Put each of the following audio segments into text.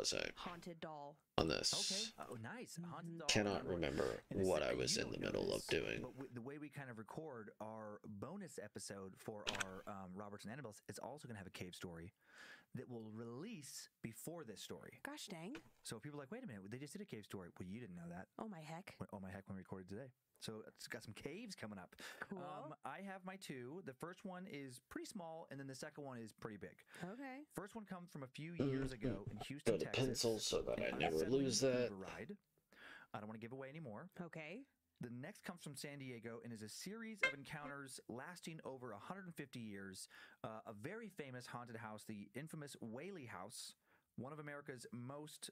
was I Haunted doll. on this? Okay. Oh, nice. Haunted doll. Cannot remember what I was in the middle of doing. But the way we kind of record our bonus episode for our Roberts and Annabelle's, it's also going to have a cave story that will release before this story. Gosh dang. So people are like, wait a minute, they just did a cave story. Well, you didn't know that. Oh my heck. Oh my heck, when we recorded today. So it's got some caves coming up. Cool. I have my two. The first one is pretty small, and then the second one is pretty big. Okay. First one comes from a few years ago in Houston, Got a Texas. pencil so that I An never unsettling lose that. Uber ride. I don't want to give away any more. Okay. The next comes from San Diego and is a series of encounters lasting over 150 years. A very famous haunted house, the infamous Whaley House, one of America's most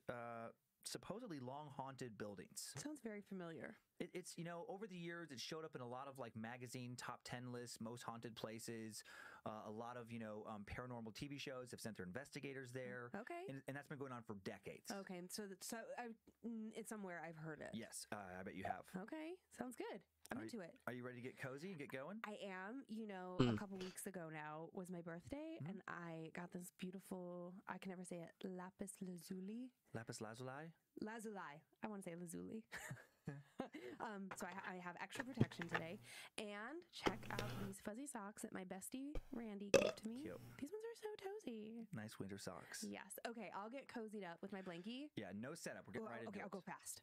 supposedly long haunted buildings. Sounds very familiar. It's, you know, over the years, it showed up in a lot of like magazine top 10 lists, most haunted places. A lot of, you know, paranormal TV shows have sent their investigators there. Okay. And that's been going on for decades. Okay. So it's somewhere I've heard it. Yes, I bet you have. Okay. Sounds good. I'm into it. Are you ready to get cozy and get going? I am. You know, a couple weeks ago now was my birthday, and I got this beautiful, I can never say it, lapis lazuli. Lapis lazuli? Lazuli. I want to say lazuli. So I have extra protection today. And check out these fuzzy socks that my bestie Randy gave to me. Cute. These ones are so toasy. Nice winter socks. Yes. Okay, I'll get cozied up with my blankie. Yeah, no setup. We're getting right into Okay, it. I'll go fast.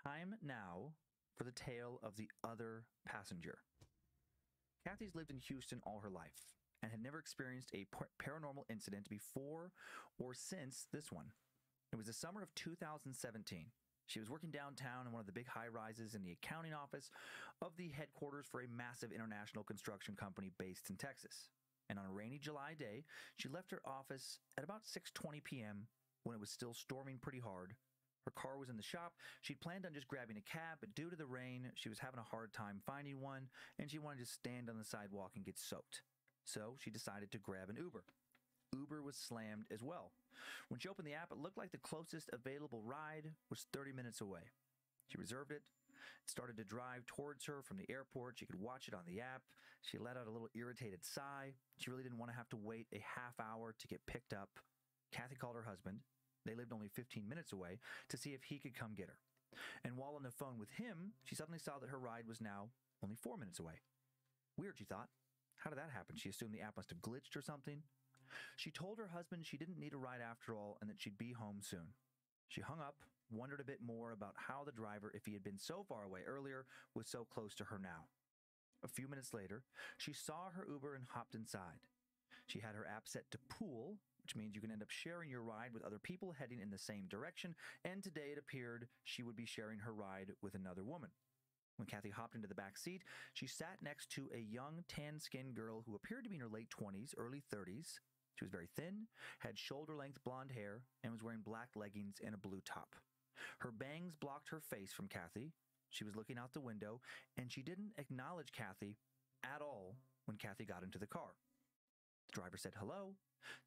Time now for the tale of the other passenger. Kathy's lived in Houston all her life and had never experienced a paranormal incident before or since this one. It was the summer of 2017. She was working downtown in one of the big high-rises in the accounting office of the headquarters for a massive international construction company based in Texas. And on a rainy July day, she left her office at about 6:20 p.m. when it was still storming pretty hard. Her car was in the shop. She'd planned on just grabbing a cab, but due to the rain, she was having a hard time finding one, and she wanted to stand on the sidewalk and get soaked. So she decided to grab an Uber. Uber was slammed as well. When she opened the app, it looked like the closest available ride was 30 minutes away. She reserved it, started to drive towards her from the airport. She could watch it on the app. She let out a little irritated sigh. She really didn't want to have to wait a half hour to get picked up. Kathy called her husband. They lived only 15 minutes away, to see if he could come get her. And while on the phone with him, she suddenly saw that her ride was now only 4 minutes away. Weird, she thought. How did that happen? She assumed the app must have glitched or something. She told her husband she didn't need a ride after all and that she'd be home soon. She hung up, wondered a bit more about how the driver, if he had been so far away earlier, was so close to her now. A few minutes later, she saw her Uber and hopped inside. She had her app set to pool, which means you can end up sharing your ride with other people heading in the same direction, and today it appeared she would be sharing her ride with another woman. When Kathy hopped into the back seat, she sat next to a young, tan-skinned girl who appeared to be in her late 20s, early 30s. She was very thin, had shoulder-length blonde hair, and was wearing black leggings and a blue top. Her bangs blocked her face from Kathy. She was looking out the window, and she didn't acknowledge Kathy at all when Kathy got into the car. The driver said hello,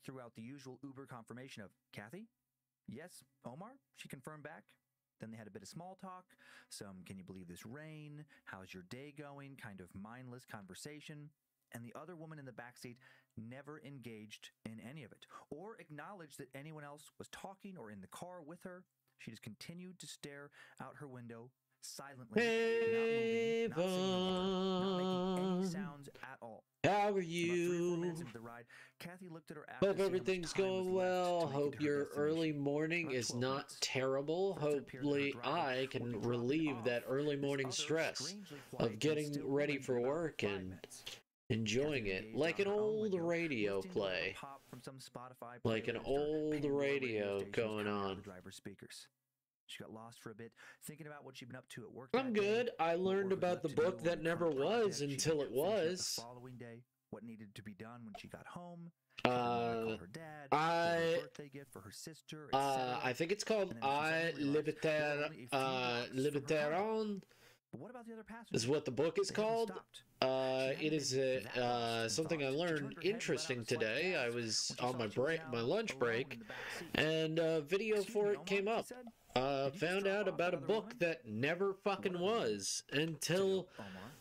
threw out the usual Uber confirmation of, "Kathy?" "Yes, Omar," she confirmed back. Then they had a bit of small talk, some "can you believe this rain? How's your day going?" kind of mindless conversation. And the other woman in the backseat never engaged in any of it, or acknowledged that anyone else was talking or in the car with her. She just continued to stare out her window silently, not moving, not saying a word, not making any sounds at all. How are About 3 or 4 minutes you? into the ride, Kathy looked at her app. Hope to see how much everything's time was going left well. to make it Hope to her your early destination. morning About is 12 not minutes. terrible. First, it appeared that her Hopefully driver I would can be dropping relieve off that early this morning other stress strangely quiet of and getting still ready woman for for about work 5 and minutes. enjoying Kathy it gazed like out an her own old window, radio listening to a play. pop from some Spotify Like an playlist or old Pandora radio radio stations going coming out of on. the driver's speakers. She got lost for a bit, thinking about what she'd been up to at work I'm that day, good. I what learned work was about left the to do book on that the never current was project she'd until be it finishing up the was. following day, what needed to be done when she got home. She learned how to call her dad, give her a I birthday gift for her sister, etc. I think it's called And then she I suddenly realized there were only a few blocks from her home. Libertaron But what about the other passengers? is what the book is They hadn't called. stopped. She hadn't It is been that lost in something I thought. She learned turned her head and let out interesting a slight today. I gasp was when she on saw my she was break, now my lunch alone break, in the back seat. and a video "Excuse for me, it came Omar," she up. said. found out about a book that never fucking was until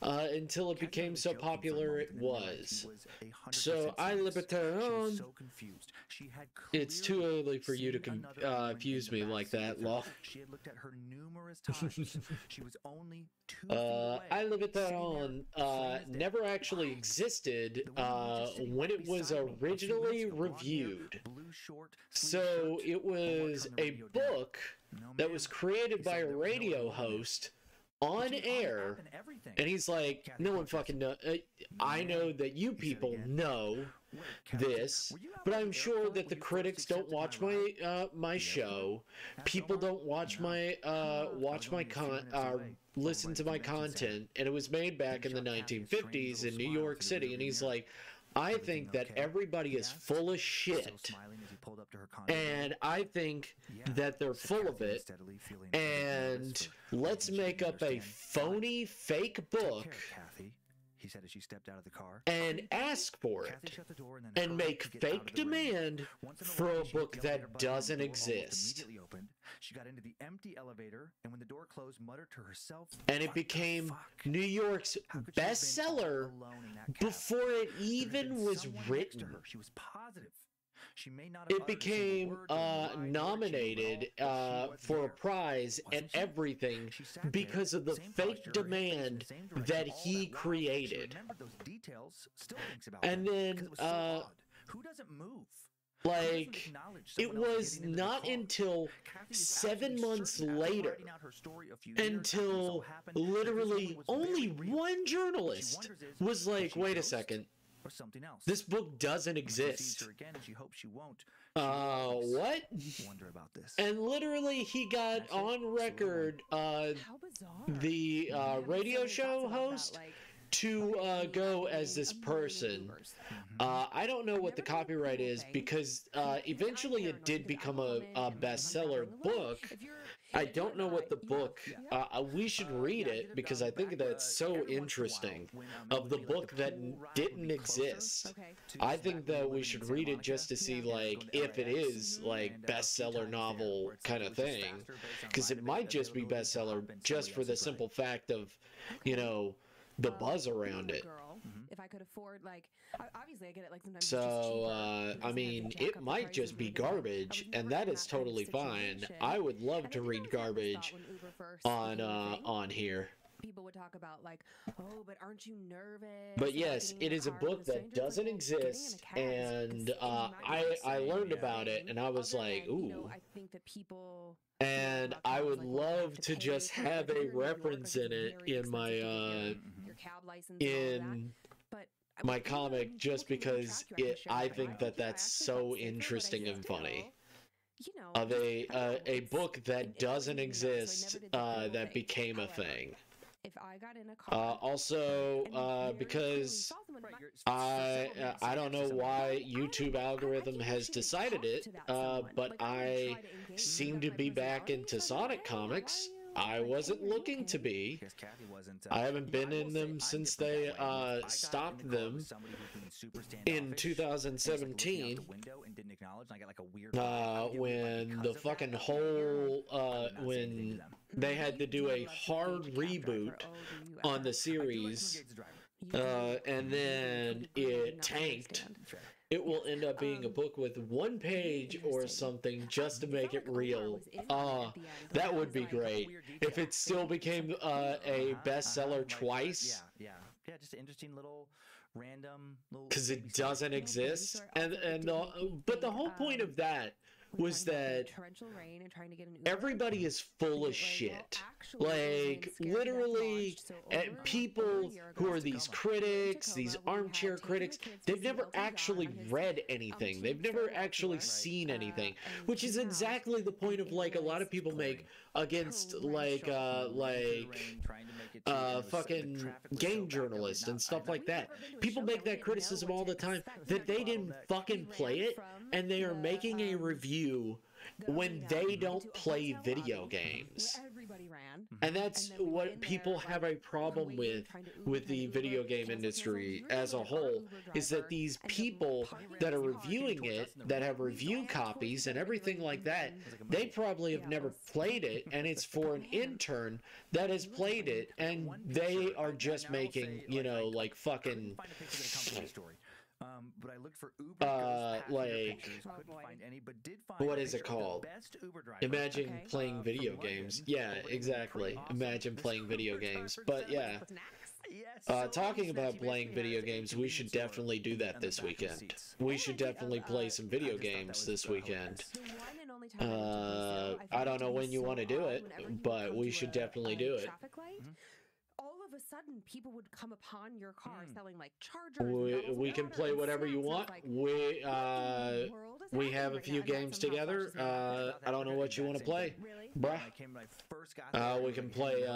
it became so popular it was. So I Libertaron. It's too early for you to confuse me like that, lol. She had looked at her numerous times. She was only 2 feet away. I Libertaron never actually existed when it was originally reviewed. So it was a book that was created by a radio host on air, and he's like, no one fucking know. I know that you people know this, but I'm sure that the critics don't watch my show. People don't watch my listen to my content, and it was made back in the 1950s in New York City. And he's like, I think that everybody is full of shit, and I think that they're full of it, and let's make up a phony fake book he said as she stepped out of the car, and ask for it, and make fake demand for a book that doesn't exist. She got into the empty elevator, and when the door closed, muttered to herself, and it became New York's bestseller before it even was written. She was positive. She may not it became nominated for a prize and everything because of the fake demand that he created. And then, who doesn't move? Like, it was not until 7 months later, until literally only one journalist was like, wait a second, this book doesn't exist. What? And literally he got on record the radio show host to go as this person. I don't know what the copyright is, because eventually it did become a bestseller book. I don't know what the book, we should read it, because I think that's so interesting, of the book that didn't exist. I think that we should read it just to see, like, if it is, like, bestseller novel kind of thing, because it might just be bestseller just for the simple fact of, you know, the buzz around it. If I could afford, like, obviously I get it, like, sometimes so I mean, it might just be garbage, and that is totally fine. I would love to read garbage on here. People would talk about, like, oh, but aren't you nervous? But yes, it is a book that doesn't exist, and I learned about it, and I was like, ooh. I think that people, and I would love to just have a reference in it in my my comic, just because I think that that's so interesting and funny. Of a book that doesn't exist that became a thing. Also, because I don't know why YouTube algorithm has decided it, but I seem to be back into Sonic comics. I wasn't looking to be. I haven't been in them since they stopped them in 2017. When the fucking whole when they had to do a hard reboot on the series, and then it tanked. It will end up being a book with 1 page or something just to make it real. That would be great. If it still became a bestseller twice. Yeah, just an interesting little random little, because it doesn't exist. But the whole point of that was that everybody is full of shit. Like, literally, people who are these critics, these armchair critics, they've never actually read anything. They've never actually seen anything, which is exactly the point of, like, a lot of people make against, fucking game journalists and stuff like that. People make that criticism all the time, that they didn't fucking play it, and they are making a review when they don't play video games. And that's what people have a problem with the video game industry as a whole, is that these people that are reviewing it, that have review copies and everything like that, they probably have never played it, and it's for an intern that has played it, and they are just making, you know, like fucking but I looked for Uber like pictures, couldn't find any, but did find what is it called? Best Uber driver. Imagine playing video games. Yeah, exactly. Imagine playing video games. But yeah, talking about playing video games, we should definitely do that this weekend. We should definitely play some video games this weekend. I don't know when you want to do it, but we should definitely do it. All of a sudden, people would come upon your car selling like chargers. We can play whatever you want. We have a few games together. I don't know what you want to play, bruh. We can play.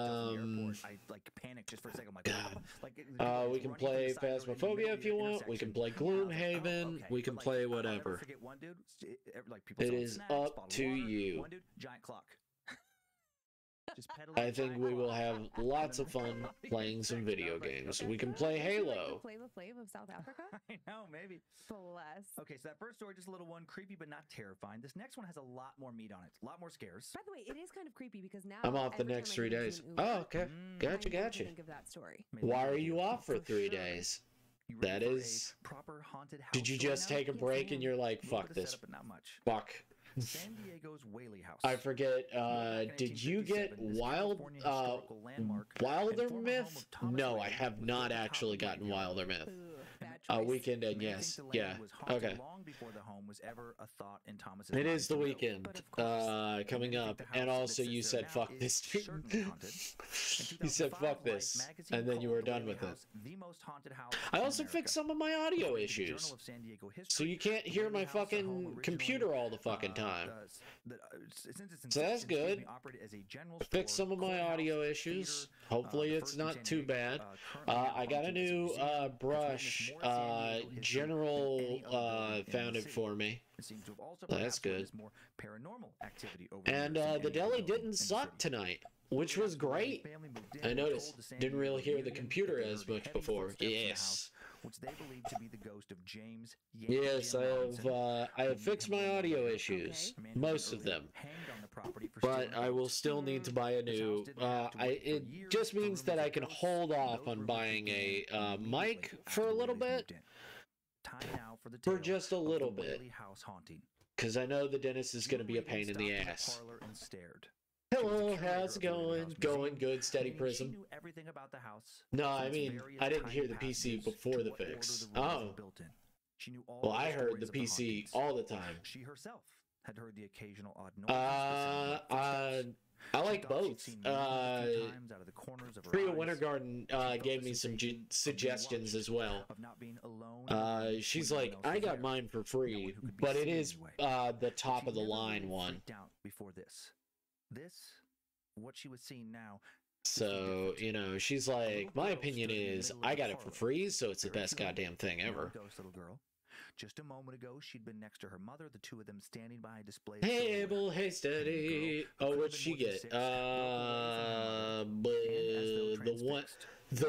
We can play Phasmophobia if you want. We can play Gloomhaven. We can play whatever. It is up to you. I think we will have lots of fun playing some video games. We can play Halo. Flavor Flav of South Africa? I know, maybe. Bless. Okay, so that first story, just a little one, creepy but not terrifying. This next one has a lot more meat on it, a lot more scares. By the way, it is kind of creepy because now I'm off the next 3 days. Oh, okay. Gotcha. Think of that story. Why are you off for 3 days? That is proper haunted house. Did you just take a break and you're like, fuck this? Fuck. San Diego's Whaley House. I forget, did you get Wilder Myth? No, I have not actually gotten Wilder Myth. Weekend and yes. Yeah. Okay. It is the weekend coming up. And also you said fuck this. You said fuck this. And then you were done with it. I also fixed some of my audio issues. So you can't hear my fucking computer all the fucking time. So that's good. Fixed some of my audio issues. Hopefully it's not too bad. I got a new brush. General found it for me. That's good. And the deli didn't suck tonight, which was great. I noticed. Didn't really hear the computer as much before. Yes. Which they believe to be the ghost of James. Yes, I have fixed my audio issues, most of them, but I will still need to buy a new. It just means that I can hold off on buying a mic for a little bit, for just a little bit, because I know the dentist is going to be a pain in the ass. Hello, how's it going? Going good, steady Prism. No, I mean, I didn't hear the PC before the fix. Oh. Well, I heard the PC all the time. She herself had heard the occasional odd noise. I like both. Priya Wintergarden gave me some suggestions as well. She's like, I got mine for free, but it is the top of the line one. This, what she was seeing now. So, you know, she's like, my opinion is, I got it for free, so it's the best goddamn thing ever. Little girl. Just a moment ago, she'd been next to her mother, the two of them standing by a display. Hey, Abel, hey, steady. Oh, what'd she get? The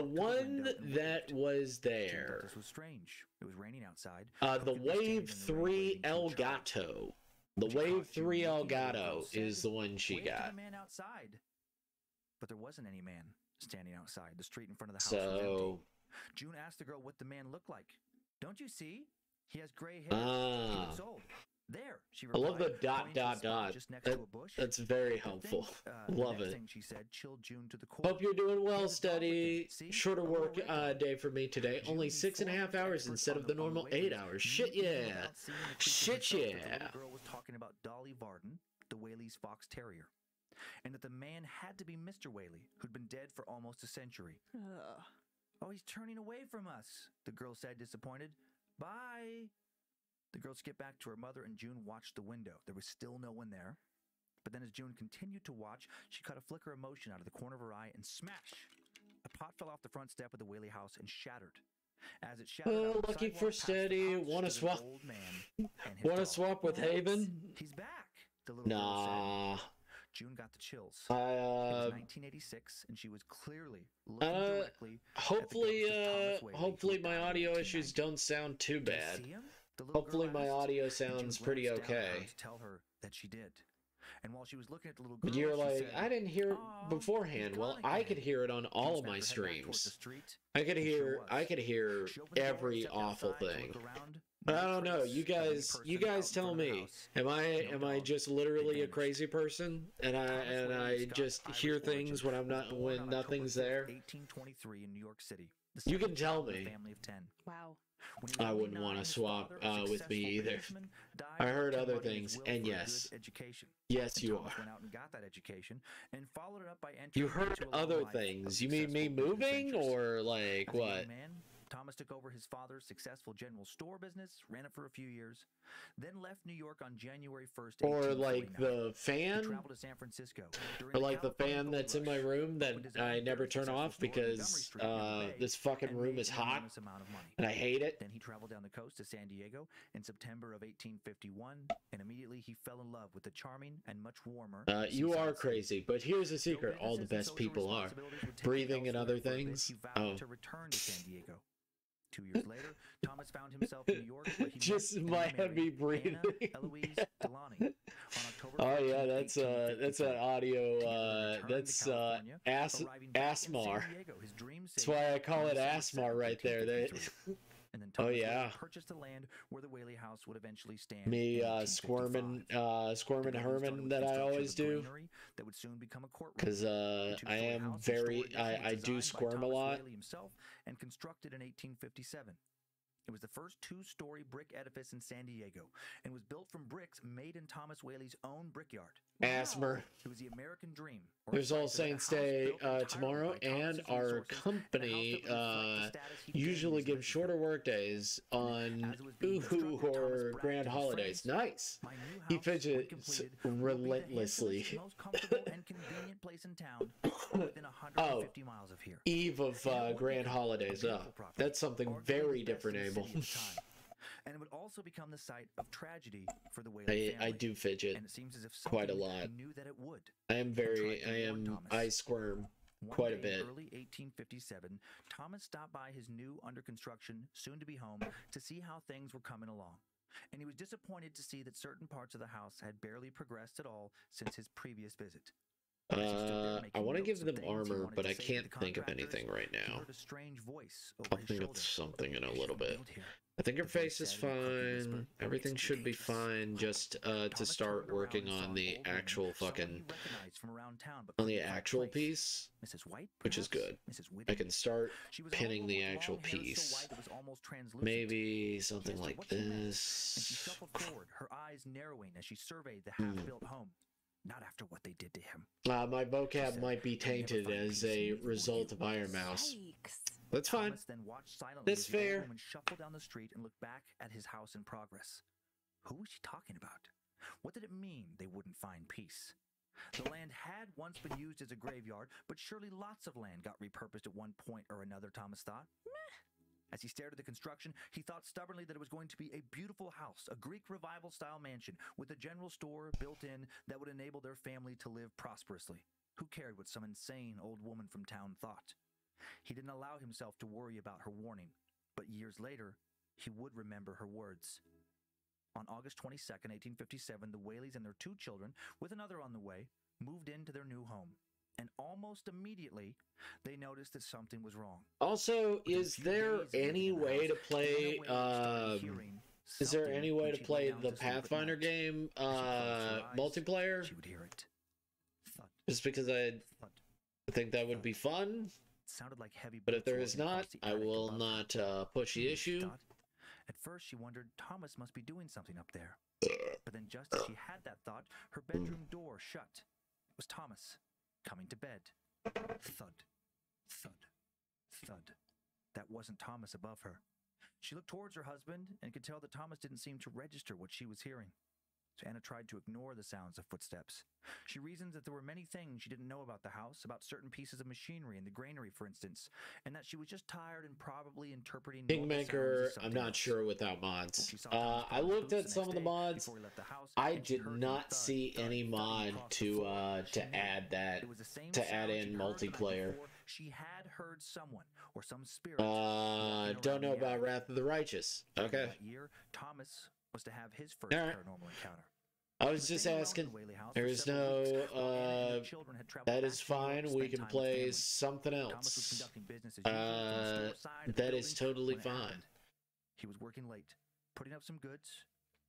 one that was there. This was strange. It was raining outside. The Wave 3 Elgato. The Wave 3 Elgato is the one she got. Man outside, but there wasn't any man standing outside. The street in front of the house was empty. June asked the girl what the man looked like. Don't you see? He has gray hair. He looks old. There, she replied, I love the dot. That's very helpful. Love it. She said, chilled June to the core. Hope you're doing well, steady. Shorter work day for me today. Only 6.5 hours instead of the normal 8 hours. Shit yeah. Shit yeah. The girl was talking about Dolly Varden, the Whaley's fox terrier, and that the man had to be Mr. Whaley, who'd been dead for almost a century. Oh, he's turning away from us, the girl said, disappointed. Bye. The girl skipped back to her mother, and June watched the window. There was still no one there. But then as June continued to watch, she caught a flicker of motion out of the corner of her eye, and smash! A pot fell off the front step of the Whaley house and shattered. As it shattered, lucky for steady. Want to swap? Want to swap with Haven? He's back. The little girl said. June got the chills. It was 1986, and she was clearly looking directly hopefully my audio issues don't sound too bad. Hopefully my audio sounds pretty okay. To tell her that she did. And while she was looking at the little girl, but you're like, said, I didn't hear it beforehand. Well, I could hear it on all of my streams. I could hear every awful thing. But I don't know. You guys tell me. Am I just literally a crazy person? And I just hear things when nothing's there? 1823 in New York City. You can tell me. Family of 10. Wow. I wouldn't want to swap with me either. I heard other things, and yes, you are. Went out and got that education and followed it up by entering. You heard other things. You mean me moving, or like what? Thomas took over his father's successful general store business, ran it for a few years, then left New York on January 1st. Or like the fan? He traveled to San Francisco. Or like the fan that's in my room that I never turn off because this fucking room is hot and I hate it. Then he traveled down the coast to San Diego in September of 1851, and immediately he fell in love with the charming and much warmer. You are crazy, but here's a secret: all the best people are. Breathing and other things. To return to San Diego. 2 years later, Thomas found himself in New York, where he just my heavy breathing. Eloise Delani. On October oh yeah, that's an audio. That's ASMR. That's why I call it ASMR right there. And then Thomas purchased the land where the Whaley House would eventually stand. Me squirming Herman that I always do. That would soon become a courtroom. Because I do squirm a lot. Himself and constructed in 1857. It was the first two-story brick edifice in San Diego and was built from bricks made in Thomas Whaley's own brickyard. Asthma. It was the American dream. There's All Saints Day tomorrow, and our company usually gives shorter work days on Uhu or Grand Holidays. Nice. He fidgets relentlessly. Most comfortable and convenient place in town, within 150 miles of here. Eve of Grand Holidays. That's something very different, Abel. And it would also become the site of tragedy for the Whaley family. I do fidget and it seems as if quite a lot. Knew that it would. I squirm quite a bit. In early 1857, Thomas stopped by his new under construction, soon to be home, to see how things were coming along. And he was disappointed to see that certain parts of the house had barely progressed at all since his previous visit. I want to give them armor, but I can't think of anything right now. I'll think of something in a little bit. I think her face is fine. Everything should be fine just to start working on the actual piece, which is good. I can start pinning the actual piece. Maybe something like this. And she shuffled forward, her eyes narrowing as she surveyed the half-built home. Not after what they did to him. My vocab might be tainted as a result of Iron Mouse. That's fine. Then watched silently That's fair. And shuffled down the street and looked back at his house in progress. Who was she talking about? What did it mean they wouldn't find peace? The land had once been used as a graveyard, but surely lots of land got repurposed at one point or another, Thomas thought. As he stared at the construction, he thought stubbornly that it was going to be a beautiful house, a Greek revival-style mansion with a general store built in that would enable their family to live prosperously. Who cared what some insane old woman from town thought? He didn't allow himself to worry about her warning, but years later, he would remember her words. On August 22nd, 1857, the Whaleys and their two children, with another on the way, moved into their new home. And almost immediately, they noticed that something was wrong. Also, is there any way to play, the Pathfinder game, multiplayer? She would hear it. Thud. Just because I think that would be fun. Sounded like heavy, but if there is not, I will not push the issue. At first, she wondered Thomas must be doing something up there. But then just as she had that thought, her bedroom door shut. It was Thomas. Coming to bed. Thud, thud, thud. That wasn't Thomas above her. She looked towards her husband and could tell that Thomas didn't seem to register what she was hearing. Anna tried to ignore the sounds of footsteps. She reasons that there were many things she didn't know about the house, about certain pieces of machinery in the granary, for instance, and that she was just tired and probably interpreting Kingmaker, I'm not sure without mods. I looked at some of the mods. I did not see any mod to add that, to add in multiplayer. She had heard someone or some spirit. Don't know about Wrath of the Righteous. Okay. That year, Thomas was to have his first paranormal encounter. I was just asking. There's no, that is fine. We can play something else. That is totally fine. He was working late, putting up some goods,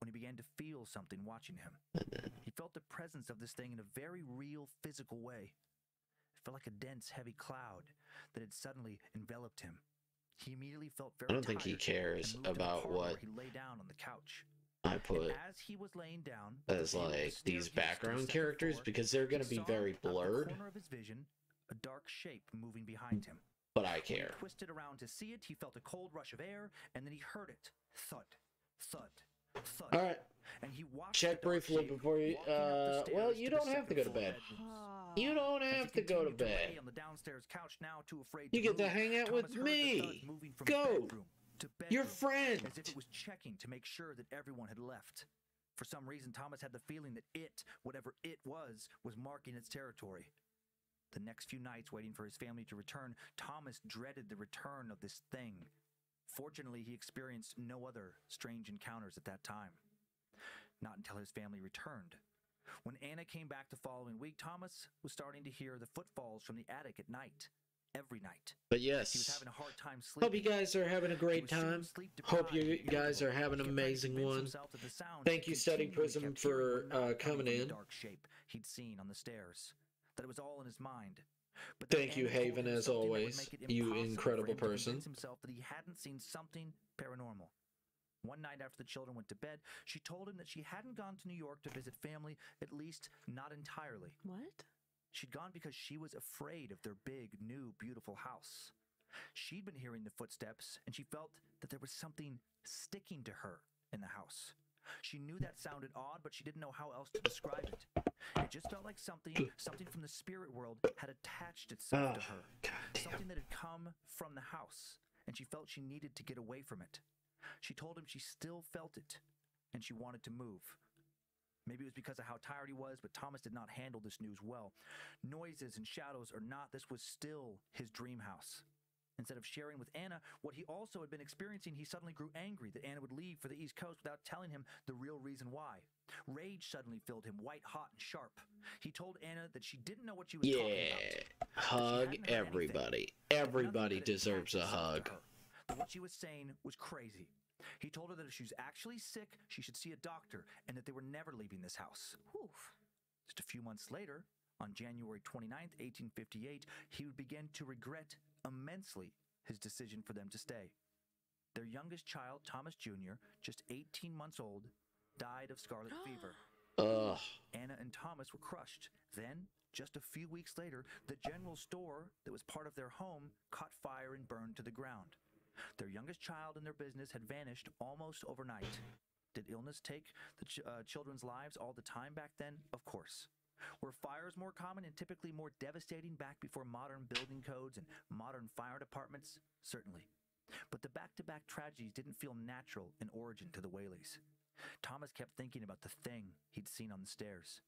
when he began to feel something watching him. He felt the presence of this thing in a very real, physical way. It felt like a dense, heavy cloud that had suddenly enveloped him. He immediately felt very I don't think he cares about what he lay down on the couch. I put as he was laying down as like these background characters, because they're going to be very blurred. Corner of his vision, a dark shape moving behind him. But I care. When he twisted around to see it, he felt a cold rush of air, and then he heard it. Thud, thud, thud. All right. And he check briefly before you. Well, you don't have to go to bed. You don't have to go to bed. On the downstairs couch now, too afraid you get to hang out with me. Go. Your friend. As if it was checking to make sure that everyone had left. For some reason, Thomas had the feeling that it, whatever it was marking its territory. The next few nights waiting for his family to return, Thomas dreaded the return of this thing. Fortunately, he experienced no other strange encounters at that time. Not until his family returned. When Anna came back the following week, Thomas was starting to hear the footfalls from the attic at night. Every night. But yes, he was having a hard time sleeping. Hope you guys are having a great time. Hope you guys are having an amazing one. Thank you, Study Prism, for coming in. Dark shape he'd seen on the stairs. That it was all in his mind. But thank you, Haven, as always. You incredible person. Himself that he hadn't seen something paranormal. One night after the children went to bed, she told him that she hadn't gone to New York to visit family, at least not entirely. What? She'd gone because she was afraid of their big, new, beautiful house. She'd been hearing the footsteps, and she felt that there was something sticking to her in the house. She knew that sounded odd, but she didn't know how else to describe it. It just felt like something from the spirit world had attached itself to her. Something that had come from the house, and she felt she needed to get away from it. She told him she still felt it, and she wanted to move. Maybe it was because of how tired he was, but Thomas did not handle this news well. Noises and shadows or not, this was still his dream house. Instead of sharing with Anna what he also had been experiencing, he suddenly grew angry that Anna would leave for the East Coast without telling him the real reason why. Rage suddenly filled him, white hot and sharp. He told Anna that she didn't know what she was talking about. Hug everybody. Everybody deserves a hug. That what she was saying was crazy. He told her that if she was actually sick, she should see a doctor, and that they were never leaving this house. Oof. Just a few months later, on January 29th, 1858, he would begin to regret immensely his decision for them to stay. Their youngest child, Thomas Jr., just 18 months old, died of scarlet fever. Anna and Thomas were crushed. Then, just a few weeks later, the general store that was part of their home caught fire and burned to the ground. Their youngest child and their business had vanished almost overnight. Did illness take the children's lives all the time back then? Of course. Were fires more common and typically more devastating back before modern building codes and modern fire departments? Certainly. But the back-to-back tragedies didn't feel natural in origin to the Whaleys. Thomas kept thinking about the thing he'd seen on the stairs.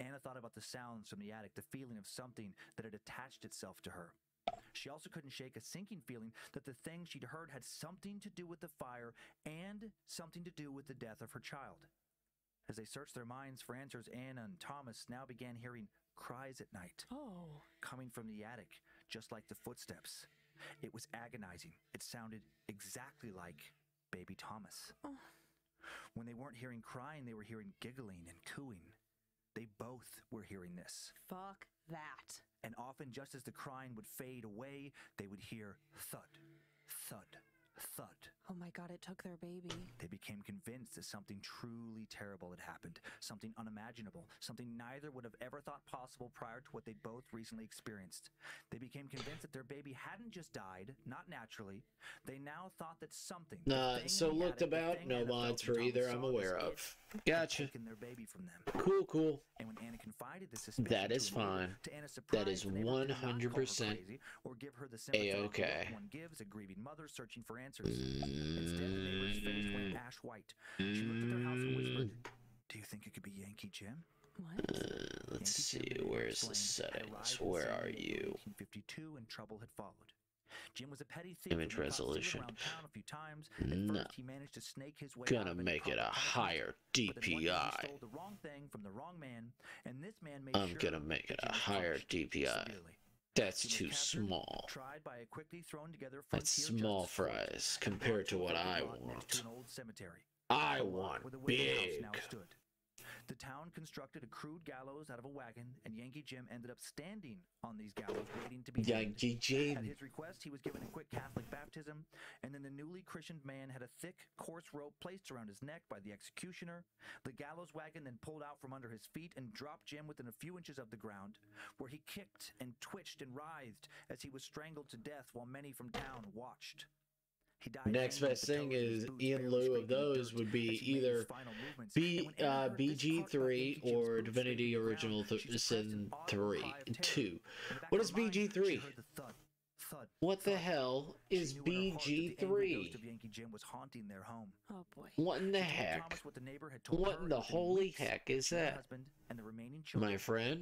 Anna thought about the sounds from the attic, the feeling of something that had attached itself to her. She also couldn't shake a sinking feeling that the thing she'd heard had something to do with the fire and something to do with the death of her child. As they searched their minds for answers, Anna and Thomas now began hearing cries at night. Coming from the attic, just like the footsteps. It was agonizing. It sounded exactly like baby Thomas. When they weren't hearing crying, they were hearing giggling and cooing. They both were hearing this. Fuck that. And often, just as the crying would fade away, they would hear thud, thud, thud. Oh my God, it took their baby. They became convinced that something truly terrible had happened, something unimaginable, something neither would have ever thought possible prior to what they'd both recently experienced. They became convinced that their baby hadn't just died, not naturally. They now thought that something, so looked about, no mods for either I'm aware of. Gotcha. Taken their baby from them. Cool. And when Anna confided this suspicion that is fine. That is 100% or give her the A-okay. One gives a grieving mother searching for answers. Instead, the neighbor's face went ash white. She looked at their house and whispered, "Do you think it could be Yankee Jim?" What? Let's see, where's the settings? Where are you? 1852, and trouble had followed. Jim was a petty thief. Image resolution. A few times. No. He managed to snake his way Gonna make it a higher DPI. Stole the wrong thing from the wrong man, and this man made I'm gonna make it a higher DPI. That's too small. That's small fries compared to what I want. I want big. The town constructed a crude gallows out of a wagon, and Yankee Jim ended up standing on these gallows waiting to be hanged. Yankee Jim. At his request, he was given a quick Catholic baptism, and then the newly christened man had a thick, coarse rope placed around his neck by the executioner. The gallows wagon then pulled out from under his feet and dropped Jim within a few inches of the ground, where he kicked and twitched and writhed as he was strangled to death while many from town watched. Next best thing is, in lieu of those, would be either BG3 or Divinity Original Sin 2. What is BG3? What the hell is BG3? Oh boy. What in the heck? What in the holy heck is that? My friend?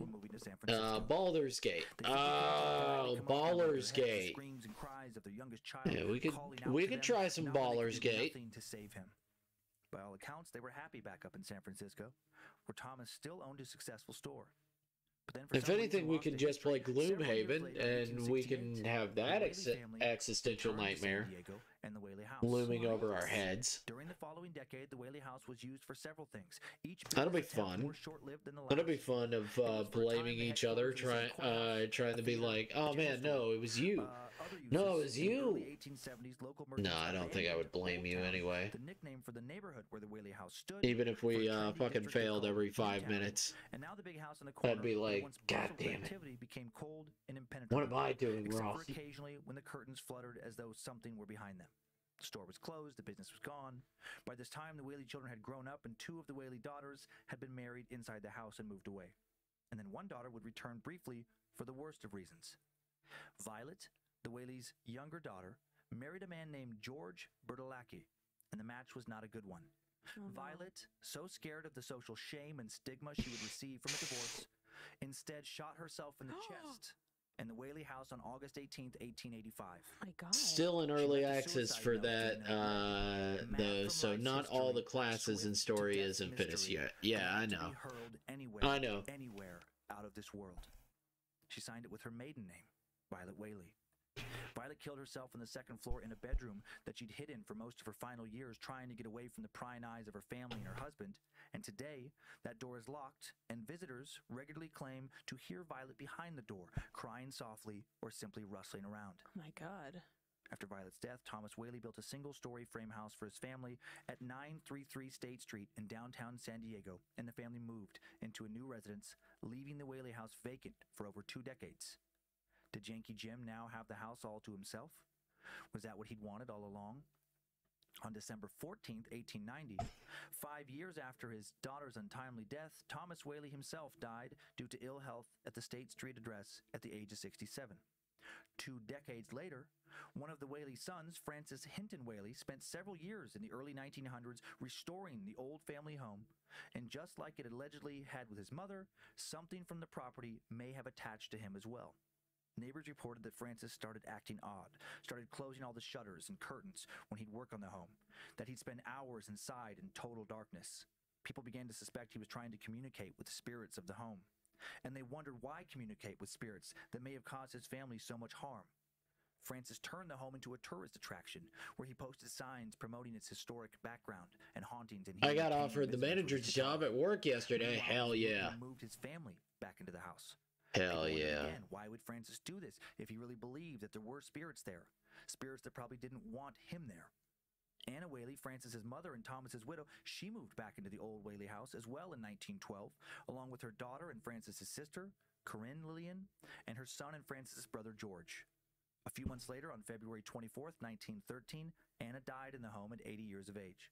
Baldur's Gate. Oh, Baldur's Gate. Yeah, we could try some Baldur's Gate. By all accounts, they were happy back up in San Francisco, where Thomas still owned a successful store. But then if anything, we can just play Gloomhaven, and we can have that existential nightmare looming over our heads. During the following decade, the Whaley House was used for several things. That'll be fun. That'll be fun of blaming each other, trying to be like, oh man, no, it was you. No, it was you. No, I don't think I would blame you anyway. The nickname for the neighborhood where the Whaley House stood, even if we fucking failed every 5 minutes. And now the big house in the corner, I'd be like, God damn it. Became cold and impenetrable. What am I doing wrong? Occasionally when the curtains fluttered as though something were behind them. The store was closed, the business was gone. By this time, the Whaley children had grown up, and 2 of the Whaley daughters had been married inside the house and moved away. And then one daughter would return briefly for the worst of reasons. Violet, the Whaley's younger daughter, married a man named George Bertolacchi, and the match was not a good one. Oh, no. Violet, so scared of the social shame and stigma she would receive from a divorce, instead shot herself in the chest in the Whaley House on August 18th, 1885. My God. Still in early access for that, though, so not all the classes and story isn't finished yet. Yeah, I know. I know. Anywhere out of this world. She signed it with her maiden name, Violet Whaley. Violet killed herself on the second floor in a bedroom that she'd hidden for most of her final years, trying to get away from the prying eyes of her family and her husband. And today, that door is locked, and visitors regularly claim to hear Violet behind the door, crying softly or simply rustling around. Oh my God. After Violet's death, Thomas Whaley built a single-story frame house for his family at 933 State Street in downtown San Diego, and the family moved into a new residence, leaving the Whaley House vacant for over 2 decades. Did Yankee Jim now have the house all to himself? Was that what he'd wanted all along? On December 14th, 1890, 5 years after his daughter's untimely death, Thomas Whaley himself died due to ill health at the State Street address at the age of 67. 2 decades later, one of the Whaley sons, Francis Hinton Whaley, spent several years in the early 1900s restoring the old family home, and just like it allegedly had with his mother, something from the property may have attached to him as well. Neighbors reported that Francis started acting odd, started closing all the shutters and curtains when he'd work on the home, that he'd spend hours inside in total darkness. People began to suspect he was trying to communicate with the spirits of the home, and they wondered why communicate with spirits that may have caused his family so much harm. Francis turned the home into a tourist attraction, where he posted signs promoting its historic background and hauntings. And I got offered the manager's job at work yesterday. Hell yeah. He moved his family back into the house. Hell yeah. Again, why would Francis do this if he really believed that there were spirits there? Spirits that probably didn't want him there. Anna Whaley, Francis's mother and Thomas's widow, she moved back into the old Whaley house as well in 1912, along with her daughter and Francis's sister, Corinne Lillian, and her son and Francis's brother George. A few months later, on February 24th, 1913, Anna died in the home at 80 years of age.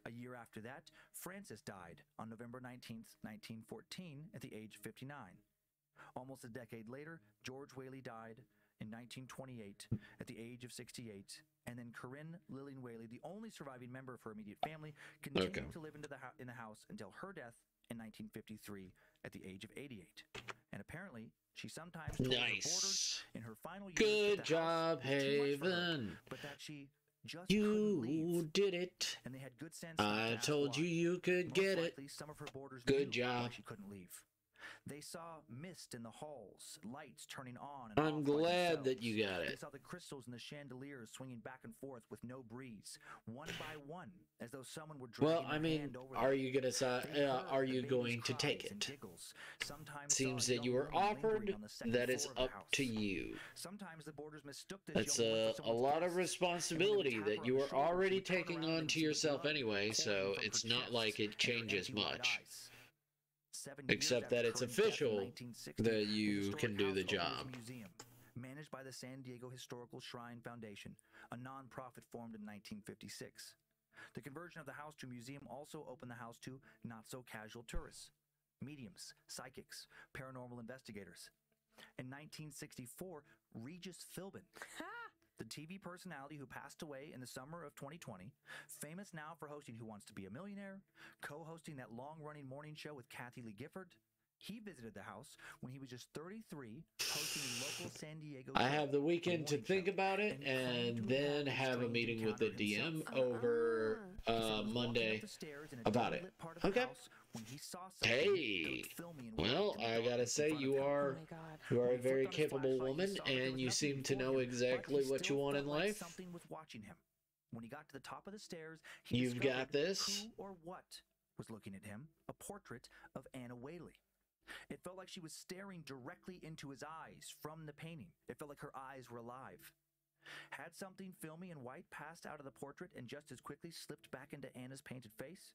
A year after that, Francis died on November 19th, 1914, at the age of 59. Almost a decade later, George Whaley died in 1928 at the age of 68, and then Corinne Lillian Whaley, the only surviving member of her immediate family, continued to live in the house until her death in 1953 at the age of 88. And apparently, she sometimes told her borders in her final years. Good job, Haven. But that she just you did it. And they had good sense. I told you could get it. Some of her borders good job. She couldn't leave. They saw mist in the halls, lights turning on and I'm off glad that you got it. They saw the crystals in the chandeliers swinging back and forth with no breeze, one by one, as though someone were dragging their hand over are you going to take it? Seems that you were offered. That is up to you. Sometimes the boarders mistook this. That's a lot of responsibility that you are already taking on to yourself anyway, so it's not like it changes much. Except that it's official that you can do the job. Museum, managed by the San Diego Historical Shrine Foundation, a non-profit formed in 1956. The conversion of the house to a museum also opened the house to not-so-casual tourists, mediums, psychics, paranormal investigators. In 1964, Regis Philbin, the TV personality who passed away in the summer of 2020, famous now for hosting Who Wants to Be a Millionaire, co-hosting that long-running morning show with Kathy Lee Gifford, he visited the house when he was just 33, hosting a local San Diego. I have the weekend to think about it and then have a meeting with the DM over Monday about it. Okay. Hey, well, I gotta say you are a very capable woman, and you seem to know exactly what you want in life. Something was watching him. When he got to the top of the stairs, you've got this. Who or what was looking at him? A portrait of Anna Whaley. It felt like she was staring directly into his eyes from the painting. It felt like her eyes were alive. Had something filmy and white passed out of the portrait and just as quickly slipped back into Anna's painted face?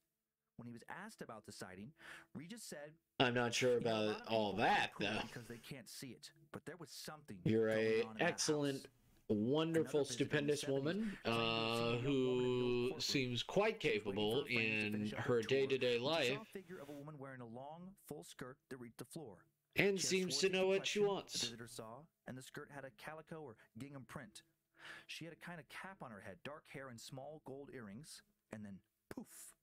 When he was asked about the sighting, Regis said, I'm not sure about all that, though. Because they can't see it, but there was something. You're an excellent, wonderful, stupendous woman who seems quite capable in her day-to-day life. Saw a figure of a woman wearing a long, full skirt that reached the floor. And seems to know what she wants. The visitor saw, and the skirt had a calico or gingham print. She had a kind of cap on her head, dark hair, and small gold earrings, and then poof.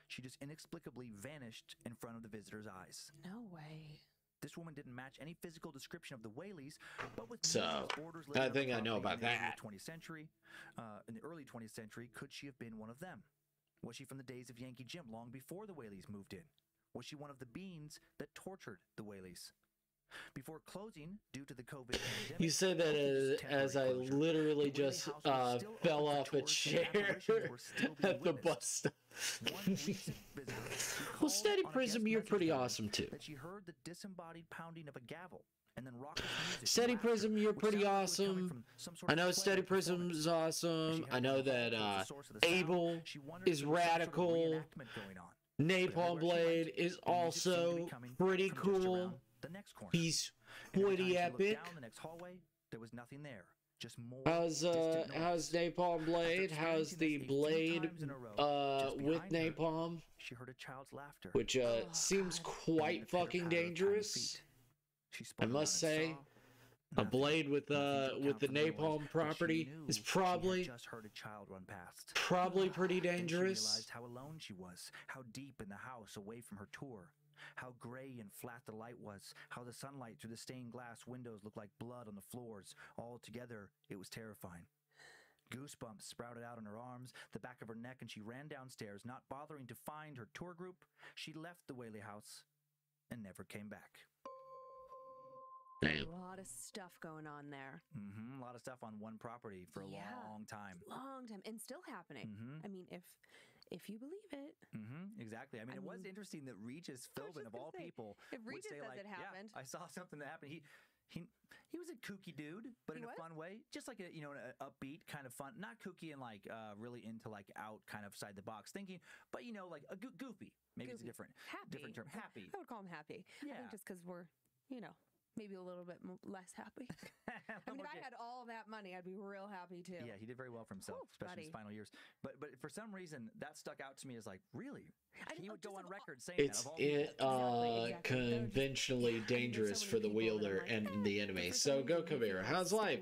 She just inexplicably vanished in front of the visitor's eyes. No way. This woman didn't match any physical description of the Whaleys, but with borders I think I know about that. In the early 20th century, could she have been one of them? Was she from the days of Yankee Jim, long before the Whaleys moved in? Was she one of the beings that tortured the Whaleys? Before closing, due to the COVID pandemic... You say that as I literally just fell off a chair at the bus stop. Well, Steady Prism, you're pretty awesome, too. That she heard the disembodied pounding of a gavel, and then Steady Prism, you're pretty awesome. I know Steady Prism's awesome. I know that Abel is radical. Napalm Blade is also pretty cool. He's pretty epic. Down the next hallway, there was nothing there. Just more. How's Napalm Blade? How's the blade with napalm? She heard a child's laughter, which seems quite fucking dangerous. I must say, a blade with the napalm property is probably pretty dangerous. She realized how alone she was, how deep in the house away from her tour. How gray and flat the light was, how the sunlight through the stained glass windows looked like blood on the floors. Altogether, it was terrifying. Goosebumps sprouted out on her arms, the back of her neck, and she ran downstairs, not bothering to find her tour group. She left the Whaley house and never came back. Damn. A lot of stuff going on there. A lot of stuff on one property for a long time. Long time, and still happening. I mean, if you believe it. Exactly. I mean, it was interesting that Regis Philbin, of all people, if Regis would say, says like, it happened. Yeah, I saw something that happened. he was a kooky dude, but in a fun way, just like a, you know, an upbeat kind of fun, not kooky and like really into like out kind of side the box thinking, but you know, like a goofy. Maybe it's a different term. Happy. I would call him happy. Yeah. I think just because we're, you know, maybe a little bit less happy. I mean, if I had all that money, I'd be real happy too. Yeah, he did very well for himself, especially in his final years. But for some reason, that stuck out to me as like, really? He would go on record saying it's conventionally dangerous for the wielder and the enemy. So go Kavira. How's life?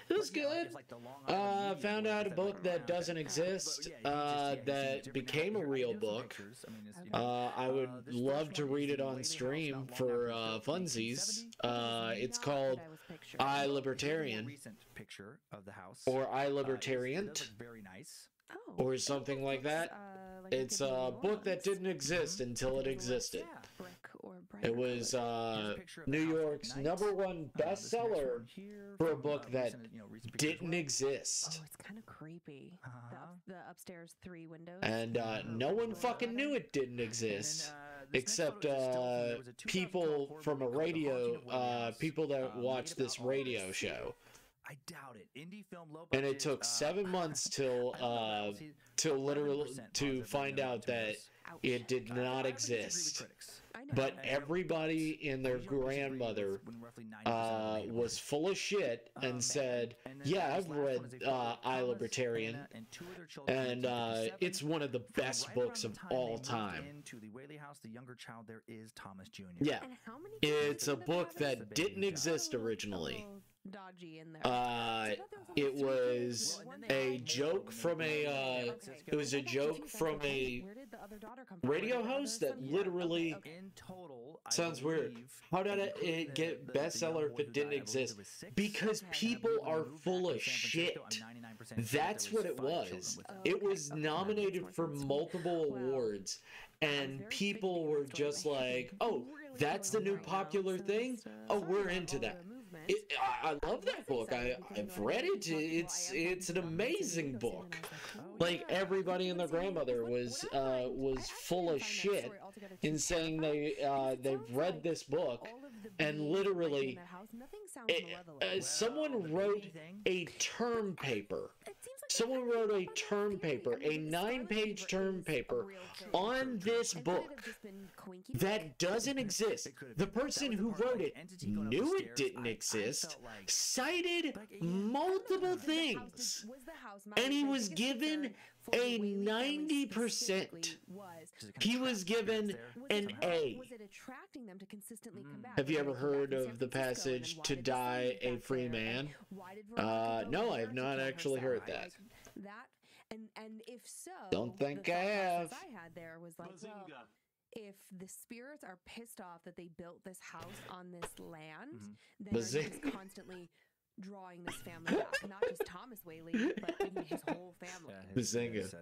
It was good. Found out a book that doesn't exist that became a real book. I would love to read it on stream for funsies. It's called I Libertarian. Recent picture of the house. Or I Libertarian. Very nice. Or something like that. It's a book that didn't exist until it existed. It was New York's #1 bestseller for a book that didn't exist. Oh, it's kind of creepy. The upstairs 3 windows. And no one fucking knew it didn't exist. Except people from a radio, people that watch this radio show. I doubt it. Indie film, low budget, and it took 7 months till literally to find out that it did not exist. But everybody and their grandmother was full of shit and said, "Yeah, I've read I Libertarian, and it's one of the best books of all time." Yeah, it's a book that didn't exist originally. It was a joke from a radio host that literally sounds weird. How did it get bestseller if it didn't exist? Because people are full of shit. That's what it was. It was nominated for multiple awards, and people were just like, "Oh, that's the new popular thing? Oh, we're into that." I love that book. I've read it. It's an amazing book. Like, everybody and their grandmother was full of shit in saying they've read this book, and literally someone wrote a term paper. Someone wrote a term paper, a 9-page term paper on this book that doesn't exist. The person who wrote it knew it didn't exist, cited multiple things, and he was given a 90%. He was given an A. Have you ever heard of the passage, "To die a free man"? No, I have not actually heard that. And if so, don't think I have. I had there was like, well, if the spirits are pissed off that they built this house on this land, then they're just constantly drawing this family back. Not just Thomas Whaley, but his whole family. His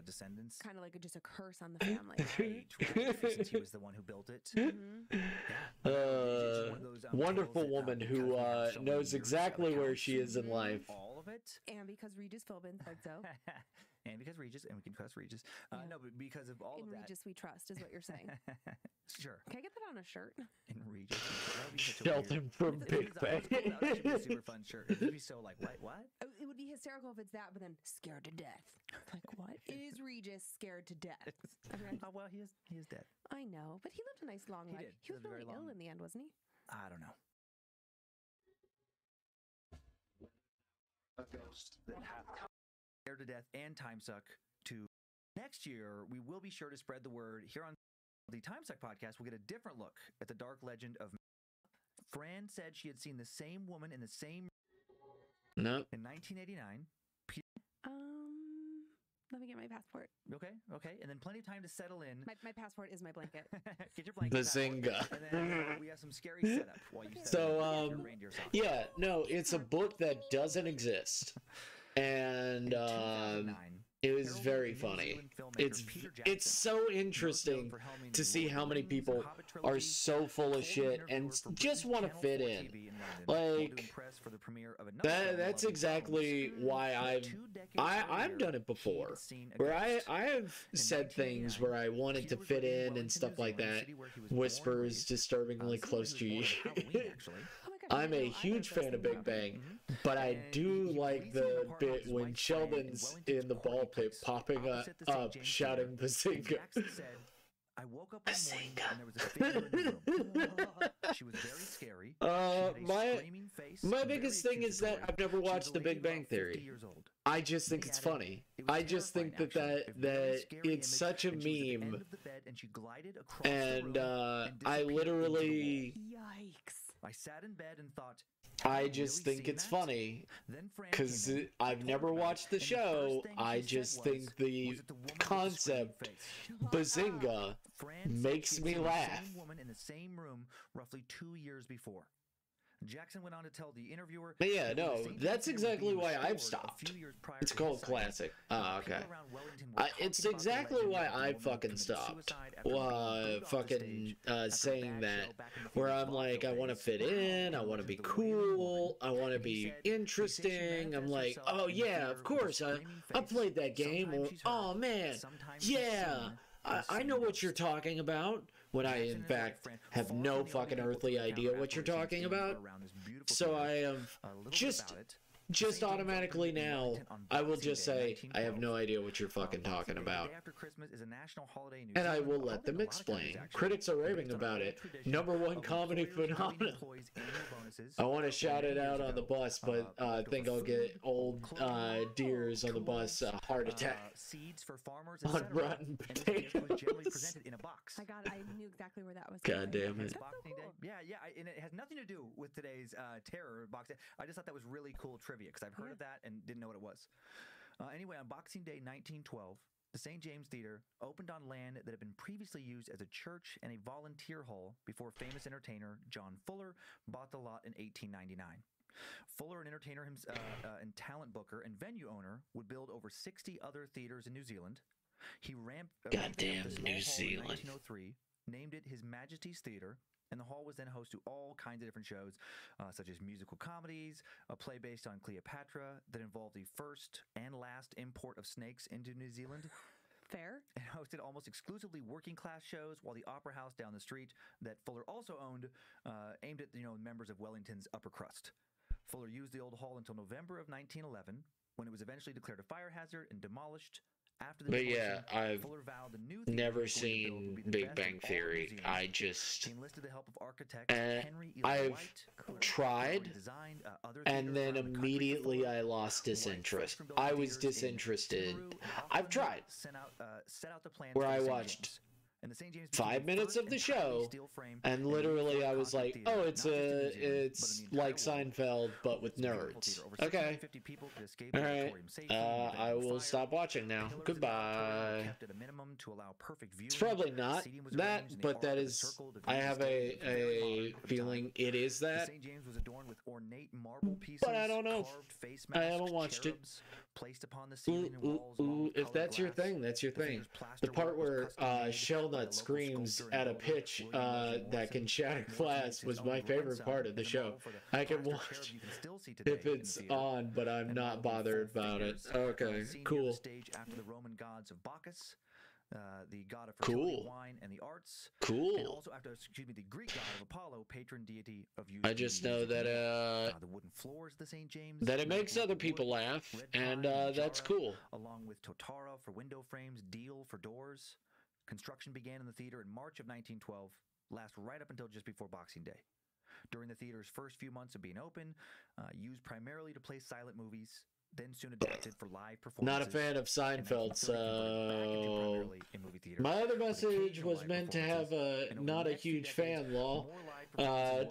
descendants. Kind of like just a curse on the family. Right, since he was the one who built it. Wonderful woman who knows exactly where she is in life. All of it. And because Regis Philbin said so. And because Regis, and we can trust Regis. No, but because of all of that. In Regis we trust, is what you're saying. Sure. Can I get that on a shirt? In Regis. Sheldon from Big Bang. That would be a super fun shirt. It would be so like, what? It would be hysterical if it's that, but then scared to death. Like, what? Is Regis scared to death? Oh, well, he is dead. I know, but he lived a nice long life. He was really ill in the end, wasn't he? I don't know. A ghost that had Scared to Death and Time Suck to next year. We will be sure to spread the word here on the Time Suck podcast. We'll get a different look at the dark legend of Fran. Said she had seen the same woman in the same in 1989. Let me get my passport. Okay, and then plenty of time to settle in. My passport is my blanket. Get your blanket. Bazinga. And then we have some scary setup while you yeah, no, it's a book that doesn't exist, and it was very funny. It's so interesting to see how mmany people are so full of shit and just want to fit in. Like, that's exactly why I've done it before, where I have said things where I wanted to fit in and stuff like that. Whispers disturbingly close to you. I'm a huge fan of Big Bang, but I do like the bit when Sheldon's in the ball pit popping up shouting Bazinga. I woke up one morning and there was a figure in the room. She was very scary. My biggest thing is that I've never watched The Big Bang Theory. I just think it's funny. I just think that it's such a meme. And I literally... Yikes. I sat in bed and thought, I just think it's funny because I've never watched the show. I just think the concept Bazinga makes me laugh. Woman in the same room roughly 2 years before. Jackson went on to tell the interviewer. But yeah, no, that's exactly why I've stopped. It's called classic. Oh, okay. It's exactly why I fucking stopped. Fucking saying that, where I'm like, I want to fit in, I want to be cool, I want to be interesting. I'm like, oh yeah, of course, I played that game. Or, oh man, yeah, I know what you're talking about. When I, in fact, have no fucking earthly idea what you're talking about. So I am just automatically now, I will just say, I have no idea what you're fucking talking about. And I will let them explain. Critics are raving about it. #1 comedy phenomenon. I want to shout it out on the bus, but I think I'll get old deers on the bus heart attack. Seeds for farmers on rotten potatoes. I knew exactly where that was. God damn it. Boxing Day. Yeah, and it has nothing to do with today's terror boxing. I just thought that was really cool trivia because I've heard of that and didn't know what it was. Anyway, on Boxing Day 1912, the St. James Theater opened on land that had been previously used as a church and a volunteer hall before famous entertainer John Fuller bought the lot in 1899. Fuller, an entertainer and talent booker and venue owner, would build over 60 other theaters in New Zealand. He Goddamn New Zealand. In 1903, named it His Majesty's Theater, and the hall was then host to all kinds of different shows, such as musical comedies, a play based on Cleopatra that involved the first and last import of snakes into New Zealand. Fair. And hosted almost exclusively working class shows, while the Opera House down the street that Fuller also owned aimed at members of Wellington's upper crust. Fuller used the old hall until November of 1911, when it was eventually declared a fire hazard and demolished. After the demolition, I've never seen Big Bang Theory. I just enlisted the help of architect Henry E. I've White, tried, and then immediately I lost disinterest. I was disinterested. I've tried, where I watched 5 minutes of the show, and literally I was like, oh, it's like Seinfeld, but with nerds. Okay. Alright. I will stop watching now. Goodbye. It's probably not that, but that is, I have a feeling it is that. But I don't know. I haven't watched it. If that's your thing, that's your thing. The part where Shellnut screams at a pitch that can shatter glass was my favorite part of the show. I can watch if it's on, but I'm not bothered about it. Okay, cool. After the Roman gods of Bacchus, the god of fertility, wine, and the arts. Cool. And also after, the Greek god of Apollo, patron deity of youth. I just know that the wooden floors of the St. James. That it makes other people laugh, and that's cool. Along with Totara for window frames, deal for doors. Construction began in the theater in March of 1912, last right up until just before Boxing Day. During the theater's first few months of being open, used primarily to play silent movies, then soon adapted for live performances. Not a fan of Seinfeld, so my other message was meant to have not a huge fan, lol.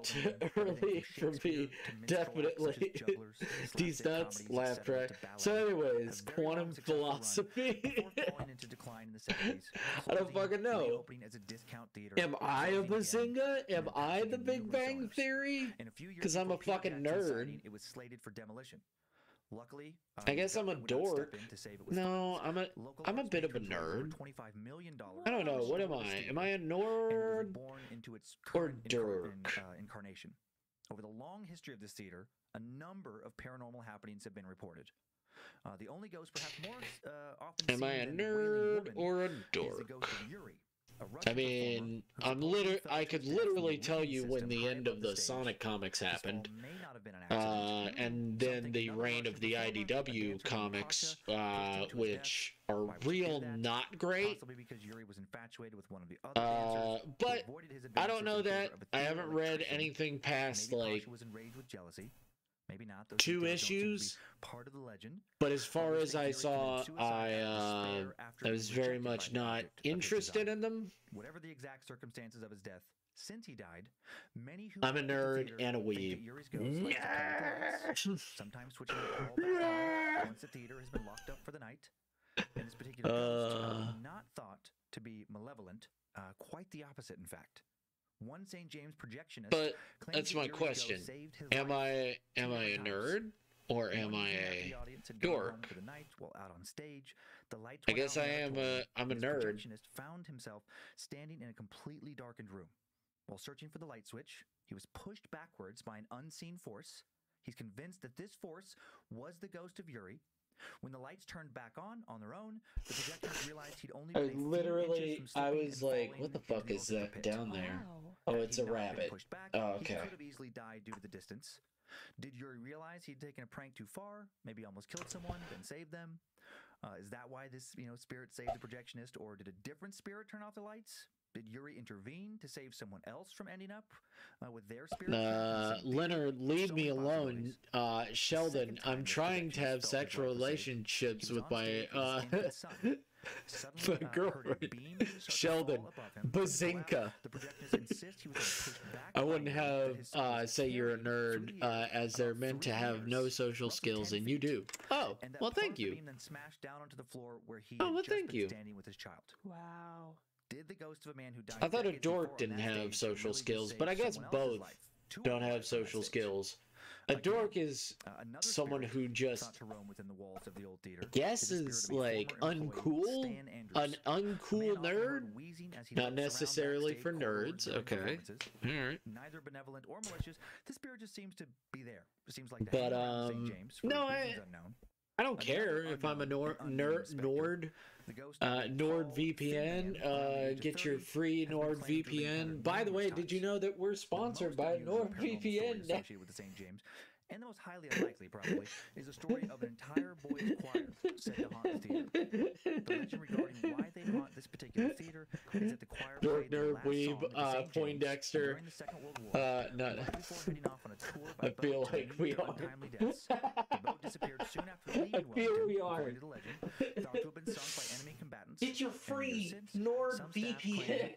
Too early for me, definitely. These nuts, laugh track. So anyways, quantum philosophy. I don't fucking know. Am I a Bazinga? Am I the Big Bang Theory? Because I'm a fucking nerd. It was slated for demolition. Luckily, I guess I'm a dork. No, I'm a bit of a nerd. I don't know. What am I? Am I a nerd or dork? Incarnation. Over the long history of this theater, a number of paranormal happenings have been reported. The only ghost, perhaps more often, am I a nerd or a dork? Is the ghost of Yuri, I mean, I could literally tell you when the end of the Sonic comics happened, and then the reign of the IDW comics, which are real not great. But I don't know that. I haven't read anything past like maybe not. 2 issues. Part of the legend. But as far as I saw, I was very much not interested in them. Whatever the exact circumstances of his death, since he died, many who I'm a nerd and a weeb. Sometimes switching it all back on once the theater has been locked up for the night. And this particular ghost, not thought to be malevolent, quite the opposite, in fact. One St. James projectionist. But that's my question. Am I a nerd or am I a dork? I guess I'm a nerd. Projectionist found himself standing in a completely darkened room. While searching for the light switch, he was pushed backwards by an unseen force. He's convinced that this force was the ghost of Yuri. When the lights turned back on their own, the projectionist realized he'd only been I was like, what the fuck is that down there? Oh, it's a rabbit. Oh, okay. He could have easily died due to the distance. Did Yuri realize he'd taken a prank too far? Maybe almost killed someone, then saved them? Is that why this, spirit saved the projectionist, or did a different spirit turn off the lights? Did Yuri intervene to save someone else from ending up with their spirit? Leonard, leave me alone. Sheldon, I'm trying to have sexual relationships with my girlfriend. Sheldon, Bazinka. I wouldn't have say you're a nerd, as they're meant to have no social skills, and you do. Oh, well, thank you. Oh, well, thank you. Wow. Did the ghost of a man who died? I thought a dork didn't have social skills, but I guess both don't have social skills. A dork is someone who just guesses like uncool, an uncool nerd. Not necessarily for nerds. Okay, all right. Neither benevolent or malicious. The spirit just seems to be there. It seems like but no, I don't care if I'm a Nord VPN. Get your free Nord VPN. By the way, did you know that we're sponsored by Nord VPN? Associated with the St. James. And the most highly unlikely, probably, is the story of an entire boys' choir said to haunt the theater. The legend regarding why they haunt this particular theater is that the choir played the last song of St. Poindexter. During the Second World War. No. Before heading off on a tour by I feel boat like we are. untimely deaths. The boat disappeared soon after leaving Wellington, according to the legend, thought to have been sunk by enemy combatants. Get your free Nord VPN.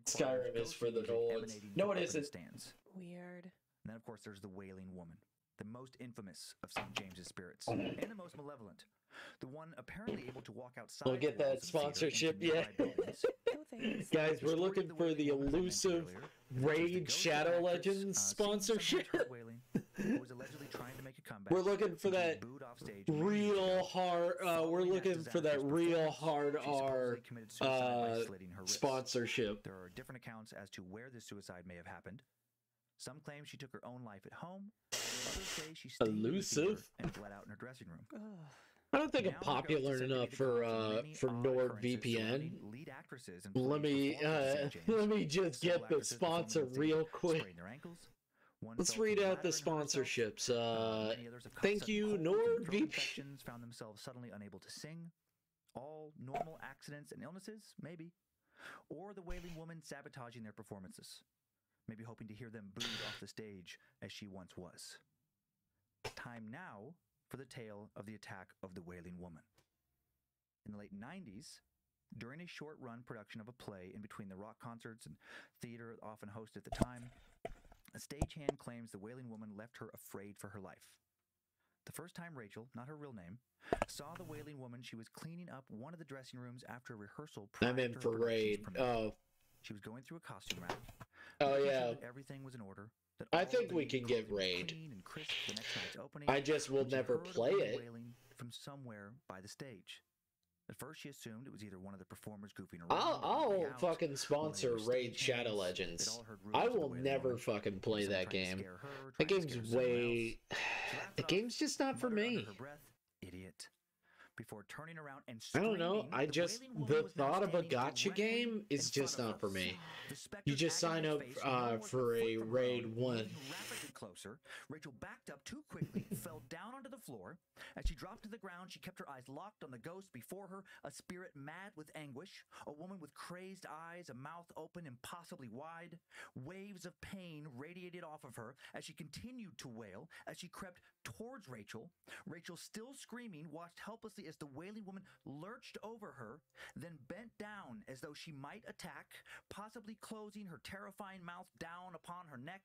Skyrim is for the Nords. No, it isn't. Weird. And then, of course, there's the Wailing Woman, the most infamous of St. James's spirits, and the most malevolent. The one apparently able to walk outside. We'll get that sponsorship yet. Guys, we're looking for the elusive Raid Shadow Legends sponsorship. We're looking for that real hard. We're looking for that real hard R sponsorship. There are different accounts as to where this suicide may have happened. Some claim she took her own life at home. Others say she stayed elusive and bled out in her dressing room. I don't think I'm popular enough for NordVPN. Let me just get the sponsor real quick. Let's read out the sponsorships. Thank you, NordVPN. Found themselves suddenly unable to sing. All normal accidents and illnesses, maybe. Or the Wailing Woman sabotaging their performances. Maybe hoping to hear them booed off the stage as she once was. Time now for the tale of the attack of the Wailing Woman. In the late 90s, during a short-run production of a play in between the rock concerts and theater often hosted at the time, a stagehand claims the Wailing Woman left her afraid for her life. The first time Rachel, not her real name, saw the Wailing Woman, she was cleaning up one of the dressing rooms after a rehearsal. I'm in for Raid. Oh. She was going through a costume rack. Oh yeah. Everything was in order. I think we can get Raid. I just will never play it. From somewhere by the stage. At first, she assumed it was either one of the performers goofing around. I'll fucking sponsor Raid Shadow Legends. I will never fucking play that game. That game's way. The game's just not for me. Idiot. before turning around and I screaming. don't know. The thought of a gotcha game is just not for me. You just sign up for a raid 1. Rapidly closer, Rachel backed up too quickly, fell down onto the floor. As she dropped to the ground, she kept her eyes locked on the ghost before her, a spirit mad with anguish, a woman with crazed eyes, a mouth open impossibly wide. Waves of pain radiated off of her as she continued to wail. As she crept towards Rachel, Rachel, still screaming, watched helplessly as the wailing woman lurched over her, then bent down as though she might attack, possibly closing her terrifying mouth down upon her neck.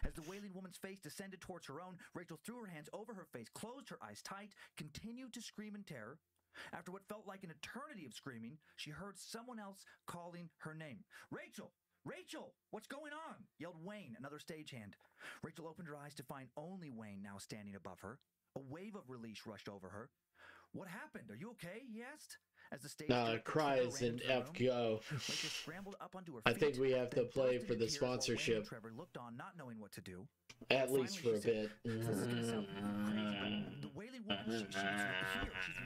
As the wailing woman's face descended towards her own, Rachel threw her hands over her face, closed her eyes tight, continued to scream in terror. After what felt like an eternity of screaming, she heard someone else calling her name. "Rachel! Rachel! What's going on?" yelled Wayne, another stagehand. Rachel opened her eyes to find only Wayne now standing above her. A wave of relief rushed over her. "What happened? Are you okay?" he asked. As the stage cries in FGO. Rachel scrambled up onto her I feet, think we have to play for the tears while Wayne sponsorship. and Trevor looked on, not knowing what to do. At least for a bit. "This is gonna sound crazy, but the wailing woman, she's here. She's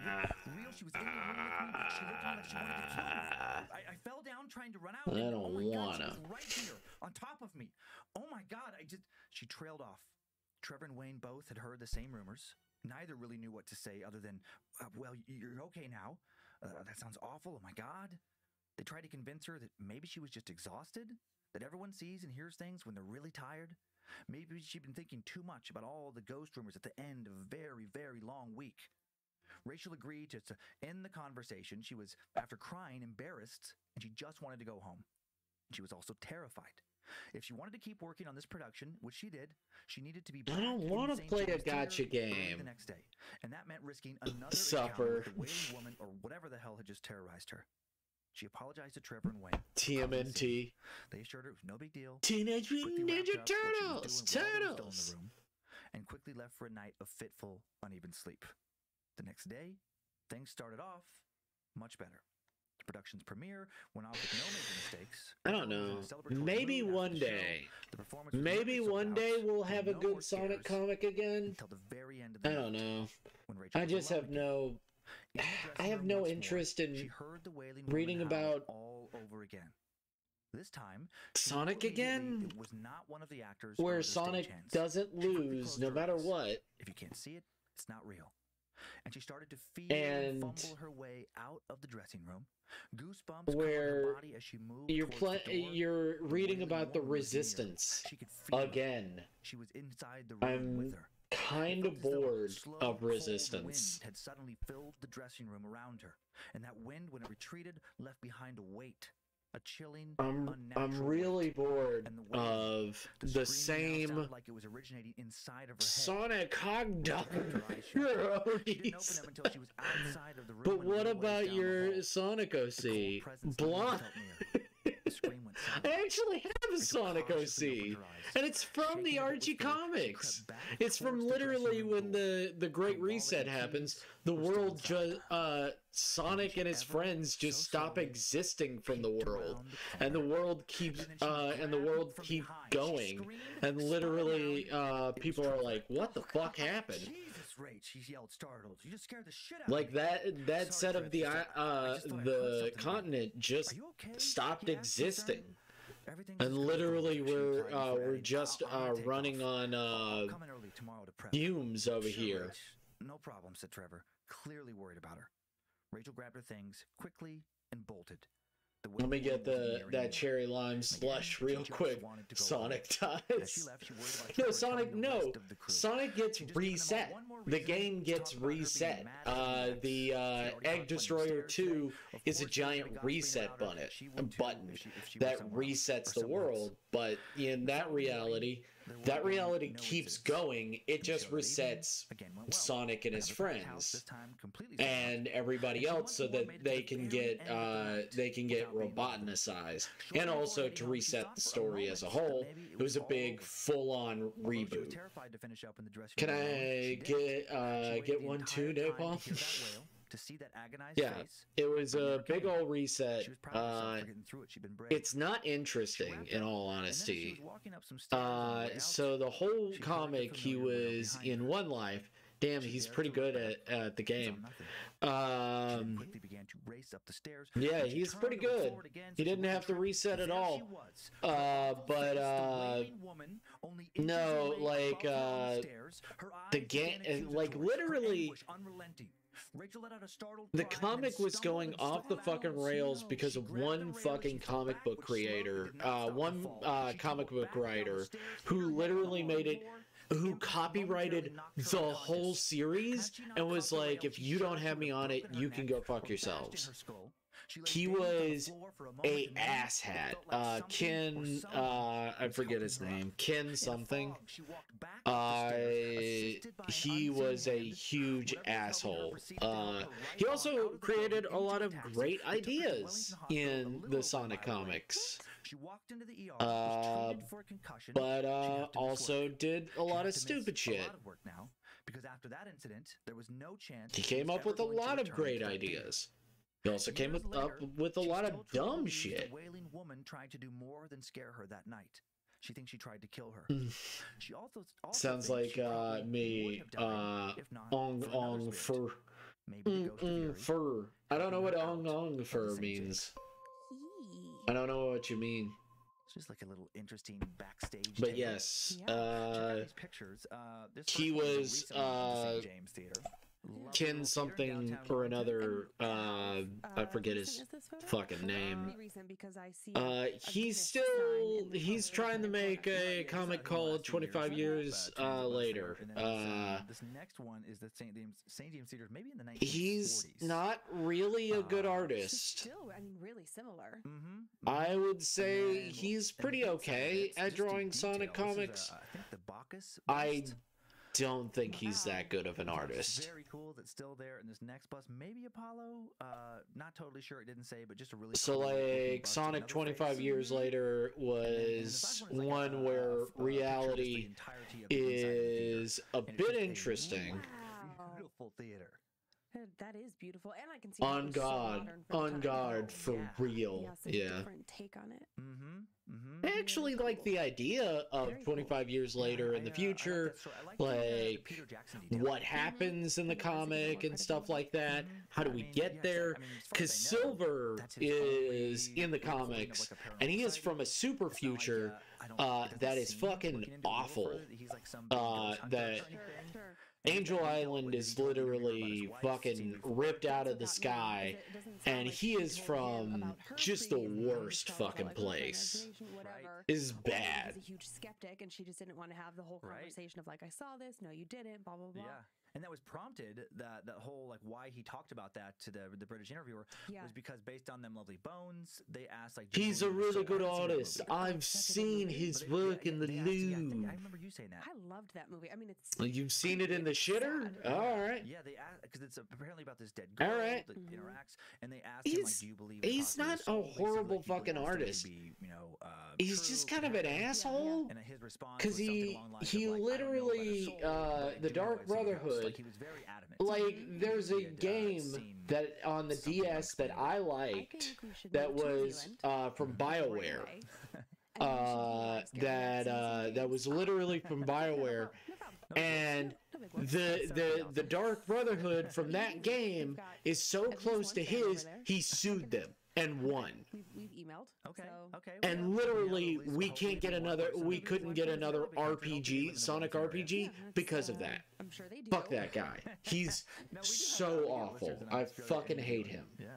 real. She was in the room with me, but she looked at me like she wanted to kill me. I fell down trying to run out. I and, don't oh my God, wanna. she was right here, on top of me. Oh my God, She trailed off. Trevor and Wayne both had heard the same rumors. Neither really knew what to say other than, well, you're okay now. That sounds awful. Oh my God. They tried to convince her that maybe she was just exhausted, that everyone sees and hears things when they're really tired. Maybe she'd been thinking too much about all the ghost rumors at the end of a very, very long week. Rachel agreed to end the conversation. She was, after crying, embarrassed, and she just wanted to go home. She was also terrified. If she wanted to keep working on this production, which she did, she needed to be back. I don't want to play a gotcha the game. next day, and that meant risking another Suffer. encounter with the wailing woman or whatever the hell had just terrorized her. She apologized to Trevor and Wayne. TMNT. They assured her it was no big deal. Teenage quickly Mutant wrapped Ninja up what she was doing Turtles. while they were still in Turtles. the room, and quickly left for a night of fitful, uneven sleep. The next day, things started off much better. The production's premiere went off with no major mistakes. I don't know. Maybe one day. Maybe one day we'll have a good Sonic comic again. Until the very end of the I don't night, know. when Rachel I was just alone have again. no. In the I dressing have room no once more, interest she in heard the wailing reading woman howl about all over again. This time, she Sonic knew immediately again, it was not one of the actors or where the Sonic stagehands. doesn't She quickly lose closed no her matter eyes. what. If you can't see it, it's not real. And she started to feel And and fumble her way out of the dressing room. Goosebumps covered where her body as she moved You're towards the door. you're The reading wailing about the woman was near. Resistance She could feel it. again. She was inside the room I'm with her. kind It of felt as though bored slow, of cold Resistance. wind had suddenly filled the dressing room around her, and that wind, when it retreated, left behind a weight, a chilling, I'm unnatural really weight. bored And the wailing, of the the screaming now same sounded like it was originating inside of her head. Sonic Hog Dog She didn't open parodies. them until she was outside of the room. But and what a little ways about down the your hall. Sonic The cold OC? presence of Blonde. felt near. The scream went silent. I actually have a Rachel Sonic cautiously opened OC, her eyes. and it's from Shaking the a bit with Archie fear, she comics. crept back It's from towards the dressing literally room when door. the Great Her wallet Reset and happens. keys The were still world inside. just Sonic and his Ever friends just so stop slowly existing from the peeked world, around the and the corner. world keeps And then she and the grabbed world from keep behind. She going, screamed, and spun literally around. It was people are Trevor. like, "What the "Oh, fuck God, happened?" Jesus, Rach, she yelled, startled. You just scared the shit out Like of me. that set Sorry, of the Fred, I just thought I heard the something. continent just Are you okay? stopped He asked, concerned. existing. Everything's And just gonna go literally over, she we're replied before we're adding, just "I'm gonna take running off. on I'll come in early tomorrow to prep." fumes over "Sure, here. Rach. No problem," said Trevor, clearly worried about her. Rachel grabbed her things quickly and bolted. The Let me wailing get woman wasn't near that anymore. cherry lime Again, slush she real just quick. wanted to go Sonic home. As she dies. left, she worried about No, Trevor Sonic, telling the no. rest of the crew. Sonic gets She'd just given them all reset. one more The reason game to gets talk about her being reset. mad at the ex. The She'd already caught Egg plenty of Destroyer stares 2 today. Of is a course, everybody giant got screaming reset about her. button, She a would too button if she were that somewhere else, resets or the someone else. world. But in The that following morning, reality, there would that have been reality no keeps incidents. going. It just Until that evening, resets again went well. Sonic and his Another packed house, friends this time completely sold out. and everybody And she else, once so more that made it to they the can very get end of the night they can get without being bothered. roboticized, Shortly and before also heading to home, she reset thought the for a story as a moment that whole. maybe It was a all big over. full-on Although she was reboot. terrified to finish up in the dressing Can room alone, I she didn't. She waited the one entire too, time Napalm? to hear that wail, to see that agonized Yeah, face. it was but a never big came. old reset. She was proud of herself for getting through it. She'd been brave. It's not She interesting, wrapped in up, all and then as she honesty. was walking up some stairs on the way out, So the whole she heard the comic, he familiar wail was behind in her. one life. Damn, he's pretty good at the game. Quickly began to race up the stairs. Yeah, he's pretty good. He didn't have to reset at all. No, like the game, like literally. The comic was going off the fucking rails because of one fucking comic book creator, one comic book writer who literally made it, who copyrighted the whole series and was like, if you don't have me on it, you can go fuck yourselves. He was a asshat. Ken, I forget his name. Ken something. He was a huge asshole. He also created a lot of great ideas in the Sonic comics. But also did a lot of stupid shit. Because after that incident, there was no chance he came up with a lot of great ideas. He also came up with a lot of dumb shit. The wailing woman tried to do more than scare her that night. She thinks she tried to kill her. She also sounds like me. Ong fur. Fur. I don't know what ong fur means. I don't know what you mean. It's just like a little interesting backstage. But yes, he was James Theater. Ken something or another, I forget his fucking name. He's trying to make a comic called 25 Years Later. This next one is the St. James Theater, maybe in the 1940s. He's not really a good artist. Still, I mean, really similar. I would say he's pretty okay at drawing Sonic comics. I don't think he's that good of an artist. Very cool that's still there in this next bus. Maybe Apollo, not totally sure, it didn't say, but just a really so cool like Sonic 25 Years Later was one where reality is a bit interesting. Wow. Beautiful theater. That is beautiful, and I can see on guard for real. Yeah, different take on it. I actually like the idea of 25 years later in the future, like what happens in the comic and stuff like that. How do we get there? Because Silver is in the comics, and he is from a super future that is fucking awful. That Angel Island is literally fucking ripped out of the sky, and he is from just the worst fucking place. Is bad. She's a huge skeptic, and she just didn't want to have the whole conversation of like, I saw this, no, you didn't, blah blah blah. Yeah. And that was prompted, that whole, like, why he talked about that to the British interviewer was because based on them Lovely Bones, they asked, like... He's a really good artist. I've seen his work in the Louvre. I remember you saying that. I loved that movie. I mean, it's... You've seen it in the shitter? Alright. Yeah, they asked, because it's apparently about this dead girl that interacts, and they asked him, like, do you believe... He's not a horrible fucking artist. He's just kind of an asshole. Because he literally, the Dark Brotherhood, he was very adamant. like there's a game that on the DS that I liked that was from BioWare. That was literally from BioWare, and the Dark Brotherhood from that game is so close to his, he sued them and won. We've emailed. Okay. And literally, we couldn't get another RPG, Sonic RPG, because of that. I'm sure they do. Fuck that guy. He's so awful. I fucking hate him. Yeah.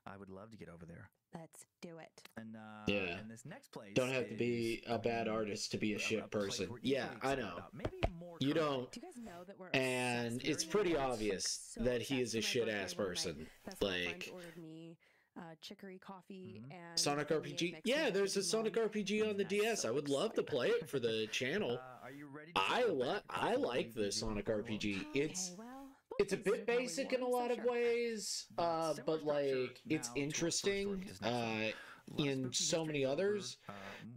I would love to get over there. Let's do it. And and this next place don't have to be a bad artist to be a shit person. Yeah, I know. You don't. Do you guys know that we're and it's pretty obvious that he is a shit ass person. Like chicory coffee and Sonic RPG. Yeah, there's a Sonic RPG on the DS. I would love to play it for the channel. Are you ready? I like the Sonic RPG. It's a bit basic in a lot of ways, but like it's interesting in so many others.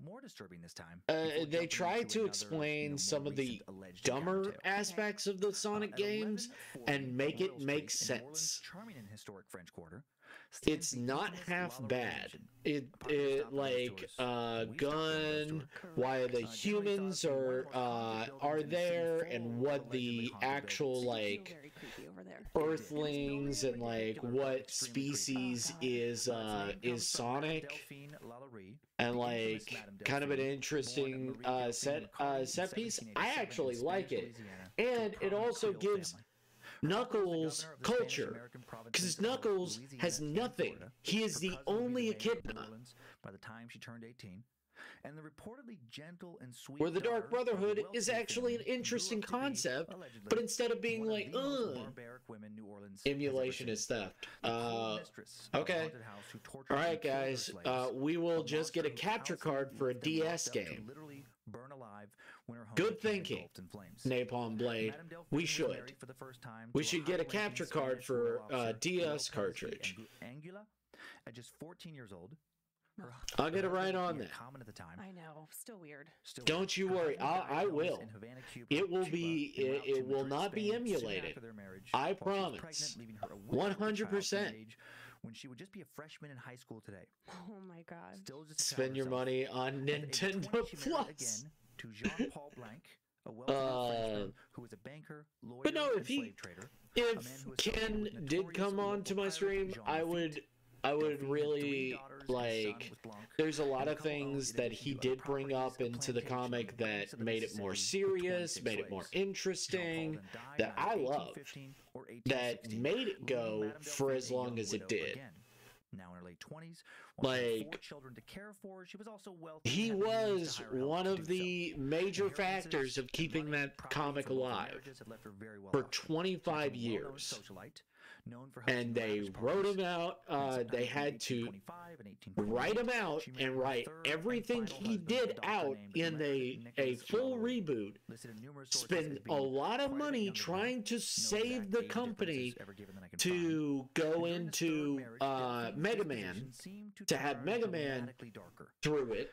More disturbing this time. They try to explain some of the dumber aspects of the Sonic games and make it make sense. Charming in historic French Quarter. it's not half bad. It like gun, why the humans are there, and what the actual like Earthlings and like what species is Sonic, and like kind of an interesting set piece. I actually like it, and it also gives Knuckles culture, because Knuckles has nothing. He is the only echidna. By the time she turned 18, and the reportedly gentle and sweet where the Dark Brotherhood is actually an interesting concept, but instead of being like, emulation is theft. Okay. Alright, guys. We will just get a capture card for a DS game. Good thinking, Napalm Blade. We should. We should get a capture card for a DS cartridge. At just 14 years old, I'll get it right on that. I know, still weird. Don't you worry, I will. It will be. It will not be emulated. I promise. 100%. When she would just be a freshman in high school today. Oh my God. Spend your money on Nintendo Plus. To Jean-Paul Blanc, a wealthy Frenchman who was a banker, lawyer, but no, if Ken did come on to my stream, I would really like. There's a lot of things that he did bring up into the comic that made it more serious, made it more interesting, that I loved, that made it go for as long as it did. Now in her late 20s, like 4 children to care for, she was also wealthy. He was one of the major factors of keeping that comic alive for 25 years. And they wrote him out. They had to write him out and write everything he did out in a full reboot. Spend a lot of money trying to save the company to go into Mega Man, to have Mega Man through it.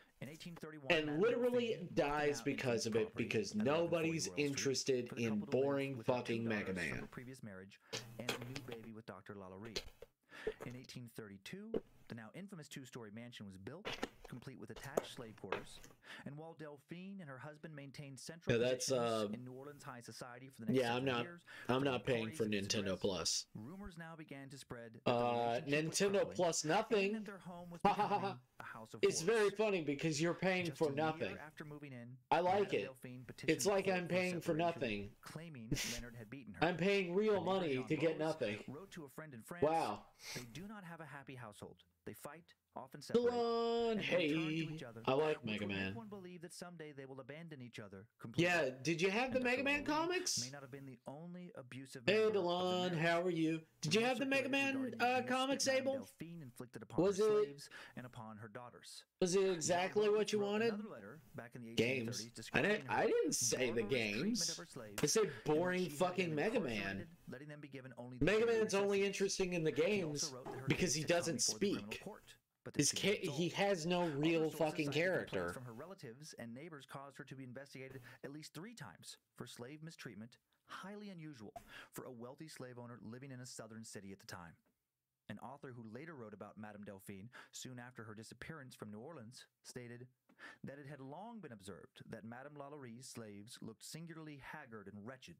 And literally dies because of it, because nobody's interested in boring fucking Mega Man. Previous marriage and a new baby with Dr. Lalaurie. In 1832, the now infamous 2-story mansion was built, complete with attached slave quarters. And while Delphine and her husband maintained central positions in New Orleans high society for the next years, I'm not paying for Nintendo Plus. Rumors now began to spread. Nintendo Plus nothing. It's very funny because you're paying for nothing. I like it. It's like I'm paying for nothing. Claiming Leonard had beaten her. I'm paying real money to get nothing. Wrote to a friend in France, wow. They do not have a happy household. They fight, often separate. Hey, I like Mega Man. Believe that someday they will abandon each other completely. Yeah, did you have the Mega Man comics? May not have been the only abusive. Hey, Delon, how are you? Did you have the Mega Man comics, Abel? Was it? And upon her daughters. Was it exactly what you wanted? Games. I didn't say the games. I said boring fucking Mega Man. Mega Man's only interesting in the games because he doesn't speak. He has no real fucking character. From her relatives and neighbors caused her to be investigated at least 3 times for slave mistreatment, highly unusual for a wealthy slave owner living in a southern city at the time. An author who later wrote about Madame Delphine soon after her disappearance from New Orleans stated that it had long been observed that Madame Lallaurie's slaves looked singularly haggard and wretched,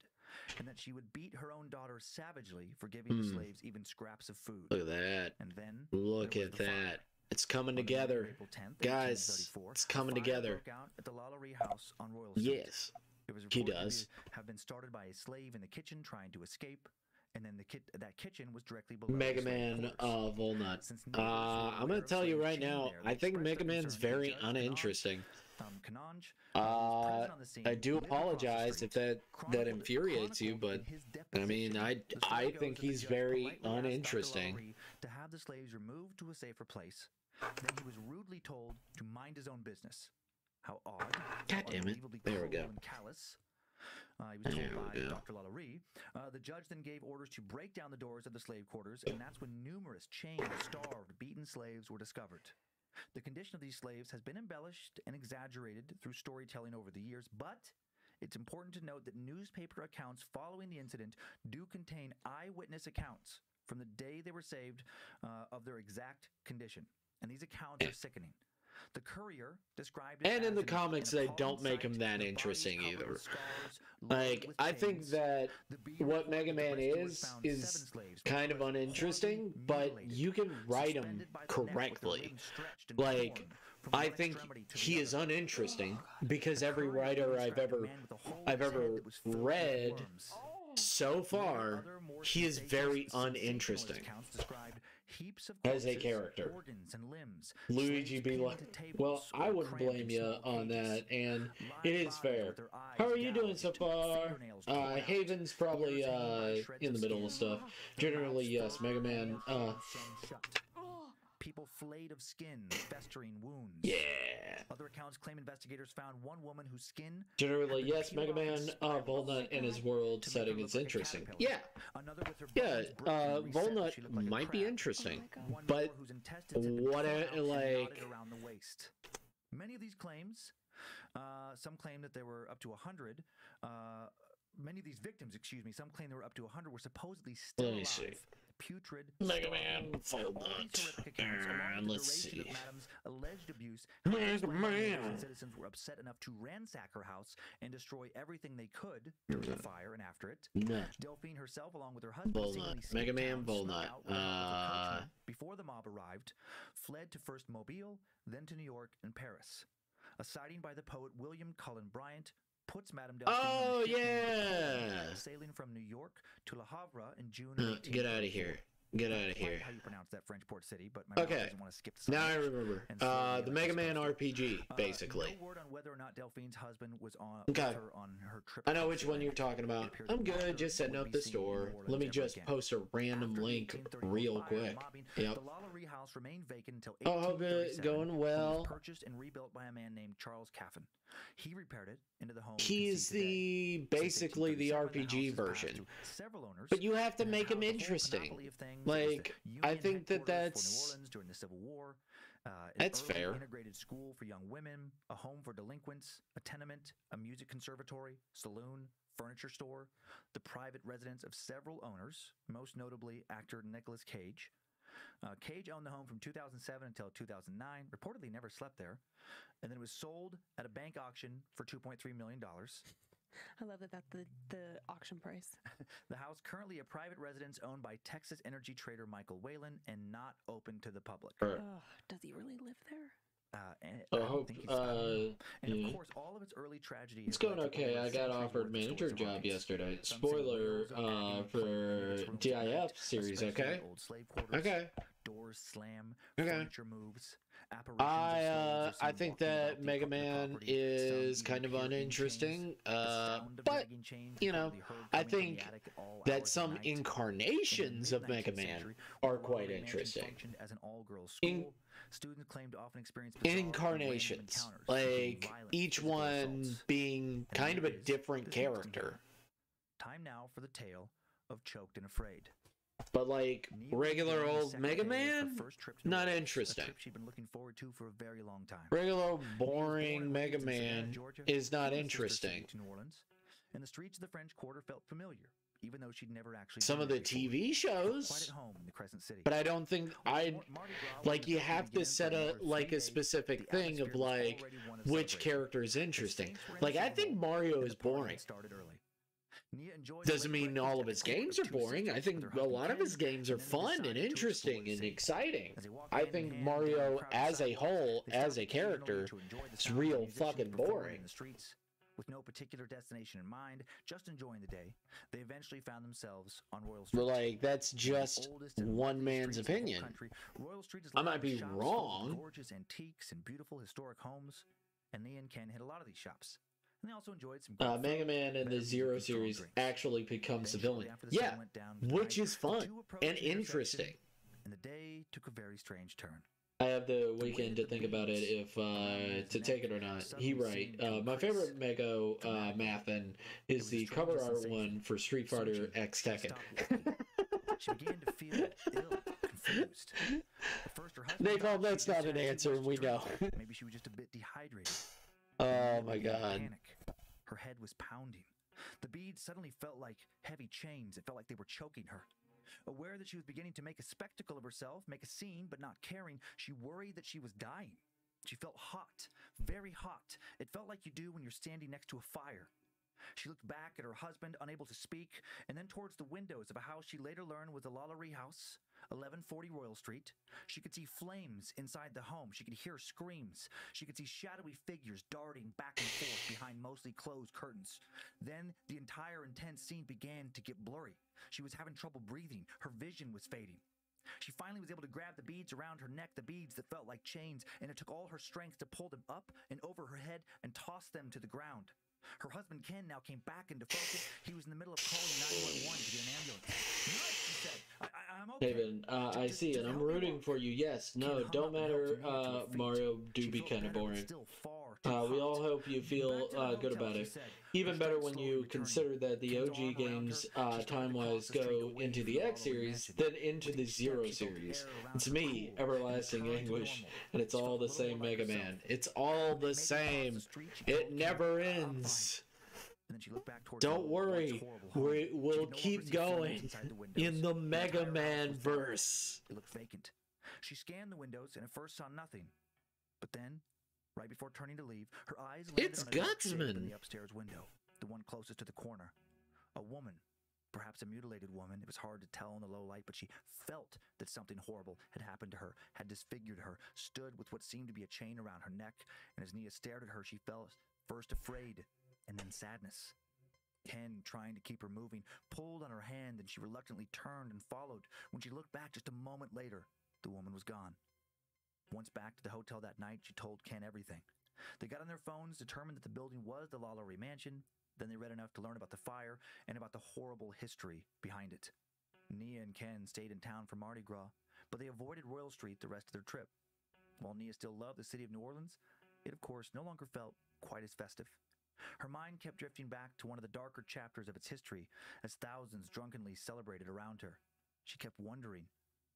and that she would beat her own daughter savagely for giving the slaves even scraps of food. Look at that. And then look at that. It's coming together. Guys, it's coming together. At the Lalaurie house on Royal Street. Yes, it was he does. To have been started by a slave in the kitchen trying to escape. And then that kitchen was directly below Mega Man Volnut. I'm going to tell you right now, I think Mega Man's very uninteresting. I do apologize if that infuriates you, but I mean, I think he's very uninteresting. To have the slaves removed to a safer place, then he was rudely told to mind his own business. How odd. God damn it. There we go. He was told by Dr. Lalaurie. The judge then gave orders to break down the doors of the slave quarters, and that's when numerous chained, starved, beaten slaves were discovered. The condition of these slaves has been embellished and exaggerated through storytelling over the years, but it's important to note that newspaper accounts following the incident do contain eyewitness accounts from the day they were saved of their exact condition. And these accounts are sickening. The Courier described it and as in the comics, they don't make him that interesting either. Like, I think that what Mega Man is kind of uninteresting, but you can write him correctly. Like, I think he is uninteresting because every writer I've ever read so far, he is very uninteresting as a character. Luigi be like, well, I wouldn't blame you on that, and it is fair. How are you doing so far? Haven's probably in the middle of stuff. Generally, yes. Mega Man. People flayed of skin, festering wounds. Yeah. Other accounts claim investigators found one woman whose skin. Generally, yes. Mega Man, Volnut and his world setting is interesting. Yeah. Yeah. Volnut might be interesting, but what like around the waist. Many of these claims, some claim that there were up to 100. Many of these victims, some claim there were up to 100, were supposedly still alive. See. Putrid, Mega Man, Volnut, and let's see. Alleged abuse. Mega Man. Citizens were upset enough to ransack her house and destroy everything they could during the fire and after it. No. Delphine herself, along with her husband, Volnut. Mega Man, Volnut. Before the mob arrived, fled to first Mobile, then to New York and Paris. A sighting by the poet William Cullen Bryant puts Madame Delphine oh, yeah! Sailing from New York to Le Havre in June. Get out of here. Get out of here. How you pronounce that French port city, but my okay. doesn't want to skip the now I remember. The Mega Man RPG, basically. No word on whether or not Delphine's husband was on, okay. on her trip. I know which one you're talking about. I'm good, just setting up the store. Let me just post a random link real quick. Yep. The Lalaurie house remained vacant until I hope it's going well. Purchased and rebuilt by a man named Charles Caffin. He repaired it into the home. He's basically the RPG version. But you have to make him interesting. Like, I think that's during the Civil War. That's fair. Integrated school for young women, a home for delinquents, a tenement, a music conservatory, saloon, furniture store, the private residence of several owners, most notably actor Nicolas Cage. Cage owned the home from 2007 until 2009, reportedly never slept there, and then it was sold at a bank auction for $2.3 million. I love that that's the auction price. The house, currently a private residence owned by Texas energy trader Michael Whalen and not open to the public. Does he really live there? I hope. and of course, all of its early tragedy. It's going okay. I got offered manager job yesterday. Spoiler for GIF series. Okay. Okay. Doors slam. Okay. Furniture moves. I think that Mega Man is kind of uninteresting, but you know, I think that some incarnations of Mega Man are quite interesting. Students claim to often experience incarnations, like each one being kind of a different character. Time now for the tale of Choked and Afraid. But like regular old Mega Man, not interesting. She'd been looking forward to for a very long time. Regular boring Mega Man is not interesting. To New Orleans, and the streets of the French Quarter felt familiar, even though she'd never actually. Some of the TV shows, quite at home in the Crescent City. But I don't think like you have to set a specific thing of like which character is interesting. Like I think Mario is boring. Doesn't mean all of his games are boring. I think a lot of his games are fun and interesting and exciting. I think Mario as a whole, as a character, is real fucking boring. With no particular destination in mind, just enjoying the day, they eventually found themselves on Royal Street. Like, that's just one man's opinion. I might be wrong. Gorgeous antiques and beautiful historic homes, and me and Ken hit a lot of these shops. And they also enjoyed some Mega Man in the Zero series actually becomes a villain. Yeah, which is fun and interesting. And the day took a very strange turn. I have the weekend to think about it if to take it or not. He right. My favorite Mega Mathin is the cover art one for Street Fighter X Tekken. She began to feel ill, confused. First, her husband Napalm, that's not an answer, and we know. Maybe she was just a bit dehydrated. Oh my god. Panic. Her head was pounding. The beads suddenly felt like heavy chains. It felt like they were choking her. Aware that she was beginning to make a spectacle of herself, make a scene, but not caring, she worried that she was dying. She felt hot, very hot. It felt like you do when you're standing next to a fire. She looked back at her husband, unable to speak, and then towards the windows of a house she later learned was the Lalaurie House, 1140 Royal Street. She could see flames inside the home. She could hear screams. She could see shadowy figures darting back and forth behind mostly closed curtains. Then the entire intense scene began to get blurry. She was having trouble breathing. Her vision was fading. She finally was able to grab the beads around her neck, the beads that felt like chains, and it took all her strength to pull them up and over her head and toss them to the ground. Her husband, Ken, now came back into focus. He was in the middle of calling 911 to get an ambulance. Nurse, she said, I'm okay. David, I see it. I'm rooting for you. Yes, no, don't matter, Mario do be kind of boring. We all hope you feel good about it. Even better when you consider that the OG games, time-wise, go into the X series, then into the Zero series. It's me, Everlasting Anguish, and it's all the same Mega Man. It's all the same. It never ends. Don't worry, we'll keep going in the Mega Man verse. It looked vacant. She scanned the windows and at first saw nothing. But then, right before turning to leave, her eyes landed on a dark shape in the upstairs window, the one closest to the corner. A woman, perhaps a mutilated woman. It was hard to tell in the low light, but she felt that something horrible had happened to her, had disfigured her, stood with what seemed to be a chain around her neck, and as Nia stared at her, she felt first afraid and then sadness. Ken, trying to keep her moving, pulled on her hand, and she reluctantly turned and followed. When she looked back just a moment later, the woman was gone. Once back to the hotel that night, she told Ken everything. They got on their phones, determined that the building was the Lalaurie mansion. Then they read enough to learn about the fire and about the horrible history behind it. Nia and Ken stayed in town for Mardi Gras, but they avoided Royal Street the rest of their trip. While Nia still loved the city of New Orleans, it of course no longer felt quite as festive. Her mind kept drifting back to one of the darker chapters of its history as thousands drunkenly celebrated around her. She kept wondering,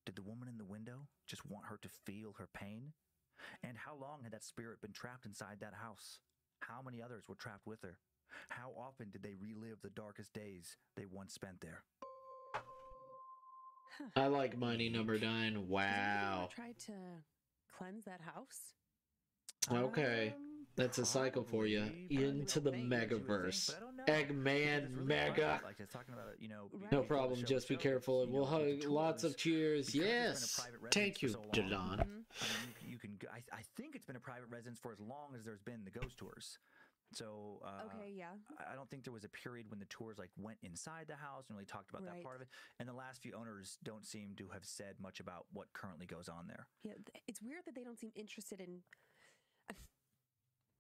did the woman in the window just want her to feel her pain? And how long had that spirit been trapped inside that house? How many others were trapped with her? How often did they relive the darkest days they once spent there? I like Mighty Number 9. Wow. Tried to cleanse that house? Okay. That's a cycle for you. Into the Megaverse. Eggman Mega. No problem. Just be careful and we'll hug lots of cheers. Yes. Thank you, Delon. I think it's been a private residence for as long as there's been the ghost tours. So okay, yeah. I don't think there was a period when the tours like went inside the house and really talked about that part of it. And the last few owners don't seem to have said much about what currently goes on there. Yeah, it's weird that they don't seem interested in.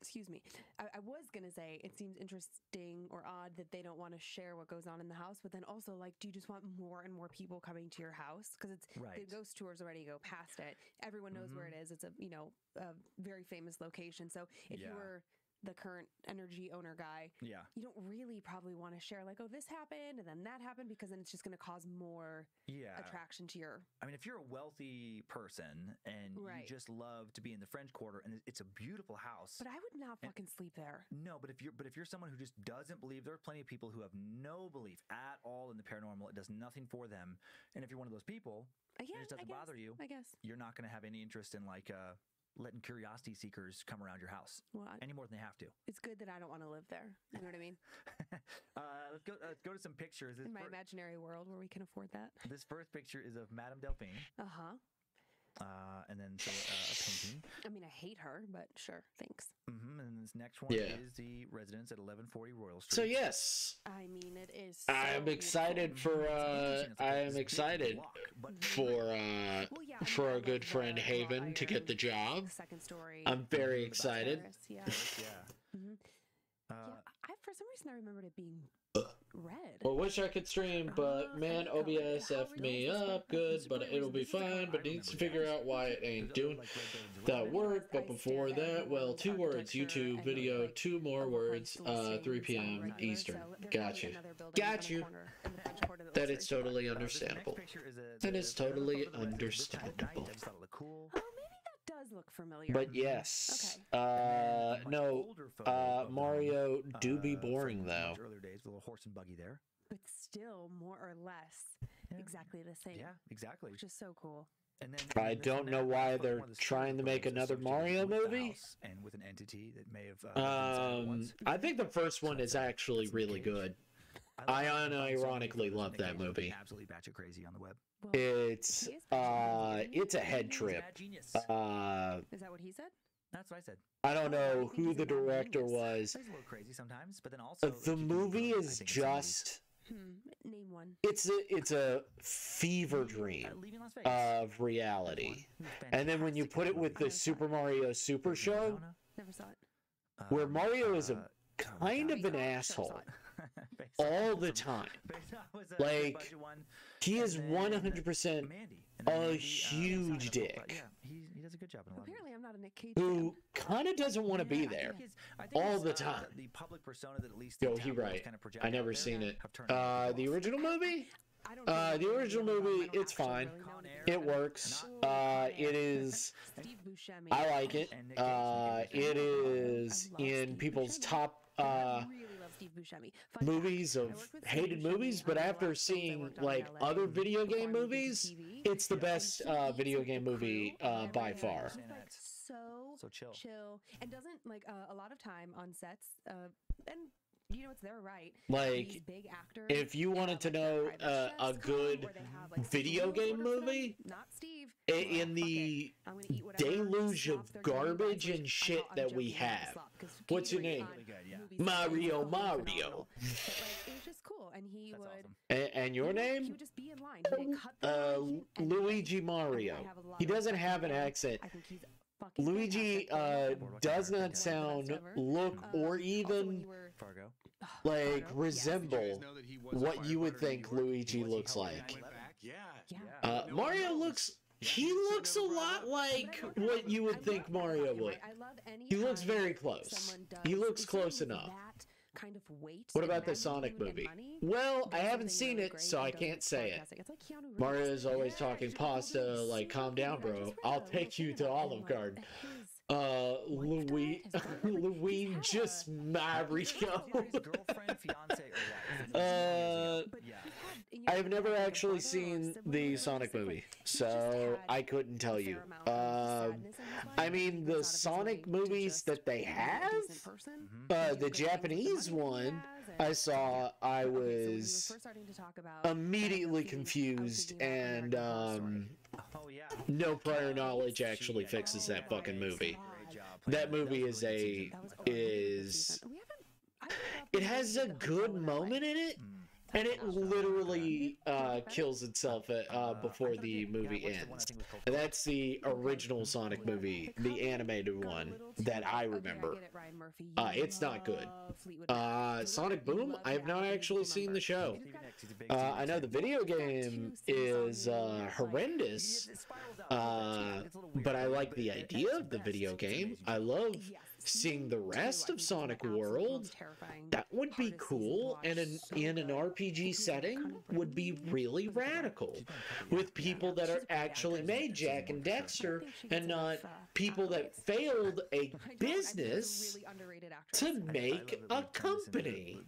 Excuse me. I was going to say it seems interesting or odd that they don't want to share what goes on in the house, but then also, like, do you just want more and more people coming to your house? Because it's the ghost tours already go past it. Everyone knows where it is. It's a very famous location. So if you were the current energy owner guy, you don't really probably want to share like, oh, this happened and then that happened, because then it's just going to cause more attraction to your... I mean, if you're a wealthy person and you just love to be in the French Quarter and it's a beautiful house... But I would not fucking sleep there. No, but if you're someone who just doesn't believe, there are plenty of people who have no belief at all in the paranormal. It does nothing for them. And if you're one of those people, it just doesn't bother you. I guess. You're not going to have any interest in like... letting curiosity seekers come around your house any more than they have to. It's good that I don't want to live there. You know what I mean? Let's go to some pictures. In my imaginary world where we can afford that. This first picture is of Madame Delphine. And then a painting. I mean, I hate her, but sure, thanks. And then this next one is the residence at 1140 Royal Street. So yes, I mean, it is. So I'm excited for. I am excited for our good friend Haven to get the job. Second story. I'm very excited. Yeah. For some reason, I remembered it being red. Well, wish I could stream, but man, OBS effed me up good, but it'll be fine, but needs to figure out why it ain't doing that work. But before that, well, 2 words, YouTube video, 2 more words, 3 p.m. Eastern. Got you. That is totally understandable. That is totally understandable. Does look familiar. But yes. No, Mario do be boring though. Earlier days, a little horse and buggy there. But still, more or less, exactly the same. Yeah, exactly. Which is so cool. And then I don't know why they're trying to make another Mario movie. And with an entity that may have. I think the first one is actually really good. I unironically love that movie. Absolutely batshit crazy on the web. It's a head trip. Is that what he said? That's what I said. I don't know who the director was. He's a little crazy sometimes, but then also the movie is just. Name one. It's a fever dream of reality, and then when you put it with the Super Mario Super Show, Never saw it. where Mario is a kind of an asshole all the time. Like, he is 100% a huge dick. He does a good job in a lot. Apparently, I'm not a Nick Cage who kind of doesn't want to be there all the time. The public persona that at least Yo, he right. I never seen it. The original movie? The original movie, it's fine. It works. It is. I like it. It is in people's top movies of hated movies, but after seeing like other video game movies, it's the best video game movie by far. So chill, and doesn't like a lot of time on sets, and you know, it's their right. Like, big actors, if you wanted to know a good video game movie, not Steve, in the deluge of garbage and shit that we have, what's your name? Mario. But, like, it was just cool, and he would. Awesome. And your name? He would just be in line. He didn't cut the Luigi Mario. He doesn't have an accent. I think he's Luigi does not sound, look, or even like resemble what you would think Luigi looks like. Mario looks. He looks a lot like what you would think Mario would. He looks very close. He looks close enough. Kind of weight. What about the Sonic movie? Well, I haven't seen it, so I can't say it. Mario's always talking pasta, like, calm down, bro. I'll take you to Olive Garden. Luigi Mario. I've never actually seen the Sonic movie, so I couldn't tell you. I mean, the Sonic movies that they have, the Japanese one I saw, I was immediately confused, and no prior knowledge actually fixes that fucking movie. That movie it has a good moment in it, and it literally kills itself before the movie ends. And that's the original Sonic movie, the animated one that I remember. It's not good. Sonic Boom, I have not actually seen the show. I know the video game is horrendous, but I like the idea of the video game. I love seeing the rest of Sonic World. That would be cool, and in an RPG setting would be really radical, with people that are actually made Jak and Dexter, and not people that failed a business to make a company.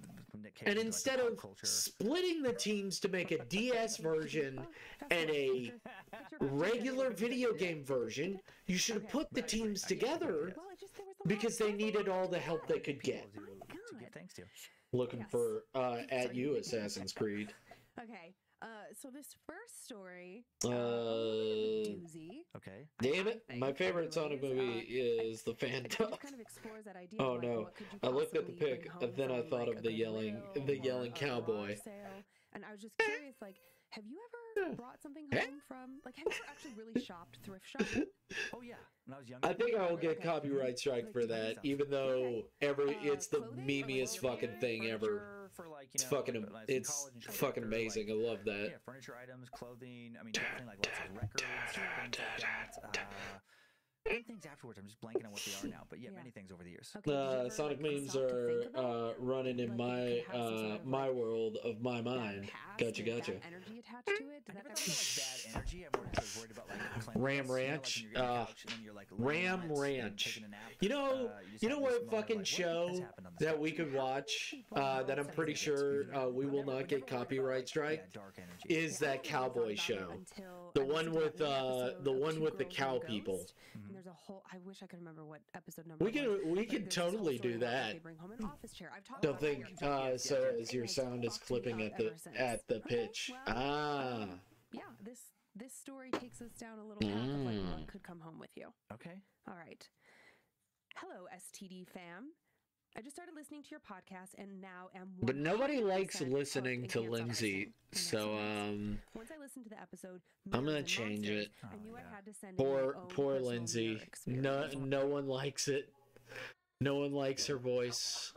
And instead of splitting the teams to make a DS version and a regular video game version, you should have put the teams together because they needed all the help they could get. Looking for at you, Assassin's Creed. Okay. So this first story, okay. Damn it! My favorite Sonic movie is The Phantom. Oh no! I looked at the pic, and then I thought of the yelling cowboy. And I was just curious, like, have you ever brought something home from, like, have you ever actually really shopped thrift shopping? Oh yeah, when I was younger. I think I will get copyright strike for that, even though it's the memeiest fucking thing ever. It's fucking amazing. I love that. Yeah, furniture items, clothing. I mean, definitely like lots of records, things like that. And things afterwards, I'm just blanking on what they are now, but yeah, many things over the years. Okay, Sonic memes are running in my my world of my mind. Gotcha. Energy attached to it. I never thought of bad energy. I'm more just worried about Ram Ranch. Ram Ranch. You know what fucking show that we could watch that I'm pretty sure we will not get copyright strike is that cowboy show. The one with the cow people. And there's a whole. I wish I could remember what episode number. We could totally do that. They bring home an office chair. I've talked Don't think so. As your sound is clipping at the pitch. Yeah, this story takes us down a little path of like what could come home with you. Okay. All right. Hello, STD fam. I just started listening to your podcast and now am. But nobody likes listening to Lindsay, so once I listened to the episode, I'm gonna change it. I knew I had to send poor Lindsay. No one likes it. No one likes her voice.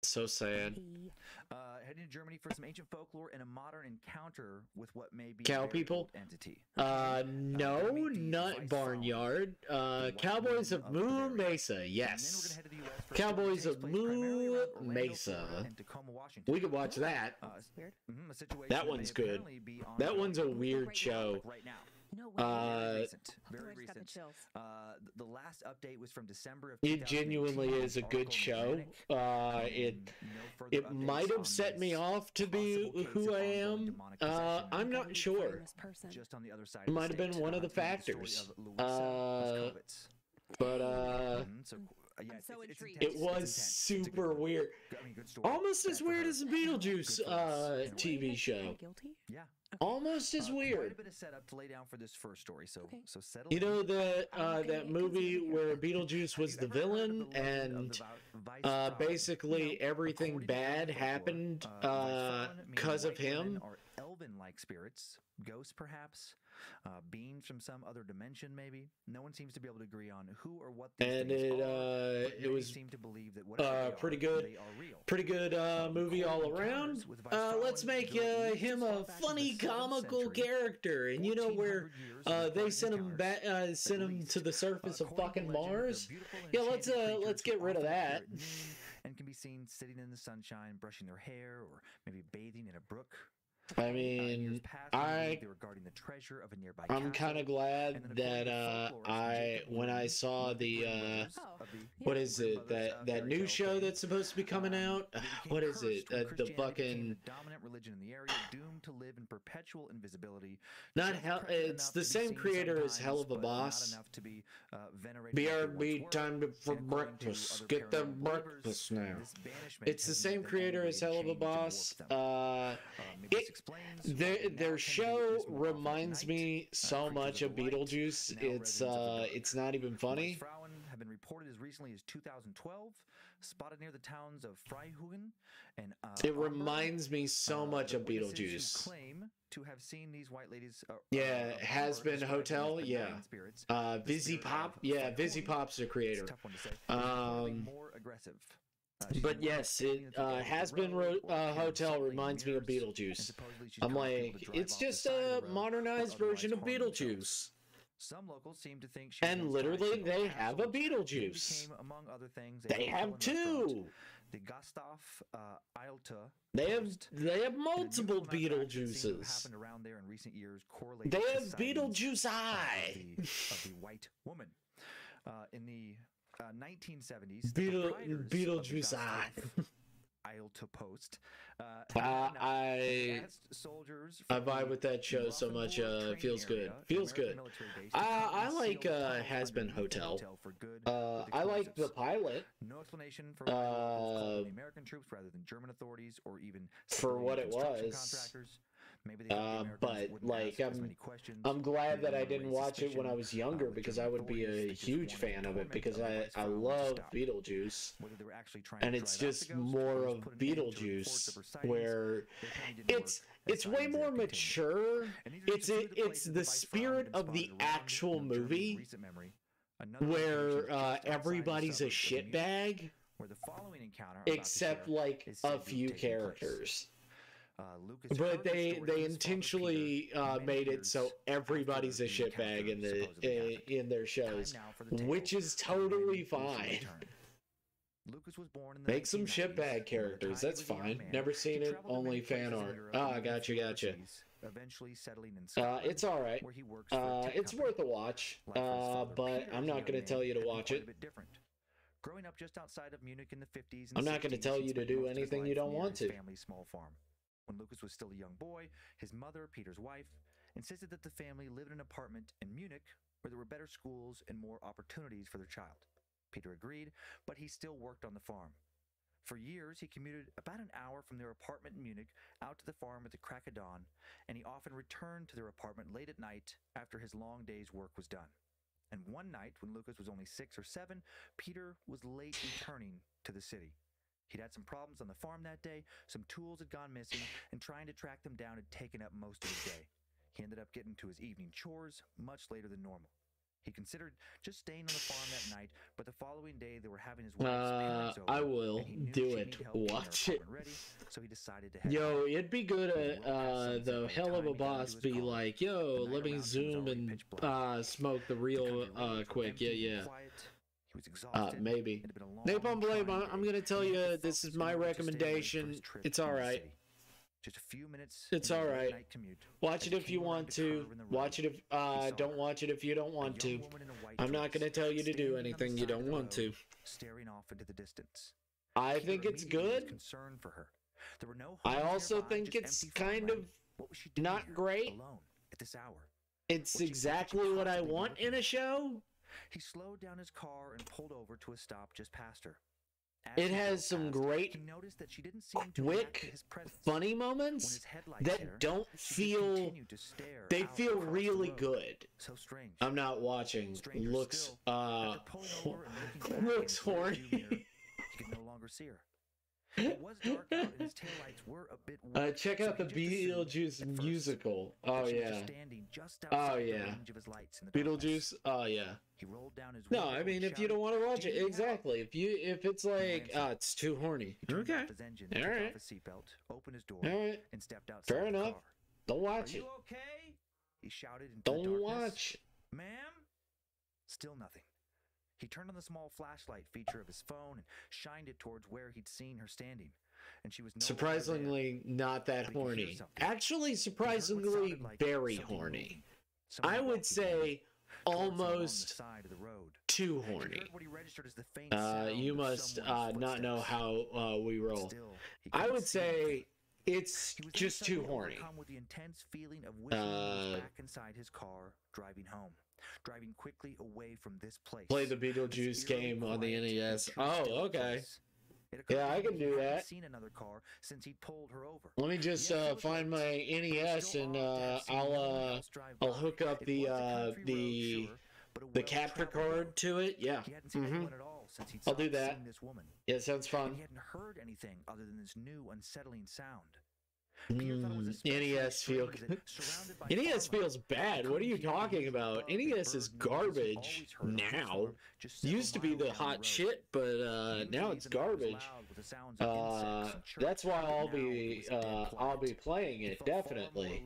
So sad. Heading to Germany for some ancient folklore and a modern encounter with what may be cow people entity. No, not Barnyard. Cowboys of Moon Mesa. Yes. Cowboys of Moon Mesa. We could watch that. That one's good. That one's a weird show. No way. Very recent. The last update was from December of 2018. It genuinely is a good show. It might have set me off to be who I am. I'm not sure. Just on the other side. It might have been one of the factors. It was super weird. Almost as weird as the Beetlejuice TV show. Yeah. Almost as weird. Quite a bit of setup to lay down for this first story, so settle in. You know that movie where Beetlejuice was the villain and basically everything bad happened because of him? Or elven-like spirits, ghosts perhaps, beings from some other dimension maybe. No one seems to be able to agree on who or what these things are. It was seem to believe that pretty good movie all around. Let's make him a funny comical character, and you know where they sent him back, sent him to the surface of fucking Mars. Yeah, let's get rid of that. And can be seen sitting in the sunshine, brushing their hair, or maybe bathing in a brook. I mean, I'm kind of glad that when I saw the what is it, that new show that's supposed to be coming out? What is it? The fucking dominant religion in the area, doomed to live in perpetual invisibility. Not hell. It's the same creator as Hell of a Boss. BRB, time for breakfast. Get the breakfast now. It's the same creator as Hell of a Boss. Their show reminds me so much of Beetlejuice. It's not even funny. Frauen have been reported as recently as 2012, spotted near the towns of Freihugen and it reminds me so much of Beetlejuice. Claim to have seen these white ladies. Has been Hotel. Yeah. Vizzy Pop. Yeah, Vizzy Pop's the creator. Tough one to say. More aggressive. But yes, it has been Hotel reminds me of Beetlejuice. I'm like, it's just a modernized version of Beetlejuice. Some locals seem to think and literally they have a Beetlejuice. Among other things, they have two. The Gustav Ilta. They have multiple Beetlejuices. Happened around there in recent years. They have Beetlejuice Eye of the white woman in the 1970s. Beetlejuice Eye. Ilta Post. I vibe with that show so much. Feels good. Feels good. I like Has Been Hotel. I like the pilot. No explanation for why the American troops rather than German authorities or even for what it was. But like I'm glad that I didn't watch it when I was younger because I would be a huge fan of it because I love Beetlejuice, and it's just more of Beetlejuice where it's way more mature. It's the spirit of the actual movie where everybody's a shitbag except like a few characters. Lucas, but they intentionally made it so everybody's a shitbag in their shows, which is totally fine. Lucas was born in the Make some shitbag characters. That's fine. Never seen it. Only fan art. Ah, gotcha. Eventually settling in Scotland, it's all right. Where he works for a tech it's company. worth a watch. Life for his father, But Peter, I'm as a not young going to man, tell you to had been watch quite it. a bit different. Growing up just outside of Munich in the 50s and I'm not going to 60s, tell he'd you to spent do most of his anything you life don't near want his to. family's small farm. When Lucas was still a young boy, his mother, Peter's wife, insisted that the family live in an apartment in Munich where there were better schools and more opportunities for their child. Peter agreed, but he still worked on the farm. For years, he commuted about an hour from their apartment in Munich out to the farm at the crack of dawn, and he often returned to their apartment late at night after his long day's work was done. And one night, when Lucas was only 6 or 7, Peter was late returning to the city. He'd had some problems on the farm that day, some tools had gone missing, and trying to track them down had taken up most of his day. He ended up getting to his evening chores much later than normal. He considered just staying on the farm that night, but the following day they were having his wife's parents over. I will do it. Watch it. Ready, so he decided to head Yo, home. it'd be good the hell of a boss be like, yo, let me zoom and smoke the real quick. Yeah. Maybe. Napalm Blade, I'm gonna tell you, this is my recommendation. It's alright. Just a few minutes. It's alright. Watch it if you want to. Watch it if don't watch it if you don't want to. I'm not gonna tell you to do anything you don't want to. Staring off into the distance. I think it's good. I also think it's kind of not great. It's exactly what I want in a show. He slowed down his car and pulled over to a stop just past her. It has some great, quick, funny moments that don't feel, they feel really good. I'm not watching. Looks horny. He could no longer see her. It was dark out and his taillights were a bit wet, check out the Beetlejuice musical. Oh yeah. Oh yeah. Beetlejuice. Oh yeah. He rolled down his no, I mean if you don't want to watch it, exactly. If it's like it's too horny. Okay. All right. Opened his door, all right. And stepped outside. Fair enough. Don't watch it. Are you okay? He shouted into the darkness. Watch. Ma'am? Still nothing. He turned on the small flashlight feature of his phone and shined it towards where he'd seen her standing. And she was surprisingly not that horny. Actually, surprisingly very horny. I would say almost too horny. You must not know how we roll. I would say it's just too horny. With the intense feeling of wishing he was back inside his car, driving home. Driving quickly away from this place. Play the Beetlejuice game on the NES. Oh, okay. Yeah, I can do that. Seen another car since he pulled her over. Let me just find my NES and I'll hook up the capture card to it. Yeah. I'll do that. Yeah, sounds fun. He hadn't heard anything other than this new unsettling sound. NES feels NES feels bad. What are you talking about? NES is garbage now. Used to be the hot shit, but now it's garbage. That's why I'll be playing it definitely.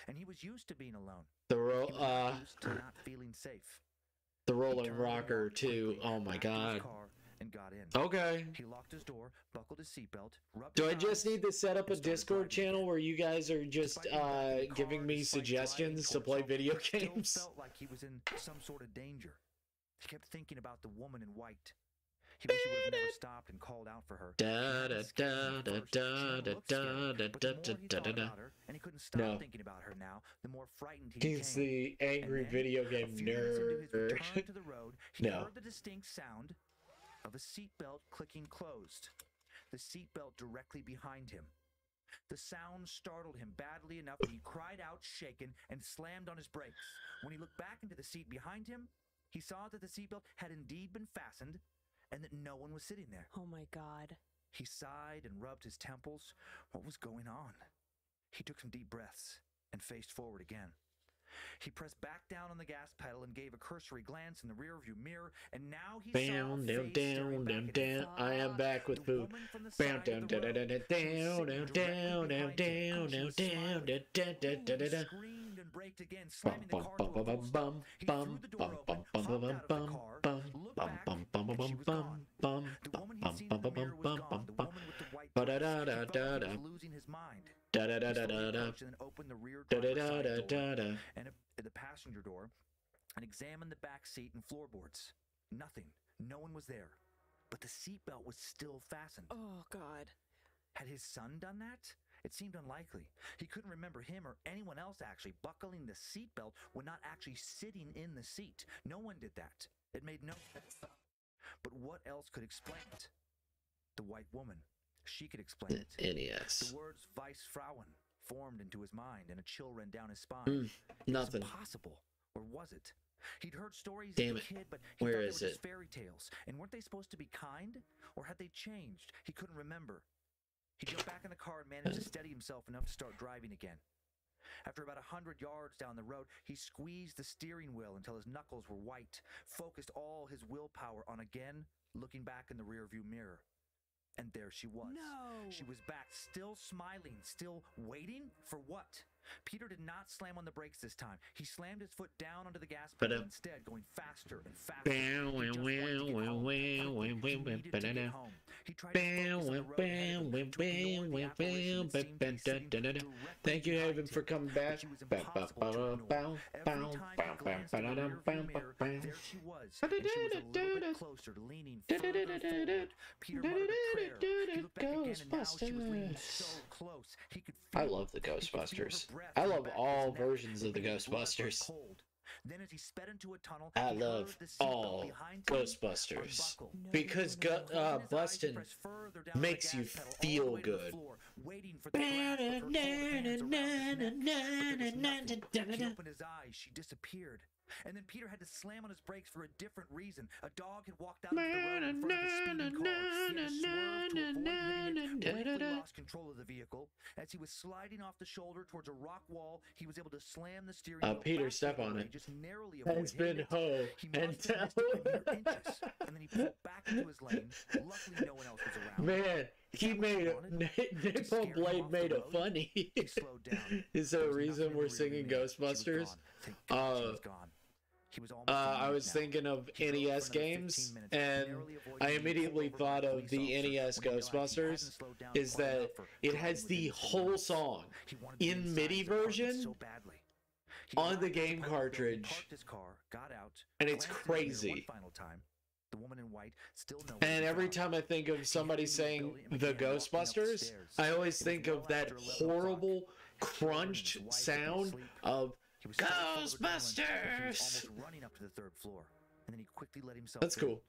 And he was used to being alone. Not feeling safe. The Rolling Rocker too. Oh my god. And got in. Okay. He locked his door, buckled his seatbelt. Do I just need to set up a Discord channel where you guys are just giving me suggestions to play video games? Still felt like he was in some sort of danger. He kept thinking about the woman in white. He wished he would have never stopped and called out for her. And he couldn't stop thinking about her now. The more frightened he became. He's the angry video game nerd. To the road, he heard the distinct sound of a seatbelt clicking closed. The seatbelt directly behind him. The sound startled him badly enough that he cried out, shaken, and slammed on his brakes. When he looked back into the seat behind him, he saw that the seatbelt had indeed been fastened and that no one was sitting there. Oh my god. He sighed and rubbed his temples. What was going on? He took some deep breaths and faced forward again. He pressed back down on the gas pedal and gave a cursory glance in the rearview mirror, and now he down, down, down, down, down. I am back with food. Down, down, down, down, down, down, down, down, down, down, down, down, down. Screamed and braked again, slamming the car to a full stop. He threw the door open, hopped out of the car, looked back, and she was gone. The woman he'd seen in the mirror was gone. The woman with the white dress. He felt like he was losing his mind. He slowly approached and then opened the rear driver's side door and the passenger door and examined the back seat and floorboards. Nothing. No one was there. But the seatbelt was still fastened. Oh, God. Had his son done that? It seemed unlikely. He couldn't remember him or anyone else actually buckling the seatbelt when not actually sitting in the seat. No one did that. It made no sense. But what else could explain it? The white woman. She could explain it. NES. The words Weissfrauen formed into his mind, and a chill ran down his spine. Nothing. It was impossible. Or was it? He'd heard stories Damn as it. a kid, but he Where thought they is were it? just fairy tales. And weren't they supposed to be kind? Or had they changed? He couldn't remember. He jumped back in the car and managed to steady himself enough to start driving again. After about 100 yards down the road, he squeezed the steering wheel until his knuckles were white, focused all his willpower on again looking back in the rearview mirror. And there she was. No. She was back, still smiling, still waiting for what? Peter did not slam on the brakes this time. He slammed his foot down onto the gas pedal instead, going faster and faster. He just wanted to get home. He needed to get home. He tried to focus on the road ahead of him, to ignore the apparition that seemed to be sitting directly Thank you, behind Haven, for him. coming back. She was impossible to ignore. Every time he glanced in the rearview mirror, there she was, and she was a little bit closer, leaning further forward. Peter muttered a prayer. He looked back again, and now she was leaning so close. He could feel I love the he could feel her Ghostbusters. breath I on the love back all his neck. versions of the It made his blood run Ghostbusters. cold. Then as he sped into a tunnel, I he love heard the seatbelt all behind him Ghostbusters unbuckle. because Closing his eyes, he busting pressed further down on the makes you gas pedal all the feel way to the good. floor, waiting for the grasp of her cold hands around his neck. But there was nothing. He opened his eyes. She disappeared. And then Peter had to slam on his brakes for a different reason. A dog had walked out into the road in front of the speeding car. He had to swerve to avoid hitting it, briefly lost control of the vehicle. As he was sliding off the shoulder towards a rock wall, he was able to slam the steering wheel Peter, back step the on way, it. just narrowly avoid Has hitting been it. ho He and must have missed it by mere inches. And then he pulled back into his lane. Luckily, no one else was around. Man, he made Nipple Blade made a funny. He slowed down. Is there a reason we're singing Ghostbusters? I was thinking of NES games, and I immediately thought of the NES Ghostbusters, is that it has the whole song in MIDI version on the game cartridge, and it's crazy. And every time I think of somebody saying the Ghostbusters, I always think of that horrible crunched sound of Ghostbusters. Running up to the third floor, and then he quickly let himself. That's cool.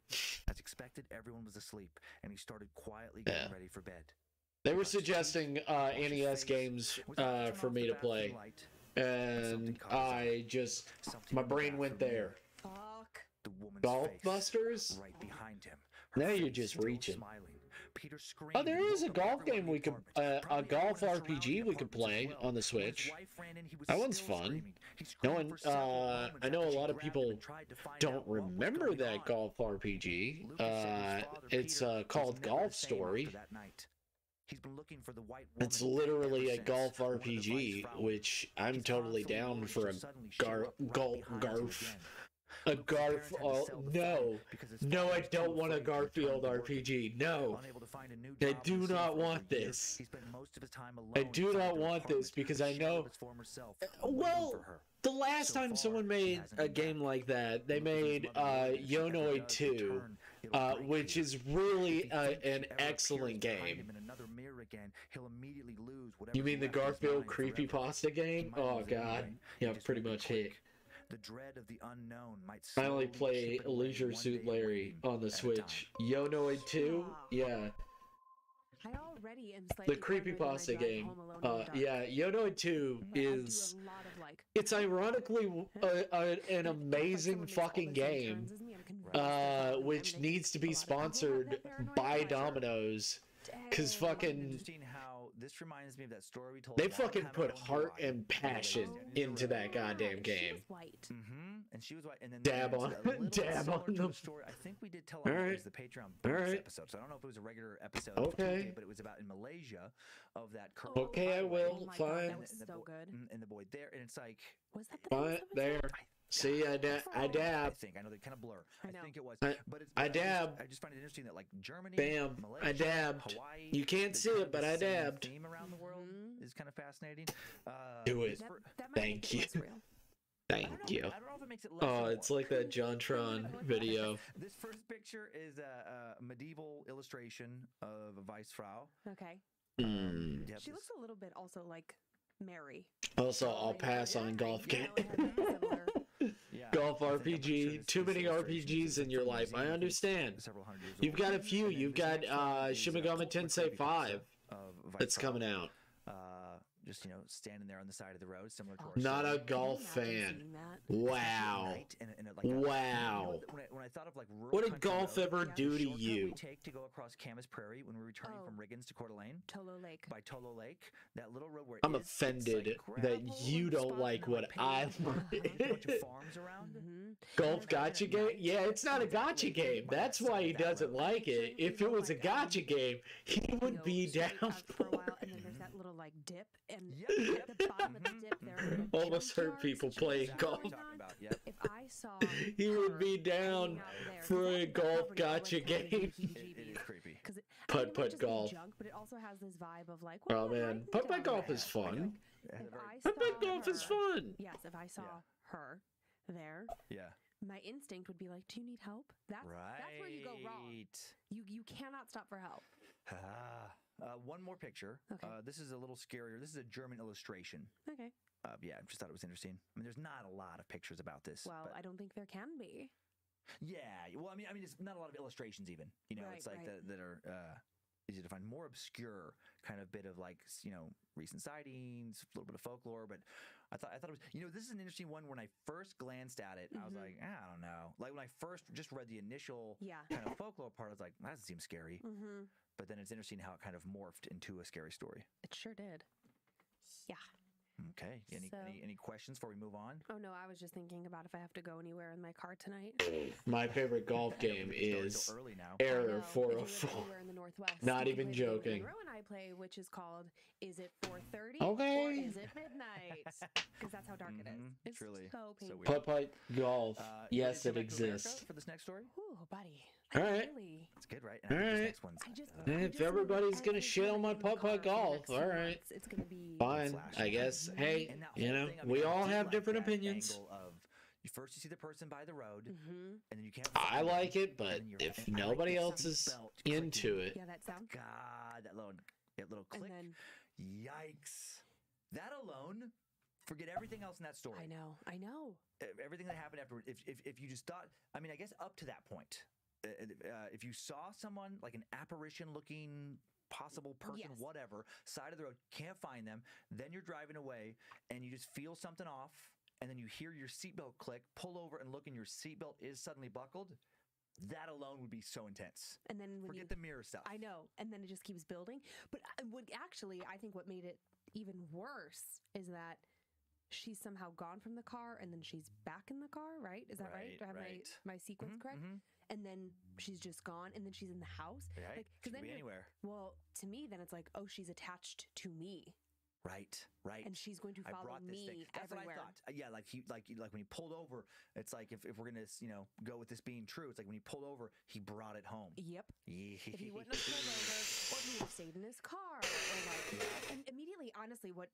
As expected, everyone was asleep, and he started quietly getting ready for bed. They were suggesting NES games for me to play, and I just my brain went there. Fuck. The woman's Golfbusters? right behind him. Now you're just reaching. Smiling. Peter screamed. Oh, there is a golf game we could, a golf RPG we could play on the Switch. That one's fun. No one, I know a lot of people don't remember that golf RPG. It's called Golf Story. It's literally a golf RPG, which I'm totally down for a Garf. A Garf, no, I don't want a Garfield RPG. No, I do not want this. I do not want this because I know. Well, the last time someone made a game like that, they made Yonoid 2, which is really an excellent game. You mean the Garfield creepypasta game? Oh god, yeah, pretty much hit. The dread of the unknown might I only play Leisure Suit Larry on the Switch. Yonoid 2? Yeah. I already am The creepypasta game. Yeah, Yonoid 2 is... It's ironically an amazing fucking game, which needs to be sponsored by Domino's. Because fucking... This reminds me of that story we told. They fucking put heart and passion into that goddamn game. She was white. And she was white. And then dab on them. Story. I think we did tell her it was the Patreon bonus episode. So I don't know if it was a regular episode. Okay. But it was about in Malaysia of that. Okay, I will. Fine. That was so good. And the boy there, and it's like. Was that the fine there? See, I dab. I think I know they kind of blur. I think it was, but it's. I dab. I just find it interesting that like Germany, bam, Malaysia, I dabbed. Hawaii. You can't see it, but I dabbed. Theme around the world is kind of fascinating. Do it. Thank you. Thank you. I don't know if it makes it less it's like that JonTron video. This first picture is a medieval illustration of a Weissfrau. Okay. She looks a little bit also like Mary. Also, I'll pass on golf game. Golf RPG. Too many RPGs in your life. I understand. You've got a few. You've got Shin Megami Tensei 5 that's coming out. Just standing there on the side of the road, similar to our not a golf fan. Wow. Wow. When I thought of like rural what did golf ever do to you? We take to go across Camas Prairie when we're returning from Riggins to Coeur d'Alene. Tolo Lake. By Tolo Lake, that little road where I'm offended that you don't like what I like. Bunch of farms around. Golf gotcha game? Yeah, it's not a gotcha game. That's why he doesn't like it. If it was a gotcha game, he would be down for a while, and then there's that little like dip, and at the bottom of the dip there. Almost heard people playing golf. If I saw he would be down for a golf gotcha game. It is creepy. Putt golf. Junk, but it also has this vibe of like, oh man, putt golf is fun. Putt golf is fun. Yes, if I saw her there, my instinct would be like, do you need help? That's where you go wrong. You cannot stop for help. One more picture. Okay. This is a little scarier. This is a German illustration. Okay. Yeah, I just thought it was interesting. I mean, there's not a lot of pictures about this. Well, I don't think there can be. Yeah. Well, I mean, it's not a lot of illustrations even. It's like that are easy to find. More obscure kind of bit of like recent sightings, a little bit of folklore. But I thought it was this is an interesting one. When I first glanced at it, I was like, I don't know. Like when I first just read the initial kind of folklore part, I was like, that doesn't seem scary. But then it's interesting how it kind of morphed into a scary story. It sure did. Yeah. Okay. Any questions before we move on? Oh no, I was just thinking about if I have to go anywhere in my car tonight. My favorite golf game is Error 404. Not even joking. Ro and I play, which is called "Is it 4:30 okay. or is it midnight?" Because that's how dark it is. It's truly so painful. Putt golf. Yes, it exists. For this next story. Ooh, buddy. All right. That's good, right? All right. If everybody's gonna shit on my putt golf, all right. It's gonna be fine, I guess. Hey, we all have different opinions. First, you see the person by the road, and then you can't. I like it, but if nobody else is into it, that sound. God, that little click. Yikes! That alone. Forget everything else in that story. I know. Everything that happened afterward. If you just thought, I mean, I guess up to that point. If you saw someone like an apparition-looking possible person, whatever, side of the road, can't find them, then you're driving away and you just feel something off, and then you hear your seatbelt click, pull over and look, and your seatbelt is suddenly buckled. That alone would be so intense. And then forget the mirror stuff. I know, and then it just keeps building. But I think what made it even worse is that she's somehow gone from the car and then she's back in the car, right? Is that right? Do I have my sequence correct? And then she's just gone, and then she's in the house. Right. She could be anywhere. Well, to me, then it's like, oh, she's attached to me. Right. And she's going to follow me That's everywhere. what I thought. Yeah, like when he pulled over, it's like if we're gonna go with this being true, it's like when he pulled over, he brought it home. Yep. If he wouldn't have pulled over, or he would have stayed in his car, or like, and immediately, honestly, what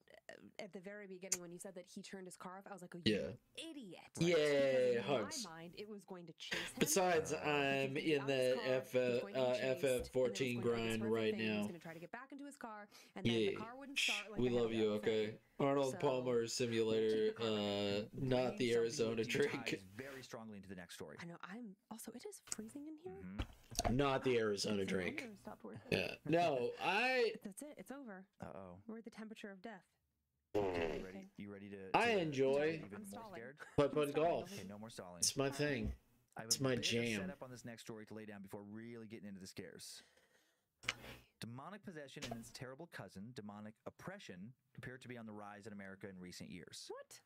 at the very beginning when you said that he turned his car off, I was like, oh, you idiot! Yeah, hugs. In my mind, it was going to chase him. Besides, I'm in the FF14 grind right now. He's going to try to get back into his car, and then the car wouldn't start. Like we love you, okay? Arnold Palmer Simulator, not the Arizona drink. Very strongly into the next story. I know. It is freezing in here. Not the Arizona drink. Yeah. No, That's it. It's over. We're at the temperature of death. You ready to? I enjoy. I'm stalling. Putt golf. Okay, no more stalling. It's my thing. It's my jam. Set up on this next story to lay down before really getting into the scares. Demonic possession and its terrible cousin, demonic oppression, appear to be on the rise in America in recent years. What?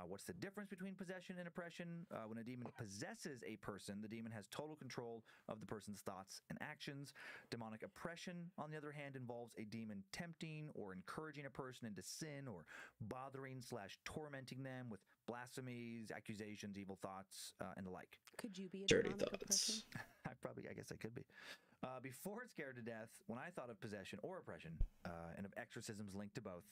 What's the difference between possession and oppression? When a demon possesses a person, the demon has total control of the person's thoughts and actions. Demonic oppression, on the other hand, involves a demon tempting or encouraging a person into sin or bothering/tormenting them with blasphemies, accusations, evil thoughts, and the like. Could you be a dirty demonic thoughts? oppression? I guess I could be. Before it scared to death, when I thought of possession or oppression, and of exorcisms linked to both,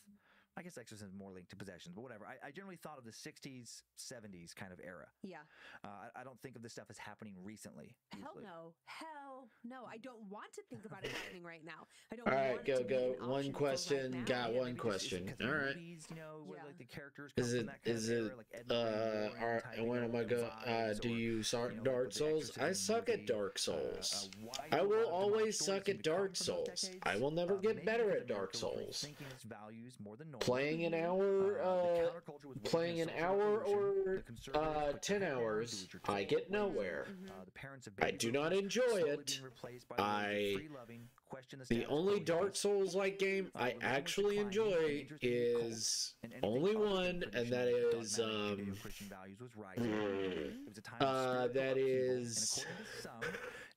I guess exorcism is more linked to possessions, but whatever. I generally thought of the 60s, 70s kind of era. Yeah. I don't think of this stuff as happening recently. Hell usually. no. Hell no. I don't want to think about it happening right now. I don't All right, want it to be an go. One option for question. right now. Got Yeah, one maybe question. just All right. movies, you know, where Yeah. like the characters come Is from it that kind of era, like when am I going? Do you start like Dark with the Souls? I Exorcism suck at movie, Dark Souls. why I do a lot will of demonic always stories suck seem at to come Dark from those Souls. decades? I will never get Maybe better because at Dark America was Souls. rethinking its values more than normal. Playing an hour, The counterculture was playing an waging a social hour revolution. or The conservatives put 10 their head down, do hours, what you're I told. get nowhere. The parents of I baby do not boomers enjoy slowly it. being replaced by the free-loving, question The status only quo Dark hippies. Souls-like game I Religion was actually declining, enjoy and interest in the occult is and anything only other than one, and traditional that is dogmatic Judeo-Christian values was rising. It was a time of spiritual that upheaval, is- and according to some,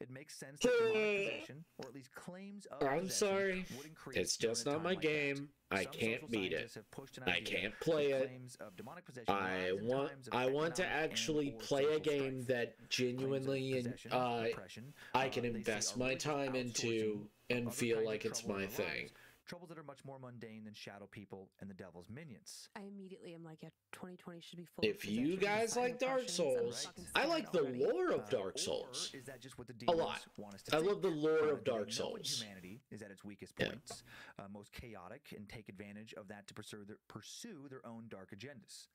it makes sense that demonic possession, or at least claims of I'm possession, sorry. would increase It's during just a not time my like that. game. I Some can't social beat it. scientists have pushed an I idea can't play that it. claims of demonic possession I rise in want times of I want to economic actually and/or play a social game strife. that Claims of genuinely and possession, oppression, I can they say invest are my religious time into outsourcing and of other feel kinds of like it's trouble in my our thing. lives, troubles that are much more mundane than shadow people and the devil's minions. I immediately am like, yeah, 2020 should be full of If you possessions guys and like Dark oppressions. I'm Souls, fucking I scared like the already. lore of Dark Or Souls is that just what the a demons lot. want us to I think? love the lore of Do we Dark know when Souls. humanity is at its weakest Yeah. points, most chaotic, and take advantage of that to pursue their own dark agendas.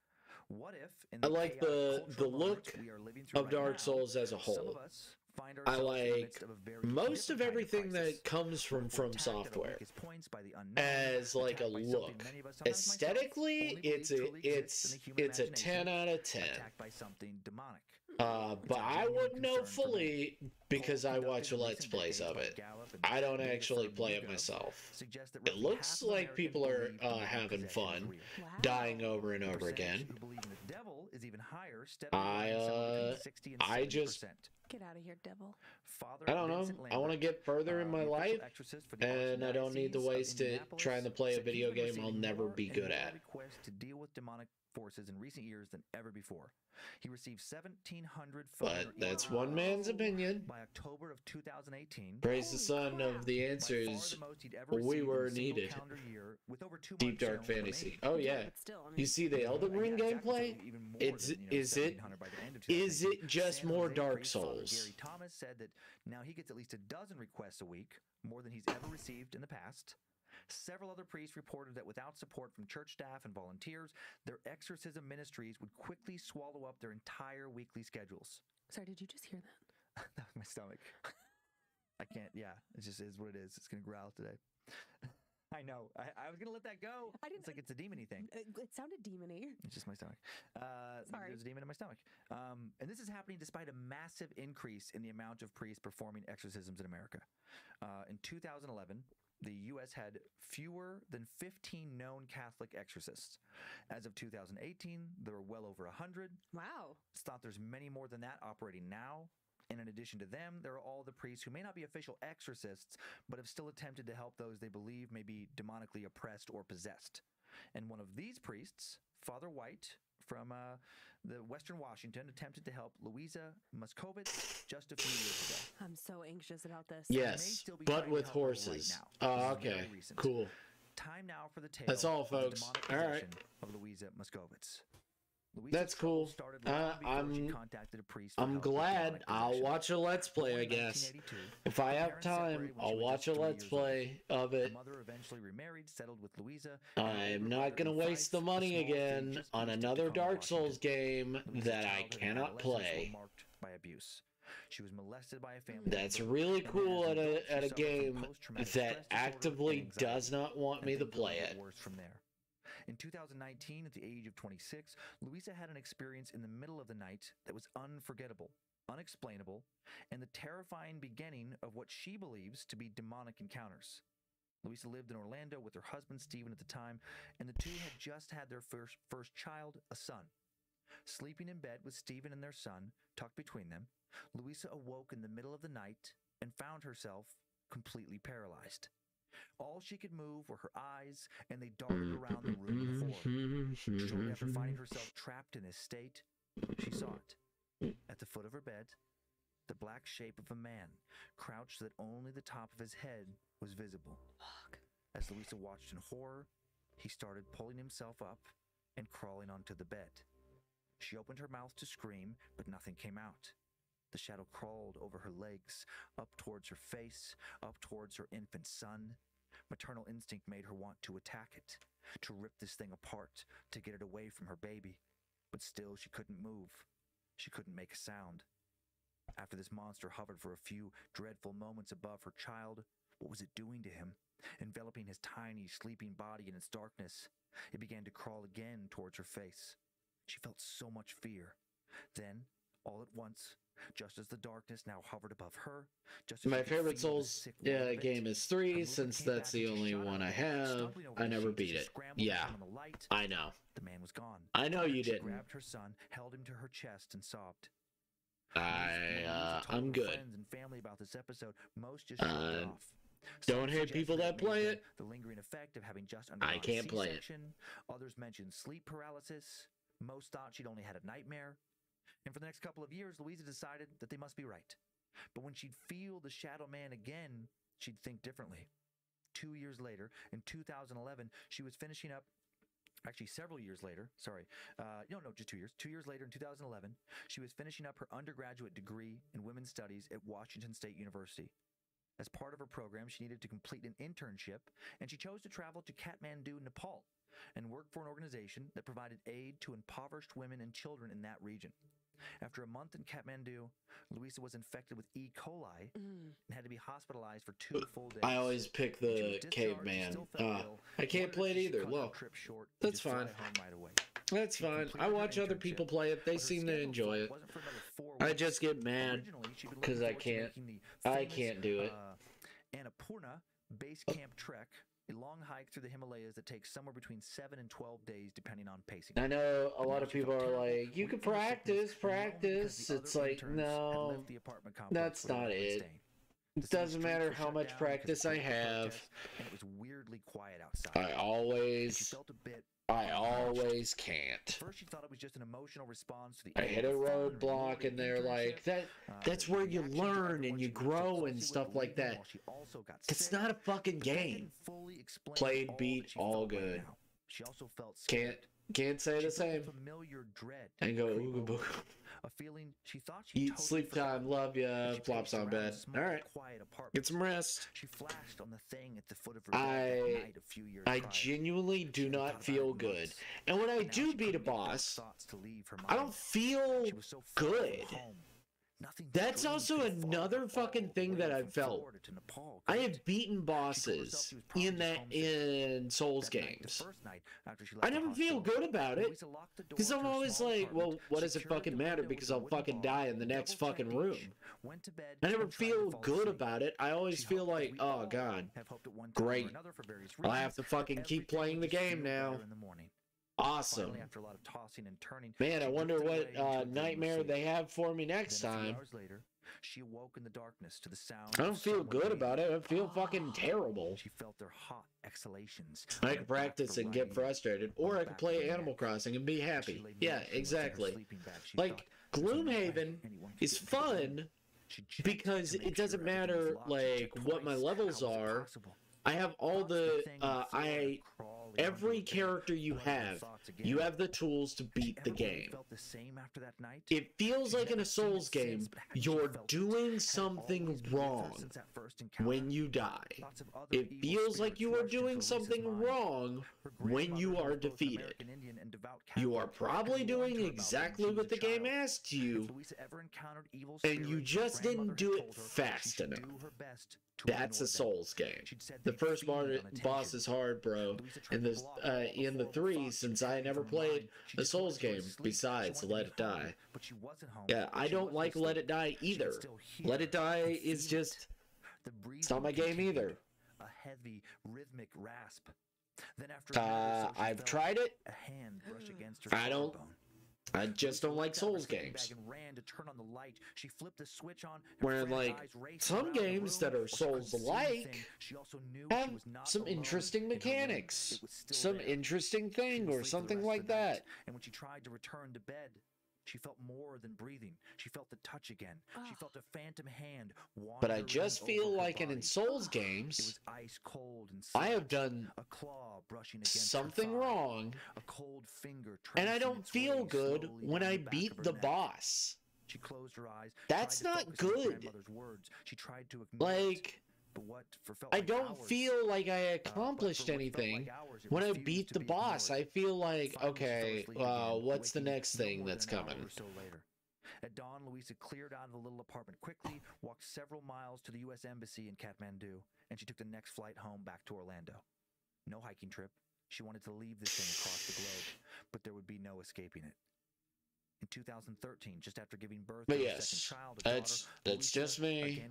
What if, in I the like chaotic the cultural moment look we are living through of right Dark now, Souls as a some whole. of us find I ourselves in the like midst of a very most of different kind everything crisis. that comes from We're From attacked at our Software weakest points by the unknown, as like a attacked by something look. many of us, sometimes myself, Aesthetically, only believe it's truly exists in the human a imagination, 10 out of 10. attacked by something demonic. But I wouldn't know fully because I watch Let's Plays of it. I don't actually play it myself. It looks like people are having fun, Wow. dying over and over again. I just- Get out of here, devil. I don't know. I want to get further in my life, and I don't need to waste it trying to play a video game I'll never be good at. To deal with demonic forces in recent years than ever before. He received 1,700 But that's one man's opinion. by October of 2018. Praise the son of the by far answers. the most he'd ever we received in were a single needed. calendar year, with over 2 Deep months Dark shown Fantasy. remaining. Oh yeah. But still, I mean, You see the Elden Ring Yeah, exactly. gameplay? So even more It's than, is it 1,700 by the end of is 2018. it just San more Jose Dark priest Father Souls? Gary Thomas said that now he gets at least a dozen requests a week, more than he's ever received in the past. Several other priests reported that without support from church staff and volunteers, their exorcism ministries would quickly swallow up their entire weekly schedules. sorry, did you just hear that? That was my stomach. I can't, yeah, it just is what it is. It's going to growl today. I know. I was going to let that go. I didn't- It's like it's a demon-y thing. It sounded demony. It's just my stomach. Sorry. There's a demon in my stomach. And this is happening despite a massive increase in the amount of priests performing exorcisms in America. In 2011, the U.S. had fewer than 15 known Catholic exorcists. As of 2018, there were well over 100. Wow. It's thought there's many more than that operating now. And in addition to them, there are all the priests who may not be official exorcists, but have still attempted to help those they believe may be demonically oppressed or possessed. And one of these priests, Father White, from the Western Washington, attempted to help Louisa Muscovitz just a few years ago. I'm so anxious about this. Yes, still be but trying to with help her right horses. now. Oh, This is okay, very recent. cool. Time now for the tale That's all, of the folks. demonic All right. possession of Louisa Muscovitz. Louisa's That's trouble cool. started long before she contacted a priest for I'm help with glad. demonic I'll possession. watch a Let's Play, Born I in guess. 1982, If I her have parents time, separated when I'll she was watch just a 3 Let's years old. Play of Her it. mother eventually remarried, settled with Louisa. and I'm her older not brother going to in waste the Fife, a money small state again just on east of another Tacoma, Dark Souls Washington. game Louisa's that I childhood and cannot adolescence were play. marked by abuse. She was molested by a family That's member, really and then cool as at an adult, a she at a suffered from game post-traumatic stress that disorder actively and does anxiety, not want and me to things only play got it. worse from there. In 2019, at the age of 26, Louisa had an experience in the middle of the night that was unforgettable. unexplainable, and the terrifying beginning of what she believes to be demonic encounters. Louisa lived in Orlando with her husband, Stephen, at the time, and the two had just had their first child, a son. Sleeping in bed with Stephen and their son tucked between them, Louisa awoke in the middle of the night and found herself completely paralyzed. All she could move were her eyes, and they darted around the room and the floor. Shortly after finding herself trapped in this state, she saw it. At the foot of her bed, the black shape of a man, crouched so that only the top of his head was visible. Fuck. As Louisa watched in horror, he started pulling himself up and crawling onto the bed. She opened her mouth to scream, but nothing came out. The shadow crawled over her legs, up towards her face, up towards her infant son. Maternal instinct made her want to attack it, to rip this thing apart, to get it away from her baby. But still, she couldn't move. She couldn't make a sound. After this monster hovered for a few dreadful moments above her child, what was it doing to him? Enveloping his tiny, sleeping body in its darkness, it began to crawl again towards her face. She felt so much fear. Then, all at once, just as the darkness now hovered above her, just as my favorite Souls game is 3, since that's the only one I have. I never beat it. Yeah, I know. The man was gone. I know you didn't. She grabbed her son, held him to her chest, and sobbed. I'm good. Friends and family about this episode. Most just shrugged it off. Don't hate people that play it. The lingering effect of having just I can't play it. Others mentioned sleep paralysis. Most thought she'd only had a nightmare. And for the next couple of years, Louisa decided that they must be right. But when she'd feel the Shadow Man again, she'd think differently. 2 years later, in 2011, she was finishing up. Actually, several years later, just 2 years. 2 years later, in 2011, she was finishing up her undergraduate degree in women's studies at Washington State University. As part of her program, she needed to complete an internship, and she chose to travel to Kathmandu, Nepal, and work for an organization that provided aid to impoverished women and children in that region. After a month in Kathmandu, Louisa was infected with E. coli and had to be hospitalized for 2 full days. I always pick the caveman. I can't play it either. Well, that's fine. That's fine. I watch other people play it. They seem to enjoy it. I just get mad because I can't do it. Annapurna Base Camp Trek, a long hike through the Himalayas that takes somewhere between 7 and 12 days, depending on pacing. I know a lot of people are like, you can practice. It's like, no, that's not it. It doesn't matter how much practice I have. And it was weirdly quiet outside. I always can't. First, she thought it was just an emotional response to the. I hit a roadblock, and they're like, that's where you learn and you grow and stuff like that. It's not a fucking game. Played, beat, all good. She also felt can't say the same. Familiar dread. And go ooga booga. A feeling she thought she eat, sleep time, love ya, flops on bed. All right, get some rest. She flashed on the thing at the foot of her bed a few years I genuinely do not feel good, and when I do beat a boss, I don't feel good. That's also another fucking thing that I've felt. I have beaten bosses in Souls games. I never feel good about it, because I'm always like, well, what does it fucking matter, because I'll fucking die in the next fucking room. I never feel good about it. I always feel like, oh god, great, I'll have to fucking keep playing the game now. Awesome. After a lot of tossing and turning, man, I wonder what nightmare they have for me next time. Hours later, she awoke in the darkness to the sound. I don't feel good about it. I feel fucking terrible. She felt their hot exhalations. I can practice and get frustrated, or I can play Animal Crossing and be happy. Yeah, exactly. Like, Gloomhaven is fun because it doesn't matter, like, what my levels are. I have all the, every character you have the tools to beat the game. It feels like in a Souls game, you're doing something wrong when you die. It feels like you are doing something wrong when you are defeated. You are probably doing exactly what the game asked you, and you just didn't do it fast enough. That's a Souls game. The first boss is hard, bro, and the 3 since I never played a Souls game besides Let It Die. Yeah, I don't like Let It Die either. Let It Die is just, it's not my game either. A heavy rhythmic rasp. Then after I've tried it. A hand brushed against her I just don't like Souls games. Ran to turn on the light. She flipped the switch on. Where like some games that are Souls-like have some interesting mechanics, some interesting thing or something like that. And when she tried to return to bed, she felt more than breathing. She felt the touch again. She felt a phantom hand. But I just feel like in Souls games, it was ice cold and I have done a claw brushing against something wrong, a cold finger, and I don't feel good when I beat the boss. She closed her eyes. That's not good. She tried to like, I don't feel like I accomplished anything when I beat the boss. I feel like, okay, what's the next thing that's coming? At dawn, Louisa cleared out of the little apartment quickly, walked several miles to the U.S. Embassy in Kathmandu, and she took the next flight home back to Orlando. No hiking trip. She wanted to leave this thing across the globe, but there would be no escaping it. In 2013, just after giving birth to her second child, that's just me.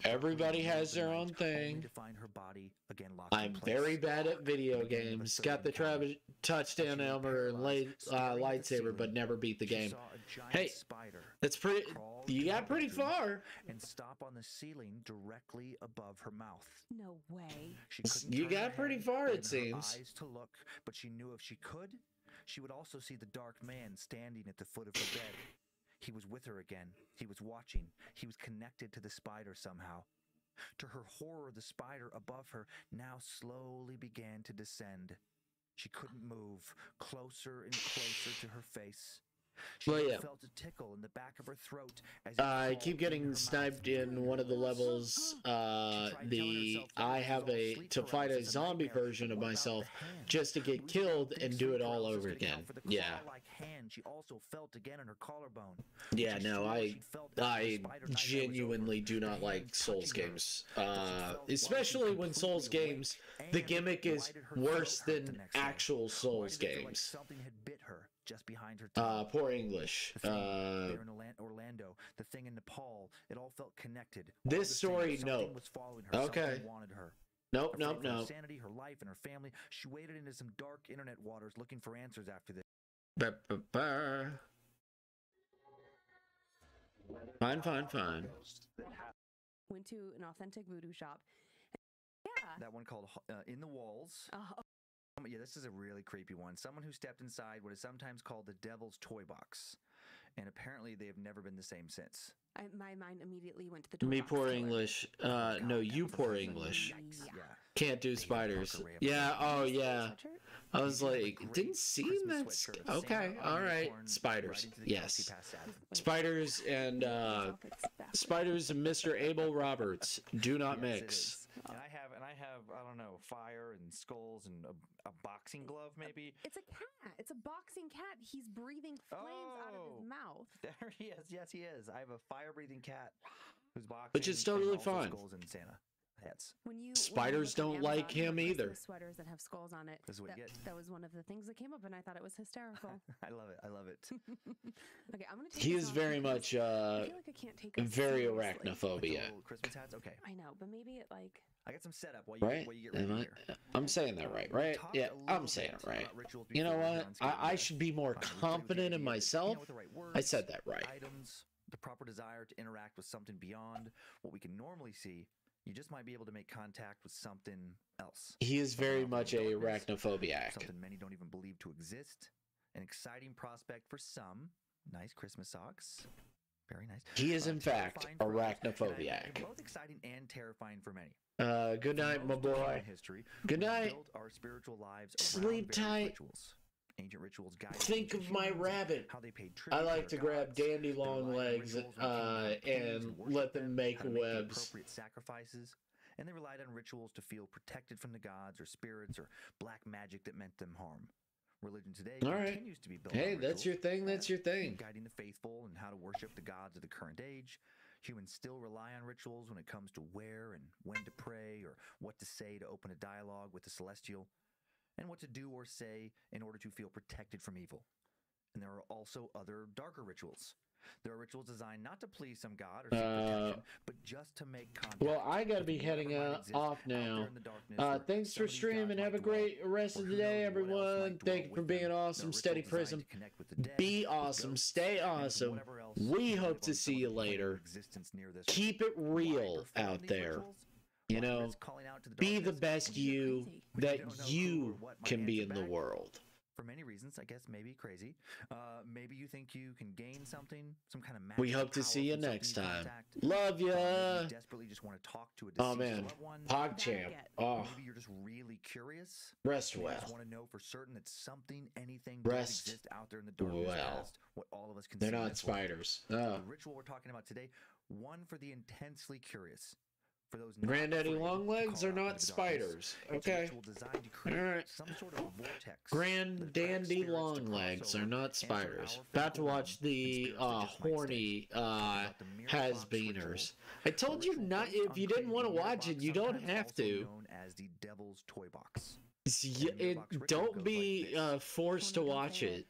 Everybody has their own thing. I'm very bad at video games. Got the touchdown hammer and lightsaber, but never beat the game. Hey, that's pretty. You got pretty far. And stop on the ceiling directly above her mouth. No way. You got pretty far, it seems. Eyes to look, but she knew if she could, she would also see the dark man standing at the foot of her bed. He was with her again. He was watching. He was connected to the spider somehow. To her horror, the spider above her now slowly began to descend. She couldn't move. Closer and closer to her face. She felt a tickle in the back of her throat. As I keep getting sniped in one of the levels. I have to fight a zombie version of myself just to get killed and do it all over again. Yeah. She also felt again in her collarbone. Yeah, no, I genuinely do not like Souls games. Especially when Souls games, the gimmick is worse than actual Souls games. Something had bit her just behind her tongue. Poor English. There in Orlando, the thing in Nepal, it all felt connected. This story, no. Was following her. Okay. Wanted her. Nope. Her sanity, her life, and her family. She waded into some dark internet waters looking for answers after this. Fine. Went to an authentic voodoo shop. Yeah. That one called In the Walls. Yeah, this is a really creepy one. Someone who stepped inside what is sometimes called the Devil's Toy Box. And apparently they have never been the same since. My mind immediately went to the toy Me box poor killer. English. No, you poor English. Yeah. Can't do spiders. Yeah, oh yeah. I was like, didn't seem that's... Okay, alright. Spiders, yes. Spiders and Mr. Abel Roberts do not mix. And I have, I don't know, fire and skulls and a boxing glove, maybe. It's a cat. It's a boxing cat. He's breathing flames out of his mouth. There he is. Yes, he is. I have a fire-breathing cat who's boxing. Which is totally fine. Skulls and Santa hats. Spiders don't like him either. Sweaters that have skulls on it. This is what you get. That was one of the things that came up, and I thought it was hysterical. I love it. Okay, I'm gonna take He this is off very because much I feel like I can't take us very seriously. arachnophobia. Christmas hats? Okay. I know, but maybe it like... I got some setup while you get ready here. I'm saying that right? Yeah, I'm saying it right. You know what? I should be more confident in myself. I said that right. Items, the proper desire to interact with something beyond what we can normally see. You just might be able to make contact with something else. He is very much a arachnophobiac. Something many don't even believe to exist. An exciting prospect for some. Nice Christmas socks. Very nice. He is, in fact, arachnophobiac. Both exciting and terrifying for many. Good night, my boy. Good night. Our spiritual lives Sleep tight. Rituals. Ancient rituals guide Think of my rabbit. How they paid I like to grab dandy long legs and let them make webs. Appropriate sacrifices, and they relied on rituals to feel protected from the gods or spirits or black magic that meant them harm. Religion today continues to be built on that's your thing, that's your thing. Guiding the faithful and how to worship the gods of the current age. Humans still rely on rituals when it comes to where and when to pray or what to say to open a dialogue with the celestial. and what to do or say in order to feel protected from evil. And there are also other darker rituals. There are rituals designed not to please some god or seek protection, but just to make contact. Well, I gotta be heading off now. Thanks for streaming. Have a great rest of the day, everyone. Thank you for being awesome. Steady Prism. Be awesome. Stay awesome. We hope to see you later. Keep it real out there. You know, be the best you that you can be in the world. For many reasons, I guess maybe crazy. Maybe you think you can gain something, some kind of magic. We hope to see you next time. Love ya. You desperately just want to talk to a deceased loved one. PogChamp. Oh. Maybe you're just really curious. Rest well. You just want to know for certain that something, anything does exist out there in the darkness past what all of us can see. They're not spiders. Oh. The ritual we're talking about today, one for the intensely curious. For those Granddaddy Longlegs are not spiders. Okay. Alright. Granddaddy Longlegs are not spiders. About to watch the horny has-beeners. I told you not. If you didn't want to watch it, you don't have to. As the Devil's Toy Box. Don't be forced to watch it.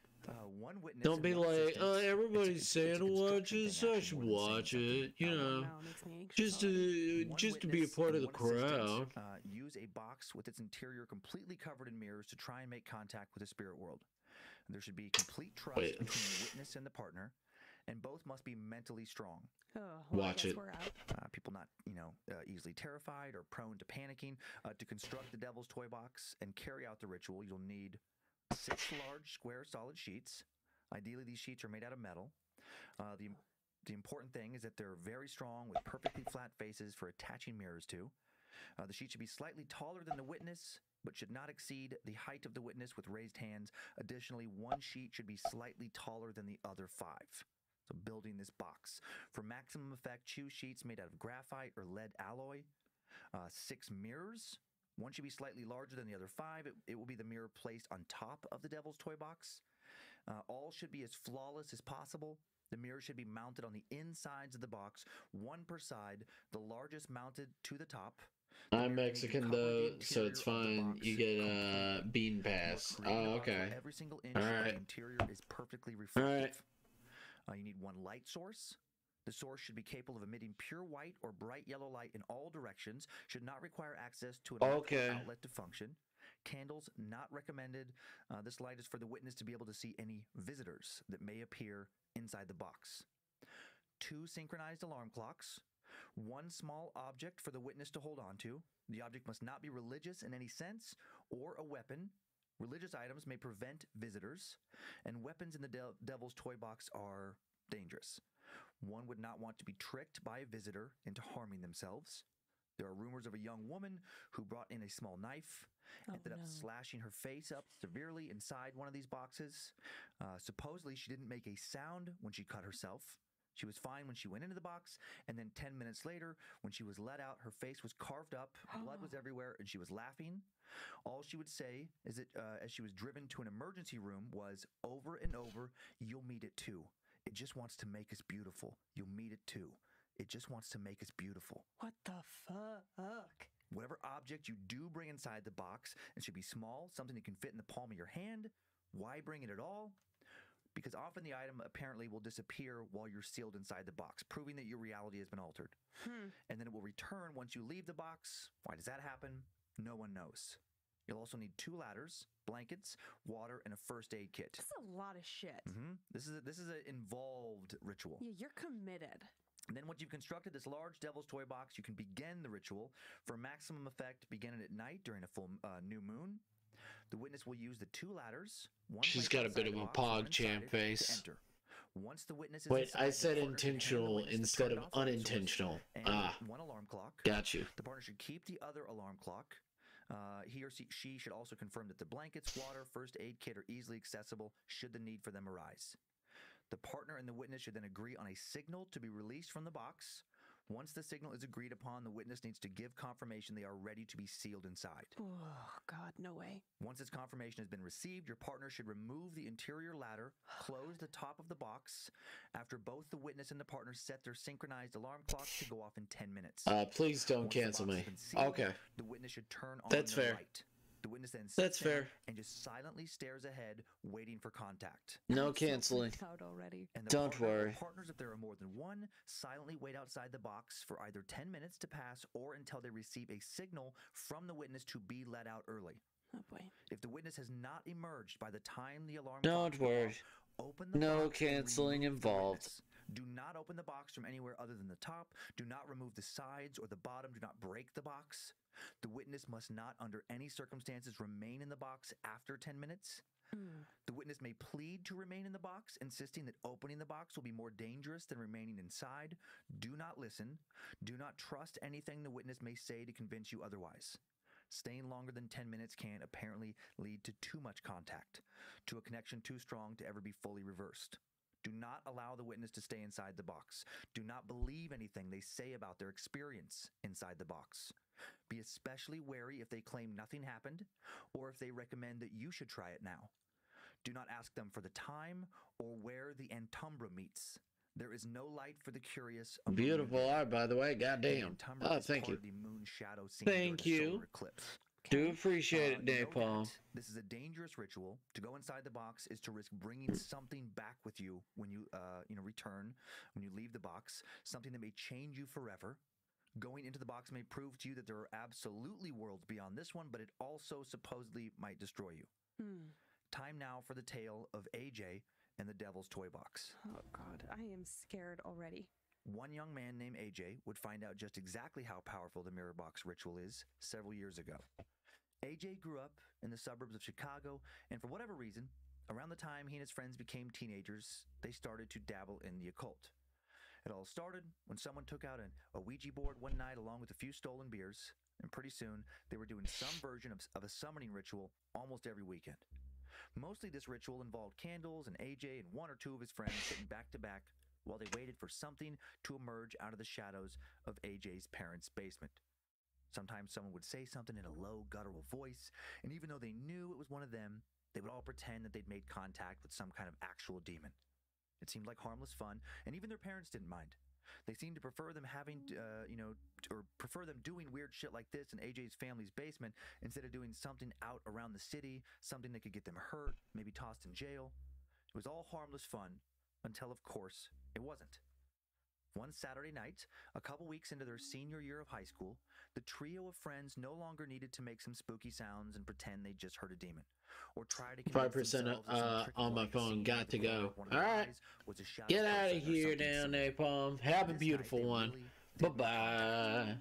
Don't be like, everybody's saying to watch it, so I should watch it, you know, just to be a part of the crowd. Use a box with its interior completely covered in mirrors to try and make contact with the spirit world. There should be complete trust between the witness and the partner, and both must be mentally strong. Watch it. People not, easily terrified or prone to panicking. To construct the Devil's Toy Box and carry out the ritual, you'll need 6 large square solid sheets. Ideally, these sheets are made out of metal. The important thing is that they're very strong with perfectly flat faces for attaching mirrors to. The sheet should be slightly taller than the witness, but should not exceed the height of the witness with raised hands. Additionally, one sheet should be slightly taller than the other 5. So building this box. For maximum effect, choose sheets made out of graphite or lead alloy. 6 mirrors. One should be slightly larger than the other 5. It will be the mirror placed on top of the Devil's Toy Box. All should be as flawless as possible. The mirror should be mounted on the insides of the box, one per side, the largest mounted to the top. I'm Mexican though, so it's fine. You get a bean pass. Oh, okay. Every single inch of the interior is perfectly reflective. You need one light source. The source should be capable of emitting pure white or bright yellow light in all directions. Should not require access to an outlet to function. Candles not recommended. This light is for the witness to be able to see any visitors that may appear inside the box. 2 synchronized alarm clocks. 1 small object for the witness to hold on to. The object must not be religious in any sense or a weapon. Religious items may prevent visitors, and weapons in the Devil's Toy Box are dangerous. One would not want to be tricked by a visitor into harming themselves. There are rumors of a young woman who brought in a small knife, ended up slashing her face up severely inside one of these boxes. Supposedly, she didn't make a sound when she cut herself. She was fine when she went into the box, and then 10 minutes later, when she was let out, her face was carved up, blood was everywhere, and she was laughing. All she would say is that as she was driven to an emergency room was, over and over, "You'll meet it too. It just wants to make us beautiful. You'll meet it too. It just wants to make us beautiful." What the fuck? Whatever object you do bring inside the box, it should be small, something that can fit in the palm of your hand. Why bring it at all? Because often the item apparently will disappear while you're sealed inside the box, proving that your reality has been altered. And then it will return once you leave the box. Why does that happen? No one knows. You'll also need 2 ladders, blankets, water, and a first aid kit. That's a lot of shit. This is an involved ritual. Yeah, you're committed. And then once you've constructed this large Devil's Toy Box, you can begin the ritual. For maximum effect, begin it at night during a full new moon. The witness will use the 2 ladders. She's got a bit of a PogChamp face. Once the witness is Wait, I said intentional instead of unintentional. One alarm clock. Got you. The partner should keep the other alarm clock. He or she should also confirm that the blankets, water, first aid kit are easily accessible should the need for them arise. The partner and the witness should then agree on a signal to be released from the box. Once the signal is agreed upon, the witness needs to give confirmation they are ready to be sealed inside. Oh, God, no way. Once this confirmation has been received, your partner should remove the interior ladder, close the top of the box. After both the witness and the partner set their synchronized alarm clocks to go off in 10 minutes. Please don't cancel me. Sealed, okay. The witness should turn on That's the fair. light. The witness then That's fair. And just silently stares ahead, waiting for contact. No canceling. Already. And Don't worry. Partners, if there are more than one, silently wait outside the box for either 10 minutes to pass or until they receive a signal from the witness to be let out early. Oh boy. If the witness has not emerged by the time the alarm Don't worry. Open the no box canceling involved. Do not open the box from anywhere other than the top. Do not remove the sides or the bottom. Do not break the box. The witness must not, under any circumstances, remain in the box after 10 minutes. The witness may plead to remain in the box, insisting that opening the box will be more dangerous than remaining inside. Do not listen. Do not trust anything the witness may say to convince you otherwise. Staying longer than 10 minutes can apparently lead to too much contact, to a connection too strong to ever be fully reversed. Do not allow the witness to stay inside the box. Do not believe anything they say about their experience inside the box. Be especially wary if they claim nothing happened, or if they recommend that you should try it now. Do not ask them for the time or where the Antumbra meets. There is no light for the curious. Beautiful art, by the way. Goddamn. Oh, thank you. The moon shadow thank you. Do appreciate it, Napalm. This is a dangerous ritual. To go inside the box is to risk bringing something back with you when you, return, when you leave the box, something that may change you forever. Going into the box may prove to you that there are absolutely worlds beyond this one, but it also supposedly might destroy you. Time now for the tale of AJ and the Devil's Toy Box. Oh, God. I am scared already. One young man named AJ would find out just exactly how powerful the mirror box ritual is several years ago. AJ grew up in the suburbs of Chicago, and for whatever reason, around the time he and his friends became teenagers, they started to dabble in the occult. It all started when someone took out a Ouija board one night along with a few stolen beers, and pretty soon they were doing some version of a summoning ritual almost every weekend. Mostly this ritual involved candles and AJ and one or two of his friends sitting back to back while they waited for something to emerge out of the shadows of AJ's parents' basement. Sometimes someone would say something in a low, guttural voice, and even though they knew it was one of them, they would all pretend that they'd made contact with some kind of actual demon. It seemed like harmless fun, and even their parents didn't mind. They seemed to prefer them prefer them doing weird shit like this in AJ's family's basement instead of doing something out around the city, something that could get them hurt, maybe tossed in jail. It was all harmless fun, until, of course, it wasn't. One Saturday night, a couple weeks into their senior year of high school, the trio of friends no longer needed to make some spooky sounds and pretend they just heard a demon, or try to 5% on my phone. Got to go. All right, get out of here now, Napalm. Have a beautiful one. Bye-bye.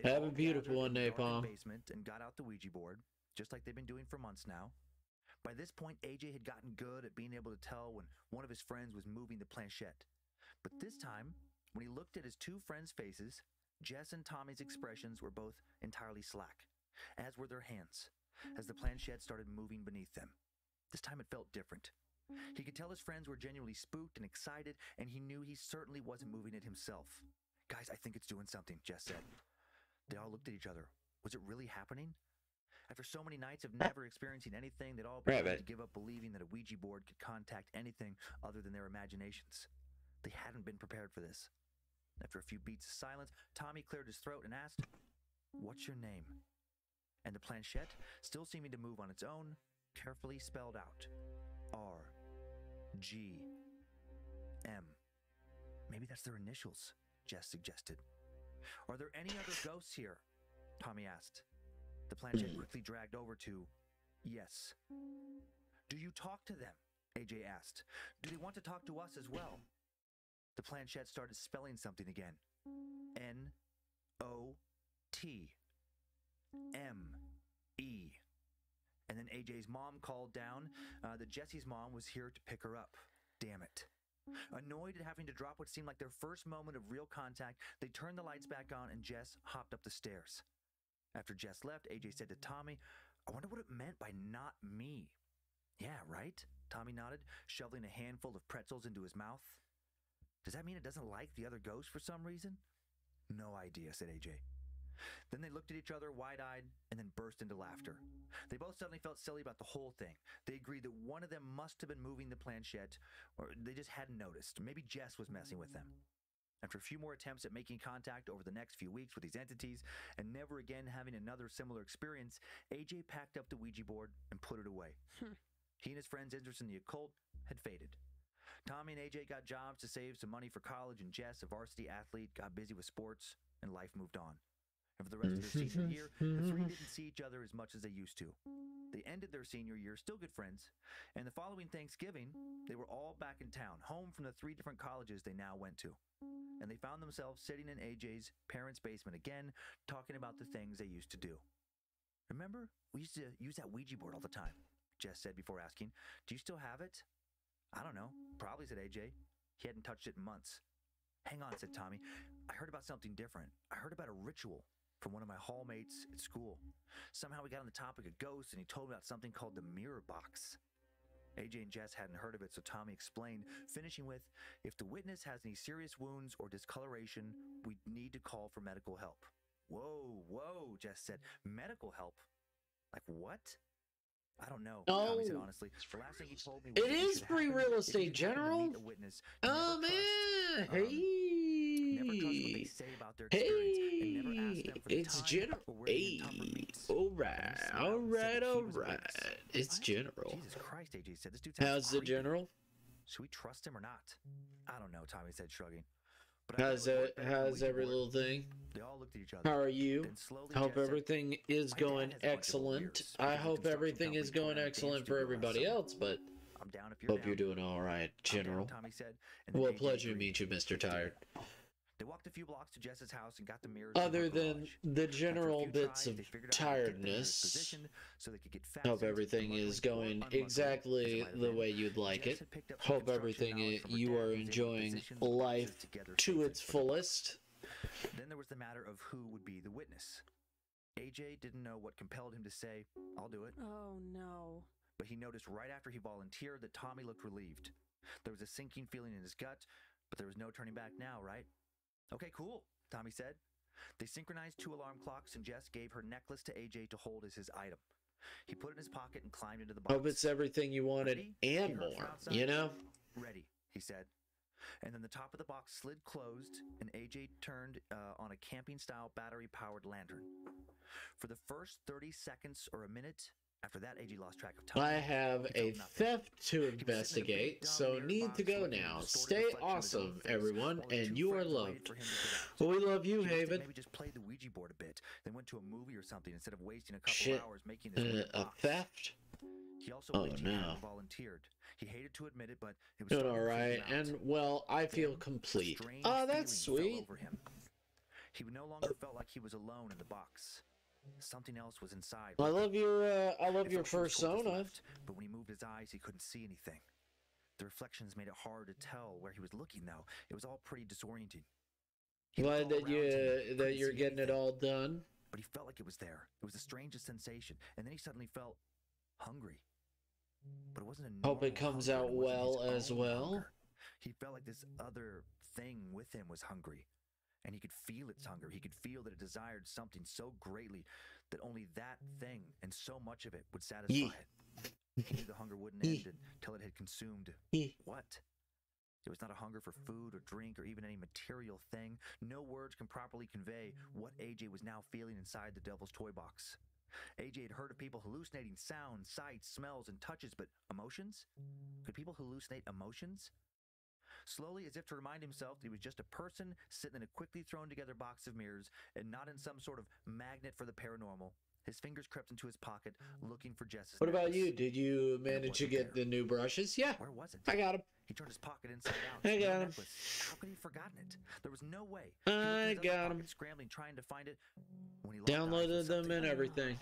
Have a beautiful one, Napalm. Basement and got out the Ouija board, just like they've been doing for months now. By this point, AJ had gotten good at being able to tell when one of his friends was moving the planchette. But this time, when he looked at his two friends' faces, Jess and Tommy's expressions were both entirely slack, as were their hands, as the planchette started moving beneath them. This time it felt different. He could tell his friends were genuinely spooked and excited, and he knew he certainly wasn't moving it himself. "Guys, I think it's doing something," Jess said. They all looked at each other. Was it really happening? After so many nights of never experiencing anything, they'd all begun to give up believing that a Ouija board could contact anything other than their imaginations. They hadn't been prepared for this. After a few beats of silence, Tommy cleared his throat and asked, "What's your name?" And the planchette, still seeming to move on its own, carefully spelled out, R-G-M. Maybe that's their initials, Jess suggested. "Are there any other ghosts here?" Tommy asked. The planchette quickly dragged over to, "Yes." "Do you talk to them?" AJ asked. "Do they want to talk to us as well?" The planchette started spelling something again. N-O-T-M-E. And then AJ's mom called down that Jesse's mom was here to pick her up. Damn it. Annoyed at having to drop what seemed like their first moment of real contact, they turned the lights back on and Jess hopped up the stairs. After Jess left, AJ said to Tommy, "I wonder what it meant by not me." "Yeah, right?" Tommy nodded, shoveling a handful of pretzels into his mouth. "Does that mean it doesn't like the other ghosts for some reason?" "No idea," said AJ. Then they looked at each other wide-eyed and then burst into laughter. They both suddenly felt silly about the whole thing. They agreed that one of them must have been moving the planchette, or they just hadn't noticed. Maybe Jess was messing with them. After a few more attempts at making contact over the next few weeks with these entities, and never again having another similar experience, AJ packed up the Ouija board and put it away. He and his friends' interest in the occult had faded. Tommy and AJ got jobs to save some money for college, and Jess, a varsity athlete, got busy with sports, and life moved on. And for the rest of their senior year, the three didn't see each other as much as they used to. They ended their senior year still good friends, and the following Thanksgiving, they were all back in town, home from the 3 different colleges they now went to. And they found themselves sitting in AJ's parents' basement again, talking about the things they used to do. Remember, we used to use that Ouija board all the time, Jess said before asking, "Do you still have it?" "I don't know, probably," said AJ. He hadn't touched it in months. "Hang on," said Tommy. "I heard about something different. I heard about a ritual from one of my hallmates at school. Somehow we got on the topic of ghosts, and he told me about something called the mirror box." AJ and Jess hadn't heard of it, so Tommy explained, finishing with, "If the witness has any serious wounds or discoloration, we need to call for medical help." Whoa, Jess said. "Medical help? Like what?" "I don't know," Tommy said honestly. "The last thing he told me was it is free real estate, General. Oh, man. Never trust what they say about their experience, and never ask them for the It's time General. or where the encounter meets. All right. It's General. Jesus Christ, AJ said. "This dude How's sounds the creepy. General? Should we trust him or not?" "I don't know," Tommy said, shrugging. But How's every little thing? They all looked at each other. How are you? Then slowly Hope Jess said, everything is "My dad going has a bunch of excellent. weirds I because of hope construction everything is company going going out of excellent dance for studio everybody last else, but I'm down if you're hope down." you're doing all right, "I'm down," General. Tommy said. And then Well, AJ pleasure to agreed. meet you, Mr. Tired. They walked a few blocks to Jess's house and got the mirrors from Other her than garage. the After a general few bits tries, of they figured out how to get the mirrors tiredness, positioned so they could get hope fastened, everything and is luckily or going unluckily, exactly as it might have the been, way you'd like Jess it. had picked up some Hope construction everything knowledge from her you dad are and was able to enjoying position the life boxes together to safely its for the box. fullest. Then there was the matter of who would be the witness. AJ didn't know what compelled him to say, "I'll do it." Oh, no. But he noticed right after he volunteered that Tommy looked relieved. There was a sinking feeling in his gut, but there was no turning back now, right? "Okay, cool," Tommy said. They synchronized 2 alarm clocks, and Jess gave her necklace to AJ to hold as his item. He put it in his pocket and climbed into the box. Hope it's everything you wanted "Ready?" and He heard from more, outside. you know? "Ready," he said. And then the top of the box slid closed, and AJ turned on a camping-style battery-powered lantern. For the first 30 seconds or a minute, after that, AJ lost track of time. I have He a felt nothing. theft to investigate, so need to go now. Stay awesome, everyone, and you are loved. Well, we love you, Haven. Maybe just play the Ouija board a bit, then went to a movie or something instead of wasting a couple Shit. hours making this weird A box. theft? He also Oh, wished he no. hadn't volunteered. He hated to admit it, but it was Doing starting to alright, freak him out. and, well, I feel Then, a complete. strange Oh, that's feeling fell sweet. over him. He no longer felt like he was alone in the box. Something else was inside. I love your It felt like he was cold as persona. left, but when he moved his eyes, he couldn't see anything. The reflections made it hard to tell where he was looking, though. It was all pretty disorienting. He looked Glad all that around him and you're couldn't see getting it anything, all done. but he felt like it was there. It was the strangest sensation, and then he suddenly felt hungry. But it wasn't a normal Hope it comes hunger, out it wasn't his well as own well. hunger. He felt like this other thing with him was hungry, and he could feel its hunger. He could feel that it desired something so greatly that only that thing and so much of it would satisfy Yee. it. He knew the hunger wouldn't end until it had consumed what? It was not a hunger for food or drink or even any material thing. No words can properly convey what AJ was now feeling inside the devil's toy box. AJ had heard of people hallucinating sounds, sights, smells, and touches, but emotions? Could people hallucinate emotions? Slowly, as if to remind himself that he was just a person sitting in a quickly thrown together box of mirrors and not in some sort of magnet for the paranormal, his fingers crept into his pocket, looking for Jess's What about necklace. you? Did you manage to wasn't get there. the new brushes? Yeah, Where was it? I got them. He turned his pocket inside out. I No got 'em. necklace. How could he have forgotten it? There was no way. He looked in I his other got pocket, 'em. scrambling, trying to find it. When he locked eyes with Downloaded them something and else. everything.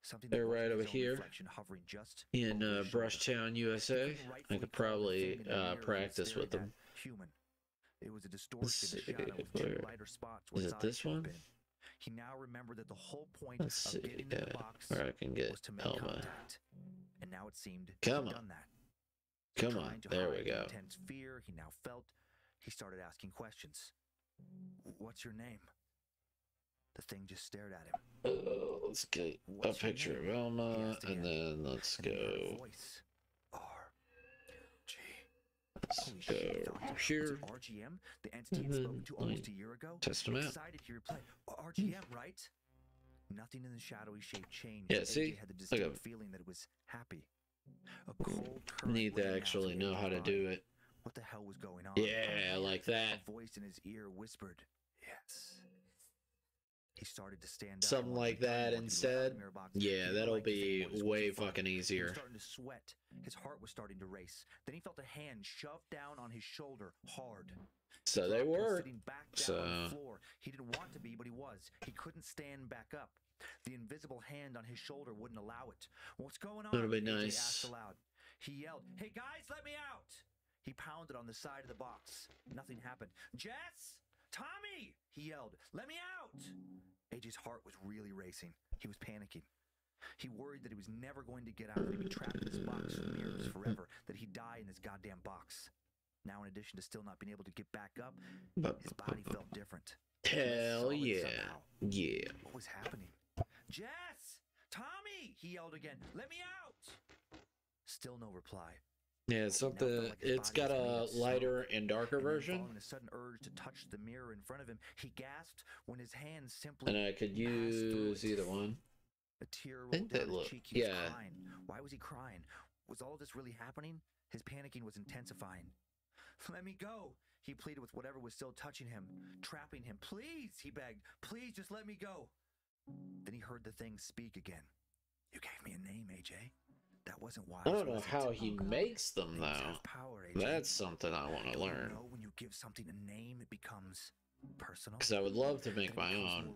Something that They're wasn't right his over own here reflection hovering just in over his shoulder. Brushtown, He USA. couldn't I rightfully could call the probably thing in the mirror he was practice staring with them. at human. It was a Let's distortion, a see, shadow with two where- lighter spots where is his it eyes this should have one? been. He now remembered that the whole point Let's of see, getting in the box where I can get was to make Elma. contact. And now it seemed Come he'd on. done that. Come Trying on, to there hide we the go. intense fear he now felt, he started asking questions. "What's your name?" The thing just stared at him. Let's get a "What's your picture of name?" Elma, asked and again. then let's And then he heard a go. voice. R. G. Holy shit, here. RGM, the entity he'd spoken to almost a year ago. Test him out. Excited, he replied, RGM, right? Nothing in the shadowy shape changed. Yeah, see? AJ had the distinct feeling that it was happy. A cold current Need to actually know how to do it. What the hell was going on? Yeah, like that. A voice in his ear whispered, yes. He started to stand up. Something like that instead. Yeah, that'll be way fucking easier. He was starting to sweat. His heart was starting to race. Then he felt a hand shoved down on his shoulder hard. So they were. Sitting back down on the floor. He didn't want to be, but he was. He couldn't stand back up. The invisible hand on his shoulder wouldn't allow it. What's going on? That'll be AJ nice. asked aloud. He yelled, "Hey guys, let me out!" He pounded on the side of the box. Nothing happened. "Jess! Tommy!" he yelled. "Let me out!" AJ's heart was really racing. He was panicking. He worried that he was never going to get out, that he'd be trapped in this box of mirrors forever, that he'd die in this goddamn box. Now, in addition to still not being able to get back up, his body felt different. Hell yeah. Yeah. What was happening? "Jess! Tommy!" he yelled again. "Let me out!" Still no reply. Yeah, it's something. Like it's got a lighter and darker version. Following a sudden urge to touch the mirror in front of him, he gasped when his hand simply. And I could use either one. A tear rolled down his cheek. He was crying. Why was he crying? Was all this really happening? His panicking was intensifying. "Let me go," he pleaded with whatever was still touching him, trapping him. "Please," he begged. "Please, just let me go." Then he heard the thing speak again. "You gave me a name, AJ. That wasn't why." I don't know how he makes them, though. That's something I want to learn. You know, when you give something a name, it becomes personal. Because I would love to make my own.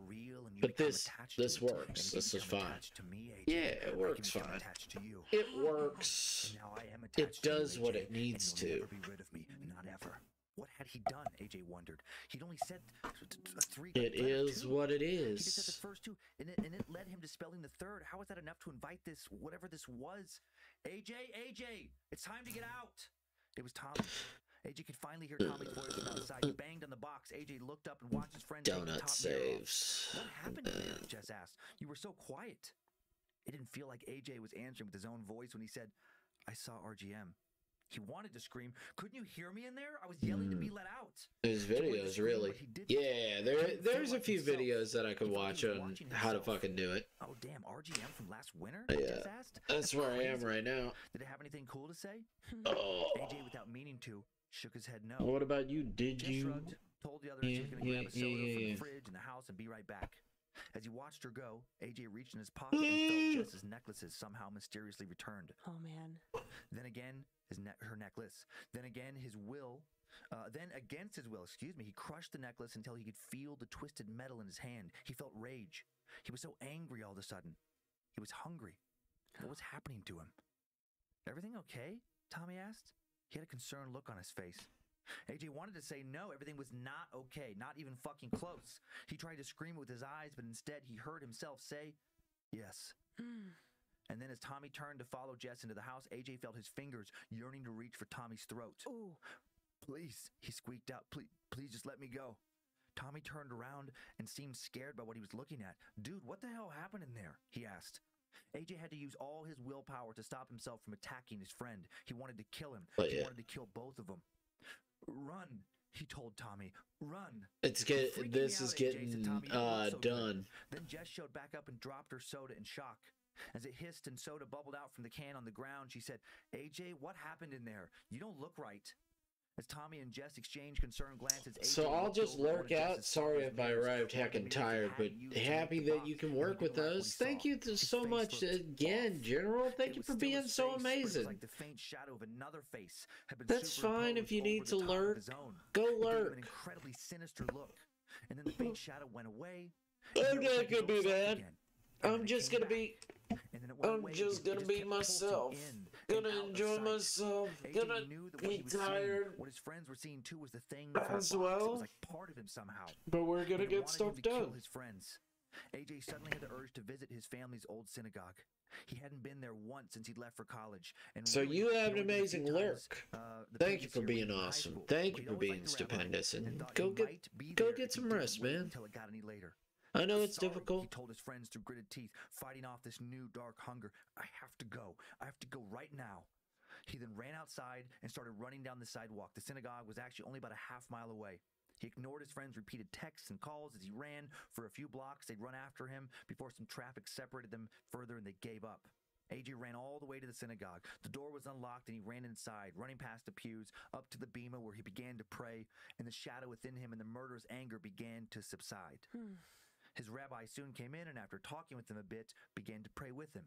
But this works. This is fine. Yeah, it works fine. It works. It does what it needs to. Not ever. What had he done? AJ wondered. He'd only said 3. It is what it is. He just said the first 2, and it led him to spelling the third. How was that enough to invite this, whatever this was? AJ, it's time to get out. It was Tommy. AJ could finally hear Tommy's voice from outside. He banged on the box. AJ looked up and watched his friend take the Donut top saves. mirror off. "What happened in there?" Jess asked. "You were so quiet." It didn't feel like AJ was answering with his own voice when he said, "I saw RGM." He wanted to scream, "Couldn't you hear me in there? I was yelling to be let out." His videos, really. Yeah, there's a few videos that I could watch on how to fucking do it. "Oh, damn, RGM from last winter?" Yeah, asked. that's where I am right now. Did it have anything cool to say? Oh. AJ, without meaning to, shook his head no. What about you? Did Jess you? Shrugged, told the others he was going to grab a soda from the fridge in the house and be right back. As he watched her go, AJ reached in his pocket and felt Jess's necklaces somehow mysteriously returned. Oh, man. Then again, her necklace. Then again, then against his will, he crushed the necklace until he could feel the twisted metal in his hand. He felt rage. He was so angry all of a sudden. He was hungry. What was happening to him? "Everything okay?" Tommy asked. He had a concerned look on his face. AJ wanted to say no, everything was not okay, not even fucking close. He tried to scream with his eyes, but instead he heard himself say, "Yes." And then as Tommy turned to follow Jess into the house, AJ felt his fingers yearning to reach for Tommy's throat. "Oh, "Please," he squeaked out, please just let me go." Tommy turned around and seemed scared by what he was looking at. "Dude, what the hell happened in there?" he asked. AJ had to use all his willpower to stop himself from attacking his friend. He wanted to kill him. He wanted to kill both of them. "Run," he told Tommy. "Run." This is getting done. Then Jess showed back up and dropped her soda in shock. As it hissed and soda bubbled out from the can on the ground, she said, "AJ, what happened in there? You don't look right." As Tommy and Jess exchanged concerned glances, so I'll just lurk out. Sorry if I arrived heckin' tired, but happy that you can work with us. Thank you so much again, General. Thank you for being so amazing. That's fine if you need to lurk. Go lurk. An incredibly sinister look, and then the faint shadow went away. I'm not gonna be bad. I'm just gonna be myself. Gonna enjoy myself. Gonna be tired. What his friends were seeing too was the thing as well. It was like part of him somehow. But we're gonna get stuff done. His friends. AJ suddenly had the urge to visit his family's old synagogue. He hadn't been there once since he'd left for college. And so you have an amazing lurk. Thank you for being awesome. Thank you for being stupendous. And go get some rest, man. Until it got any later. I know it's difficult. He told his friends through gritted teeth, fighting off this new dark hunger. "I have to go. I have to go right now." He then ran outside and started running down the sidewalk. The synagogue was actually only about a half mile away. He ignored his friends' repeated texts and calls as he ran for a few blocks. They'd run after him before some traffic separated them further and they gave up. AJ ran all the way to the synagogue. The door was unlocked and he ran inside, running past the pews, up to the bema where he began to pray, and the shadow within him and the murderous anger began to subside. His rabbi soon came in and after talking with him a bit, began to pray with him.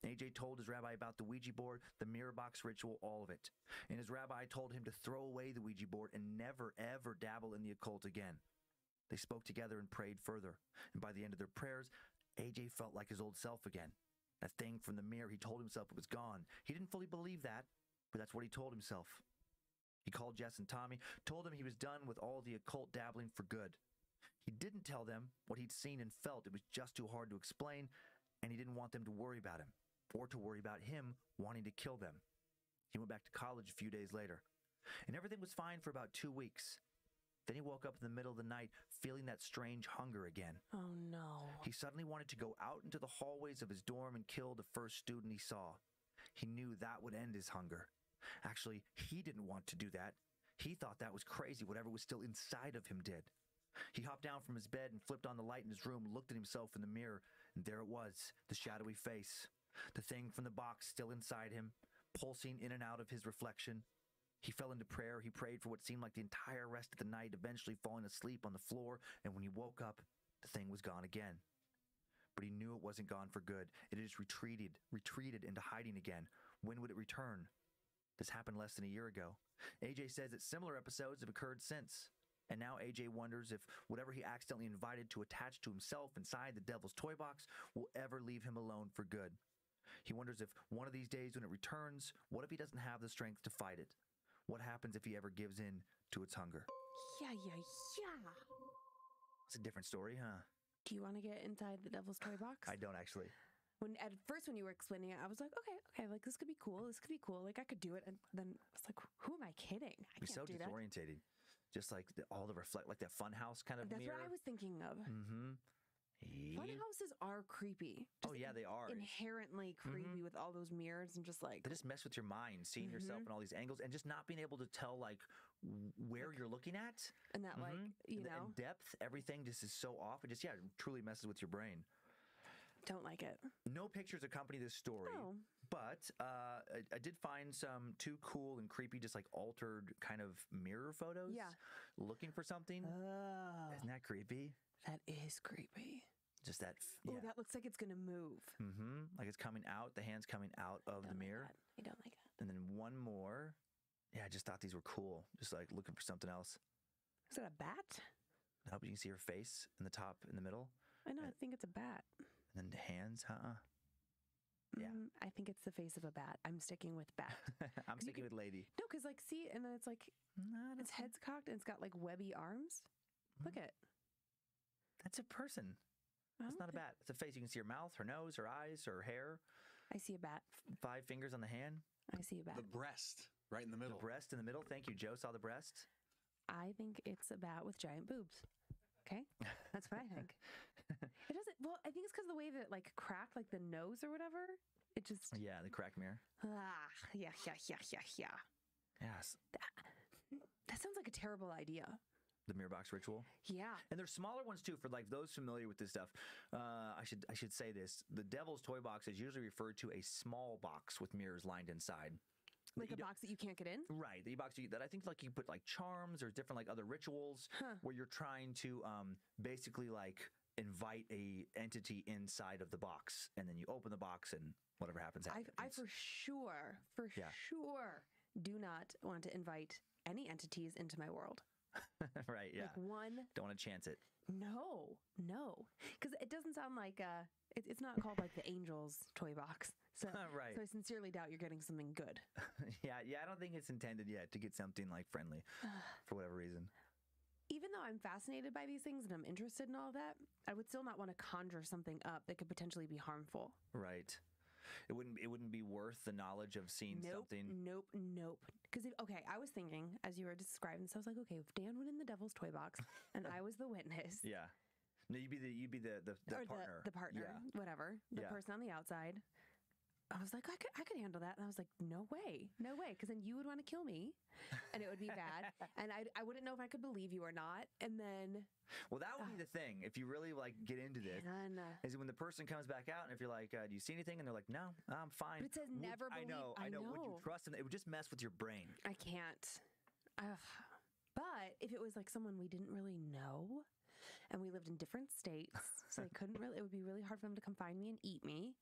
AJ told his rabbi about the Ouija board, the mirror box ritual, all of it. And his rabbi told him to throw away the Ouija board and never, ever dabble in the occult again. They spoke together and prayed further. And by the end of their prayers, AJ felt like his old self again. That thing from the mirror, he told himself it was gone. He didn't fully believe that, but that's what he told himself. He called Jess and Tommy, told them he was done with all the occult dabbling for good. He didn't tell them what he'd seen and felt. It was just too hard to explain, and he didn't want them to worry about him, or to worry about him wanting to kill them. He went back to college a few days later, and everything was fine for about 2 weeks. Then he woke up in the middle of the night feeling that strange hunger again. Oh, no. He suddenly wanted to go out into the hallways of his dorm and kill the first student he saw. He knew that would end his hunger. Actually, he didn't want to do that. He thought that was crazy, whatever was still inside of him did. He hopped down from his bed and flipped on the light in his room, looked at himself in the mirror, and there it was, the shadowy face. The thing from the box still inside him, pulsing in and out of his reflection. He fell into prayer. He prayed for what seemed like the entire rest of the night, eventually falling asleep on the floor, and when he woke up, the thing was gone again. But he knew it wasn't gone for good. It had just retreated into hiding again. When would it return? This happened less than a year ago. AJ says that similar episodes have occurred since. And now AJ wonders if whatever he accidentally invited to attach to himself inside the devil's toy box will ever leave him alone for good. He wonders if one of these days when it returns, what if he doesn't have the strength to fight it? What happens if he ever gives in to its hunger? Yeah. It's a different story, huh? Do you want to get inside the devil's toy box? I don't actually. At first, when you were explaining it, I was like, okay, like this could be cool. This could be cool. Like I could do it. And then I was like, who am I kidding? I It's so can't do that. disorientating. Just like all the reflect, like that funhouse kind of That's mirror. what I was thinking of. Mm-hmm. Fun houses are creepy. Oh yeah, they are inherently creepy with all those mirrors and just like they just mess with your mind, seeing yourself in all these angles and just not being able to tell like where you're looking at and that like you know and depth. Everything just is so off. It just it truly messes with your brain. Don't like it. No pictures accompany this story, but I did find two cool and creepy, just like altered kind of mirror photos. Yeah, looking for something. Isn't that creepy? That is creepy. Just that. Oh, that looks like it's gonna move. Like it's coming out. The hand's coming out of the mirror. I don't like it. And then one more. Yeah, I just thought these were cool. Just like looking for something else. Is that a bat? No, but you can see her face in the top, in the middle. I know. I think it's a bat. And then the hands, Yeah. I think it's the face of a bat. I'm sticking with bat. I'm sticking with lady. No, because like, see, and then it's like, its head's cocked and it's got like webby arms. Look at. That's a person. It's not a bat. It's a face. You can see her mouth, her nose, her eyes, her hair. I see a bat. 5 fingers on the hand. I see a bat. The breast, right in the middle. The breast in the middle. Thank you, Joe. Saw the breast. I think it's a bat with giant boobs. Okay, that's what I think. It doesn't. Well, I think it's because of the way that like cracked, like the nose or whatever. It just. Yeah, the cracked mirror. Yeah. Yes. That sounds like a terrible idea. The mirror box ritual. Yeah. And there's smaller ones too for like those familiar with this stuff. I should say this. The devil's toy box is usually referred to a small box with mirrors lined inside. Like a box that you can't get in? Right. The box that I think like you put like charms or different like other rituals where you're trying to basically like invite a entity inside of the box, and then you open the box and whatever happens. I for sure do not want to invite any entities into my world. Right, yeah. Like one. Don't want to chance it. No. Because it doesn't sound like it's not called like the Angels toy box. So, right. So I sincerely doubt you're getting something good. Yeah, I don't think it's intended yet to get something like friendly for whatever reason. Even though I'm fascinated by these things and I'm interested in all that, I would still not want to conjure something up that could potentially be harmful. Right. It wouldn't be worth the knowledge of seeing something. Nope. Because I was thinking as you were describing, so I was like, okay, if Dan went in the devil's toy box and I was the witness, yeah, no, you'd be the partner, the partner, yeah. whatever, the person on the outside. I was like, I could handle that. And I was like, no way. Because then you would want to kill me and it would be bad. And I wouldn't know if I could believe you or not. And then. Well, that would be the thing. If you really like get into this, is when the person comes back out and if you're like, do you see anything? And they're like, no, I'm fine. But it says never believe. I know. Would you trust them? It would just mess with your brain. I can't. But if it was like someone we didn't really know and we lived in different states, so they couldn't really, it would be really hard for them to come find me and eat me.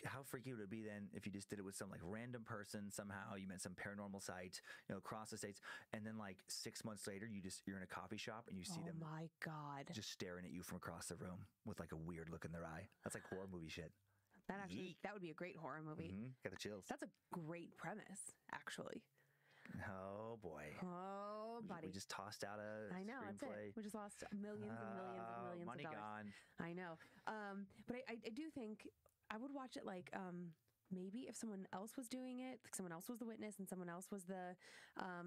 How freaky would it be then if you just did it with some like random person somehow, you met some paranormal site, across the states, and then like 6 months later you're in a coffee shop and you see them, oh my God, just staring at you from across the room with like a weird look in their eye. That's like horror movie shit. That would be a great horror movie. Got the chills. That's a great premise, actually. Oh boy. Oh, buddy. We just tossed out a I know, screenplay. That's it. We just lost millions and millions and millions money of dollars. Gone. I know. But I do think I would watch it like maybe if someone else was doing it, like someone else was the witness and someone else was the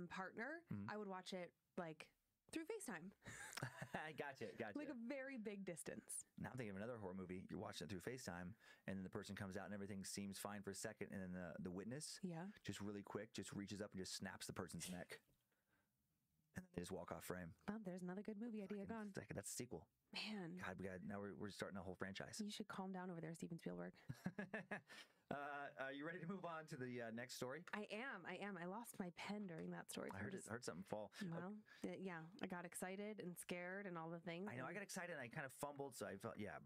partner, I would watch it like through FaceTime. I gotcha. Like a very big distance. Now I'm thinking of another horror movie. You're watching it through FaceTime, and then the person comes out and everything seems fine for a second, and then the witness, just really quick, just reaches up and just snaps the person's neck, and then they just walk off frame. Well, there's another good movie idea gone. That's a sequel. Man, God, now we're starting a whole franchise. You should calm down over there, Steven Spielberg. Are you ready to move on to the next story? I am. I lost my pen during that story. I heard something fall. Well, yeah, I got excited and scared and all the things. I know. I got excited and I kind of fumbled, so I felt I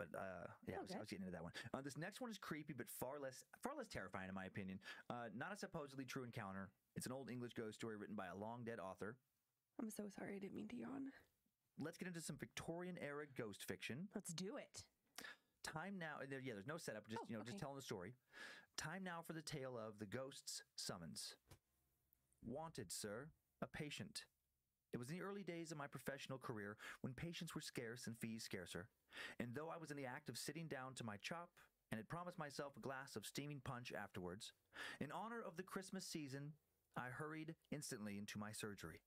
was getting into that one. This next one is creepy, but far less terrifying in my opinion. Not a supposedly true encounter. It's an old English ghost story written by a long dead author. I'm so sorry. I didn't mean to yawn. Let's get into some Victorian-era ghost fiction. Let's do it. Time now. There's no setup. Just just telling the story. Time now for the tale of the ghost's summons. Wanted, sir, a patient. It was in the early days of my professional career when patients were scarce and fees scarcer. And though I was in the act of sitting down to my chop and had promised myself a glass of steaming punch afterwards, in honor of the Christmas season, I hurried instantly into my surgery.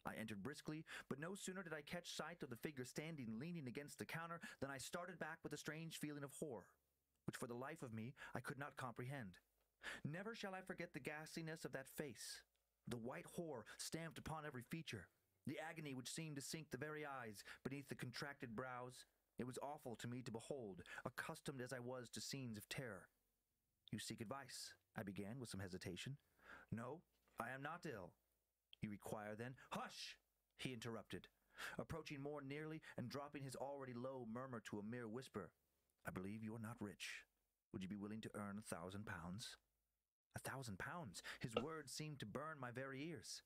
I entered briskly, but no sooner did I catch sight of the figure standing leaning against the counter than I started back with a strange feeling of horror, which for the life of me I could not comprehend. Never shall I forget the ghastliness of that face, the white horror stamped upon every feature, the agony which seemed to sink the very eyes beneath the contracted brows. It was awful to me to behold, accustomed as I was to scenes of terror. You seek advice, I began with some hesitation. No, I am not ill. You require then? Hush! He interrupted, approaching more nearly and dropping his already low murmur to a mere whisper. I believe you are not rich. Would you be willing to earn 1,000 pounds? 1,000 pounds! His words seemed to burn my very ears.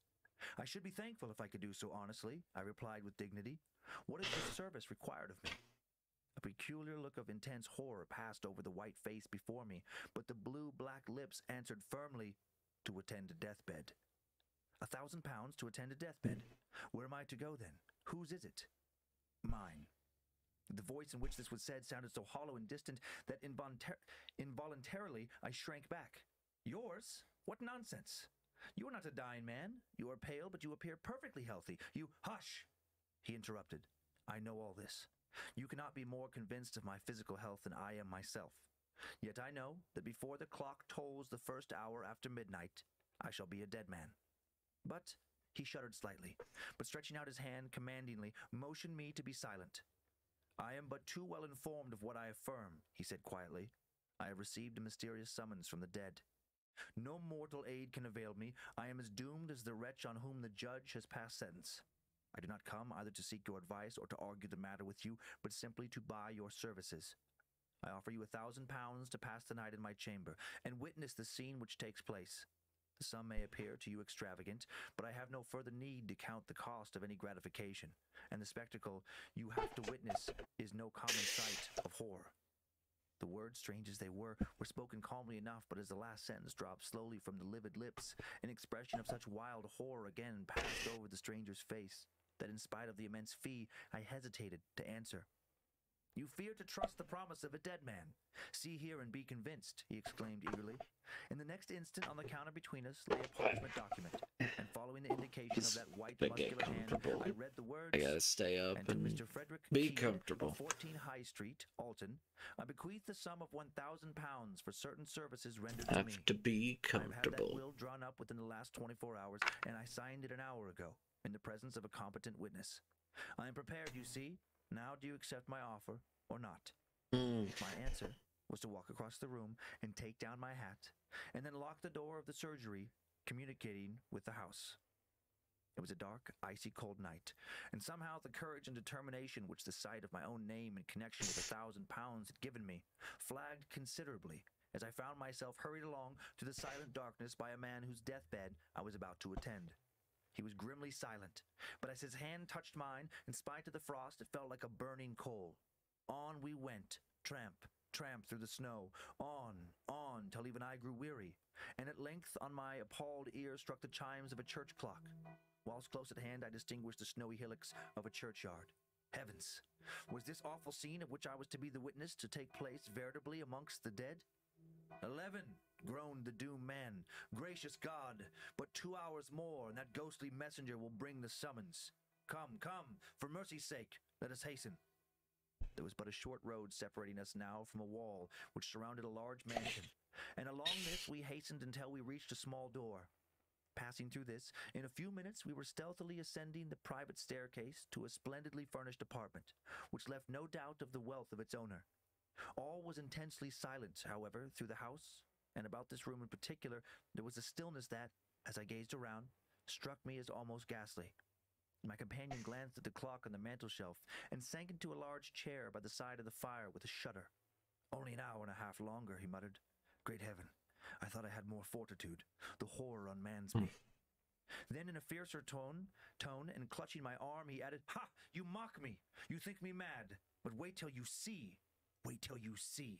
I should be thankful if I could do so honestly, I replied with dignity. What is this service required of me? A peculiar look of intense horror passed over the white face before me, but the blue-black lips answered firmly, to attend a deathbed. 1,000 pounds to attend a deathbed. Where am I to go then? Whose is it? Mine. The voice in which this was said sounded so hollow and distant that involuntarily I shrank back. Yours? What nonsense! You are not a dying man. You are pale, but you appear perfectly healthy. You— Hush! He interrupted. I know all this. You cannot be more convinced of my physical health than I am myself. Yet I know that before the clock tolls the first hour after midnight, I shall be a dead man. But he shuddered slightly, but stretching out his hand commandingly, motioned me to be silent. I am but too well informed of what I affirm, he said quietly. I have received a mysterious summons from the dead. No mortal aid can avail me. I am as doomed as the wretch on whom the judge has passed sentence. I do not come either to seek your advice or to argue the matter with you, but simply to buy your services. I offer you 1,000 pounds to pass the night in my chamber and witness the scene which takes place. The sum may appear to you extravagant, but I have no further need to count the cost of any gratification, and the spectacle you have to witness is no common sight of horror. The words, strange as they were spoken calmly enough, but as the last sentence dropped slowly from the livid lips, an expression of such wild horror again passed over the stranger's face, that in spite of the immense fee, I hesitated to answer. You fear to trust the promise of a dead man. See here and be convinced, he exclaimed eagerly. In the next instant, on the counter between us lay a parchment document, and following the indication of that white, muscular hand, I read the words, I gotta stay up and to Mr. Frederick be Keene comfortable. of 14 High Street, Alton, I bequeath the sum of £1,000 for certain services rendered to me. Have to be comfortable. I've had that will drawn up within the last 24 hours, and I signed it an hour ago, in the presence of a competent witness. I am prepared, you see. Now do you accept my offer or not? My answer was to walk across the room and take down my hat, and then lock the door of the surgery, communicating with the house. It was a dark, icy cold night, and somehow the courage and determination which the sight of my own name in connection with £1,000 had given me flagged considerably as I found myself hurried along to the silent darkness by a man whose deathbed I was about to attend. He was grimly silent, but as his hand touched mine, in spite of the frost, it felt like a burning coal. On we went, tramp, tramp through the snow, on, till even I grew weary, and at length on my appalled ear struck the chimes of a church clock. Whilst close at hand I distinguished the snowy hillocks of a churchyard. Heavens! Was this awful scene of which I was to be the witness to take place veritably amongst the dead? 11, groaned the doomed man. Gracious God, but 2 hours more, and that ghostly messenger will bring the summons. Come, come, for mercy's sake, let us hasten. There was but a short road separating us now from a wall which surrounded a large mansion, and along this we hastened until we reached a small door. Passing through this, in a few minutes we were stealthily ascending the private staircase to a splendidly furnished apartment, which left no doubt of the wealth of its owner. All was intensely silent, however, through the house, and about this room in particular there was a stillness that, as I gazed around, struck me as almost ghastly. My companion glanced at the clock on the mantel-shelf and sank into a large chair by the side of the fire with a shudder. Only an hour and a half longer, he muttered. Great heaven, I thought I had more fortitude. The horror unmans me. Then in a fiercer tone, and clutching my arm, he added, Ha! You mock me! You think me mad! But wait till you see! Wait till you see!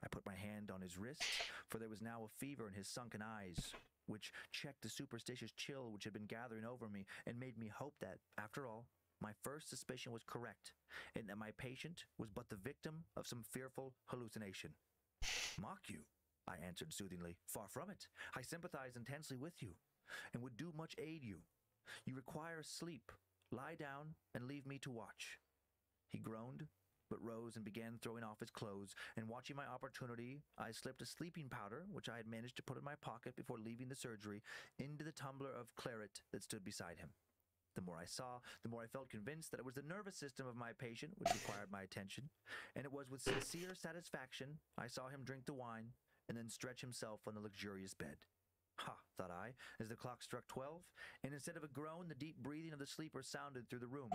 I put my hand on his wrist, for there was now a fever in his sunken eyes, which checked the superstitious chill which had been gathering over me, and made me hope that, after all, my first suspicion was correct, and that my patient was but the victim of some fearful hallucination. Mock you? I answered soothingly. Far from it. I sympathize intensely with you, and would do much aid you. You require sleep. Lie down, and leave me to watch. He groaned, but rose and began throwing off his clothes, and watching my opportunity, I slipped a sleeping powder, which I had managed to put in my pocket before leaving the surgery, into the tumbler of claret that stood beside him. The more I saw, the more I felt convinced that it was the nervous system of my patient which required my attention, and it was with sincere satisfaction I saw him drink the wine, and then stretch himself on the luxurious bed. Ha, thought I, as the clock struck 12, and instead of a groan, the deep breathing of the sleeper sounded through the room.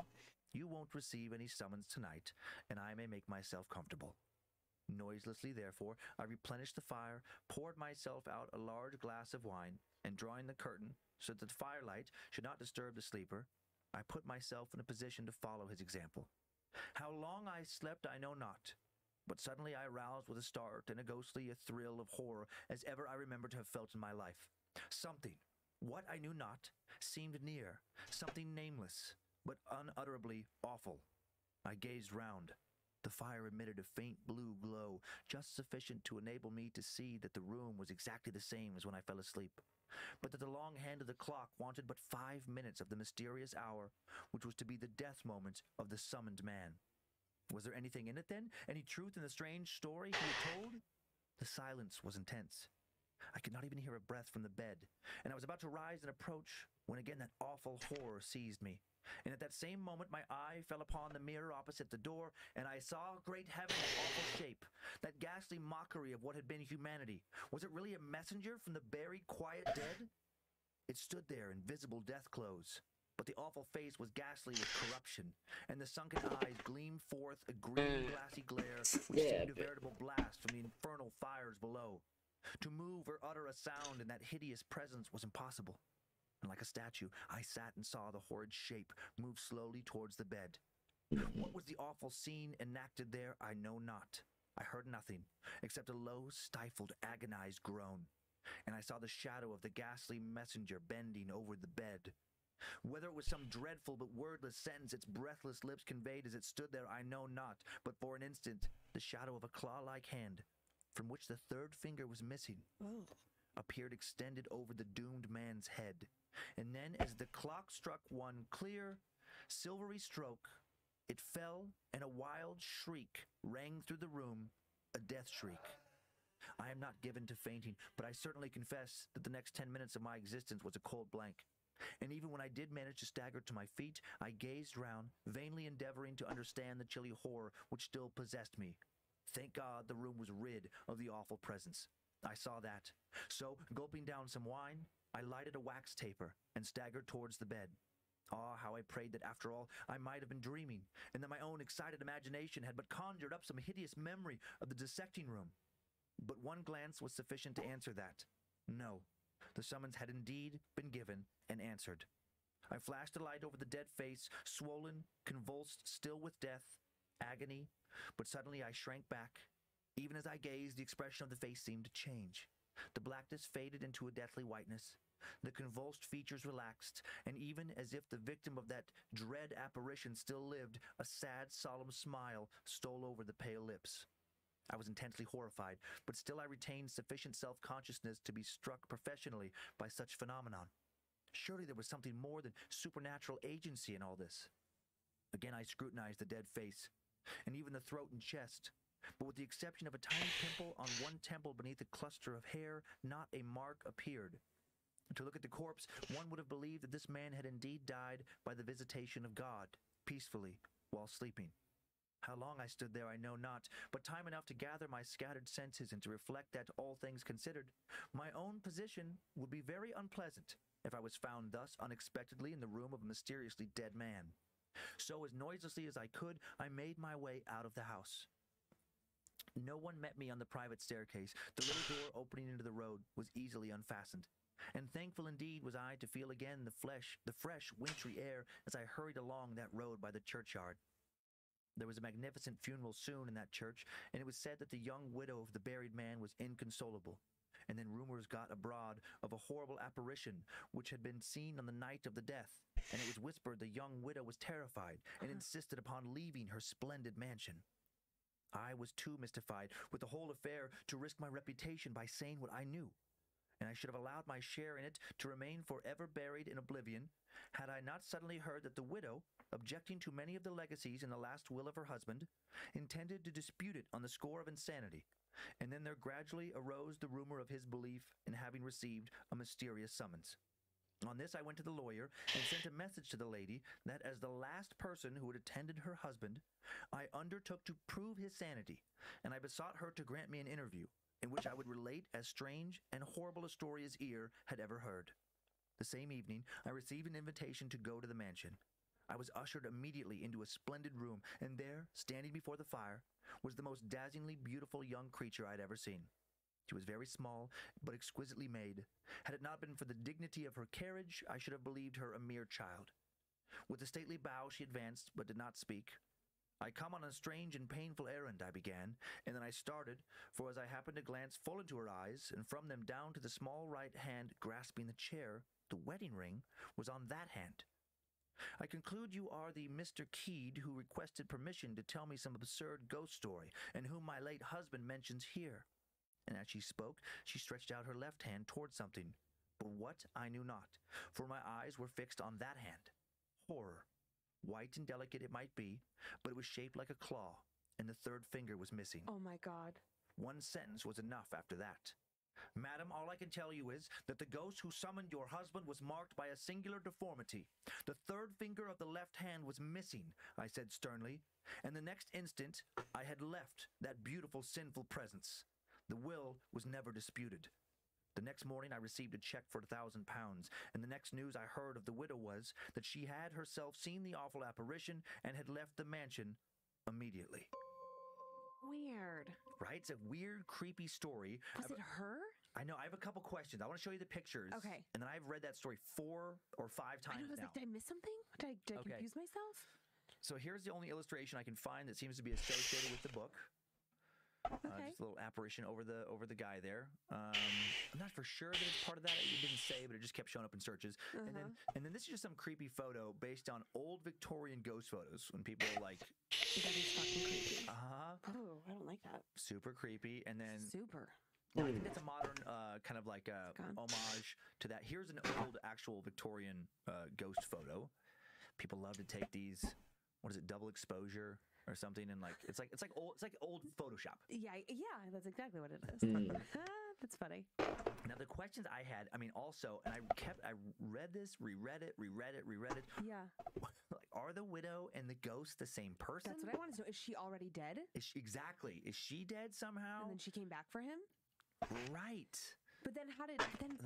You won't receive any summons tonight, and I may make myself comfortable. Noiselessly, therefore, I replenished the fire, poured myself out a large glass of wine, and drawing the curtain so that the firelight should not disturb the sleeper, I put myself in a position to follow his example. How long I slept I know not, but suddenly I roused with a start and a ghostly thrill of horror as ever I remember to have felt in my life. Something, what I knew not, seemed near, something nameless, but unutterably awful. I gazed round. The fire emitted a faint blue glow, just sufficient to enable me to see that the room was exactly the same as when I fell asleep, but that the long hand of the clock wanted but 5 minutes of the mysterious hour, which was to be the death moment of the summoned man. Was there anything in it, then? Any truth in the strange story he had told? The silence was intense. I could not even hear a breath from the bed, and I was about to rise and approach when again that awful horror seized me. And at that same moment my eye fell upon the mirror opposite the door, and I saw, great heaven, that awful shape, that ghastly mockery of what had been humanity. Was it really a messenger from the buried, quiet dead? It stood there in visible death clothes, but the awful face was ghastly with corruption, and the sunken eyes gleamed forth a green, glassy glare which seemed a veritable blast from the infernal fires below. To move or utter a sound in that hideous presence was impossible, and like a statue, I sat and saw the horrid shape move slowly towards the bed. What was the awful scene enacted there, I know not. I heard nothing, except a low, stifled, agonized groan, and I saw the shadow of the ghastly messenger bending over the bed. Whether it was some dreadful but wordless sentence its breathless lips conveyed as it stood there, I know not, but for an instant, the shadow of a claw-like hand, from which the third finger was missing, appeared extended over the doomed man's head. And then, as the clock struck one clear, silvery stroke, it fell, and a wild shriek rang through the room, a death shriek. I am not given to fainting, but I certainly confess that the next 10 minutes of my existence was a cold blank. And even when I did manage to stagger to my feet, I gazed round, vainly endeavoring to understand the chilly horror which still possessed me. Thank God the room was rid of the awful presence. I saw that. So, gulping down some wine, I lighted a wax taper and staggered towards the bed. Ah, how I prayed that after all I might have been dreaming, and that my own excited imagination had but conjured up some hideous memory of the dissecting room. But one glance was sufficient to answer that. No, the summons had indeed been given and answered. I flashed a light over the dead face, swollen, convulsed, still with death, agony, but suddenly I shrank back. Even as I gazed, the expression of the face seemed to change. The blackness faded into a deathly whiteness. The convulsed features relaxed, and even as if the victim of that dread apparition still lived, a sad, solemn smile stole over the pale lips. I was intensely horrified, but still I retained sufficient self-consciousness to be struck professionally by such phenomenon. Surely there was something more than supernatural agency in all this. Again I scrutinized the dead face, and even the throat and chest, but with the exception of a tiny pimple on one temple beneath a cluster of hair, not a mark appeared. To look at the corpse, one would have believed that this man had indeed died by the visitation of God, peacefully, while sleeping. How long I stood there I know not, but time enough to gather my scattered senses and to reflect that, all things considered, my own position would be very unpleasant if I was found thus unexpectedly in the room of a mysteriously dead man. So, as noiselessly as I could, I made my way out of the house. No one met me on the private staircase. The little door opening into the road was easily unfastened. And thankful indeed was I to feel again the fresh, wintry air as I hurried along that road by the churchyard. There was a magnificent funeral soon in that church, and it was said that the young widow of the buried man was inconsolable. And then rumors got abroad of a horrible apparition which had been seen on the night of the death, and it was whispered the young widow was terrified and insisted upon leaving her splendid mansion. I was too mystified with the whole affair to risk my reputation by saying what I knew, and I should have allowed my share in it to remain forever buried in oblivion, had I not suddenly heard that the widow, objecting to many of the legacies in the last will of her husband, intended to dispute it on the score of insanity, and then there gradually arose the rumor of his belief in having received a mysterious summons. On this I went to the lawyer and sent a message to the lady that as the last person who had attended her husband, I undertook to prove his sanity, and I besought her to grant me an interview, in which I would relate as strange and horrible a story as ear had ever heard. The same evening, I received an invitation to go to the mansion. I was ushered immediately into a splendid room, and there, standing before the fire, was the most dazzlingly beautiful young creature I had ever seen. She was very small, but exquisitely made. Had it not been for the dignity of her carriage, I should have believed her a mere child. With a stately bow she advanced, but did not speak. "I come on a strange and painful errand," I began, and then I started, for as I happened to glance full into her eyes, and from them down to the small right hand grasping the chair, the wedding ring was on that hand. "I conclude you are the Mr. Keed who requested permission to tell me some absurd ghost story, and whom my late husband mentions here." And as she spoke, she stretched out her left hand toward something, but what I knew not, for my eyes were fixed on that hand. Horror! White and delicate it might be, but it was shaped like a claw, and the third finger was missing. Oh my God. One sentence was enough after that. "Madam, all I can tell you is that the ghost who summoned your husband was marked by a singular deformity. The third finger of the left hand was missing," I said sternly, and the next instant I had left that beautiful sinful presence. The will was never disputed. The next morning I received a check for £1,000, and the next news I heard of the widow was that she had herself seen the awful apparition and had left the mansion immediately. Weird. Right? It's a weird, creepy story. Was it her? I know. I have a couple questions. I want to show you the pictures. Okay. And then I've read that story 4 or 5 times I was now. like, did I miss something? Did I confuse myself? So here's the only illustration I can find that seems to be associated with the book. Okay. Just a little apparition over the guy there. I'm not for sure that it's part of that. It didn't say, but it just kept showing up in searches. And then this is just some creepy photo based on old Victorian ghost photos when people are like. That is fucking creepy. Oh, I don't like that. Super creepy. And then super. I think that's a modern kind of like homage to that. Here's an old actual Victorian ghost photo. People love to take these. What is it? Double exposure or something, and like it's like old Photoshop. Yeah, that's exactly what it is. That's funny. Now the questions I had, I mean, also, and I read this, reread it. Yeah. Like, are the widow and the ghost the same person? That's what I wanted to know. Is she already dead? Exactly. Is she dead somehow? And then she came back for him? Right. But then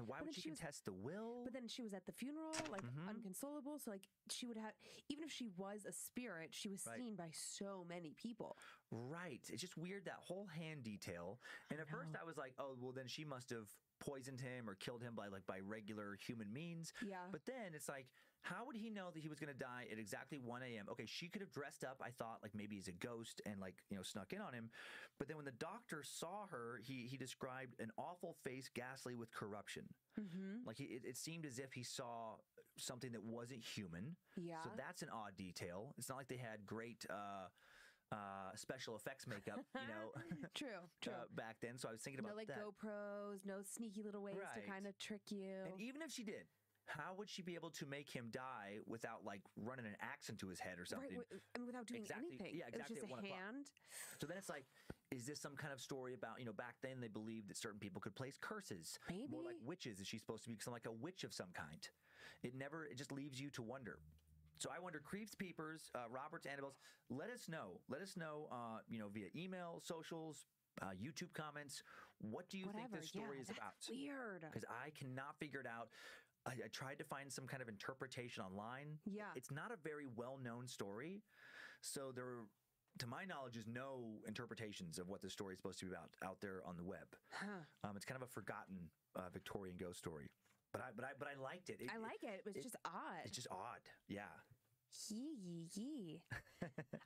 why would she contest the will? But then she was at the funeral, like unconsolable. So like she would have, even if she was a spirit, she was seen by so many people. Right. It's just weird, that whole hand detail. And at first I was like, oh, well then she must have poisoned him or killed him by regular human means. Yeah. But then it's like, how would he know that he was going to die at exactly 1 a.m.? Okay, she could have dressed up, I thought, like maybe he's a ghost and like, snuck in on him. But then when the doctor saw her, he described an awful face, ghastly with corruption. Like it seemed as if he saw something that wasn't human. Yeah. So that's an odd detail. It's not like they had great special effects makeup, True. Back then. So I was thinking about like that. GoPros, no sneaky little ways to kind of trick you. And even if she did, how would she be able to make him die without like running an axe into his head or something? Right, and without doing anything. Yeah, exactly. It was just a hand. So then it's like, is this some kind of story about, back then they believed that certain people could place curses? Maybe. More like witches. Is she supposed to be like a witch of some kind? It just leaves you to wonder. So I wonder, Creeps, Peepers, Roberts, Annabelles, let us know. Let us know, via email, socials, YouTube comments. What do you think this story is about? Weird. Because I cannot figure it out. I tried to find some kind of interpretation online. Yeah. It's not a very well-known story. So there, to my knowledge, is no interpretations of what the story is supposed to be about out there on the web. It's kind of a forgotten Victorian ghost story. But I liked it. I like it. It was just odd. It's just odd. Yeah. Yee.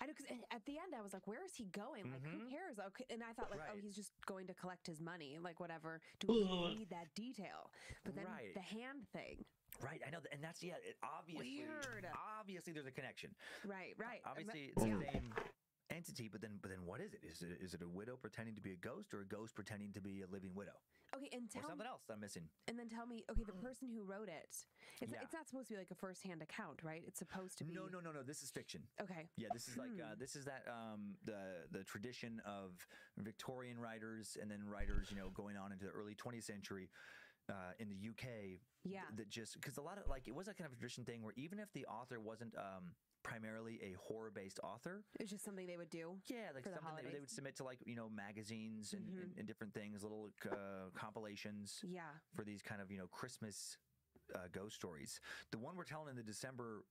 I know, because at the end I was like, where is he going? Like, who cares? Okay, and I thought like, oh, he's just going to collect his money, like whatever. Do we need that detail? But then the hand thing. Right, I know, and that's obviously weird. Obviously, there's a connection. Right. Obviously, it's the same entity, but then what is it? Is it a widow pretending to be a ghost, or a ghost pretending to be a living widow? Okay, and or something else I'm missing. And then tell me, okay, the person who wrote it, it's not supposed to be like a first-hand account, right? It's supposed to be. No. This is fiction. Okay. Yeah, this is like this is that the tradition of Victorian writers and then writers, going on into the early 20th century. In the UK, that just because a lot of it was a kind of a tradition thing where even if the author wasn't primarily a horror-based author, it's just something they would do. Yeah, like something they would submit to magazines and different things, little compilations. Yeah, for these kind of Christmas ghost stories. The one we're telling in the December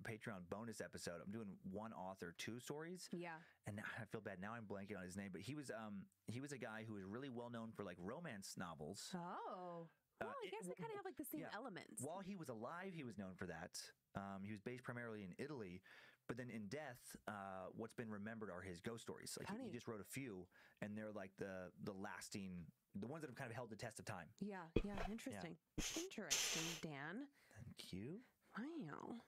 Patreon bonus episode, I'm doing one author, 2 stories. Yeah, and now I feel bad. Now I'm blanking on his name, but he was a guy who was really well known for like romance novels. Oh. Well, I guess they kind of have like the same elements. While he was alive, he was known for that. He was based primarily in Italy, but then in death, what's been remembered are his ghost stories. Like he just wrote a few, and they're like the lasting, the ones that have kind of held the test of time. Yeah, interesting. Yeah. Interesting, Dan. Thank you. Wow.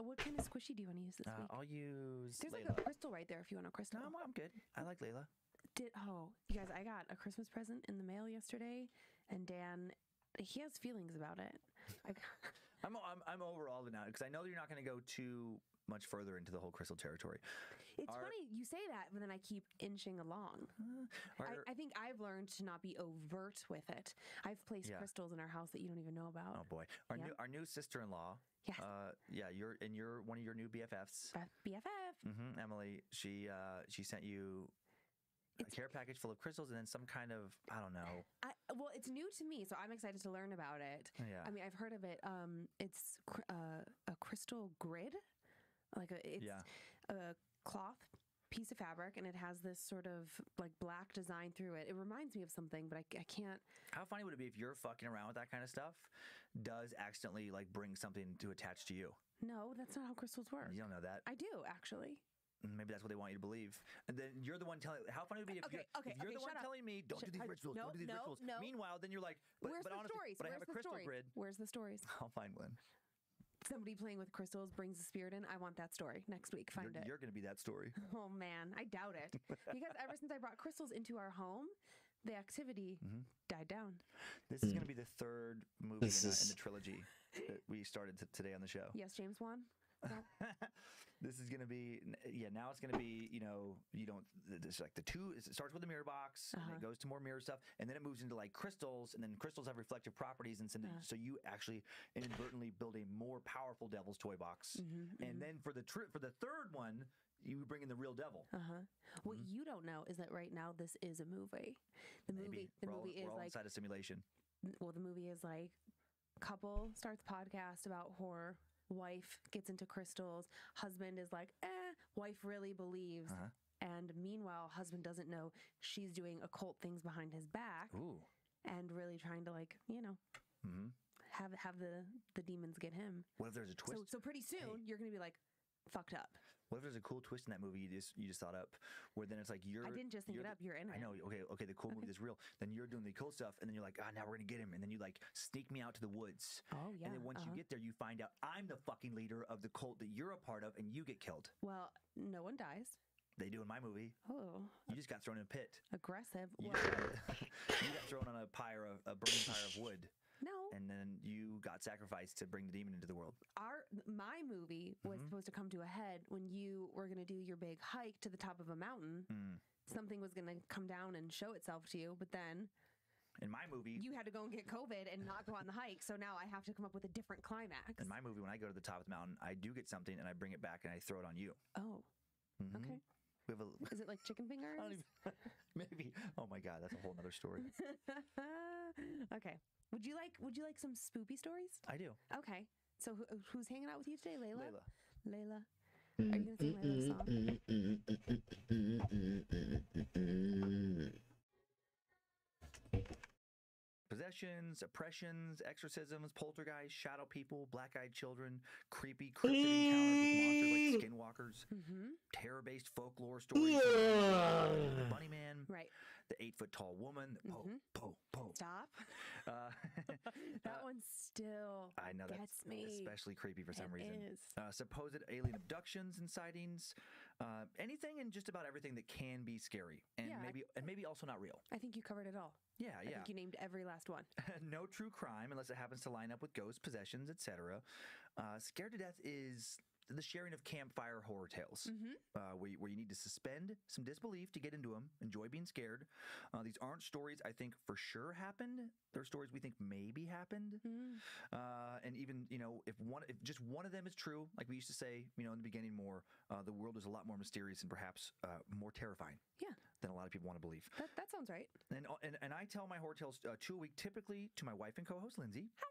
What kind of squishy do you want to use this week? I'll use There's Layla. like a crystal right there if you want a crystal. No, I'm good. I like Layla. You guys, I got a Christmas present in the mail yesterday, and Dan, he has feelings about it. I'm overall now because I know that you're not going to go too much further into the whole crystal territory. It's funny you say that, but then I keep inching along. I think I've learned to not be overt with it. I've placed crystals in our house that you don't even know about. Oh boy, our new sister-in-law. Yes. You're one of your new BFFs. BFF. Emily. She sent you a care package full of crystals and then some kind of, I don't know. Well, it's new to me, so I'm excited to learn about it. Yeah. I mean, I've heard of it. It's a crystal grid. It's a cloth piece of fabric, and it has this sort of like black design through it. It reminds me of something, but I can't. How funny would it be if you're fucking around with that kind of stuff, does accidentally like bring something to attach to you? No, that's not how crystals work. You don't know that? I do, actually. Maybe that's what they want you to believe. And then you're the one telling. How funny would it be if you're the one telling me, don't do these rituals, don't do these rituals. No. Meanwhile, then you're like, but honestly, stories? But I have a crystal grid. Where's the stories? I'll find one. Somebody playing with crystals brings the spirit in. I want that story next week. Find it. You're going to be that story. Oh, man. I doubt it. Because ever since I brought crystals into our home, the activity died down. This is going to be the third movie in the trilogy that we started today on the show. Yes, James Wan. This is going to be, now it's going to be, it's like it starts with the mirror box, and it goes to more mirror stuff, and then it moves into like crystals, and then crystals have reflective properties, and so you actually inadvertently build a more powerful devil's toy box. And then for the third one, you bring in the real devil. What you don't know is that right now this is a movie. The movie is like inside a simulation. Well, the movie is like couple starts podcast about horror. Wife gets into crystals. Husband is like, wife really believes. And meanwhile, husband doesn't know she's doing occult things behind his back. Ooh. And really trying to have the demons get him. What if there's a twist? So pretty soon you're going to be like fucked up. What if there's a cool twist in that movie you just thought up, where then it's like I didn't just think it up. You're in it. I know. Okay. The cool movie is real. Then you're doing the cool stuff, and then you're like, now we're gonna get him, and then you like sneak me out to the woods. Oh yeah. And then once you get there, you find out I'm the fucking leader of the cult that you're a part of, and you get killed. Well, no one dies. They do in my movie. Oh. You just got thrown in a pit. Aggressive. You got thrown on a burning pyre of wood. No. And then you got sacrificed to bring the demon into the world. My movie was supposed to come to a head when you were going to do your big hike to the top of a mountain. Something was going to come down and show itself to you, but then in my movie, you had to go and get COVID and not go on the hike. So now I have to come up with a different climax. In my movie, when I go to the top of the mountain, I do get something and I bring it back and I throw it on you. Oh, okay. Is it like chicken fingers? Maybe. Oh my God, that's a whole nother story. Okay. Would you like some spoopy stories? I do. Okay. So who's hanging out with you today, Layla? Layla. Are you gonna sing Layla's song? Possessions, oppressions, exorcisms, poltergeists, shadow people, black-eyed children, creepy cryptid encounters with monsters like skinwalkers, terror-based folklore stories, the Bunny Man, right? The 8-foot-tall woman, the po. Stop. That one still gets me. Especially creepy for some reason. Is. Supposed alien abductions and sightings, anything and just about everything that can be scary and maybe also not real. I think you covered it all. Yeah. I think you named every last one. No true crime unless it happens to line up with ghosts, possessions, etc. Scared to Death is the sharing of campfire horror tales, where you need to suspend some disbelief to get into them, enjoy being scared. These aren't stories I think for sure happened. They're stories we think maybe happened. And even, if just one of them is true, like we used to say, in the beginning more, the world is a lot more mysterious and perhaps more terrifying than a lot of people want to believe. That sounds right. And I tell my horror tales 2 a week, typically to my wife and co-host, Lindsay. Hi.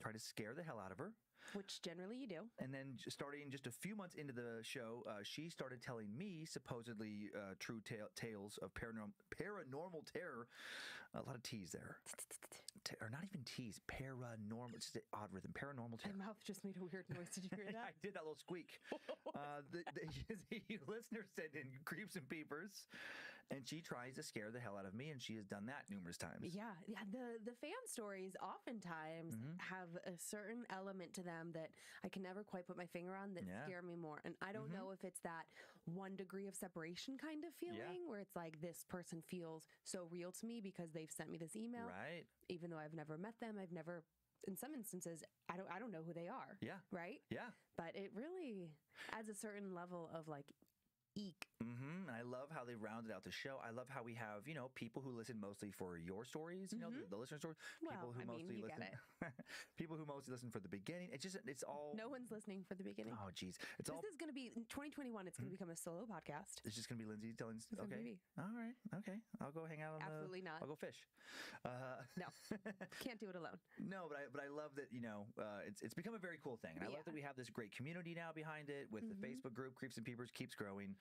Try to scare the hell out of her. Which generally you do. And then starting just a few months into the show, she started telling me supposedly true tales of paranormal terror. A lot of T's there. Or not even T's. Paranormal. It's just an odd rhythm. Paranormal terror. My mouth just made a weird noise. Did you hear that? I did that little squeak. The listener sent in creeps and peepers. And she tries to scare the hell out of me, and she has done that numerous times. Yeah. The fan stories oftentimes have a certain element to them that I can never quite put my finger on that scare me more. And I don't know if it's that 1 degree of separation kind of feeling where it's like this person feels so real to me because they've sent me this email. Right. Even though I've never met them, I've never, in some instances, I don't know who they are. Yeah. Right? Yeah. But it really adds a certain level of like eek. And I love how they rounded out the show. I love how we have, people who listen mostly for your stories, the listener stories. People who mostly listen. People who mostly listen for the beginning. It's all. No one's listening for the beginning. Oh, geez. This is going to be in 2021. It's going to become a solo podcast. It's just going to be Lindsay telling. Okay. All right. Okay. I'll go hang out on Absolutely not. I'll go fish. No, can't do it alone. No, but I love that. It's become a very cool thing, and I love that we have this great community now behind it with the Facebook group. Creeps and Peepers keeps growing.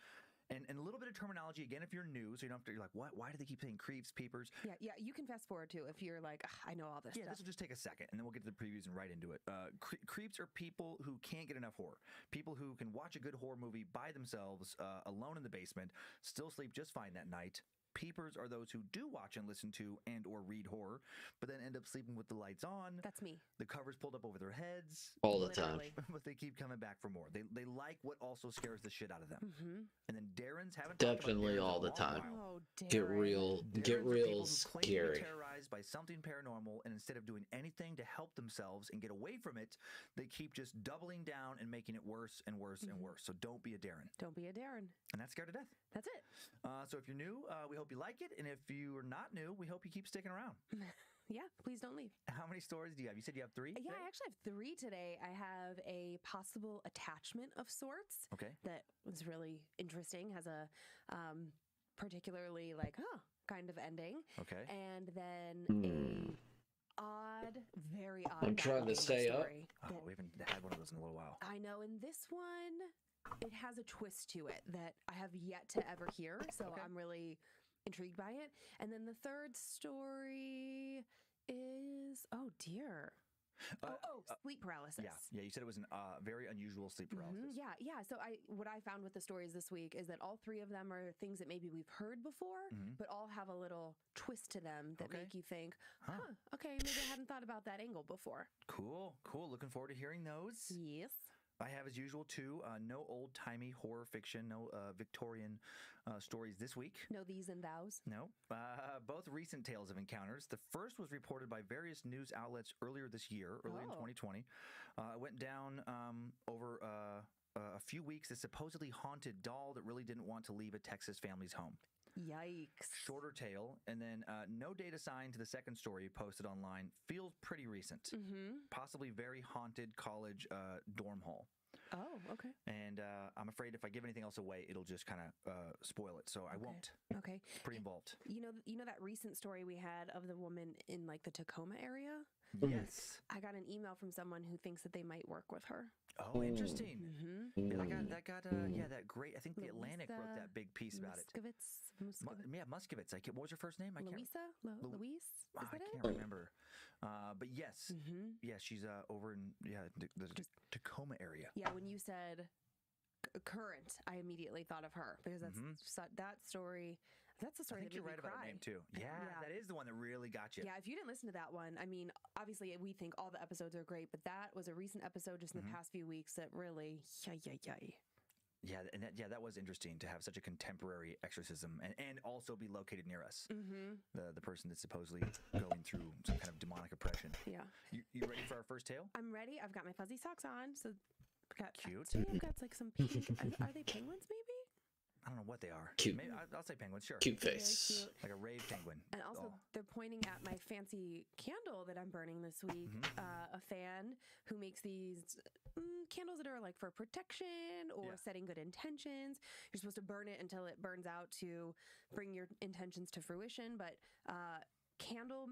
And a little bit of terminology, again, if you're new, so you don't have to, you're like, what? Why do they keep saying creeps, peepers? Yeah, you can fast forward too if you're like, I know all this stuff. Yeah, this will just take a second, and then we'll get to the previews and right into it. Creeps are people who can't get enough horror. People who can watch a good horror movie by themselves, alone in the basement, still sleep just fine that night. Peepers are those who do watch and listen to and or read horror, but then end up sleeping with the lights on. That's me. The covers pulled up over their heads. All the time. But they keep coming back for more. They like what also scares the shit out of them. And then Darren's haven't definitely all the time. Oh, Darren. Get real scary. Terrorized by something paranormal, and instead of doing anything to help themselves and get away from it, they keep just doubling down and making it worse and worse and worse. So don't be a Darren. Don't be a Darren. And that's scared to death. That's it. So if you're new, we hope you like it, and if you are not new, we hope you keep sticking around. Yeah, please don't leave. How many stories do you have? You said you have 3? Yeah, I actually have 3 today. I have a possible attachment of sorts. Okay. That was really interesting. Has a particularly kind of ending. Okay. And then very odd. I'm trying to stay up. We haven't had one of those in a little while. I know. And this one, it has a twist to it that I have yet to ever hear. So I'm really intrigued by it. And then the third story is, sleep paralysis. Yeah. You said it was a very unusual sleep paralysis. Yeah. So what I found with the stories this week is that all 3 of them are things that maybe we've heard before, but all have a little twist to them that make you think, okay, maybe I hadn't thought about that angle before. Cool. Looking forward to hearing those. Yes. I have, as usual, 2, no old-timey horror fiction, no Victorian stories this week. No these and thous. No. Both recent tales of encounters. The first was reported by various news outlets earlier this year, in 2020. It went down over a few weeks. A supposedly haunted doll that really didn't want to leave a Texas family's home. Yikes. Shorter tale, and then no date assigned to the second story posted online. Feels pretty recent. Possibly very haunted college dorm hall. Oh, okay. And I'm afraid if I give anything else away, it'll just kind of spoil it. So I won't. Okay. It's pretty involved. You know that recent story we had of the woman in like the Tacoma area? Yes. I got an email from someone who thinks that they might work with her. Oh, interesting. Yeah, that got that great. I think the Atlantic wrote that big piece about it. Muscovitz. What was her first name? Louisa? Louise? I can't remember. But yes, she's over in the Tacoma area. Yeah, when you said current, I immediately thought of her because that's that story. That's the story. I think you're right about her name too. Yeah, that is the one that really got you. Yeah, if you didn't listen to that one, I mean, obviously we think all the episodes are great, but that was a recent episode just in the past few weeks that really, Yeah, and that was interesting to have such a contemporary exorcism and also be located near us. The person that's supposedly going through some kind of demonic oppression. Yeah. You ready for our first tale? I'm ready. I've got my fuzzy socks on. So cute. I've got like some pink. Are they penguins maybe? I don't know what they are. Cute. Maybe, I'll say penguins, sure. Cute face. Cute. Like a rave penguin. And also, they're pointing at my fancy candle that I'm burning this week. A fan who makes these candles that are like for protection or setting good intentions. You're supposed to burn it until it burns out to bring your intentions to fruition. But Candle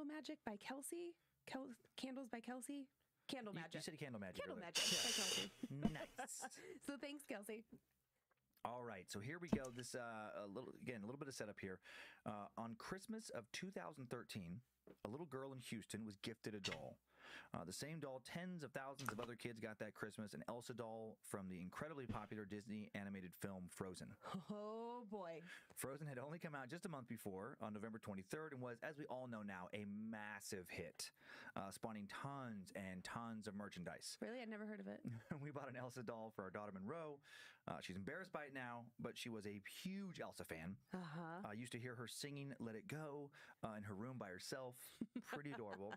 Magic by Kelsey. Candles by Kelsey. Candle Magic. You said Candle Magic. Candle Magic by Kelsey. Nice. So thanks, Kelsey. All right, so here we go. This a little bit of setup here. On Christmas of 2013, a little girl in Houston was gifted a doll. The same doll tens of thousands of other kids got that Christmas, an Elsa doll from the incredibly popular Disney animated film Frozen. Oh boy. Frozen had only come out just a month before, on November 23rd, and was, as we all know now, a massive hit, spawning tons and tons of merchandise. Really? I'd never heard of it. We bought an Elsa doll for our daughter Monroe. She's embarrassed by it now, but she was a huge Elsa fan. I used to hear her singing Let It Go in her room by herself. Pretty adorable.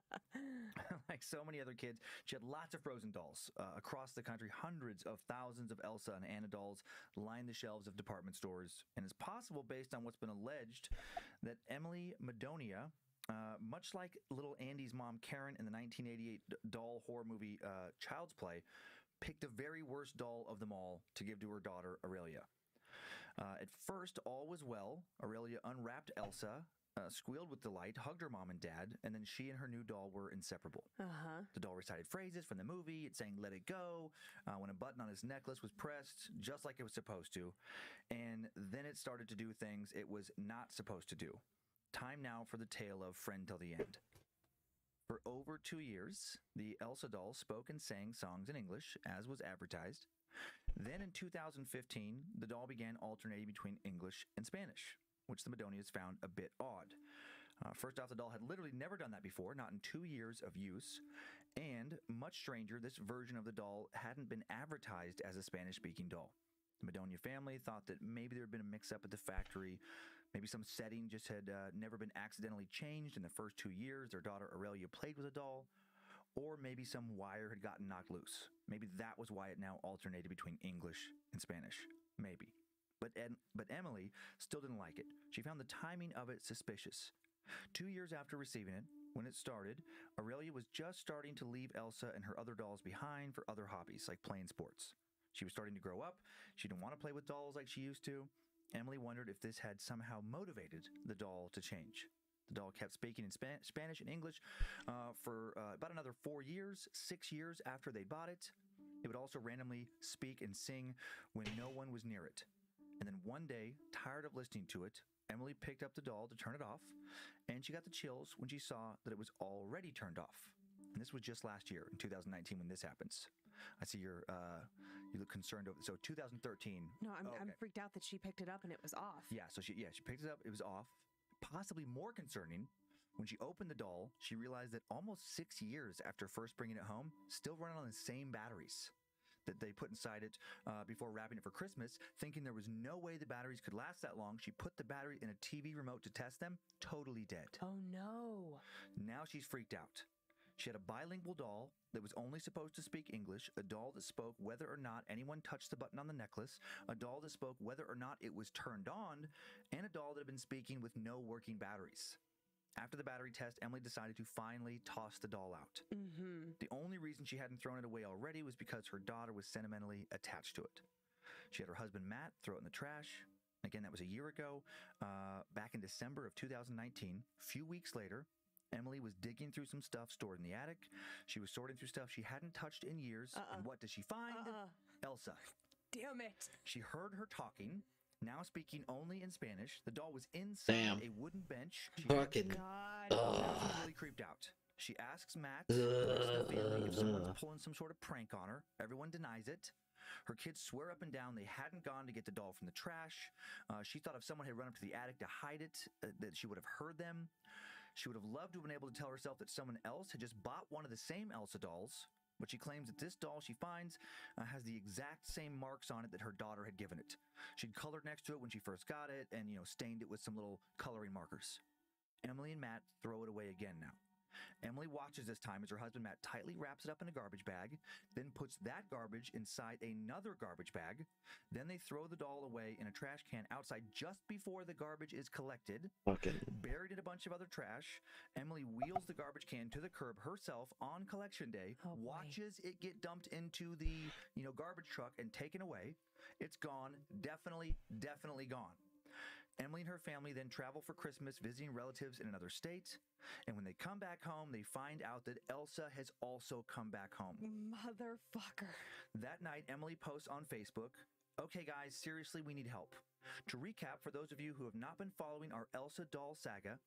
Like so many other kids, she had lots of Frozen dolls. Across the country, hundreds of thousands of Elsa and Anna dolls lined the shelves of department stores. And it's possible, based on what's been alleged, that Emily Madonia, much like little Andy's mom Karen in the 1988 doll horror movie Child's Play, picked the very worst doll of them all to give to her daughter Aurelia. At first, all was well. Aurelia unwrapped Elsa squealed with delight, hugged her mom and dad, and then she and her new doll were inseparable. The doll recited phrases from the movie. It sang "Let It Go" when a button on his necklace was pressed, just like it was supposed to. And then it started to do things it was not supposed to do. Time now for the tale of Friend Till the End. For over 2 years, the Elsa doll spoke and sang songs in English, as was advertised. Then in 2015, the doll began alternating between English and Spanish, which the Madonias found a bit odd. First off, the doll had literally never done that before, not in 2 years of use. And much stranger, this version of the doll hadn't been advertised as a Spanish-speaking doll. The Madonia family thought that maybe there had been a mix-up at the factory. Maybe some setting just had never been accidentally changed in the first 2 years their daughter Aurelia played with a doll. Or maybe some wire had gotten knocked loose. Maybe that was why it now alternated between English and Spanish. Maybe. But Emily still didn't like it. She found the timing of it suspicious. 2 years after receiving it, when it started, Aurelia was just starting to leave Elsa and her other dolls behind for other hobbies, like playing sports. She was starting to grow up. She didn't want to play with dolls like she used to. Emily wondered if this had somehow motivated the doll to change. The doll kept speaking in Spanish and English for about another 4 years, 6 years after they bought it. It would also randomly speak and sing when no one was near it. And then one day, tired of listening to it, Emily picked up the doll to turn it off, and she got the chills when she saw that it was already turned off. And this was just last year, in 2019, when this happens. I see you look concerned over. So 2013. No, I'm freaked out that she picked it up and it was off. Yeah, so she picked it up. It was off. Possibly more concerning, when she opened the doll, she realized that almost 6 years after first bringing it home, still running on the same batteries that they put inside it before wrapping it for Christmas, thinking there was no way the batteries could last that long. She put the battery in a TV remote to test them, totally dead. Oh no. Now she's freaked out. She had a bilingual doll that was only supposed to speak English, a doll that spoke whether or not anyone touched the button on the necklace, a doll that spoke whether or not it was turned on, and a doll that had been speaking with no working batteries. After the battery test, Emily decided to finally toss the doll out. The only reason she hadn't thrown it away already was because her daughter was sentimentally attached to it. She had her husband Matt throw it in the trash. Again, that was a year ago, back in December of 2019. A few weeks later, Emily was digging through some stuff stored in the attic. She was sorting through stuff she hadn't touched in years. And what does she find? Elsa. Damn it. She heard her talking, now speaking only in Spanish. The doll was inside a wooden bench. She Fucking was really creeped out. She asks Matt if someone's pulling some sort of prank on her. Everyone denies it. Her kids swear up and down they hadn't gone to get the doll from the trash. She thought if someone had run up to the attic to hide it, that she would have heard them. She would have loved to have been able to tell herself that someone else had just bought one of the same Elsa dolls, but she claims that this doll she finds has the exact same marks on it that her daughter had given it. She'd colored next to it when she first got it and, stained it with some little coloring markers. Emily and Matt throw it away again now. Emily watches this time as her husband Matt tightly wraps it up in a garbage bag, then puts that garbage inside another garbage bag. Then they throw the doll away in a trash can outside just before the garbage is collected. Buried in a bunch of other trash, Emily wheels the garbage can to the curb herself on collection day, watches it get dumped into the garbage truck and taken away. It's gone. Definitely gone. Emily and her family then travel for Christmas, visiting relatives in another state. And when they come back home, they find out that Elsa has also come back home. Motherfucker. That night, Emily posts on Facebook, "Okay, guys, seriously, we need help." To recap, for those of you who have not been following our Elsa doll saga,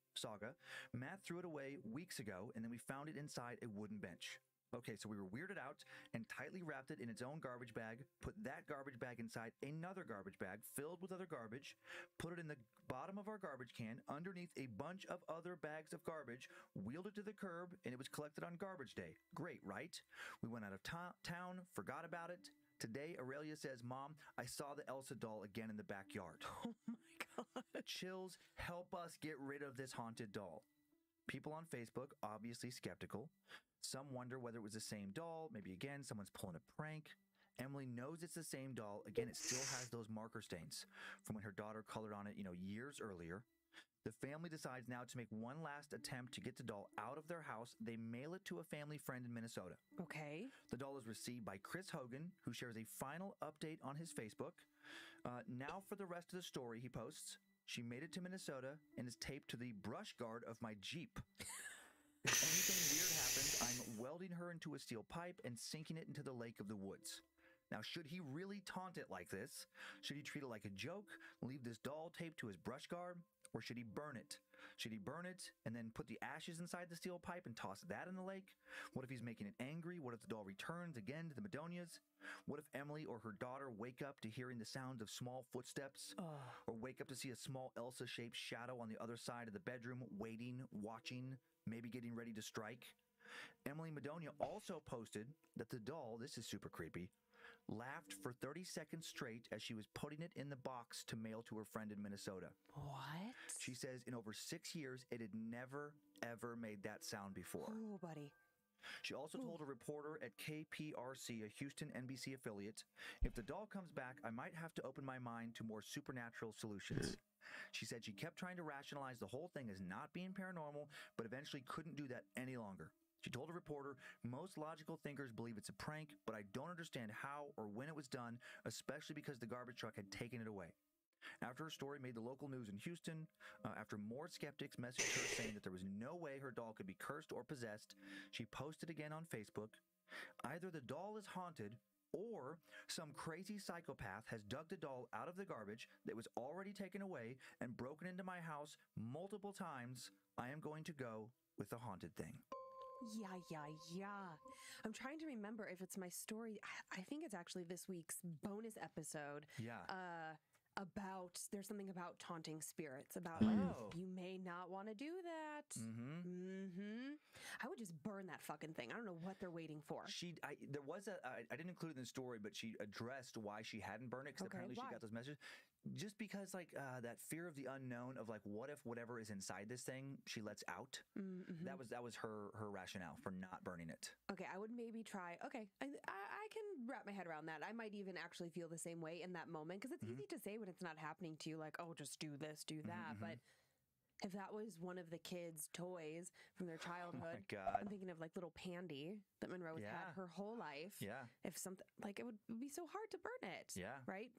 Matt threw it away weeks ago, and then we found it inside a wooden bench. Okay, so we were weirded out and tightly wrapped it in its own garbage bag, put that garbage bag inside another garbage bag filled with other garbage, put it in the bottom of our garbage can underneath a bunch of other bags of garbage, wheeled it to the curb, and it was collected on garbage day. Great, right? We went out of town, forgot about it. Today, Aurelia says, "Mom, I saw the Elsa doll again in the backyard." Oh my God. Chills, help us get rid of this haunted doll. People on Facebook, obviously skeptical. Some wonder whether it was the same doll. Maybe again, someone's pulling a prank. Emily knows it's the same doll. Again, it still has those marker stains from when her daughter colored on it, years earlier. The family decides now to make one last attempt to get the doll out of their house. They mail it to a family friend in Minnesota. Okay. The doll is received by Chris Hogan, who shares a final update on his Facebook. Now for the rest of the story, he posts. She made it to Minnesota and is taped to the brush guard of my Jeep. If anything weird happens, I'm welding her into a steel pipe and sinking it into the lake of the woods. Now, should he really taunt it like this? Should he treat it like a joke, leave this doll taped to his brush guard, or should he burn it? Should he burn it and then put the ashes inside the steel pipe and toss that in the lake? What if he's making it angry? What if the doll returns again to the Madonias? What if Emily or her daughter wake up to hearing the sound of small footsteps? Or wake up to see a small Elsa-shaped shadow on the other side of the bedroom, waiting, watching, maybe getting ready to strike? Emily Madonia also posted that the doll, this is super creepy, laughed for 30 seconds straight as she was putting it in the box to mail to her friend in Minnesota. What? She says in over 6 years, it had never, ever made that sound before. Oh, buddy. She also told a reporter at KPRC, a Houston NBC affiliate, if the doll comes back, I might have to open my mind to more supernatural solutions. She said she kept trying to rationalize the whole thing as not being paranormal, but eventually couldn't do that any longer. She told a reporter, most logical thinkers believe it's a prank, but I don't understand how or when it was done, especially because the garbage truck had taken it away. After her story made the local news in Houston, after more skeptics messaged her saying that there was no way her doll could be cursed or possessed, she posted again on Facebook, either the doll is haunted or some crazy psychopath has dug the doll out of the garbage that was already taken away and broken into my house multiple times. I am going to go with the haunted thing. Yeah. I'm trying to remember if it's my story. I think it's actually this week's bonus episode. Yeah. There's something about taunting spirits, about like, you may not want to do that. I would just burn that fucking thing. I don't know what they're waiting for. I didn't include it in the story, but she addressed why she hadn't burned it, because apparently she got those messages. Just because that fear of the unknown of like, what if whatever is inside this thing she lets out? That was her rationale for not burning it. Okay, I would maybe try. Okay, I can wrap my head around that. I might even actually feel the same way in that moment, because it's easy to say when it's not happening to you, like, oh, just do this, do that. But if that was one of the kids' toys from their childhood, oh my God. I'm thinking of like little Pandy that Monroe has had her whole life. Yeah. If something like, it would be so hard to burn it. Yeah. Right.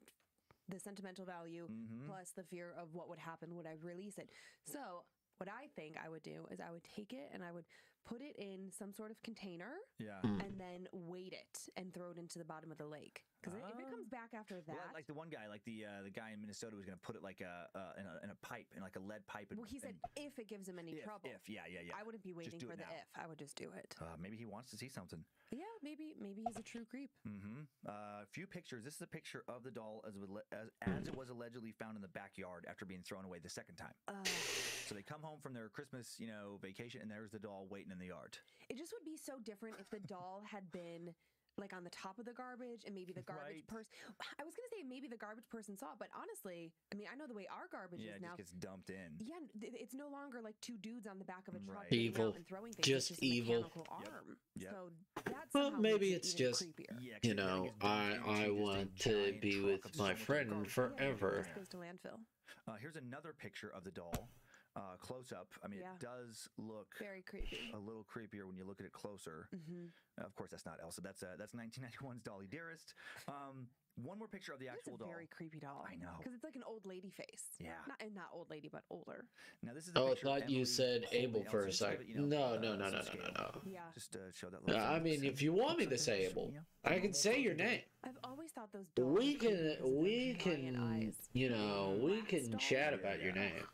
The sentimental value plus the fear of what would happen would I release it. So what I think I would do is I would take it and I would put it in some sort of container and then weight it and throw it into the bottom of the lake. Because if it comes back after that, well, like the one guy, like the guy in Minnesota was going to put it like in a pipe, in like a lead pipe. Well, he said if it gives him any trouble. Yeah. I wouldn't be waiting for the if. I would just do it. Maybe he wants to see something. Yeah, maybe he's a true creep. A few pictures. This is a picture of the doll as it was allegedly found in the backyard after being thrown away the second time. So they come home from their Christmas, vacation, and there's the doll waiting in the yard. It just would be so different if the doll had been like on the top of the garbage and maybe the garbage person. I was going to say maybe the garbage person saw it, but honestly, I mean, I know the way our garbage is now. It just gets dumped in. Yeah, it's no longer like two dudes on the back of a truck evil and throwing things. Just it's evil. A mechanical arm. Yep. So that's well, maybe it's just creepier. I want to be with my friend forever. It goes to landfill. Here's another picture of the doll. Close up. I mean, it does look very creepy. A little creepier when you look at it closer. Of course, that's not Elsa. That's 1991's Dolly Dearest. One more picture of the actual doll. Very creepy doll. I know, because it's like an old lady face. Yeah, not old lady, but older. Now this is. I thought you said Abel for a second. No. Yeah. Just show that. Little I mean, if you want me to say Abel, I can say your name. I've always thought those dolls. We can chat about your name.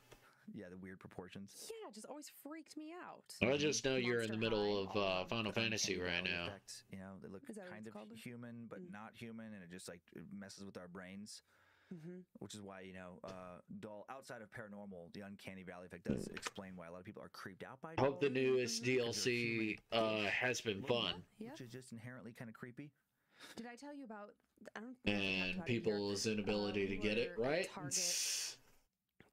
Yeah, the weird proportions. Yeah, it just always freaked me out. I just know you're in the middle of Final Fantasy right now. They look kind of human, but not human, and it just like it messes with our brains. Which is why, doll, outside of paranormal, the uncanny valley effect does explain why a lot of people are creeped out by dolls. Hope the newest DLC has been fun. Which is just inherently kind of creepy. Did I tell you about... And people's inability to get it right?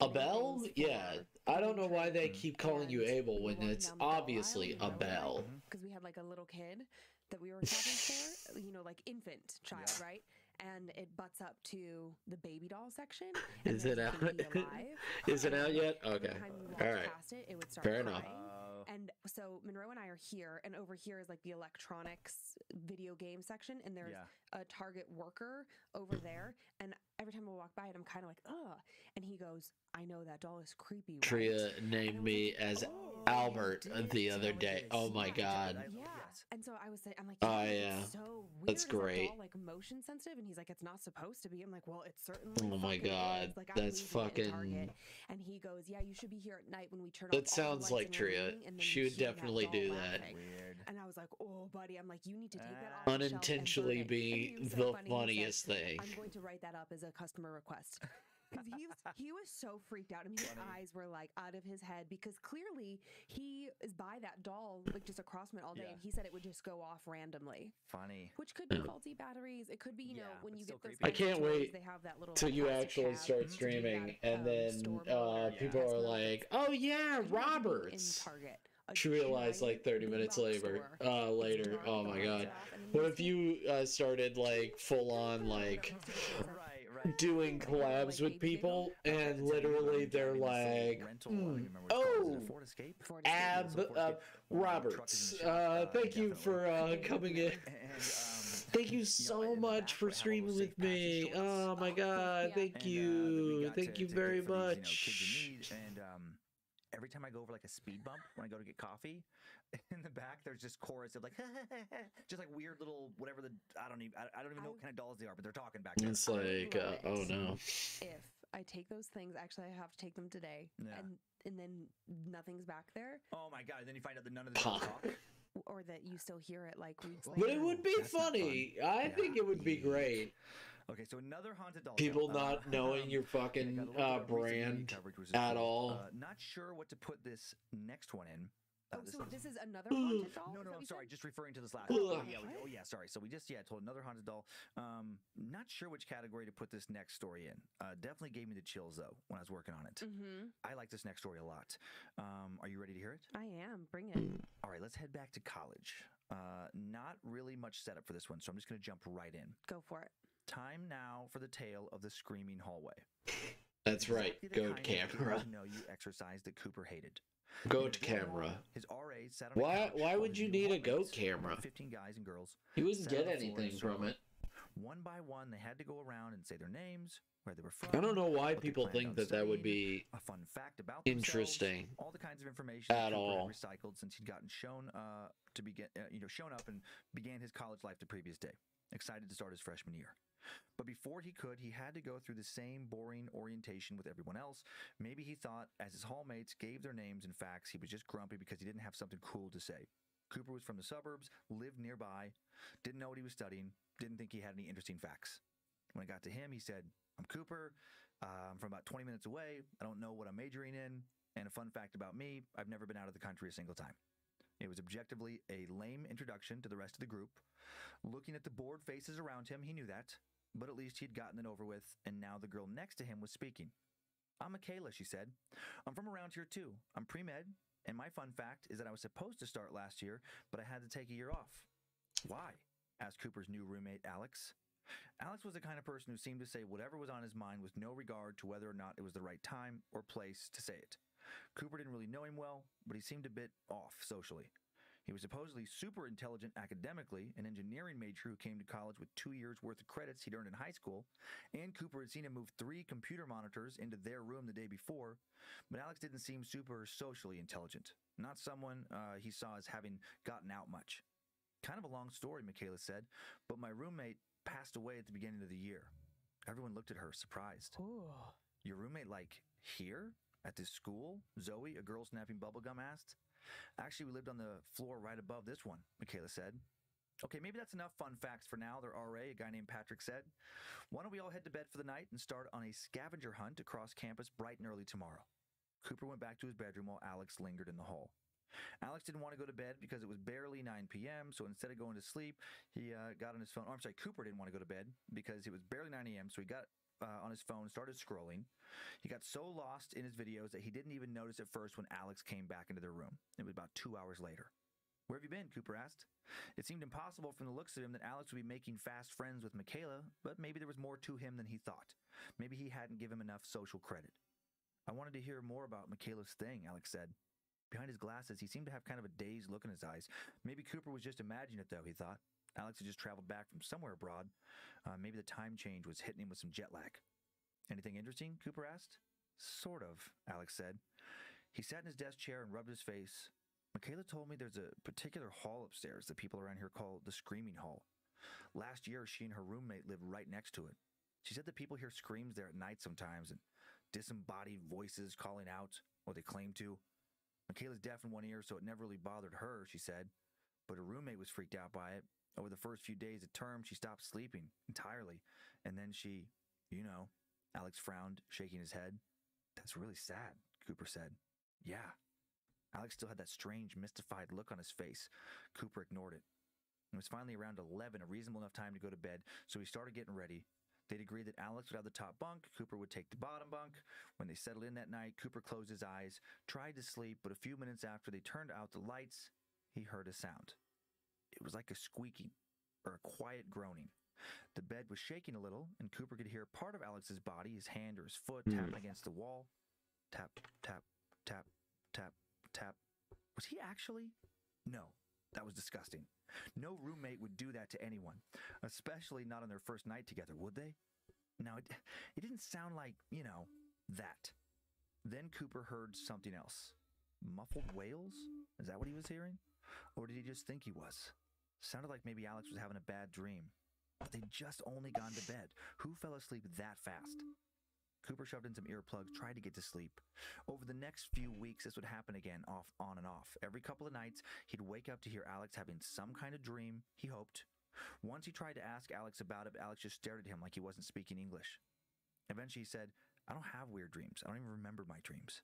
A bell? Yeah. I don't know why they keep calling you Abel when it's obviously a bell. Because we had like a little kid that we were shopping for, like infant child, right? And it butts up to the baby doll section. Is it out? Is it out yet? Okay. All right. It would start Fair crying, enough. And so Monroe and I are here, and over here is like the electronics video game section, and there's a Target worker over there. And every time I walk by it, I'm kind of like, ugh. And he goes, I know that doll is creepy, right? Tria named me as Albert the other day. Oh my God. Yeah. And so I was saying, I'm like, oh yeah, it's so weird. That's great. Is that doll like motion sensitive? And he's like, it's not supposed to be. I'm like, well, it's certainly. Oh my God, like, that's fucking. And he goes, yeah, you should be here at night when we turn off. That sounds like Tria. She would definitely do that. Weird. And I was like, oh, buddy, I'm like, you need to take that off. Unintentionally be the funniest thing. I'm going to write that up as a customer request. Because he was so freaked out. I mean, his eyes were like out of his head because clearly he is by that doll like just across from it all day, and he said it would just go off randomly. Funny. Which could be faulty batteries. It could be, you know, when you get those. I can't wait they have that little till you actually start streaming, and then people are like, "Oh yeah, Roberts." In Target. She realized like 30 minutes later. Oh my God! What if you started like full on like doing collabs with people, and literally they're like, Roberts, thank you for coming in. Thank you so much for streaming with me. Oh my God, thank you very much. And every time I go over like a speed bump when I go to get coffee, in the back there's just chorus of like just like weird little whatever I don't even know what kind of dolls they are, but they're talking back there. It's like oh no. If I take those things, actually I have to take them today, and then nothing's back there. Oh my God! And then you find out that none of the dolls talk. Or that you still hear it like weeks later. But it would be funny. I think it would be great. Okay, so another haunted doll. People not knowing your fucking brand at all. Not sure what to put this next one in. So this is another haunted doll? No, I'm sorry. Just referring to this last one. Sorry. So we just told another haunted doll. Not sure which category to put this next story in. Definitely gave me the chills though when I was working on it. I like this next story a lot. Are you ready to hear it? I am. Bring it. All right, let's head back to college. Not really much setup for this one, so I'm just going to jump right in. Go for it. Time now for the tale of the screaming hallway. That's right. Goat camera. No, you exercise that Cooper hated. Goat camera. His RA sat on why would you need a goat camera? 15 guys and girls. He wouldn't get anything from it. One by one, they had to go around and say their names, where they were from. I don't know why people think that would be a fun fact about interesting. All the kinds of information at all recycled since he'd gotten shown up and began his college life the previous day. Excited to start his freshman year. But before he could, he had to go through the same boring orientation with everyone else. Maybe he thought as his hallmates gave their names and facts, he was just grumpy because he didn't have something cool to say. Cooper was from the suburbs, lived nearby, didn't know what he was studying, didn't think he had any interesting facts. When it got to him, he said, I'm Cooper, I'm from about 20 minutes away, I don't know what I'm majoring in, and a fun fact about me, I've never been out of the country a single time. It was objectively a lame introduction to the rest of the group. Looking at the bored faces around him, he knew that. But at least he'd gotten it over with, and now the girl next to him was speaking. I'm Michaela, she said. I'm from around here too. I'm pre-med, and my fun fact is that I was supposed to start last year, but I had to take a year off. Why? Asked Cooper's new roommate, Alex. Alex was the kind of person who seemed to say whatever was on his mind with no regard to whether or not it was the right time or place to say it. Cooper didn't really know him well, but he seemed a bit off socially. He was supposedly super intelligent academically, an engineering major who came to college with 2 years worth of credits he'd earned in high school, and Cooper had seen him move 3 computer monitors into their room the day before, but Alex didn't seem super socially intelligent, not someone he saw as having gotten out much. Kind of a long story, Michaela said, but my roommate passed away at the beginning of the year. Everyone looked at her, surprised. Ooh. Your roommate, like, here? At this school? Zoe, a girl snapping bubblegum, asked. Actually, we lived on the floor right above this one, Michaela said. Okay, maybe that's enough fun facts for now, their RA, a guy named Patrick, said. Why don't we all head to bed for the night and start on a scavenger hunt across campus bright and early tomorrow? Cooper went back to his bedroom while Alex lingered in the hall. Alex didn't want to go to bed because it was barely 9 p.m., so instead of going to sleep, he got on his phone. Cooper didn't want to go to bed because it was barely 9 a.m., so he got on his phone, started scrolling. He got so lost in his videos that he didn't even notice at first when Alex came back into their room. It was about 2 hours later. Where have you been? Cooper asked. It seemed impossible from the looks of him that Alex would be making fast friends with Michaela, but maybe there was more to him than he thought. Maybe he hadn't given him enough social credit. I wanted to hear more about Michaela's thing, Alex said. Behind his glasses, he seemed to have kind of a dazed look in his eyes. Maybe Cooper was just imagining it, though, he thought. Alex had just traveled back from somewhere abroad. Maybe the time change was hitting him with some jet lag. Anything interesting? Cooper asked. Sort of, Alex said. He sat in his desk chair and rubbed his face. Michaela told me there's a particular hall upstairs that people around here call the Screaming Hall. Last year, she and her roommate lived right next to it. She said that people hear screams there at night sometimes and disembodied voices calling out, or they claim to. Michaela's deaf in one ear, so it never really bothered her, she said. But her roommate was freaked out by it. Over the first few days of term, she stopped sleeping entirely. And then she, Alex frowned, shaking his head. That's really sad, Cooper said. Yeah. Alex still had that strange, mystified look on his face. Cooper ignored it. It was finally around 11, a reasonable enough time to go to bed, so he started getting ready. They'd agreed that Alex would have the top bunk, Cooper would take the bottom bunk. When they settled in that night, Cooper closed his eyes, tried to sleep, but a few minutes after they turned out the lights, he heard a sound. It was like a squeaking, or a quiet groaning. The bed was shaking a little, and Cooper could hear part of Alex's body, his hand or his foot, tapping against the wall. Tap, tap, tap, tap, tap. Was he actually? No, that was disgusting. No roommate would do that to anyone, especially not on their first night together, would they? Now, it didn't sound like, that. Then Cooper heard something else. Muffled wails? Is that what he was hearing? Or did he just think he was? Sounded like maybe Alex was having a bad dream. But they'd just only gone to bed. Who fell asleep that fast? Cooper shoved in some earplugs, tried to get to sleep. Over the next few weeks, this would happen again, on and off. Every couple of nights, he'd wake up to hear Alex having some kind of dream, he hoped. Once he tried to ask Alex about it, but Alex just stared at him like he wasn't speaking English. Eventually, he said, I don't have weird dreams. I don't even remember my dreams.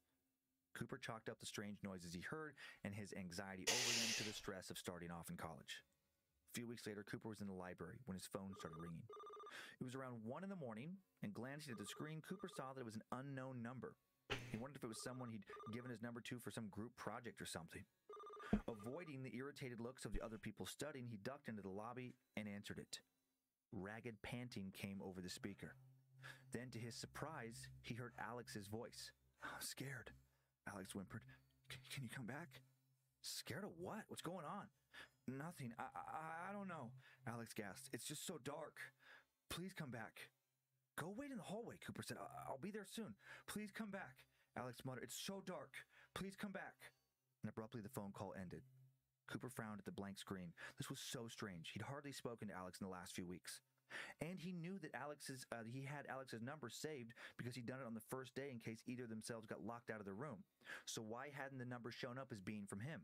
Cooper chalked up the strange noises he heard and his anxiety over them to the stress of starting off in college. A few weeks later, Cooper was in the library when his phone started ringing. It was around 1 in the morning, and glancing at the screen, Cooper saw that it was an unknown number. He wondered if it was someone he'd given his number to for some group project or something. Avoiding the irritated looks of the other people studying, he ducked into the lobby and answered it. Ragged panting came over the speaker. Then, to his surprise, he heard Alex's voice. I'm scared, Alex whimpered. Can you come back? Scared of what? What's going on? Nothing. I don't know, Alex gasped. It's just so dark. Please come back. Go wait in the hallway, Cooper said. I'll be there soon. Please come back, Alex muttered. It's so dark. Please come back. And abruptly the phone call ended. Cooper frowned at the blank screen. This was so strange. He'd hardly spoken to Alex in the last few weeks. And he knew that he had Alex's number saved because he'd done it on the first day in case either of themselves got locked out of the room. So why hadn't the number shown up as being from him?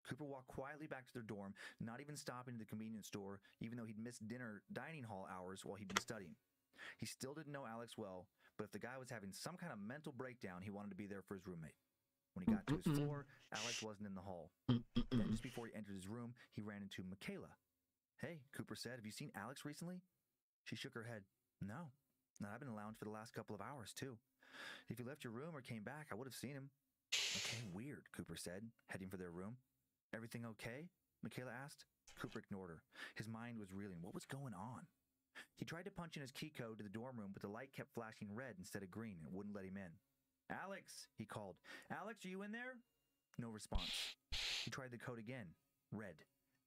Cooper walked quietly back to their dorm, not even stopping at the convenience store, even though he'd missed dining hall hours while he'd been studying. He still didn't know Alex well, but if the guy was having some kind of mental breakdown, he wanted to be there for his roommate. When he got to his floor, Alex wasn't in the hall. Then, just before he entered his room, he ran into Michaela. Hey, Cooper said, have you seen Alex recently? She shook her head. No, I've been in the lounge for the last couple of hours, too. If you left your room or came back, I would have seen him. Okay, weird, Cooper said, heading for their room. Everything okay? Michaela asked. Cooper ignored her. His mind was reeling. What was going on? He tried to punch in his key code to the dorm room, but the light kept flashing red instead of green and wouldn't let him in. Alex, he called. Alex, are you in there? No response. He tried the code again. Red.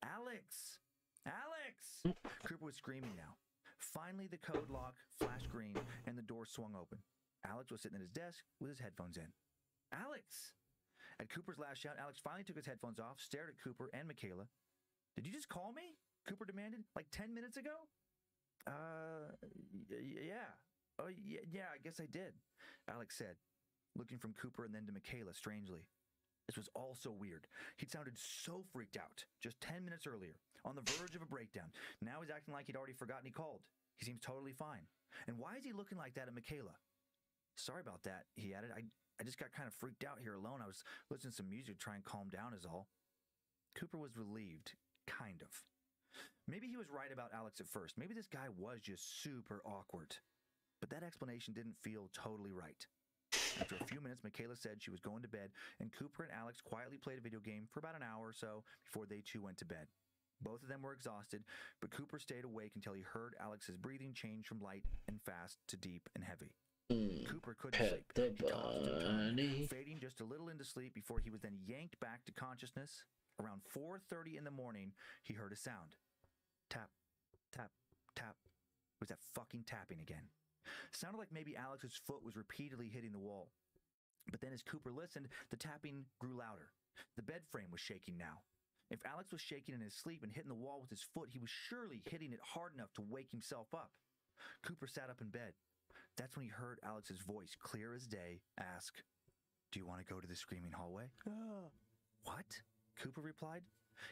Alex! Alex! Cooper was screaming now. Finally, the code lock flashed green and the door swung open. Alex was sitting at his desk with his headphones in. Alex! At Cooper's last shout, Alex finally took his headphones off, stared at Cooper and Michaela. Did you just call me? Cooper demanded. Like 10 minutes ago? Yeah. Oh, yeah, I guess I did, Alex said, looking from Cooper and then to Michaela strangely. This was all so weird. He'd sounded so freaked out just 10 minutes earlier, on the verge of a breakdown. Now he's acting like he'd already forgotten he called. He seems totally fine. And why is he looking like that at Michaela? Sorry about that, he added. I just got kind of freaked out here alone. I was listening to some music to try and calm down is all. Cooper was relieved, kind of. Maybe he was right about Alex at first. Maybe this guy was just super awkward. But that explanation didn't feel totally right. After a few minutes, Michaela said she was going to bed, and Cooper and Alex quietly played a video game for about an hour or so before they too went to bed. Both of them were exhausted, but Cooper stayed awake until he heard Alex's breathing change from light and fast to deep and heavy. Cooper couldn't sleep. He tossed and turned, fading just a little into sleep before he was then yanked back to consciousness. Around 4:30 in the morning, he heard a sound. Tap, tap, tap. It was that fucking tapping again. Sounded like maybe Alex's foot was repeatedly hitting the wall. But then as Cooper listened, the tapping grew louder. The bed frame was shaking now. If Alex was shaking in his sleep and hitting the wall with his foot, he was surely hitting it hard enough to wake himself up. Cooper sat up in bed. That's when he heard Alex's voice, clear as day, ask, "Do you want to go to the screaming hallway?" What? Cooper replied.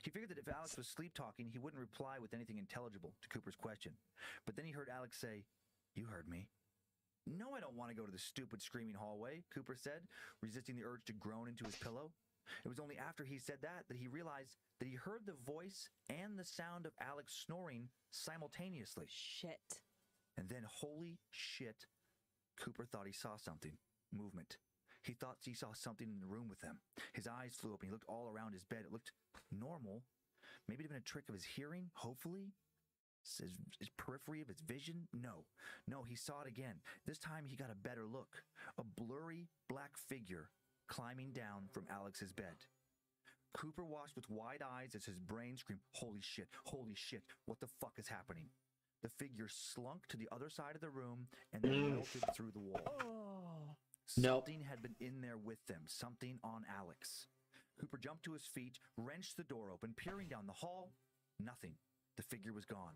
He figured that if Alex was sleep-talking, he wouldn't reply with anything intelligible to Cooper's question. But then he heard Alex say, "You heard me." "No, I don't want to go to the stupid screaming hallway," Cooper said, resisting the urge to groan into his pillow. It was only after he said that he realized that he heard the voice and the sound of Alex snoring simultaneously. Shit. And then, holy shit, Cooper thought he saw something. Movement. He thought he saw something in the room with them. His eyes flew up and he looked all around his bed. It looked normal. Maybe it had been a trick of his hearing, hopefully. His periphery of his vision? No, he saw it again. This time he got a better look. A blurry black figure climbing down from Alex's bed. Cooper watched with wide eyes as his brain screamed, holy shit, what the fuck is happening? The figure slunk to the other side of the room and then melted through the wall. Something had been in there with them, something on Alex. Cooper jumped to his feet, wrenched the door open, peering down the hall. Nothing. The figure was gone.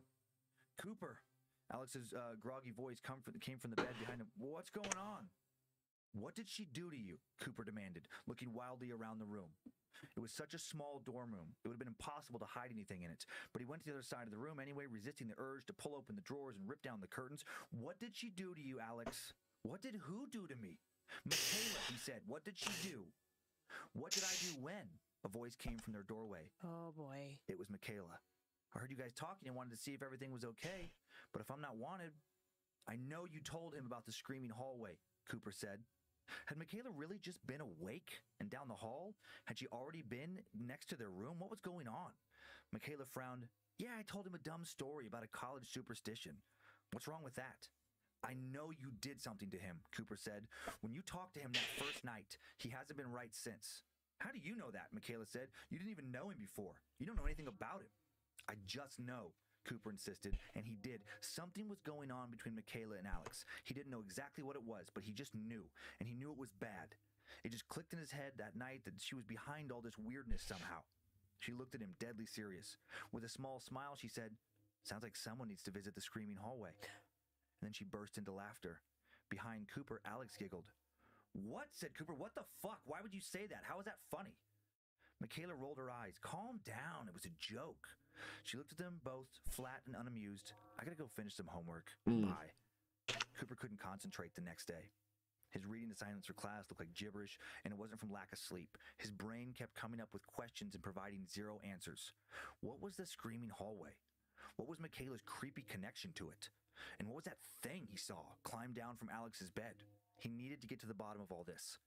"Cooper!" Alex's groggy voice came from the bed behind him. "What's going on?" "What did she do to you?" Cooper demanded, looking wildly around the room. It was such a small dorm room, it would have been impossible to hide anything in it. But he went to the other side of the room anyway, resisting the urge to pull open the drawers and rip down the curtains. "What did she do to you, Alex?" "What did who do to me?" "Michaela," he said. "What did she do?" "What did I do when?" A voice came from their doorway. Oh, boy. It was Michaela. "I heard you guys talking and wanted to see if everything was okay. But if I'm not wanted..." "I know you told him about the screaming hallway," Cooper said. Had Michaela really just been awake and down the hall? Had she already been next to their room? What was going on? Michaela frowned. "Yeah, I told him a dumb story about a college superstition. What's wrong with that?" "I know you did something to him," Cooper said. "When you talked to him that first night, he hasn't been right since." "How do you know that?" Michaela said. "You didn't even know him before. You don't know anything about him." "I just know," Cooper insisted, and he did. Something was going on between Michaela and Alex. He didn't know exactly what it was, but he just knew, and he knew it was bad. It just clicked in his head that night that she was behind all this weirdness somehow. She looked at him, deadly serious. With a small smile, she said, "Sounds like someone needs to visit the screaming hallway." And then she burst into laughter. Behind Cooper, Alex giggled. "What?" said Cooper. "What the fuck? Why would you say that? How is that funny?" Michaela rolled her eyes. "Calm down. It was a joke." She looked at them both, flat and unamused. "I gotta go finish some homework. Bye." Cooper couldn't concentrate the next day. His reading assignments for class looked like gibberish, and it wasn't from lack of sleep. His brain kept coming up with questions and providing zero answers. What was the screaming hallway? What was Michaela's creepy connection to it? And what was that thing he saw climb down from Alex's bed? He needed to get to the bottom of all this.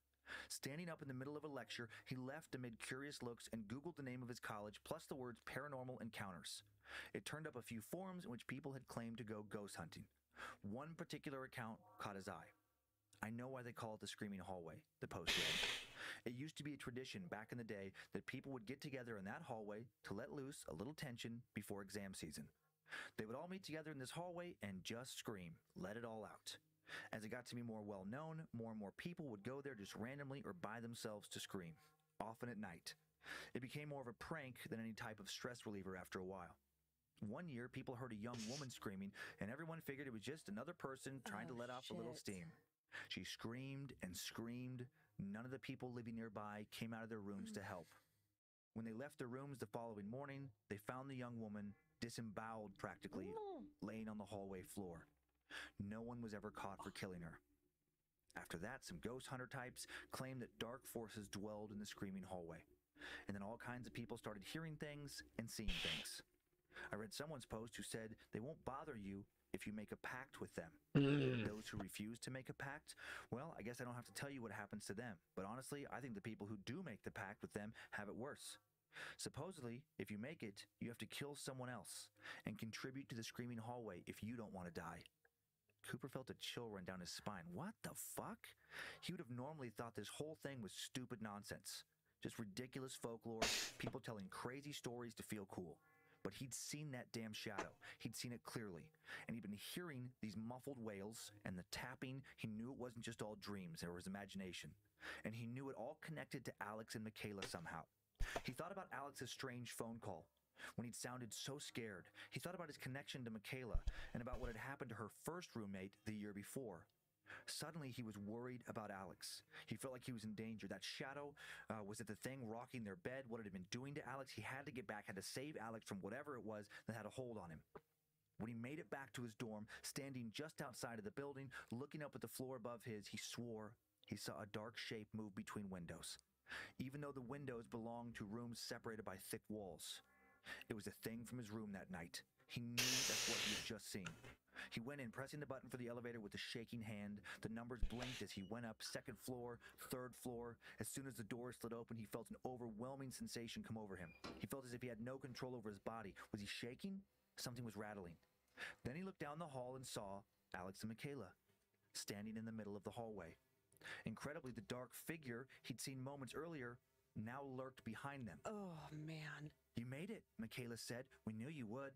Standing up in the middle of a lecture, he left amid curious looks and Googled the name of his college plus the words paranormal encounters. It turned up a few forums in which people had claimed to go ghost hunting. One particular account caught his eye. "I know why they call it the screaming hallway," the post read. "It used to be a tradition back in the day that people would get together in that hallway to let loose a little tension before exam season. They would all meet together in this hallway and just scream, let it all out. As it got to be more well-known, more and more people would go there just randomly or by themselves to scream, often at night. It became more of a prank than any type of stress reliever after a while. One year, people heard a young woman screaming, and everyone figured it was just another person trying to let off a little steam. She screamed and screamed. None of the people living nearby came out of their rooms to help. When they left their rooms the following morning, they found the young woman, disemboweled practically, laying on the hallway floor. No one was ever caught for killing her. After that, some ghost hunter types claimed that dark forces dwelled in the screaming hallway. And then all kinds of people started hearing things and seeing things. I read someone's post who said they won't bother you if you make a pact with them. Those who refuse to make a pact, well, I guess I don't have to tell you what happens to them. But honestly, I think the people who do make the pact with them have it worse. Supposedly, if you make it, you have to kill someone else and contribute to the screaming hallway if you don't want to die. Cooper felt a chill run down his spine. What the fuck? He would have normally thought this whole thing was stupid nonsense. Just ridiculous folklore, people telling crazy stories to feel cool. But he'd seen that damn shadow. He'd seen it clearly. And he'd been hearing these muffled wails and the tapping. He knew it wasn't just all dreams or his imagination. And he knew it all connected to Alex and Michaela somehow. He thought about Alex's strange phone call when he'd sounded so scared. He thought about his connection to Michaela and about what had happened to her first roommate the year before. Suddenly, he was worried about Alex. He felt like he was in danger. That shadow, was it the thing rocking their bed? What it had been doing to Alex? He had to get back, had to save Alex from whatever it was that had a hold on him. When he made it back to his dorm, standing just outside of the building, looking up at the floor above his, he swore he saw a dark shape move between windows. Even though the windows belonged to rooms separated by thick walls. It was a thing from his room that night. He knew that's what he had just seen. He went in, pressing the button for the elevator with a shaking hand. The numbers blinked as he went up, 2nd floor, 3rd floor. As soon as the door slid open, he felt an overwhelming sensation come over him. He felt as if he had no control over his body. Was he shaking? Something was rattling. Then he looked down the hall and saw Alex and Michaela standing in the middle of the hallway. Incredibly, the dark figure he'd seen moments earlier now lurked behind them. Oh, man. You made it, Michaela said. We knew you would.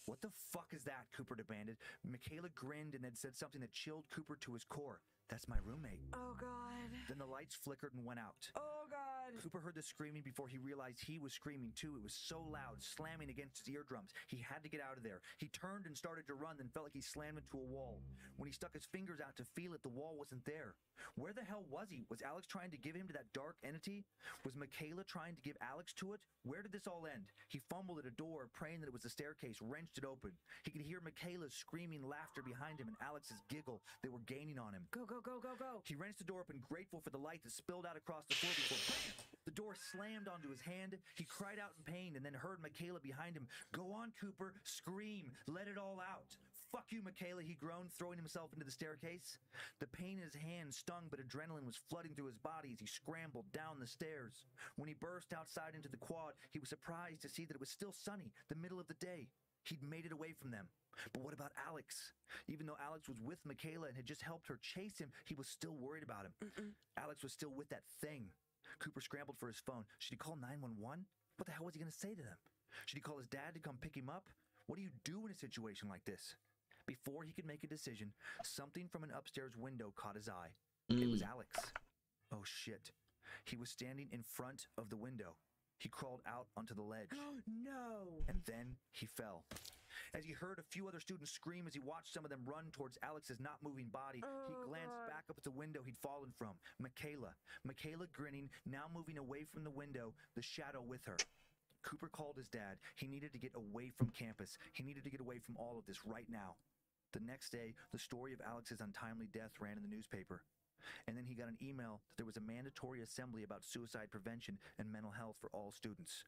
What the fuck is that? Cooper demanded. Michaela grinned and then said something that chilled Cooper to his core. That's my roommate. Oh, God. Then the lights flickered and went out. Oh, God. Cooper heard the screaming before he realized he was screaming too. It was so loud, slamming against his eardrums. He had to get out of there. He turned and started to run, then felt like he slammed into a wall. When he stuck his fingers out to feel it, the wall wasn't there. Where the hell was he? Was Alex trying to give him to that dark entity? Was Michaela trying to give Alex to it? Where did this all end? He fumbled at a door, praying that it was the staircase, wrenched it open. He could hear Michaela's screaming laughter behind him and Alex's giggle. They were gaining on him. Go, go, go, go, go. He wrenched the door open, grateful for the light that spilled out across the floor before bam! The door slammed onto his hand. He cried out in pain and then heard Michaela behind him. Go on, Cooper. Scream. Let it all out. Fuck you, Michaela, he groaned, throwing himself into the staircase. The pain in his hand stung, but adrenaline was flooding through his body as he scrambled down the stairs. When he burst outside into the quad, he was surprised to see that it was still sunny, the middle of the day. He'd made it away from them. But what about Alex? Even though Alex was with Michaela and had just helped her chase him, he was still worried about him. Alex was still with that thing. Cooper scrambled for his phone. Should he call 911? What the hell was he going to say to them? Should he call his dad to come pick him up? What do you do in a situation like this? Before he could make a decision, something from an upstairs window caught his eye. It was Alex. Oh shit. He was standing in front of the window. He crawled out onto the ledge. No. And then he fell. As he heard a few other students scream as he watched some of them run towards Alex's not moving body, he glanced back up at the window he'd fallen from. Michaela. Michaela grinning, now moving away from the window, the shadow with her. Cooper called his dad. He needed to get away from campus. He needed to get away from all of this right now. The next day, the story of Alex's untimely death ran in the newspaper. And then he got an email that there was a mandatory assembly about suicide prevention and mental health for all students.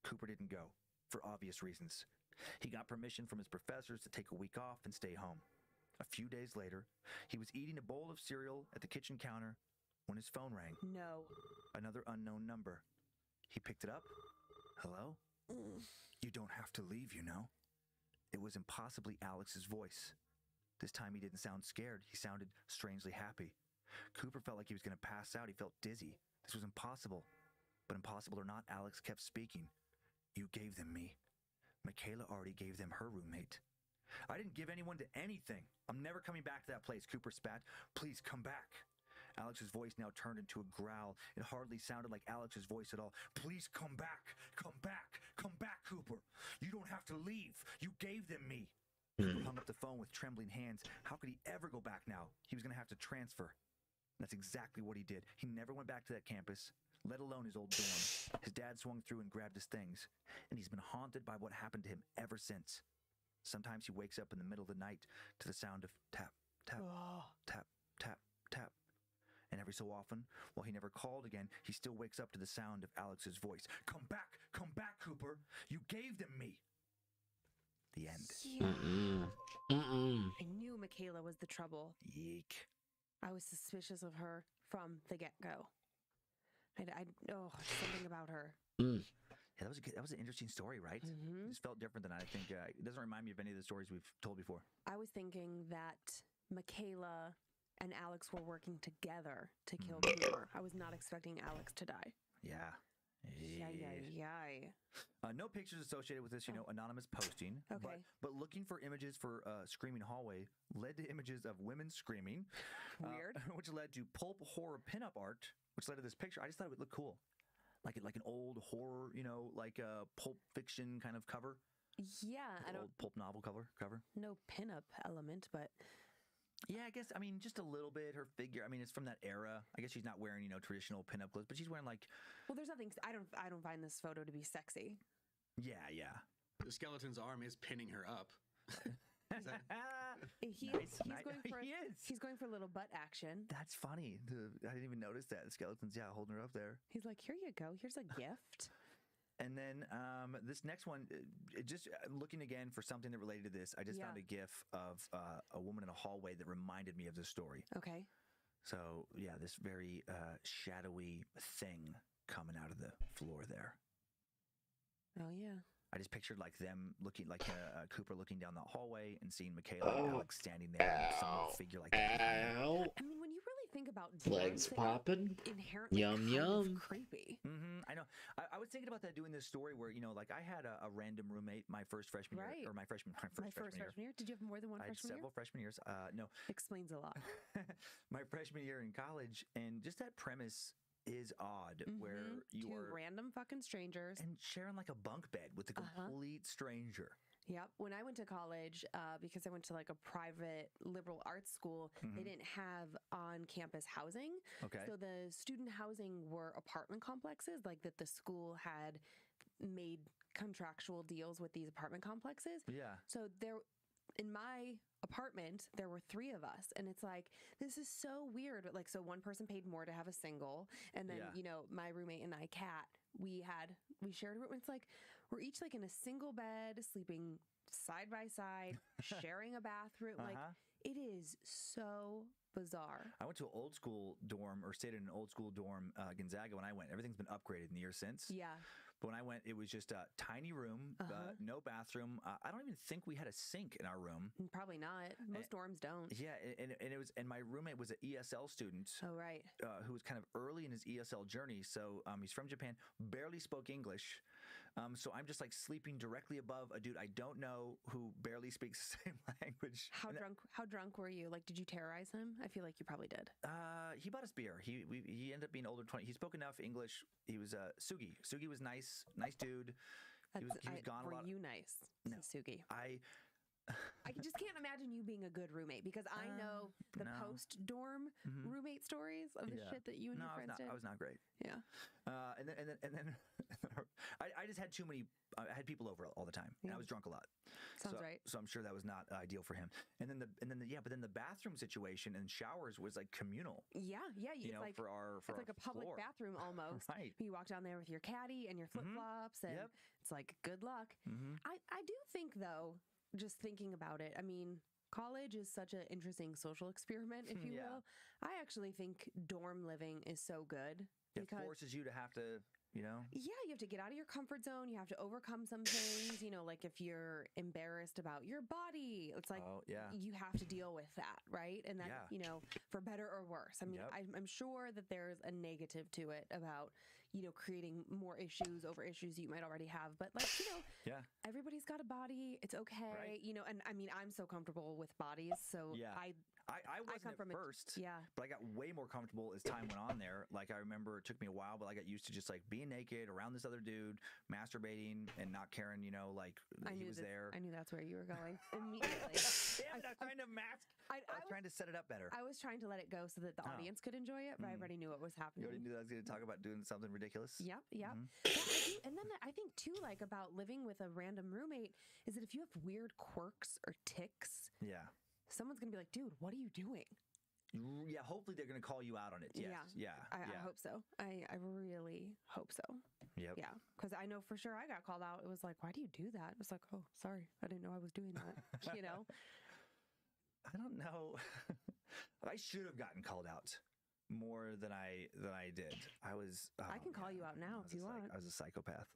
Cooper didn't go, for obvious reasons. He got permission from his professors to take a week off and stay home. A few days later, he was eating a bowl of cereal at the kitchen counter when his phone rang. No. Another unknown number. He picked it up. Hello? You don't have to leave, you know. It was impossibly Alex's voice. This time he didn't sound scared. He sounded strangely happy. Cooper felt like he was going to pass out. He felt dizzy. This was impossible. But impossible or not, Alex kept speaking. You gave them me. Michaela already gave them her roommate. I didn't give anyone to anything. I'm never coming back to that place, Cooper spat. Please come back. Alex's voice now turned into a growl. It hardly sounded like Alex's voice at all. Please come back. Come back. Come back, Cooper. You don't have to leave. You gave them me. Cooper hung up the phone with trembling hands. How could he ever go back now? He was going to have to transfer. That's exactly what he did. He never went back to that campus, let alone his old dorm. His dad swung through and grabbed his things, and he's been haunted by what happened to him ever since. Sometimes he wakes up in the middle of the night to the sound of tap, tap, tap, tap, tap. And every so often, while he never called again, he still wakes up to the sound of Alex's voice. Come back, Cooper. You gave them me. The end. Yeah. I knew Michaela was the trouble. Yeek. I was suspicious of her from the get-go. Something about her. Yeah, that was an interesting story, right? It just felt different than I think. It doesn't remind me of any of the stories we've told before. I was thinking that Michaela and Alex were working together to kill Cooper. I was not expecting Alex to die. Yeah. Yay. No pictures associated with this, anonymous posting. Okay. But looking for images for Screaming Hallway led to images of women screaming. Weird. Which led to pulp horror pinup art, which led to this picture. I just thought it would look cool. Like an old horror, like a Pulp Fiction kind of cover. Yeah. Like old pulp novel cover. No pinup element, but... Yeah, I guess, just a little bit. Her figure, it's from that era. I guess she's not wearing, traditional pinup clothes, but she's wearing like... Well, there's nothing... I don't find this photo to be sexy. Yeah. The skeleton's arm is pinning her up. He's going for a little butt action. That's funny. I didn't even notice that. The skeleton's, holding her up there. He's like, here you go. Here's a gift. And then this next one, just looking again for something that related to this, I just found a GIF of a woman in a hallway that reminded me of this story. Okay. So, yeah, this very shadowy thing coming out of the floor there. Oh, yeah. I just pictured like them looking, like Cooper looking down the hallway and seeing Michaela and Alex standing there, and some figure like that. When you really think about legs popping, inherently yum. Creepy. I know. I was thinking about that doing this story where like I had a random roommate my first freshman year, or my first freshman year. Did you have more than one freshman year? Several freshman years. No. Explains a lot. My freshman year in college, and just that premise is odd, where you are random fucking strangers and sharing like a bunk bed with a complete stranger. Yep. When I went to college, because I went to like a private liberal arts school, they didn't have on-campus housing. Okay. So the student housing were apartment complexes, like that the school had made contractual deals with these apartment complexes. Yeah. So in my apartment, there were 3 of us, and it's like, this is so weird. Like, so one person paid more to have a single, and then my roommate and I, Kat, we shared a room. It's like we're each like in a single bed, sleeping side by side, sharing a bathroom. Like, it is so bizarre. I went to an old school dorm, or stayed in an old school dorm, Gonzaga, when I went. Everything's been upgraded in the years since. Yeah. But when I went, it was just a tiny room, no bathroom. I don't even think we had a sink in our room. Probably not. Most dorms don't. Yeah, and my roommate was an ESL student. Oh, right. Who was kind of early in his ESL journey. So he's from Japan, barely spoke English. So I'm just like sleeping directly above a dude I don't know who barely speaks the same language. How drunk were you? Like, did you terrorize him? I feel like you probably did. He bought us beer. He ended up being older 20. He spoke enough English. He was Sugi. Sugi was nice dude. He was gone a lot. Were you nice, no, Sugi? I just can't imagine you being a good roommate, because I know the post-dorm roommate stories of the shit that you and your friends did. I was not great. Yeah. And then I just had too many. I had people over all the time, and I was drunk a lot. Sounds right. So I'm sure that was not ideal for him. But then the bathroom situation and showers was like communal. Yeah. It's like a public floor. bathroom almost. Right. You walk down there with your caddy and your flip flops, and it's like, good luck. I do think, though, just thinking about it, college is such an interesting social experiment, if you will. I actually think dorm living is so good. It forces you to have to, Yeah, you have to get out of your comfort zone. You have to overcome some things, like if you're embarrassed about your body, it's like, you have to deal with that, right? And that, for better or worse. I'm sure that there's a negative to it about, creating more issues over issues you might already have. But everybody's got a body. It's okay. Right. And I'm so comfortable with bodies. So I wasn't at first, but I got way more comfortable as time went on there. Like, I remember it took me a while, but I got used to just like being naked around this other dude, masturbating and not caring, like he was there. I knew that's where you were going immediately. I was trying to mask. I was trying to set it up better. I was trying to let it go so that the audience could enjoy it, but I already knew what was happening. You already knew that I was going to talk about doing something ridiculous? Yep. Yeah, and then I think too, like, about living with a random roommate, is that if you have weird quirks or tics, someone's gonna be like, dude, what are you doing? Yeah, hopefully they're gonna call you out on it. Yes. I hope so. I really hope so. Yep. Yeah, because I know for sure I got called out. It was like, why do you do that? It was like, oh, sorry, I didn't know I was doing that. I don't know. I should have gotten called out more than I did. I can call you out now if you want. I was a psychopath.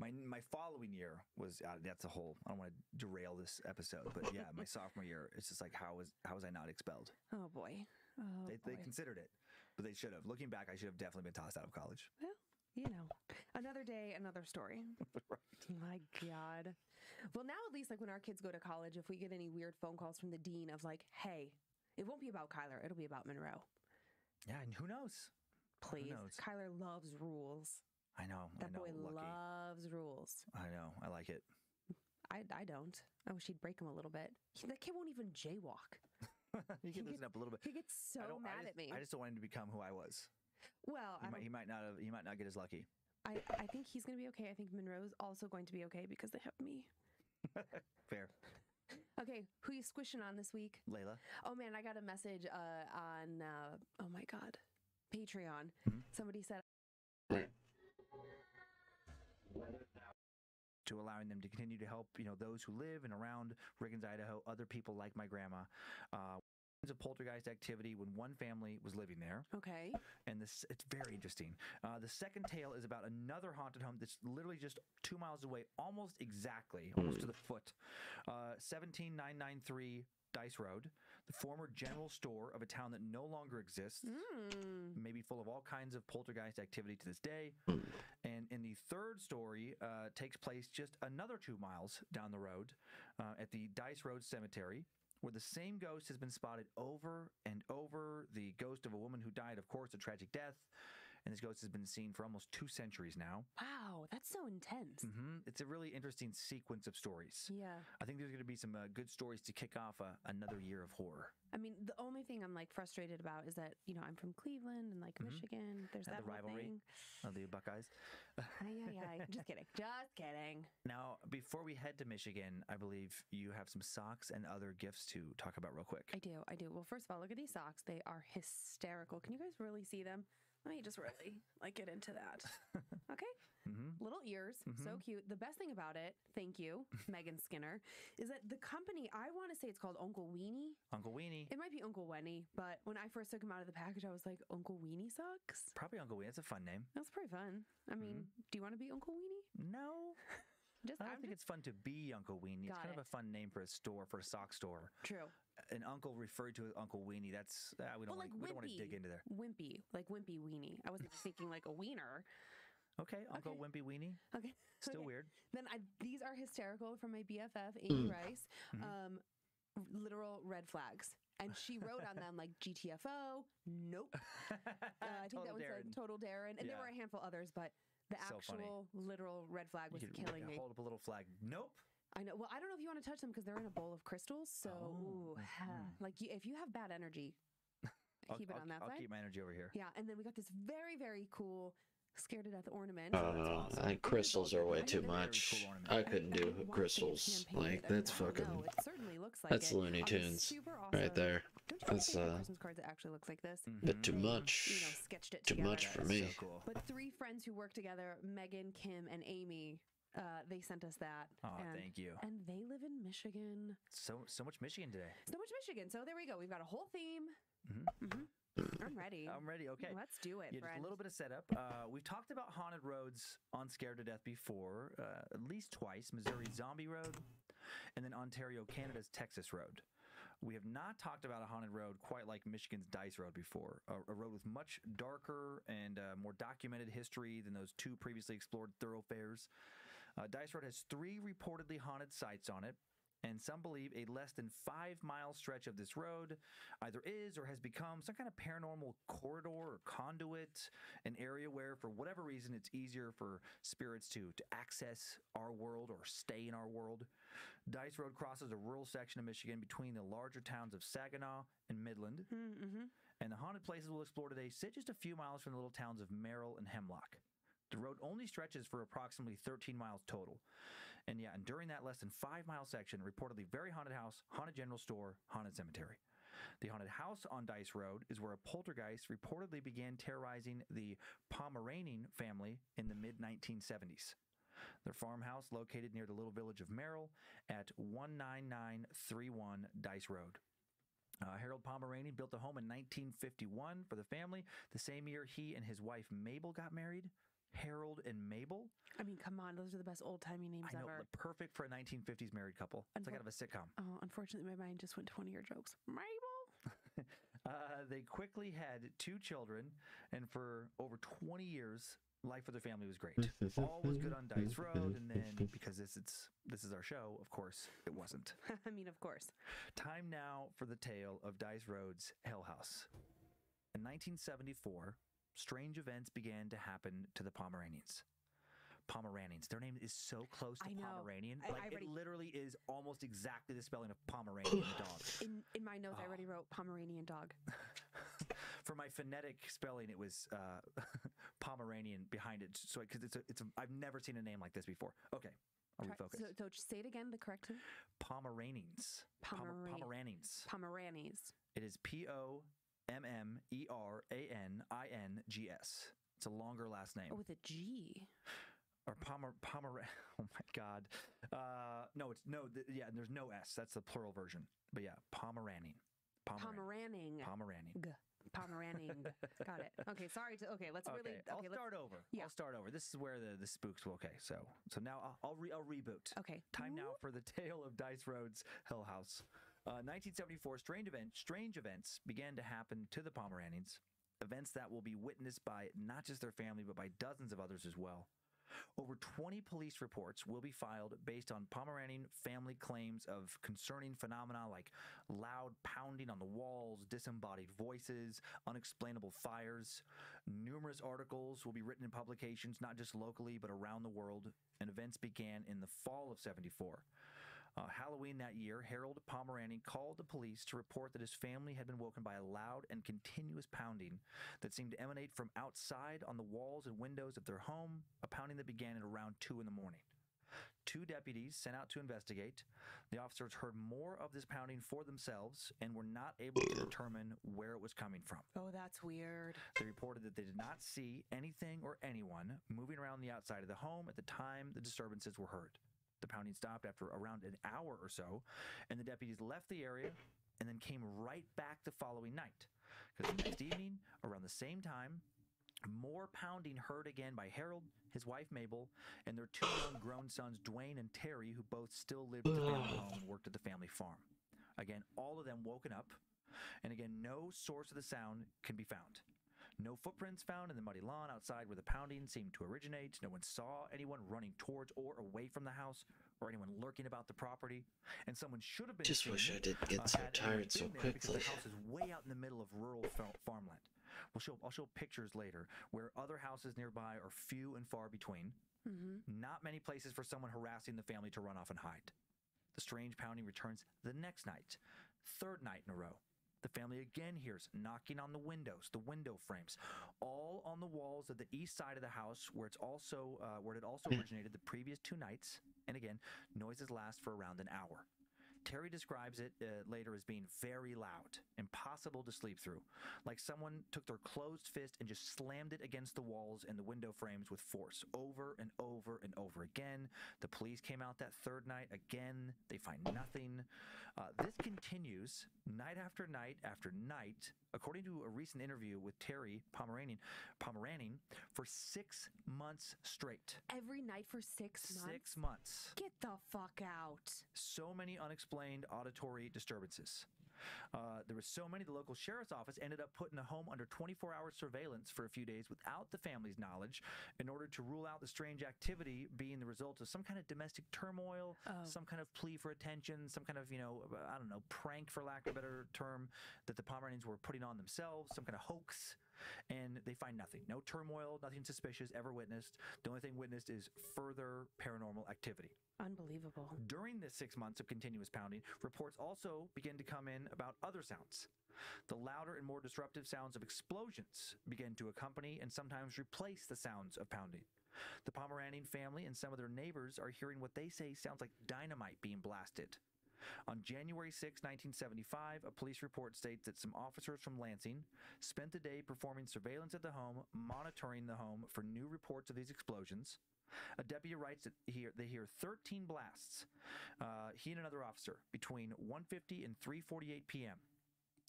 My following year was that's a whole. I don't want to derail this episode, but yeah, my sophomore year, it's just like how was I not expelled? Oh boy. They considered it, but they should have. Looking back, I should have definitely been tossed out of college. Well, another day, another story. Right. My God. Well, now at least like when our kids go to college, if we get any weird phone calls from the dean of like, hey, it won't be about Kyler, it'll be about Monroe. Yeah, and who knows? Please. Who knows? Kyler loves rules. I know. That boy lucky. loves rules. I know. I like it. I don't. I wish he'd break him a little bit. That kid won't even jaywalk. He can loosen up a little bit. He gets so mad at me. I just don't want him to become who I was. Well, he might not get as lucky. I think he's going to be okay. I think Monroe's also going to be okay because they have me. Fair. Okay, who you squishing on this week? Layla. Oh man, I got a message on oh my God, Patreon. Somebody said to allowing them to continue to help, those who live and around Riggins, Idaho, other people like my grandma. Of poltergeist activity when one family was living there. Okay. And it's very interesting. The second tale is about another haunted home that's literally just 2 miles away, almost exactly, almost to the foot. 17993 Dice Road, the former general store of a town that no longer exists, maybe full of all kinds of poltergeist activity to this day. And in the third story, takes place just another 2 miles down the road at the Dice Road Cemetery, where the same ghost has been spotted over and over. The ghost of a woman who died, of course, a tragic death. And this ghost has been seen for almost 2 centuries now. Wow, that's so intense. It's a really interesting sequence of stories. Yeah. I think there's going to be some good stories to kick off another year of horror. I mean, the only thing I'm like frustrated about is that, I'm from Cleveland and like Michigan. There's that the rivalry thing. Of the Buckeyes. Yeah. Just kidding. Just kidding. Now, before we head to Michigan, I believe you have some socks and other gifts to talk about real quick. I do. Well, first of all, look at these socks. They are hysterical. Can you guys really see them? Let me just really get into that. Okay. Little ears. So cute. The best thing about it, thank you, Megan Skinner, is that the company, I want to say it's called Uncle Weenie. Uncle Weenie. It might be Uncle Wenny, but when I first took them out of the package, I was like, Uncle Weenie socks? Probably Uncle Weenie. That's a fun name. That's pretty fun. I mean, do you want to be Uncle Weenie? No. I don't think it's fun to be Uncle Weenie. It's kind of a fun name for a store, for a sock store. True. An uncle referred to as Uncle Weenie. That's we don't want to dig into there. Wimpy, like Wimpy Weenie. I wasn't thinking like a wiener. Okay, Uncle Wimpy Weenie. Okay. Still weird. Then these are hysterical from my BFF, Amy Rice. Literal red flags. And she wrote on them like GTFO. Nope. I think that one said Total Darren. And there were a handful others, but the actual literal red flag was killing me. Hold up a little flag. Nope. I know. Well, I don't know if you want to touch them because they're in a bowl of crystals. So, if you have bad energy, keep it on that side. I'll keep my energy over here. Yeah, and then we got this very, very cool Scared to Death ornament. Awesome. Crystals are way too much. I couldn't do crystals. Like, that's fucking... No, it certainly looks like that's Looney Tunes right there. That's Christmas cards that actually looks like this. Bit too much. Sketched it too together. much for me. So cool. But 3 friends who work together, Megan, Kim, and Amy, they sent us that. Oh, thank you. And they live in Michigan. So much Michigan today. So much Michigan. So there we go. We've got a whole theme. I'm ready. I'm ready. Okay. Let's do it, Just a little bit of setup. We've talked about haunted roads on Scared to Death before, at least twice. Missouri Zombie Road, and then Ontario, Canada's Texas Road. We have not talked about a haunted road quite like Michigan's Dice Road before, a road with much darker and more documented history than those 2 previously explored thoroughfares. Dice Road has 3 reportedly haunted sites on it, and some believe a less than 5-mile stretch of this road either is or has become some kind of paranormal corridor or conduit, an area where, for whatever reason, it's easier for spirits to access our world or stay in our world. Dice Road crosses a rural section of Michigan between the larger towns of Saginaw and Midland. And the haunted places we'll explore today sit just a few miles from the little towns of Merrill and Hemlock. The road only stretches for approximately 13 miles total. And during that less than 5-mile section, reportedly very haunted house, haunted general store, haunted cemetery. The haunted house on Dice Road is where a poltergeist reportedly began terrorizing the Pomeranian family in the mid-1970s. Their farmhouse located near the little village of Merrill at 19931 Dice Road. Harold Pomeranian built a home in 1951 for the family, the same year he and his wife Mabel got married. Harold and Mabel. I mean, come on, those are the best old-timey names ever. Perfect for a 1950s married couple. It's like out of a sitcom. Oh, unfortunately, my mind just went 20-year jokes. Mabel. They quickly had 2 children, and for over 20 years, life with their family was great. All was good on Dice Road, and then because this is our show, of course, it wasn't. I mean, of course. Time now for the tale of Dice Road's Hell House. In 1974, strange events began to happen to the Pomeranians. Their name is so close to Pomeranian. It literally is almost exactly the spelling of Pomeranian the dog. In my notes, I already wrote Pomeranian dog. For my phonetic spelling, it was Pomeranian behind it. So because I've never seen a name like this before. Okay, I'll refocus. So say it again, the correct name. Pomeranians. Pomeranians. It is Pomeranians. It's a longer last name. Oh, with a G. Or oh my God. There's no S. That's the plural version. But yeah, Pomeraning. Pomeraning. Got it. Okay, sorry. Let's start over. Yeah. I'll start over. This is where the spooks will. Okay, so now I'll reboot. Okay. Time now for the tale of Dice Road's Hell House. 1974, strange events began to happen to the Pomeranians. Events that will be witnessed by not just their family, but by dozens of others as well. Over 20 police reports will be filed based on Pomeranian family claims of concerning phenomena like loud pounding on the walls, disembodied voices, unexplainable fires. Numerous articles will be written in publications, not just locally, but around the world, and events began in the fall of 74. Halloween that year, Harold Pomeranian called the police to report that his family had been woken by a loud and continuous pounding that seemed to emanate from outside on the walls and windows of their home, a pounding that began at around 2 in the morning. 2 deputies sent out to investigate. The officers heard more of this pounding for themselves and were not able to determine where it was coming from. Oh, that's weird. They reported that they did not see anything or anyone moving around the outside of the home at the time the disturbances were heard. The pounding stopped after around an hour or so, and the deputies left the area and then came right back the following night. Because the next evening, around the same time, more pounding heard again by Harold, his wife Mabel, and their 2 young grown sons, Dwayne and Terry, who both still lived at the family home and worked at the family farm. Again, all of them woken up, and again, no source of the sound can be found. No footprints found in the muddy lawn outside where the pounding seemed to originate. No one saw anyone running towards or away from the house, or anyone lurking about the property. And someone should have been just wish I didn't get so tired so quickly. Because the house is way out in the middle of rural farmland. I'll show pictures later where other houses nearby are few and far between. Mm-hmm. Not many places for someone harassing the family to run off and hide. The strange pounding returns the next night, 3rd night in a row. The family again hears knocking on the windows, the window frames, all on the walls of the east side of the house where it also originated the previous 2 nights. And again, noises last for around an hour. Terry describes it later as being very loud, impossible to sleep through, like someone took their closed fist and just slammed it against the walls and the window frames with force, over and over and over again. The police came out that 3rd night. Again, they find nothing. This continues night after night after night, according to a recent interview with Terry Pomeranian, for 6 months straight. Every night for 6 months? 6 months. Get the fuck out. So many unexplained auditory disturbances. There were so many, the local sheriff's office ended up putting the home under 24-hour surveillance for a few days without the family's knowledge in order to rule out the strange activity being the result of some kind of domestic turmoil, some kind of plea for attention, some kind of, prank, for lack of a better term, that the Pomeranians were putting on themselves, some kind of hoax. And they find nothing. No turmoil, nothing suspicious ever witnessed. The only thing witnessed is further paranormal activity. Unbelievable. During this 6 months of continuous pounding, reports also begin to come in about other sounds. The louder and more disruptive sounds of explosions begin to accompany and sometimes replace the sounds of pounding. The Pomeranian family and some of their neighbors are hearing what they say sounds like dynamite being blasted. On January 6, 1975, a police report states that some officers from Lansing spent the day performing surveillance at the home, monitoring the home for new reports of these explosions. A deputy writes that they hear 13 blasts, he and another officer, between 1:50 and 3:48 p.m.,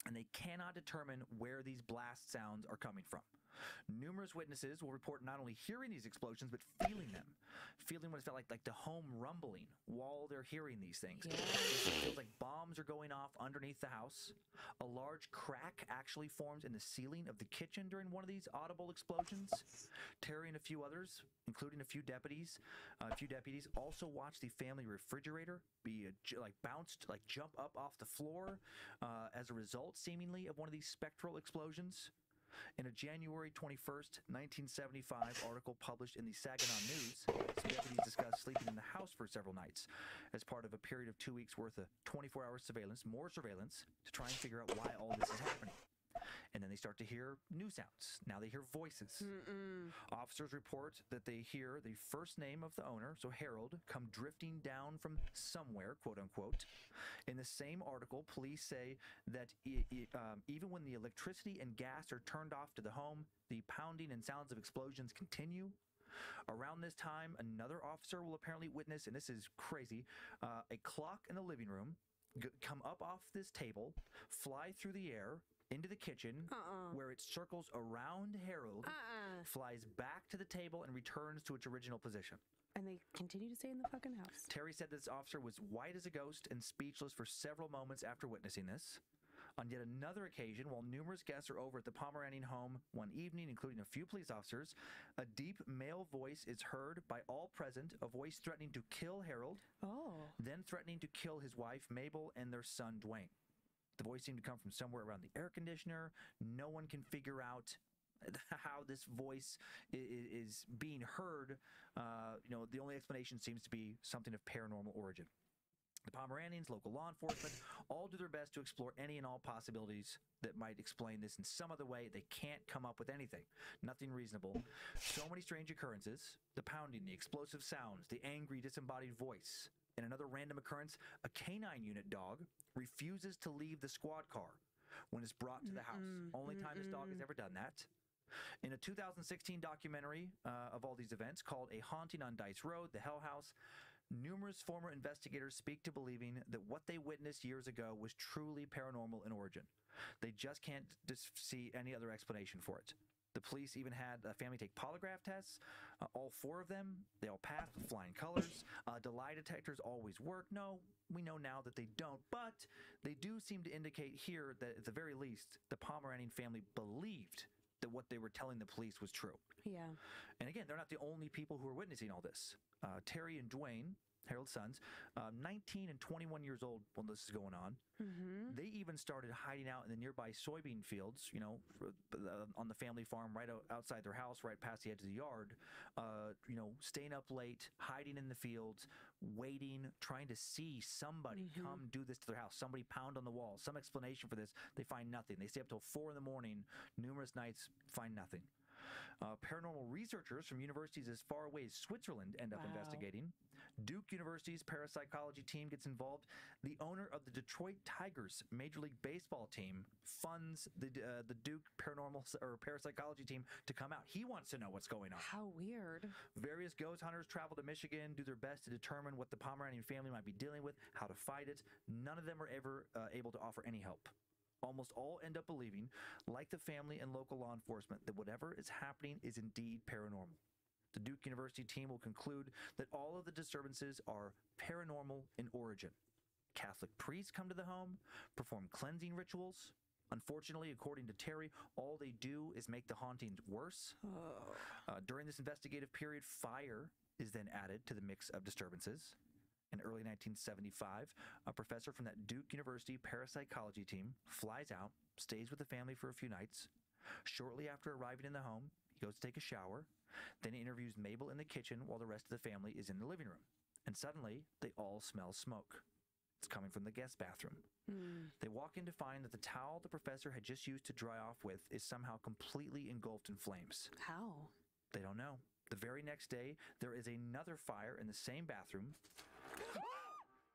and they cannot determine where these blast sounds are coming from. Numerous witnesses will report not only hearing these explosions, but feeling them. Feeling what it felt like the home rumbling while they're hearing these things. Yeah. It feels like bombs are going off underneath the house. A large crack actually forms in the ceiling of the kitchen during one of these audible explosions. Terry and a few others, including a few deputies, also watched the family refrigerator be jump up off the floor as a result, seemingly, of one of these spectral explosions. In a January 21st, 1975 article published in the Saginaw News, some deputies discussed sleeping in the house for several nights as part of a period of 2 weeks worth of 24-hour surveillance, more surveillance, to try and figure out why all this is happening. And then they start to hear new sounds. Now they hear voices. Officers report that they hear the first name of the owner, so Harold, come drifting down from somewhere, quote unquote. In the same article, police say that even when the electricity and gas are turned off to the home, the pounding and sounds of explosions continue. Around this time, another officer will apparently witness, and this is crazy, a clock in the living room come up off this table, fly through the air, into the kitchen, where it circles around Harold, flies back to the table, and returns to its original position. And they continue to stay in the fucking house. Terry said this officer was white as a ghost and speechless for several moments after witnessing this. On yet another occasion, while numerous guests are over at the Pomeranian home one evening, including a few police officers, a deep male voice is heard by all present, a voice threatening to kill Harold, then threatening to kill his wife, Mabel, and their son, Dwayne. The voice seemed to come from somewhere around the air conditioner. No one can figure out how this voice is being heard. The only explanation seems to be something of paranormal origin. The Pomeranians, local law enforcement, all do their best to explore any and all possibilities that might explain this in some other way. They can't come up with anything. Nothing reasonable. So many strange occurrences. The pounding, the explosive sounds, the angry, disembodied voice. In another random occurrence, a canine unit dog refuses to leave the squad car when it's brought to the house. Only time this dog has ever done that. In a 2016 documentary of all these events called A Haunting on Dice Road, The Hell House, numerous former investigators speak to believing that what they witnessed years ago was truly paranormal in origin. They just can't see any other explanation for it. The police even had a family take polygraph tests. All 4 of them, they all passed with flying colors. Do lie detectors always work? No, we know now that they don't. But they do seem to indicate here that at the very least, the Pomeranian family believed that what they were telling the police was true. Yeah. And again, they're not the only people who are witnessing all this. Terry and Dwayne, Harold's sons, 19 and 21 years old when this is going on. They even started hiding out in the nearby soybean fields, on the family farm right outside their house, right past the edge of the yard, staying up late, hiding in the fields, waiting, trying to see somebody come do this to their house, somebody pound on the wall, some explanation for this. They find nothing. They stay up till 4 a.m, numerous nights, find nothing. Paranormal researchers from universities as far away as Switzerland end up investigating. Duke University's parapsychology team gets involved. The owner of the Detroit Tigers Major League Baseball team funds the Duke paranormal or parapsychology team to come out. He wants to know what's going on. How weird. Various ghost hunters travel to Michigan, do their best to determine what the Pomeranian family might be dealing with, how to fight it. None of them are ever able to offer any help. Almost all end up believing, like the family and local law enforcement, that whatever is happening is indeed paranormal. The Duke University team will conclude that all of the disturbances are paranormal in origin. Catholic priests come to the home, perform cleansing rituals. Unfortunately, according to Terry, all they do is make the hauntings worse. During this investigative period, fire is then added to the mix of disturbances. In early 1975, a professor from that Duke University parapsychology team flies out, stays with the family for a few nights. Shortly after arriving in the home, he goes to take a shower, then he interviews Mabel in the kitchen while the rest of the family is in the living room. And suddenly, they all smell smoke. It's coming from the guest bathroom. They walk in to find that the towel the professor had just used to dry off with is somehow completely engulfed in flames. How? They don't know. The very next day, there is another fire in the same bathroom.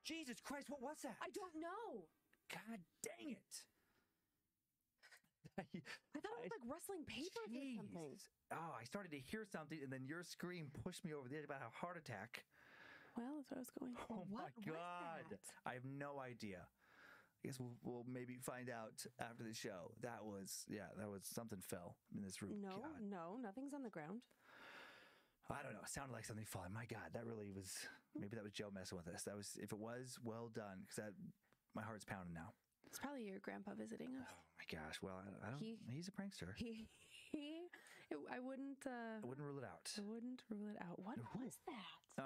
Jesus Christ, what was that? I don't know. God dang it. I thought it was like rustling papers or something. Oh, I started to hear something, and then your scream pushed me over the edge about a heart attack. Well, that's what I was going for. Oh my God. I have no idea. I guess we'll maybe find out after the show. That was something fell in this room. No, nothing's on the ground. I don't know. It sounded like something falling. My God, that really was. Maybe that was Joe messing with us. That was, if it was, well done. Because my heart's pounding now. It's probably your grandpa visiting us. Oh my gosh. Well, I don't. He's a prankster. I wouldn't rule it out. I wouldn't rule it out. What was that?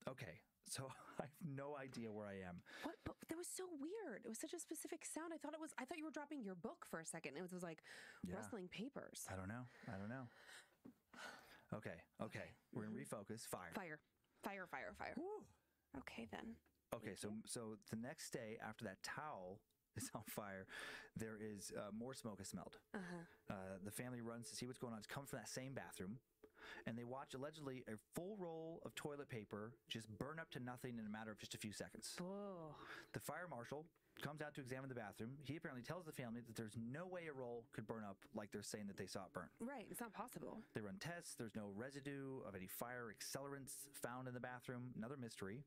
Okay. So I have no idea where I am. What? But that was so weird. It was such a specific sound. I thought you were dropping your book for a second. It was like rustling papers. I don't know. Okay. We're gonna refocus. Fire. Woo. Okay then. Okay, so the next day after that towel is on fire, there is more smoke is smelled. The family runs to see what's going on. It's coming from that same bathroom, and they watch allegedly a full roll of toilet paper just burn up to nothing in a matter of just a few seconds. Whoa. The fire marshal comes out to examine the bathroom. He apparently tells the family that there's no way a roll could burn up like they're saying that they saw it burn. Right, it's not possible. They run tests. There's no residue of any fire accelerants found in the bathroom. Another mystery.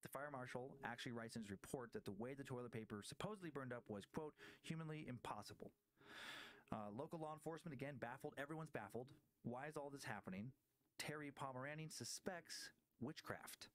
The fire marshal actually writes in his report that the way the toilet paper supposedly burned up was, quote, humanly impossible. Local law enforcement, again, baffled. Everyone's baffled. Why is all this happening? Terry Pomeranian suspects witchcraft.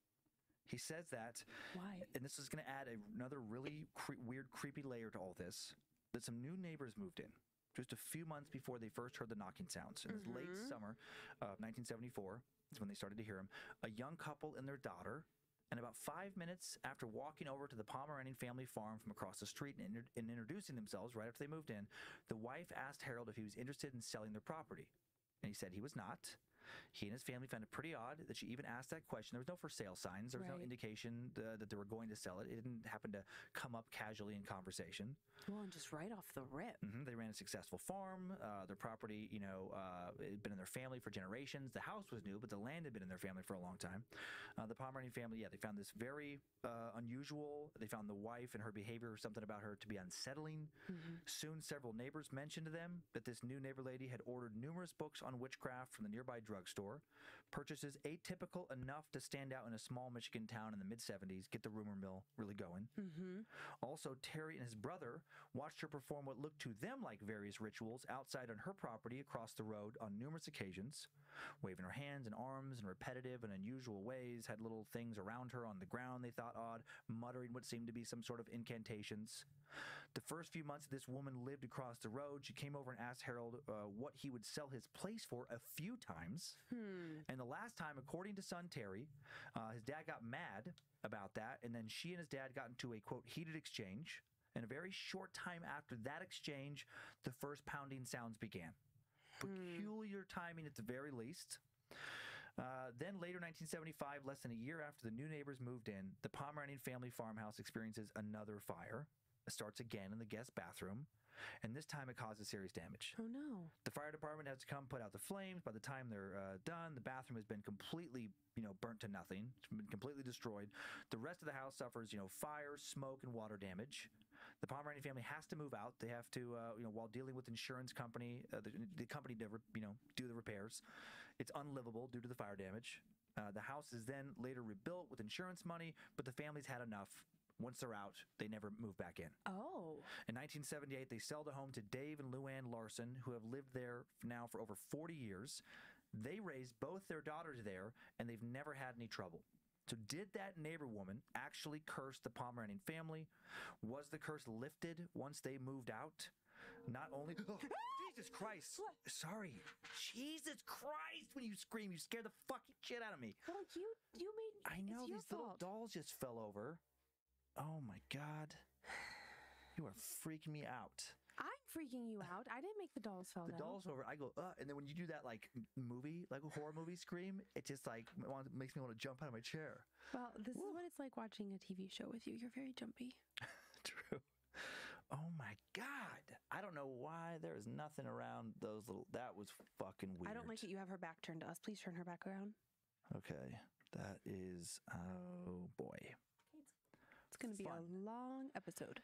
He says that, why? And this is going to add another really weird, creepy layer to all this, that some new neighbors moved in just a few months before they first heard the knocking sounds. In this late summer of 1974 is when they started to hear them. A young couple and their daughter. And about 5 minutes after walking over to the Pomeranian family farm from across the street and introducing themselves right after they moved in, the wife asked Harold if he was interested in selling their property. And he said he was not. He and his family found it pretty odd that she even asked that question. There was no for sale signs. There was no indication that they were going to sell it. It didn't happen to come up casually in conversation. Well, and just right off the rip. They ran a successful farm. Their property, it had been in their family for generations. The house was new, but the land had been in their family for a long time. The Pomeranian family, they found this very unusual. They found the wife and her behavior, something about her, to be unsettling. Soon, several neighbors mentioned to them that this new neighbor lady had ordered numerous books on witchcraft from the nearby drugstore. Purchases atypical enough to stand out in a small Michigan town in the mid-70s, get the rumor mill really going. Also, Terry and his brother watched her perform what looked to them like various rituals outside on her property across the road on numerous occasions, waving her hands and arms in repetitive and unusual ways, had little things around her on the ground they thought odd, muttering what seemed to be some sort of incantations. The first few months this woman lived across the road, she came over and asked Harold what he would sell his place for a few times. And the last time, according to son Terry, his dad got mad about that, and then she and his dad got into a, quote, heated exchange. And a very short time after that exchange, the first pounding sounds began. Peculiar timing at the very least. Then later, 1975, less than a year after the new neighbors moved in, the Pomeranian family farmhouse experiences another fire. It starts again in the guest bathroom, and this time it causes serious damage. Oh no. The fire department has to come put out the flames. By the time they're done, the bathroom has been completely, burnt to nothing. It's been completely destroyed. The rest of the house suffers, fire, smoke, and water damage. The Pomeranian family has to move out. They have to, while dealing with insurance company, the company never, do the repairs. It's unlivable due to the fire damage. The house is then later rebuilt with insurance money, but the family's had enough. Once they're out, they never move back in. Oh. In 1978, they sell the home to Dave and Luann Larson, who have lived there now for over 40 years. They raised both their daughters there, and they've never had any trouble. So did that neighbor woman actually curse the Pomeranian family? Was the curse lifted once they moved out? Not only... Oh, Jesus Christ. What? Sorry. Jesus Christ, when you scream, you scare the fucking shit out of me. Well, you made... I know, it's your these little fault. dolls just fell over. Oh my God. You are freaking me out. I'm freaking you out. I didn't make the dolls fall down. The dolls over, I go, and then when you do that like movie, like a horror movie scream, it just like makes me want to jump out of my chair. Well, this is what it's like watching a TV show with you. You're very jumpy. True. Oh my God. I don't know why there is nothing around those little, that was fucking weird. I don't like that you have her back turned to us. Please turn her back around. Okay. That is, oh boy. It's going to be a long episode.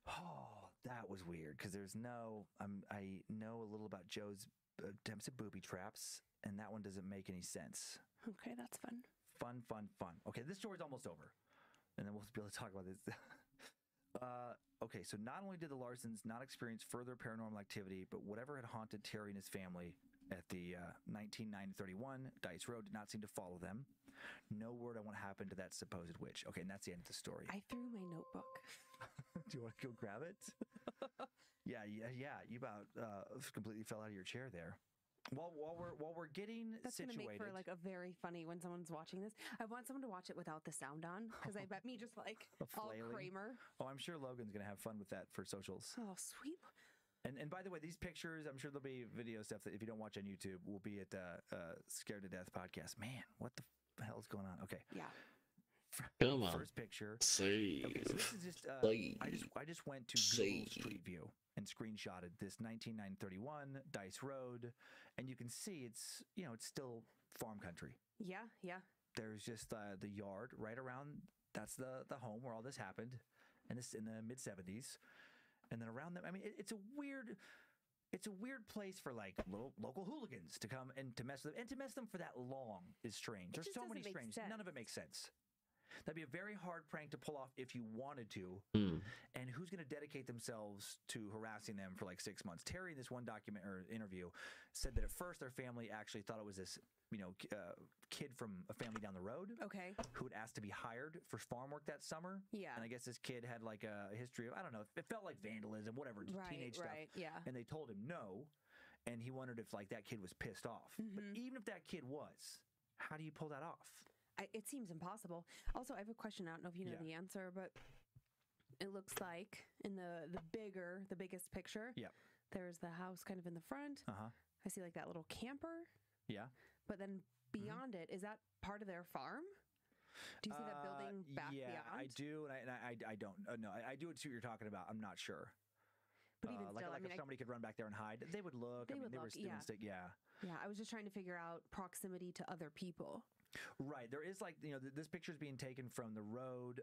Oh, that was weird because there's no, I know a little about Joe's attempts at booby traps, and that one doesn't make any sense. Okay, that's fun. Fun. Okay, this story's almost over, and then we'll be able to talk about this. Okay, so not only did the Larsons not experience further paranormal activity, but whatever had haunted Terry and his family at the 1931 Dice Road did not seem to follow them. No word on what happened to that supposed witch. Okay, and that's the end of the story. I threw my notebook. Do you want to go grab it? Yeah. You about completely fell out of your chair there. While we're getting That's situated, gonna make for like a very funny when someone's watching this. I want someone to watch it without the sound on because I bet me just like all Kramer. Oh, I'm sure Logan's gonna have fun with that for socials. Oh, sweet. And by the way, these pictures, I'm sure there'll be video stuff that if you don't watch on YouTube, will be at Scared to Death podcast. Man, what the hell is going on? Okay. Yeah. Come on. First picture. Save. Okay, so this is just I just went to Google Street View and screenshotted this 1931 Dice Road, and you can see it's still farm country. Yeah. There's just the yard right around. That's the home where all this happened, and this in the mid 70s, and then around them. I mean, it's a weird place for like little local hooligans to come and to mess with them, and to mess them for that long is strange. There's so many strange. None of it makes sense. That'd be a very hard prank to pull off if you wanted to. And who's going to dedicate themselves to harassing them for like 6 months? Terry, in this one document or interview, said that at first their family actually thought it was this, kid from a family down the road. Okay. Who had asked to be hired for farm work that summer. Yeah. And I guess this kid had like a history of, I don't know, it felt like vandalism, whatever, just teenage stuff. Yeah. And they told him no. And he wondered if like that kid was pissed off. But even if that kid was, how do you pull that off? It seems impossible. Also, I have a question. I don't know if you know the answer, but it looks like in the biggest picture, there's the house kind of in the front. I see like that little camper. Yeah. But then beyond it, is that part of their farm? Do you see that building back beyond? Yeah, I do, and I don't. No, I do see what you're talking about. I'm not sure. But even still, if somebody could run back there and hide, they would look. They would look. Yeah. Yeah, I was just trying to figure out proximity to other people. Right. There is like, this picture's being taken from the road.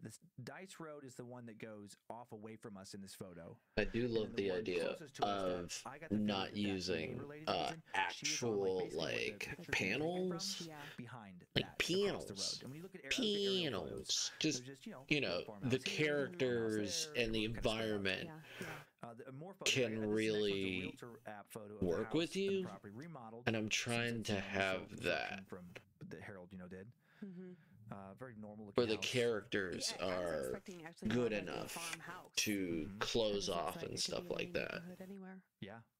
This Dice Road is the one that goes off away from us in this photo. I do love the idea of not using actual like panels, like panels, just the characters and the environment can really work with you, and I'm trying to have that from the Herald did very normal where the characters are good enough to close off and stuff like that.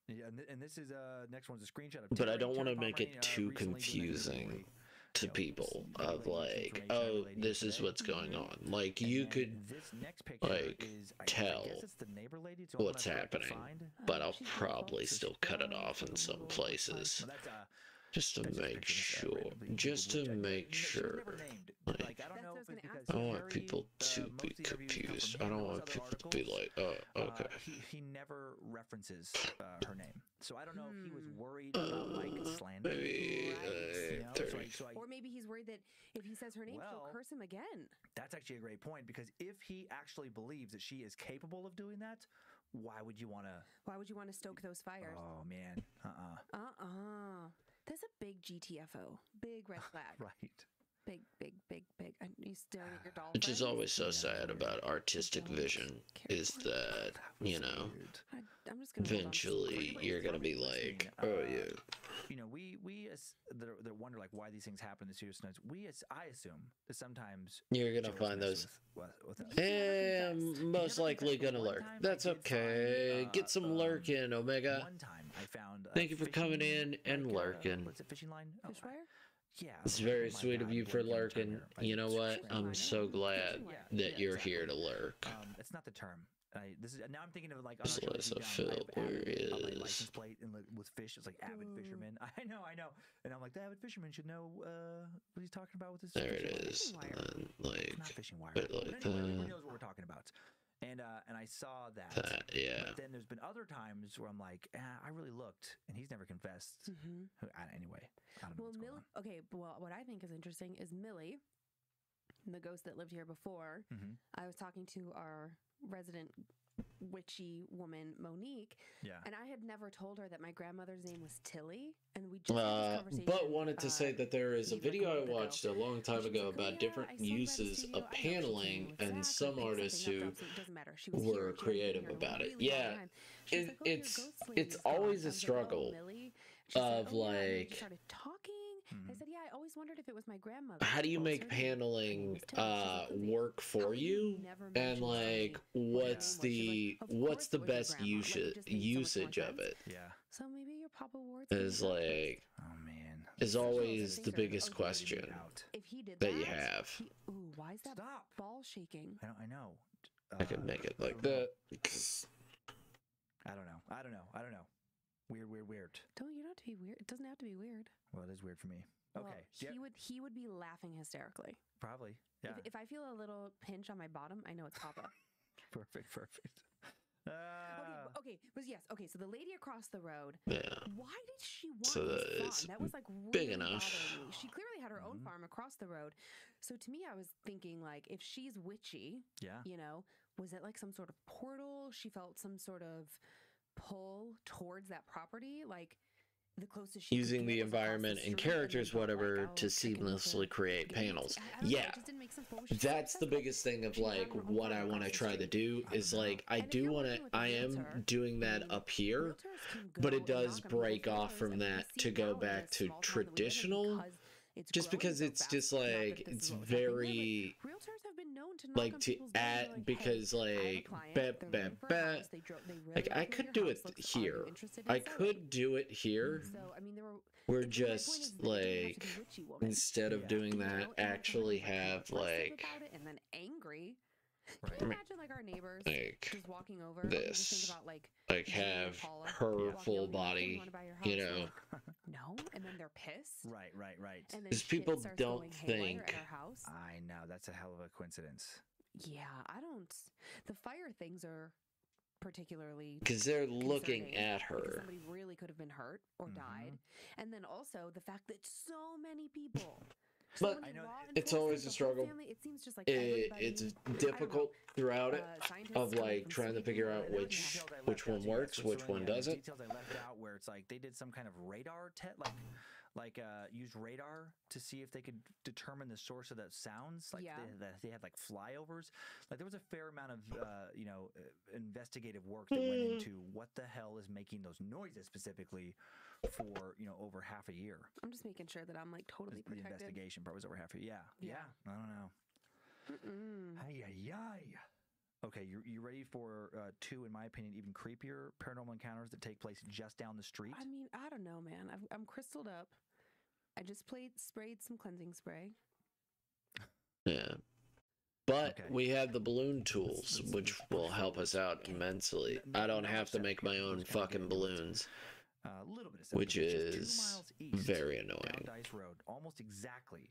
And this is next one's a screenshot of but I don't want to make it too confusing to people of like, oh, this is what's going on. Like, you could like tell what's happening, but I'll probably still cut it off in some places just to make sure. Like, I don't want people to be confused. I don't want people to be like, oh, okay. He never references her name. So I don't know if he was worried about like slander. Or maybe he's worried that if he says her name, she'll curse him again. That's actually a great point, because if he actually believes that she is capable of doing that, why would you want to stoke those fires? Oh man. That's a big GTFO. Big red flag. Right. Big. Are you staring at your doll? Which is always so sad about artistic vision, is that, eventually you're going to be like, oh yeah. We that wonder like why these things happen in the serious notes. I assume that sometimes you're going to find those. Most likely going to lurk. That's okay. Get some lurking, Omega. One time I found. Thank you for coming in and lurking. What's a fishing line? Fish wire? Yeah. It's very sweet of you for lurking. You know what? I'm so glad that you're here to lurk. It's not the term. Now I'm thinking of like on my license plate and with fish. It's like avid fisherman. I know. And I'm like, the avid fisherman should know what he's talking about with this. There it is. Like, not fishing wire. But anyway, everyone knows what we're talking about. And I saw that. Yeah. But then there's been other times where I'm like, I really looked, and he's never confessed. Anyway, I don't know what's going on. Okay, well, what I think is interesting is Millie, the ghost that lived here before. I was talking to our resident witchy woman, Monique. Yeah. And I had never told her that my grandmother's name was Tilly, and we just had this conversation. But wanted to say that there is a video I watched a long time ago about different uses of paneling and some artists who were creative about it. Yeah, it's always a struggle of like. Started talking. I said, yeah, I always wondered if it was my grandmother. How do you make paneling work for you? And like, what's the best usage of it? Yeah. So maybe your Papa Ward's is like, oh man, is always the biggest question if he did that you have. Ooh, why is that ball shaking? I know. I could make it like that. I don't know. Weird. You don't have to be weird. It doesn't have to be weird. Well, it is weird for me. Well, Okay. He would be laughing hysterically. Probably. Yeah. If I feel a little pinch on my bottom, I know it's Papa. Perfect. Okay. Okay. So the lady across the road. Yeah. Why did she want this farm? That was like really big enough. bothering me. She clearly had her own farm across the road. So to me, I was thinking like, if she's witchy, you know, was it like some sort of portal? She felt some sort of pull towards that property, like the closest she using the environment and characters, whatever, to seamlessly create panels. Yeah, that's the biggest thing of like what I want to try to do is like I am doing that up here, but it does break off from that to go back to traditional. Just because it's just like it's very like to add because like like I could do it here. I could do it here. We're just like instead of doing that, actually have like and then angry. Right. Can you imagine like our neighbors just walking over? This, just think about, like have her full body, you know. No, and then they're pissed. Right. And Because people don't think. at our house. I know, that's a hell of a coincidence. Yeah, I don't. The fire things are particularly Because they're looking at because her. somebody really could have been hurt or died, and then also the fact that so many people. But I know it's always a struggle. It seems just like It's difficult throughout it of like trying to figure out which one works, which one doesn't. Details I left out where it's like they did some kind of radar used radar to see if they could determine the source of the sounds. Like they had like flyovers. Like there was a fair amount of investigative work that went into what the hell is making those noises specifically for over half a year. I'm just making sure that I'm like totally protected. The investigation part was over half a year. Yeah. I don't know. Ay. Okay, you ready for two, in my opinion, even creepier paranormal encounters that take place just down the street? I mean, I don't know, man. I'm crystalled up. I just sprayed some cleansing spray. Yeah. But we have the balloon tools, which will help us out immensely. I don't have to make my own fucking balloons. Little bit of which is 2 miles east, very annoying. Down Dice Road, almost exactly,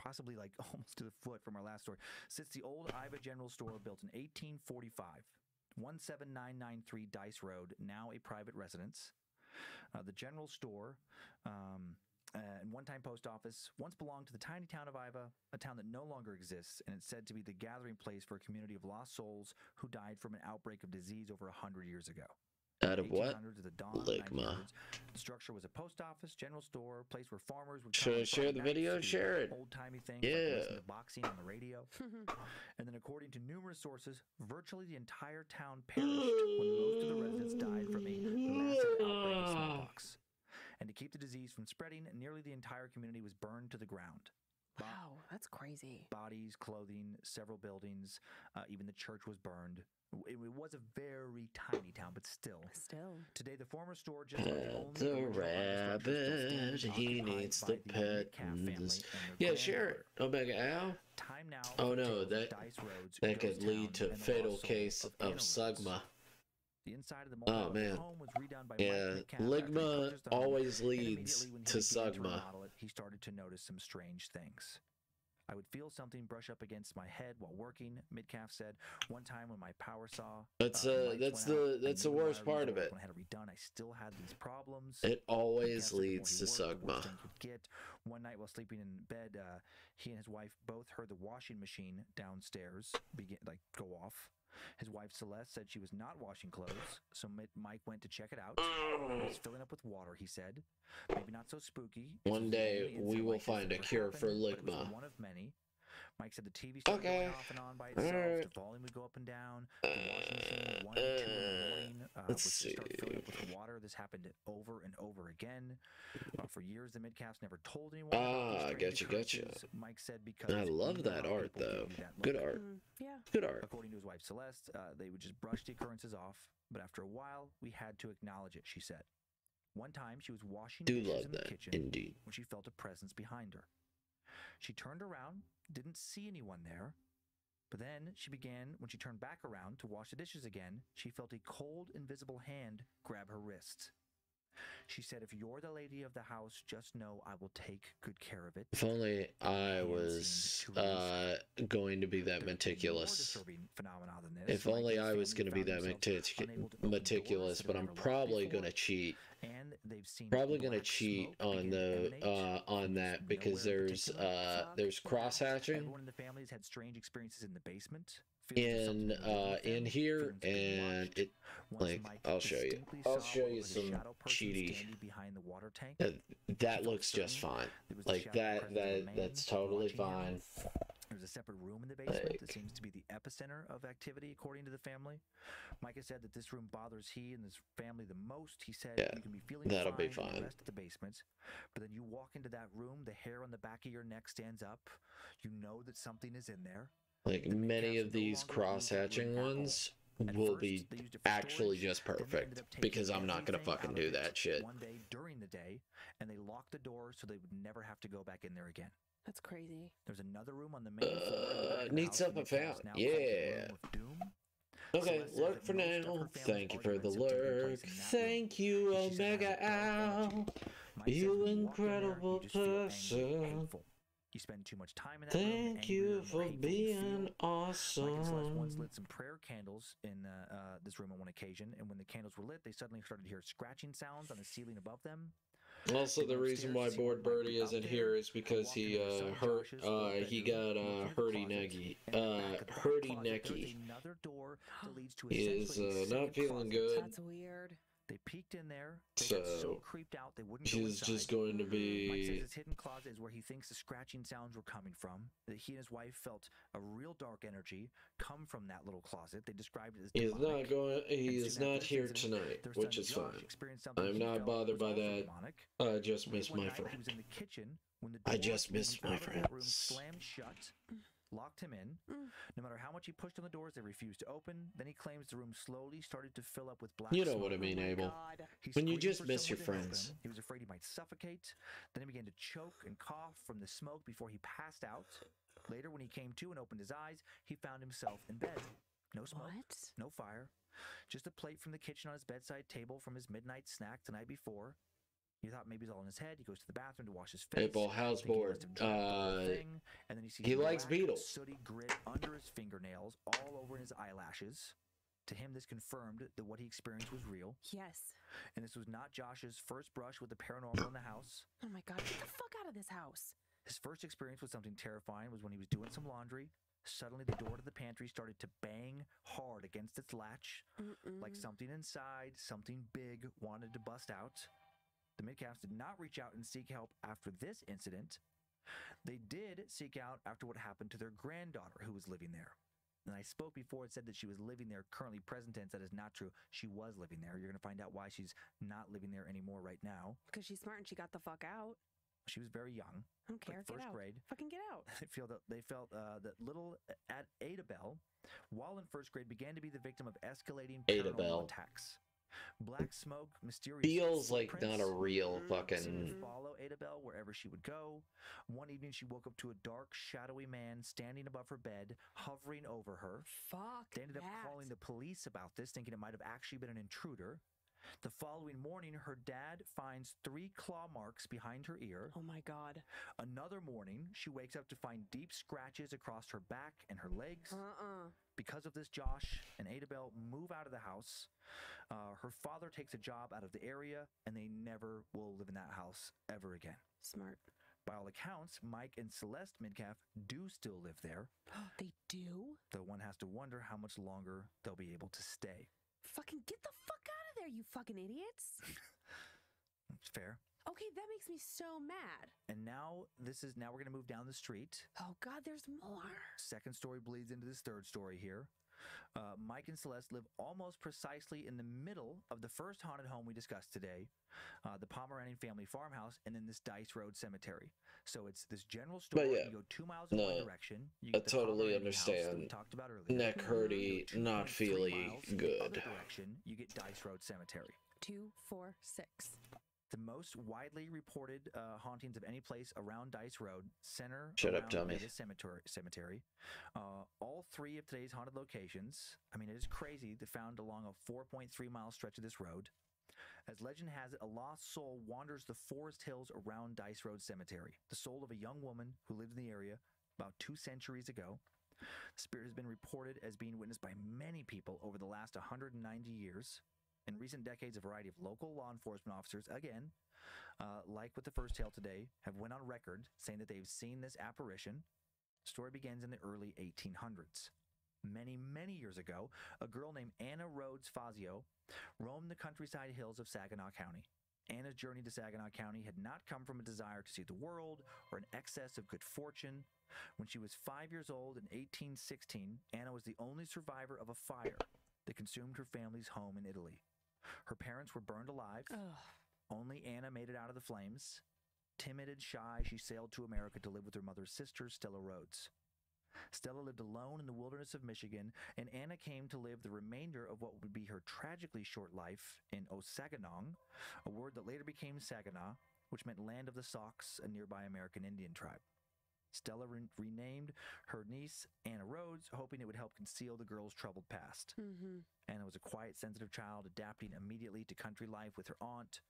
possibly like almost to the foot from our last story, sits the old Iva General Store built in 1845, 17993 Dice Road, now a private residence. The General Store and one-time post office once belonged to the tiny town of Iva, a town that no longer exists, and it's said to be the gathering place for a community of lost souls who died from an outbreak of disease over 100 years ago. Out of what? Ligma. The structure was a post office, general store, place where farmers would come. Share the video, share it. Old-timey things like listening to boxing on the radio. And then according to numerous sources, virtually the entire town perished when most of the residents died from a massive outbreak of smallpox. And to keep the disease from spreading, nearly the entire community was burned to the ground. Wow, that's crazy. Bodies, clothing, several buildings, even the church was burned. It was a very tiny town, but still. Today, the former store just the rabbit, he needs the pet. Yeah, share it. Omega Al. Time now. Oh no, that could lead to fatal case of Sigma. The inside of the oh man, home was redone by Ligma always leads to Sigma. He started to notice some strange things. I would feel something brush up against my head while working, Midcalf said. One time when my power saw that's the worst part of it. When I had it redone, I still had these problems. It always leads to Sigma. One night while sleeping in bed, he and his wife both heard the washing machine downstairs go off. His wife Celeste said she was not washing clothes, so Mike went to check it out. It was filling up with water, he said. Maybe not so spooky. One day we will find a cure for ligma. One of many. Mike said the TV started going off and on by itself. The volume would go up and down. The washing machine 1 and 2 in the morning would start filling up with water. This happened over and over again. For years, the midcaps never told anyone. Gotcha. Mike said because I love that art though. Good art. Yeah. Good art. According to his wife Celeste, they would just brush the occurrences off. But after a while, we had to acknowledge it. She said. One time, she was washing dishes in the kitchen when she felt a presence behind her. She turned around, didn't see anyone there, but then when she turned back around to wash the dishes again, she felt a cold, invisible hand grab her wrist. She said, if you're the lady of the house, just know I will take good care of it. If only I was going to be that meticulous. If only I was going to be that meticulous, but I'm probably going to cheat. Probably going to cheat on that because there's cross hatching. Everyone in the families had strange experiences in the basement. In here, and it I'll show you some cheaty. That looks just fine. Like that's totally fine. There's a separate room in the basement that seems to be the epicenter of activity, according to the family. Micah said that this room bothers he and his family the most. He said you can be feeling that'll fine be fine. In the rest of the basement, but then you walk into that room, the hair on the back of your neck stands up. You know that something is in there. Like many of these cross-hatching ones will be actually just perfect because I'm not gonna fucking do that shit. One day during the day, and they locked the door so they would never have to go back in there again. That's crazy. There's another room on the main floor. Neat stuff I found. Yeah. Okay, lurk for now. Thank you for the lurk. Thank you, Omega Owl. You incredible person. You spend too much time in that Thank you for being awesome. Once lit some prayer candles in this room on one occasion, and when the candles were lit, they suddenly started to hear scratching sounds on the ceiling above them. Also, the reason why Bored Birdie isn't here is because he got hurdy-necky. Hurdy-necky. He is not feeling good. That's weird. They peeked in there. So creeped out they wouldn't go he's just going to be. Mike says his hidden closet is where he thinks the scratching sounds were coming from. That he and his wife felt a real dark energy come from that little closet. They described it as demonic. He is not here tonight, which is fine. I'm not bothered by that. I just miss my friend. He was in the kitchen when the I just miss my friends. Slammed shut. Locked him in. No matter how much he pushed on the doors, they refused to open. Then he claims the room slowly started to fill up with black smoke. You know what I mean, Abel. When you just miss your friends. He was afraid he might suffocate. Then he began to choke and cough from the smoke before he passed out. Later, when he came to and opened his eyes, he found himself in bed. No smoke, no fire, just a plate from the kitchen on his bedside table from his midnight snack the night before. He thought maybe it was all in his head. He goes to the bathroom to wash his face. Abel, how's Bored? And then he likes beetles. Sooty grit under his fingernails, all over his eyelashes. To him, this confirmed that what he experienced was real. Yes. And this was not Josh's first brush with the paranormal in the house. Oh my God, get the fuck out of this house. His first experience with something terrifying was when he was doing some laundry. Suddenly, the door to the pantry started to bang hard against its latch. Like something inside, something big wanted to bust out. The midcaps did not reach out and seek help after this incident. They did seek out after what happened to their granddaughter who was living there. And I spoke before and said that she was living there, currently present tense. That is not true. She was living there. You're going to find out why she's not living there anymore right now. Because she's smart and she got the fuck out. She was very young. I don't care. Like get out. Grade. Fucking get out. They felt that little Ada Bell, while in first grade, began to be the victim of escalating paranormal attacks. Black smoke, mysterious feels like not a real fucking follow Ada Bell wherever she would go. One evening she woke up to a dark, shadowy man standing above her bed, hovering over her. Fuck. They ended up calling the police about this, thinking it might have actually been an intruder. The following morning, her dad finds 3 claw marks behind her ear. Oh my God. Another morning, she wakes up to find deep scratches across her back and her legs. Because of this, Josh and Ada Bell move out of the house. Her father takes a job out of the area, and they never will live in that house ever again. Smart. By all accounts, Mike and Celeste Midcalf do still live there. They do? Though one has to wonder how much longer they'll be able to stay. Fucking get the fuck out of there, you fucking idiots. It's fair. Okay, that makes me so mad. And now we're going to move down the street. Oh God, there's more. Second story bleeds into this third story here. Mike and Celeste live almost precisely in the middle of the first haunted home we discussed today, the Pomeranian family farmhouse, and then this Dice Road cemetery. So it's this general store. Yeah, you go 2 miles in one direction. You I get the totally Pomeranian understand. house that we talked about earlier. Neck hurty, not feely good. In the other direction, you get Dice Road Cemetery. 2, 4, 6. The most widely reported hauntings of any place around Dice Road center Shut around up, dummy. this cemetery. All three of today's haunted locations, I mean, it is crazy, they're found along a 4.3-mile stretch of this road. As legend has it, a lost soul wanders the forest hills around Dice Road Cemetery, the soul of a young woman who lived in the area about 2 centuries ago. The spirit has been reported as being witnessed by many people over the last 190 years. In recent decades, a variety of local law enforcement officers, again, like with the first tale today, have went on record saying that they've seen this apparition. The story begins in the early 1800s. Many, many years ago, a girl named Anna Rhodes Fazio roamed the countryside hills of Saginaw County. Anna's journey to Saginaw County had not come from a desire to see the world or an excess of good fortune. When she was 5 years old in 1816, Anna was the only survivor of a fire that consumed her family's home in Italy. Her parents were burned alive. Only Anna made it out of the flames. Timid and shy, she sailed to America to live with her mother's sister, Stella Rhodes. Stella lived alone in the wilderness of Michigan, and Anna came to live the remainder of what would be her tragically short life in Osaganong, a word that later became Saginaw, which meant land of the Saukes, a nearby American Indian tribe. Stella renamed her niece Anna Rhodes, hoping it would help conceal the girl's troubled past. Anna was a quiet, sensitive child, adapting immediately to country life with her aunt.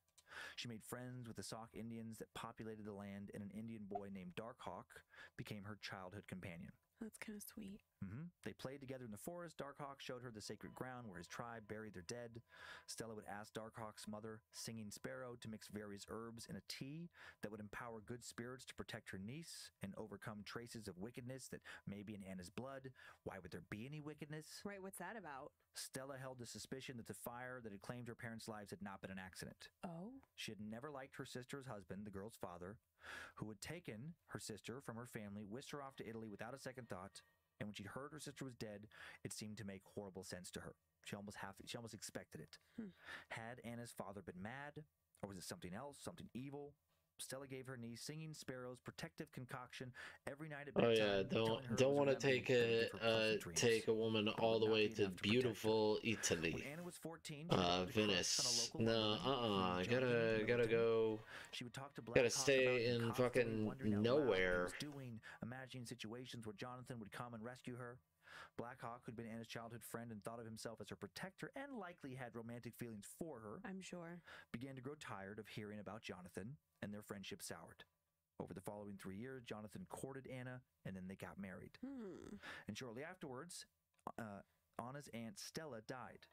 She made friends with the Sauk Indians that populated the land, and an Indian boy named Darkhawk became her childhood companion. That's kind of sweet. They played together in the forest. Darkhawk showed her the sacred ground where his tribe buried their dead. Stella would ask Darkhawk's mother, Singing Sparrow, to mix various herbs in a tea that would empower good spirits to protect her niece and overcome traces of wickedness that may be in Anna's blood. Why would there be any wickedness? Right, what's that about? Stella held the suspicion that the fire that had claimed her parents' lives had not been an accident. Oh? She had never liked her sister's husband, the girl's father, who had taken her sister from her family, whisked her off to Italy without a second thought, and when she heard her sister was dead, it seemed to make horrible sense to her. She almost expected it. Had Anna's father been mad, or was it something else, something evil? Stella gave her niece Singing Sparrow's protective concoction every night at bedtime. Don't want to take a woman all the way to beautiful Italy. When Anna was 14, Venice. No, gotta go. She would talk to Gotta stay in fucking nowhere. Imagining situations where Jonathan would come and rescue her. Blackhawk, who'd been Anna's childhood friend and thought of himself as her protector and likely had romantic feelings for her, I'm sure, began to grow tired of hearing about Jonathan, and their friendship soured. Over the following 3 years, Jonathan courted Anna, and then they got married. And shortly afterwards, Anna's aunt Stella died.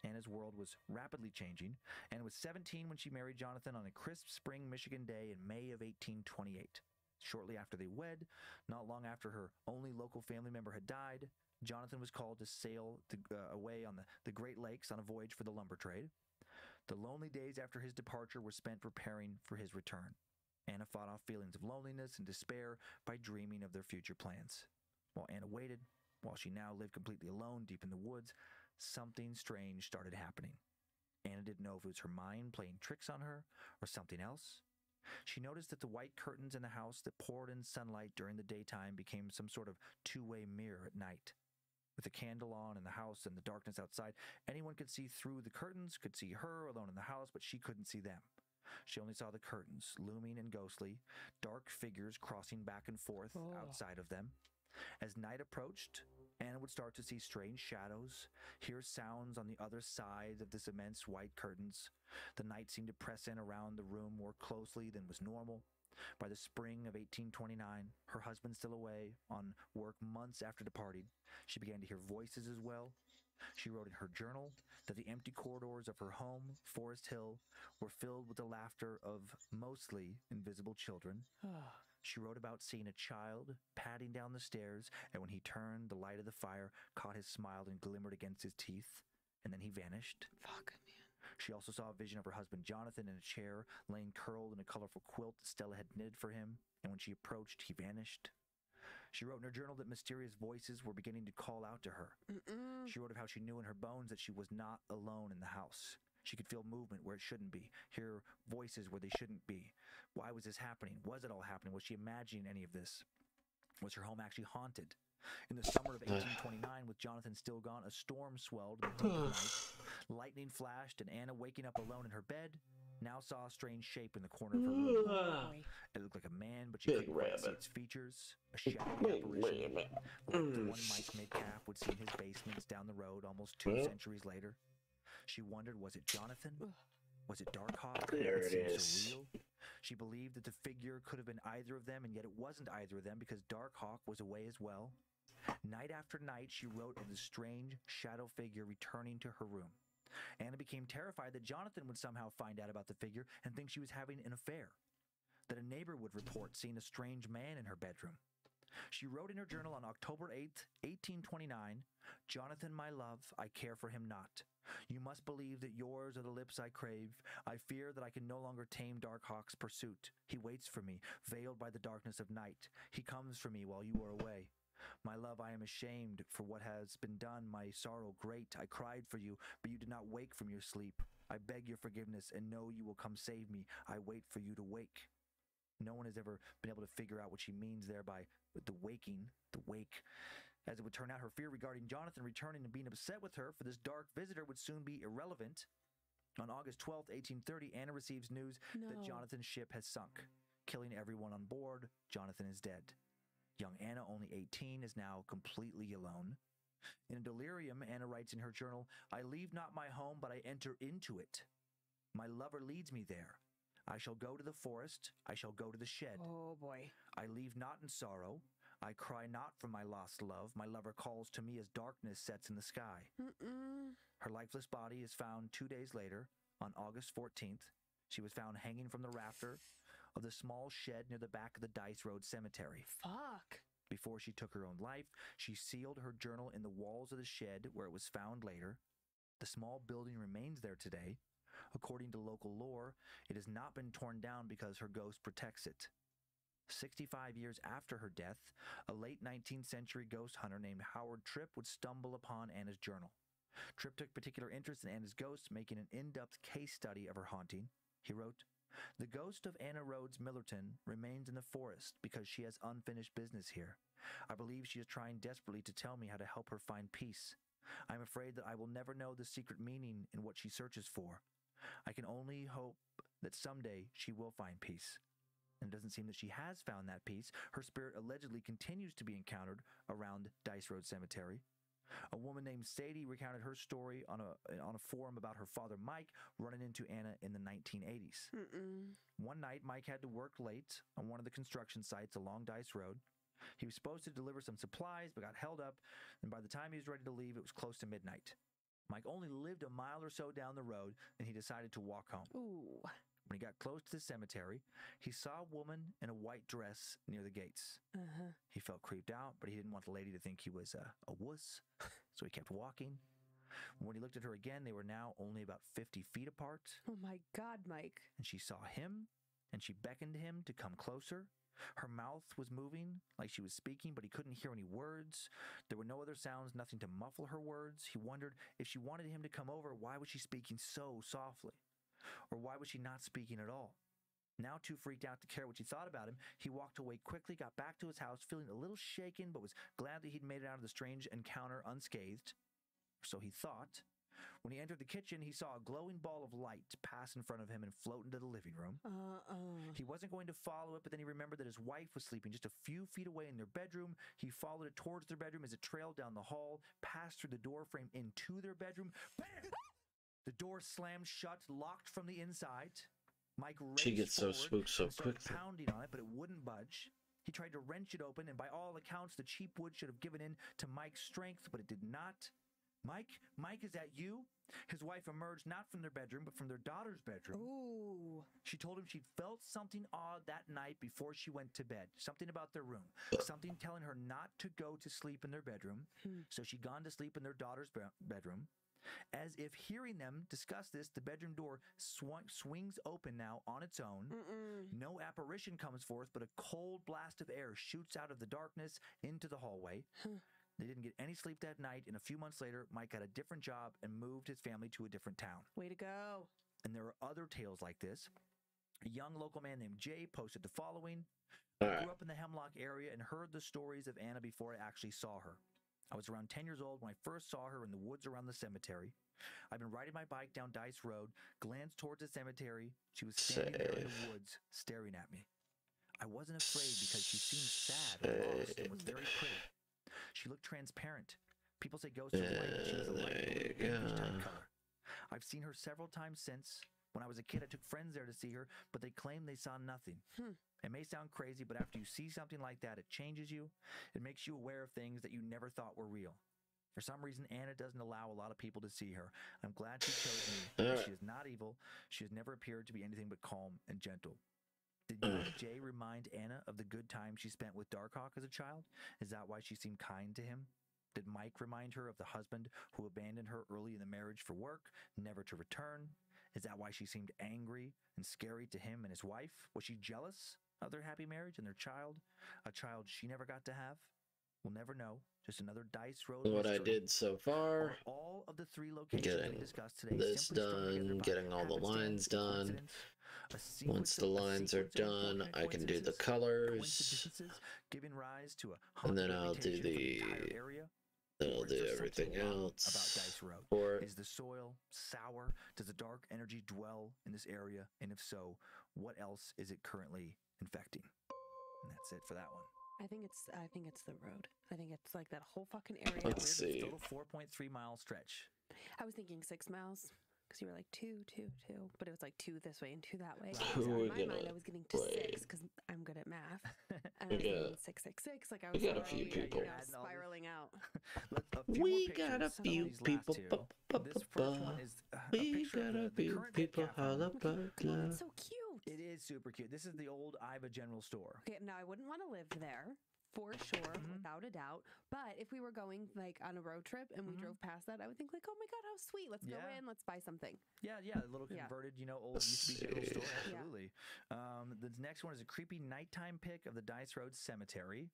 Anna's world was rapidly changing. Anna was 17 when she married Jonathan on a crisp spring Michigan day in May of 1828. Shortly after they wed, not long after her only local family member had died, Jonathan was called to sail away on the Great Lakes on a voyage for the lumber trade. The lonely days after his departure were spent preparing for his return. Anna fought off feelings of loneliness and despair by dreaming of their future plans. While Anna waited, while she now lived completely alone deep in the woods, something strange started happening. Anna didn't know if it was her mind playing tricks on her or something else. She noticed that the white curtains in the house that poured in sunlight during the daytime became some sort of two-way mirror at night. With a candle on in the house and the darkness outside, anyone could see through the curtains, could see her alone in the house, but she couldn't see them. She only saw the curtains, looming and ghostly, dark figures crossing back and forth outside of them. As night approached, Anna would start to see strange shadows, hear sounds on the other side of this immense white curtains. The night seemed to press in around the room more closely than was normal. By the spring of 1829, her husband still away on work months after departing, she began to hear voices as well. She wrote in her journal that the empty corridors of her home, Forest Hill, were filled with the laughter of mostly invisible children. She wrote about seeing a child padding down the stairs, and when he turned, the light of the fire caught his smile and glimmered against his teeth, and then he vanished. Fuck, man. She also saw a vision of her husband Jonathan in a chair, laying curled in a colorful quilt that Stella had knitted for him, and when she approached, he vanished. She wrote in her journal that mysterious voices were beginning to call out to her. She wrote of how she knew in her bones that she was not alone in the house. She could feel movement where it shouldn't be, hear voices where they shouldn't be. Why was this happening? Was it all happening? Was she imagining any of this? Was her home actually haunted? In the summer of 1829, with Jonathan still gone, a storm swelled in the deep night. Lightning flashed, and Anna, waking up alone in her bed, now saw a strange shape in the corner of her room. It looked like a man, but she couldn't quite see its features. A shadowy apparition, like the one Mike Metcalf would see in his basements down the road almost 2 centuries later. She wondered, was it Jonathan? Was it Darkhawk? There it is. So real? She believed that the figure could have been either of them, and yet it wasn't either of them because Darkhawk was away as well. Night after night, she wrote of the strange shadow figure returning to her room. Anna became terrified that Jonathan would somehow find out about the figure and think she was having an affair, that a neighbor would report seeing a strange man in her bedroom. She wrote in her journal on October 8th, 1829, "Jonathan, my love, I care for him not. You must believe that yours are the lips I crave. I fear that I can no longer tame Darkhawk's pursuit. He waits for me, veiled by the darkness of night. He comes for me while you are away. My love, I am ashamed for what has been done, my sorrow great. I cried for you, but you did not wake from your sleep. I beg your forgiveness and know you will come save me. I wait for you to wake." No one has ever been able to figure out what she means there by the waking, the wake. As it would turn out, her fear regarding Jonathan returning and being upset with her for this dark visitor would soon be irrelevant. On August 12th, 1830, Anna receives news that Jonathan's ship has sunk, killing everyone on board. Jonathan is dead. Young Anna, only 18, is now completely alone. In a delirium, Anna writes in her journal, "I leave not my home, but I enter into it. My lover leads me there. I shall go to the forest. I shall go to the shed. Oh, boy. I leave not in sorrow. I cry not for my lost love. My lover calls to me as darkness sets in the sky." Her lifeless body is found 2 days later, on August 14th. She was found hanging from the rafter of the small shed near the back of the Dice Road Cemetery. Fuck. Before she took her own life, she sealed her journal in the walls of the shed where it was found later. The small building remains there today. According to local lore, it has not been torn down because her ghost protects it. 65 years after her death, a late 19th century ghost hunter named Howard Tripp would stumble upon Anna's journal. Tripp took particular interest in Anna's ghost, making an in-depth case study of her haunting. He wrote, "The ghost of Anna Rhodes Millerton remains in the forest because she has unfinished business here. I believe she is trying desperately to tell me how to help her find peace. I am afraid that I will never know the secret meaning in what she searches for. I can only hope that someday she will find peace." And it doesn't seem that she has found that peace. Her spirit allegedly continues to be encountered around Dice Road Cemetery. A woman named Sadie recounted her story on a forum about her father Mike running into Anna in the 1980s. One night, Mike had to work late on one of the construction sites along Dice Road. He was supposed to deliver some supplies, but got held up, and by the time he was ready to leave, it was close to midnight. Mike only lived a mile or so down the road, and he decided to walk home. Ooh. When he got close to the cemetery, he saw a woman in a white dress near the gates. He felt creeped out, but he didn't want the lady to think he was a wuss, so he kept walking. When he looked at her again, they were now only about 50 feet apart. Oh my God, Mike. And she saw him, and she beckoned him to come closer. Her mouth was moving like she was speaking, but he couldn't hear any words. There were no other sounds, nothing to muffle her words. He wondered if she wanted him to come over, why was she speaking so softly? Or why was she not speaking at all? Now too freaked out to care what she thought about him, he walked away quickly, got back to his house, feeling a little shaken, but was glad that he'd made it out of the strange encounter unscathed. So he thought. When he entered the kitchen, he saw a glowing ball of light pass in front of him and float into the living room. He wasn't going to follow it, but then he remembered that his wife was sleeping just a few feet away in their bedroom. He followed it towards their bedroom as it trailed down the hall, passed through the door frame into their bedroom. Bam! The door slammed shut, locked from the inside. Mike She gets so spooked so quickly. Pounding on it, but it wouldn't budge. He tried to wrench it open, and by all accounts, the cheap wood should have given in to Mike's strength, but it did not. Mike, is that you? His wife emerged not from their bedroom, but from their daughter's bedroom. Ooh. She told him she'd felt something odd that night before she went to bed. Something about their room. Something telling her not to go to sleep in their bedroom. So she'd gone to sleep in their daughter's bedroom. As if hearing them discuss this, the bedroom door swings open now on its own. No apparition comes forth, but a cold blast of air shoots out of the darkness into the hallway. They didn't get any sleep that night, and a few months later, Mike got a different job and moved his family to a different town. Way to go. And there are other tales like this. A young local man named Jay posted the following. I grew up in the Hemlock area and heard the stories of Anna before I actually saw her. I was around 10 years old when I first saw her in the woods around the cemetery. I've been riding my bike down Dice Road, glanced towards the cemetery. She was standing there in the woods, staring at me. I wasn't afraid because she seemed sad and lost and was very pretty. She looked transparent. People say ghosts are white, but she was a light blue, type color. I've seen her several times since. When I was a kid, I took friends there to see her, but they claimed they saw nothing. It may sound crazy, but after you see something like that, it changes you. It makes you aware of things that you never thought were real. For some reason, Anna doesn't allow a lot of people to see her. I'm glad she chose me. She is not evil. She has never appeared to be anything but calm and gentle. Did young Jay remind Anna of the good time she spent with Darkhawk as a child? Is that why she seemed kind to him? Did Mike remind her of the husband who abandoned her early in the marriage for work, never to return? Is that why she seemed angry and scary to him and his wife? Was she jealous of their happy marriage and their child? A child she never got to have? We'll never know. Just another Dice Road what mystery. I did so far. All of the 3 locations we discussed today. This done, getting all the lines done. Once the lines are done, I can do the colors, giving rise to a and then I'll do everything else. About Dice Road. Is the soil sour? Does a dark energy dwell in this area? And if so, what else is it currently infecting? And that's it for that one. I think it's the road. I think it's like that whole fucking area. Let's see. Total 4.3 mile stretch. I was thinking 6 miles because you were like 2, 2, 2, but it was like 2 this way and 2 that way. Who so are we in my gonna mind, I was getting to play? 6 because I'm good at math. And I was thinking 6, 6, 6. Like I was we got a few people. Spiraling out. We got a few people. This first one is we got a few people. All about love. It's so cute. It is super cute. This is the old Iva General Store. Okay, now I wouldn't want to live there. For sure, without a doubt. But if we were going like on a road trip and we drove past that, I would think like, oh my God, how sweet. Let's go in, let's buy something. Yeah, a little converted, old used to be general store. Absolutely. The next one is a creepy nighttime pic of the Dice Road Cemetery.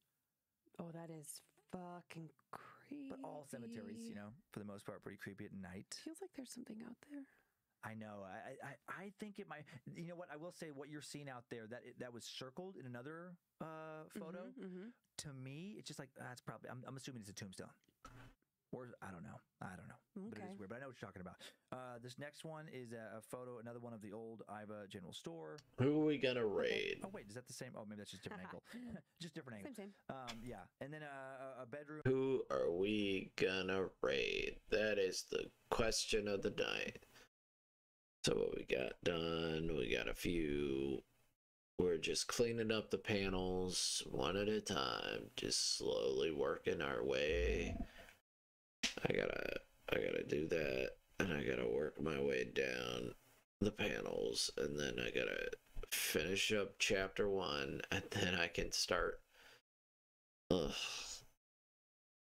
Oh, that is fucking creepy. But all cemeteries, for the most part, pretty creepy at night. Feels like there's something out there. I know. I think it might. You know what? I will say what you're seeing out there that was circled in another photo. To me, it's just like that's probably. I'm assuming it's a tombstone, or I don't know. Okay. But it is weird. But I know what you're talking about. This next one is a photo, another one of the old Iva General Store. Who are we gonna raid? Oh wait, is that the same? Oh, maybe that's just different angle. Just different angle. Same. Yeah, and then a bedroom. Who are we gonna raid? That is the question of the night. So what we got done, we got a few. We're just cleaning up the panels one at a time, just slowly working our way. I gotta do that, and I gotta work my way down the panels, and then I gotta finish up chapter 1, and then I can start. The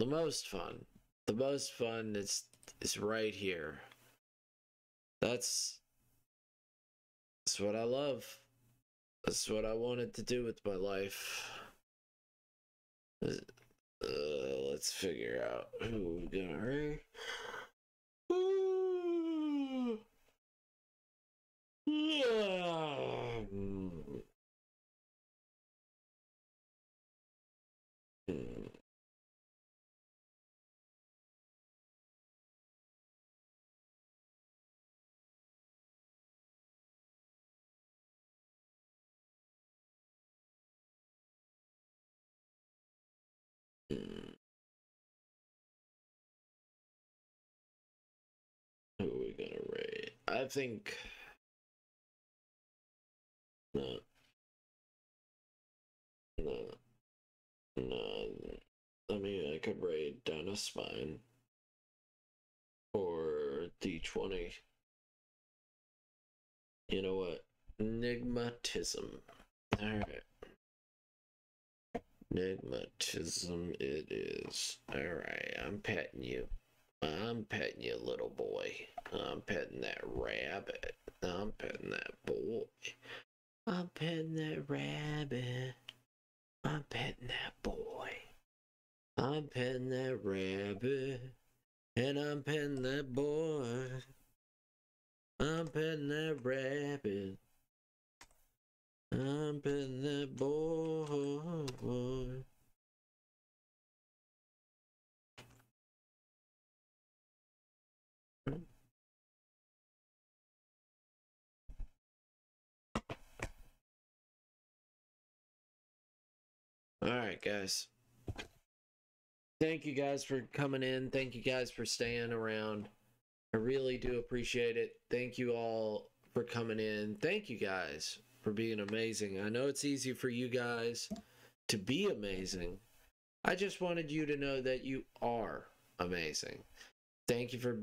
most fun is right here. That's what I love. That's what I wanted to do with my life. Let's figure out who we're gonna raid. Who are we gonna raid? I think no. I mean, I could raid down a spine. D20. You know what? Enigmatism. Alright. Enigmatism it is. Alright, I'm petting you. I'm petting you, little boy. I'm petting that rabbit. I'm petting that boy. I'm petting that rabbit. I'm petting that boy. I'm petting that rabbit. And I'm petting that boy. I'm petting that rabbit. I'm petting that boy. Alright, guys. Thank you guys for coming in. Thank you guys for staying around. I really do appreciate it. Thank you all for coming in. Thank you guys for being amazing. I know it's easy for you guys to be amazing. I just wanted you to know that you are amazing. Thank you for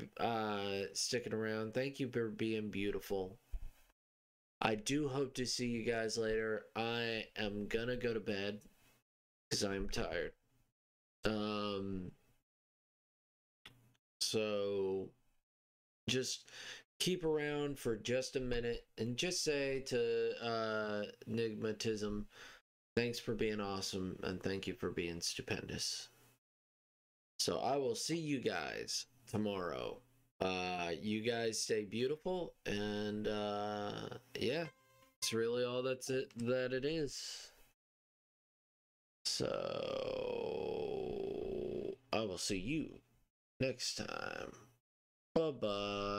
sticking around. Thank you for being beautiful. I do hope to see you guys later. I am gonna go to bed because I'm tired. So just keep around for just a minute and just say to Enigmatism, thanks for being awesome and thank you for being stupendous. So I will see you guys tomorrow. You guys stay beautiful and yeah, it's really all that it is. So I will see you next time. Bye-bye.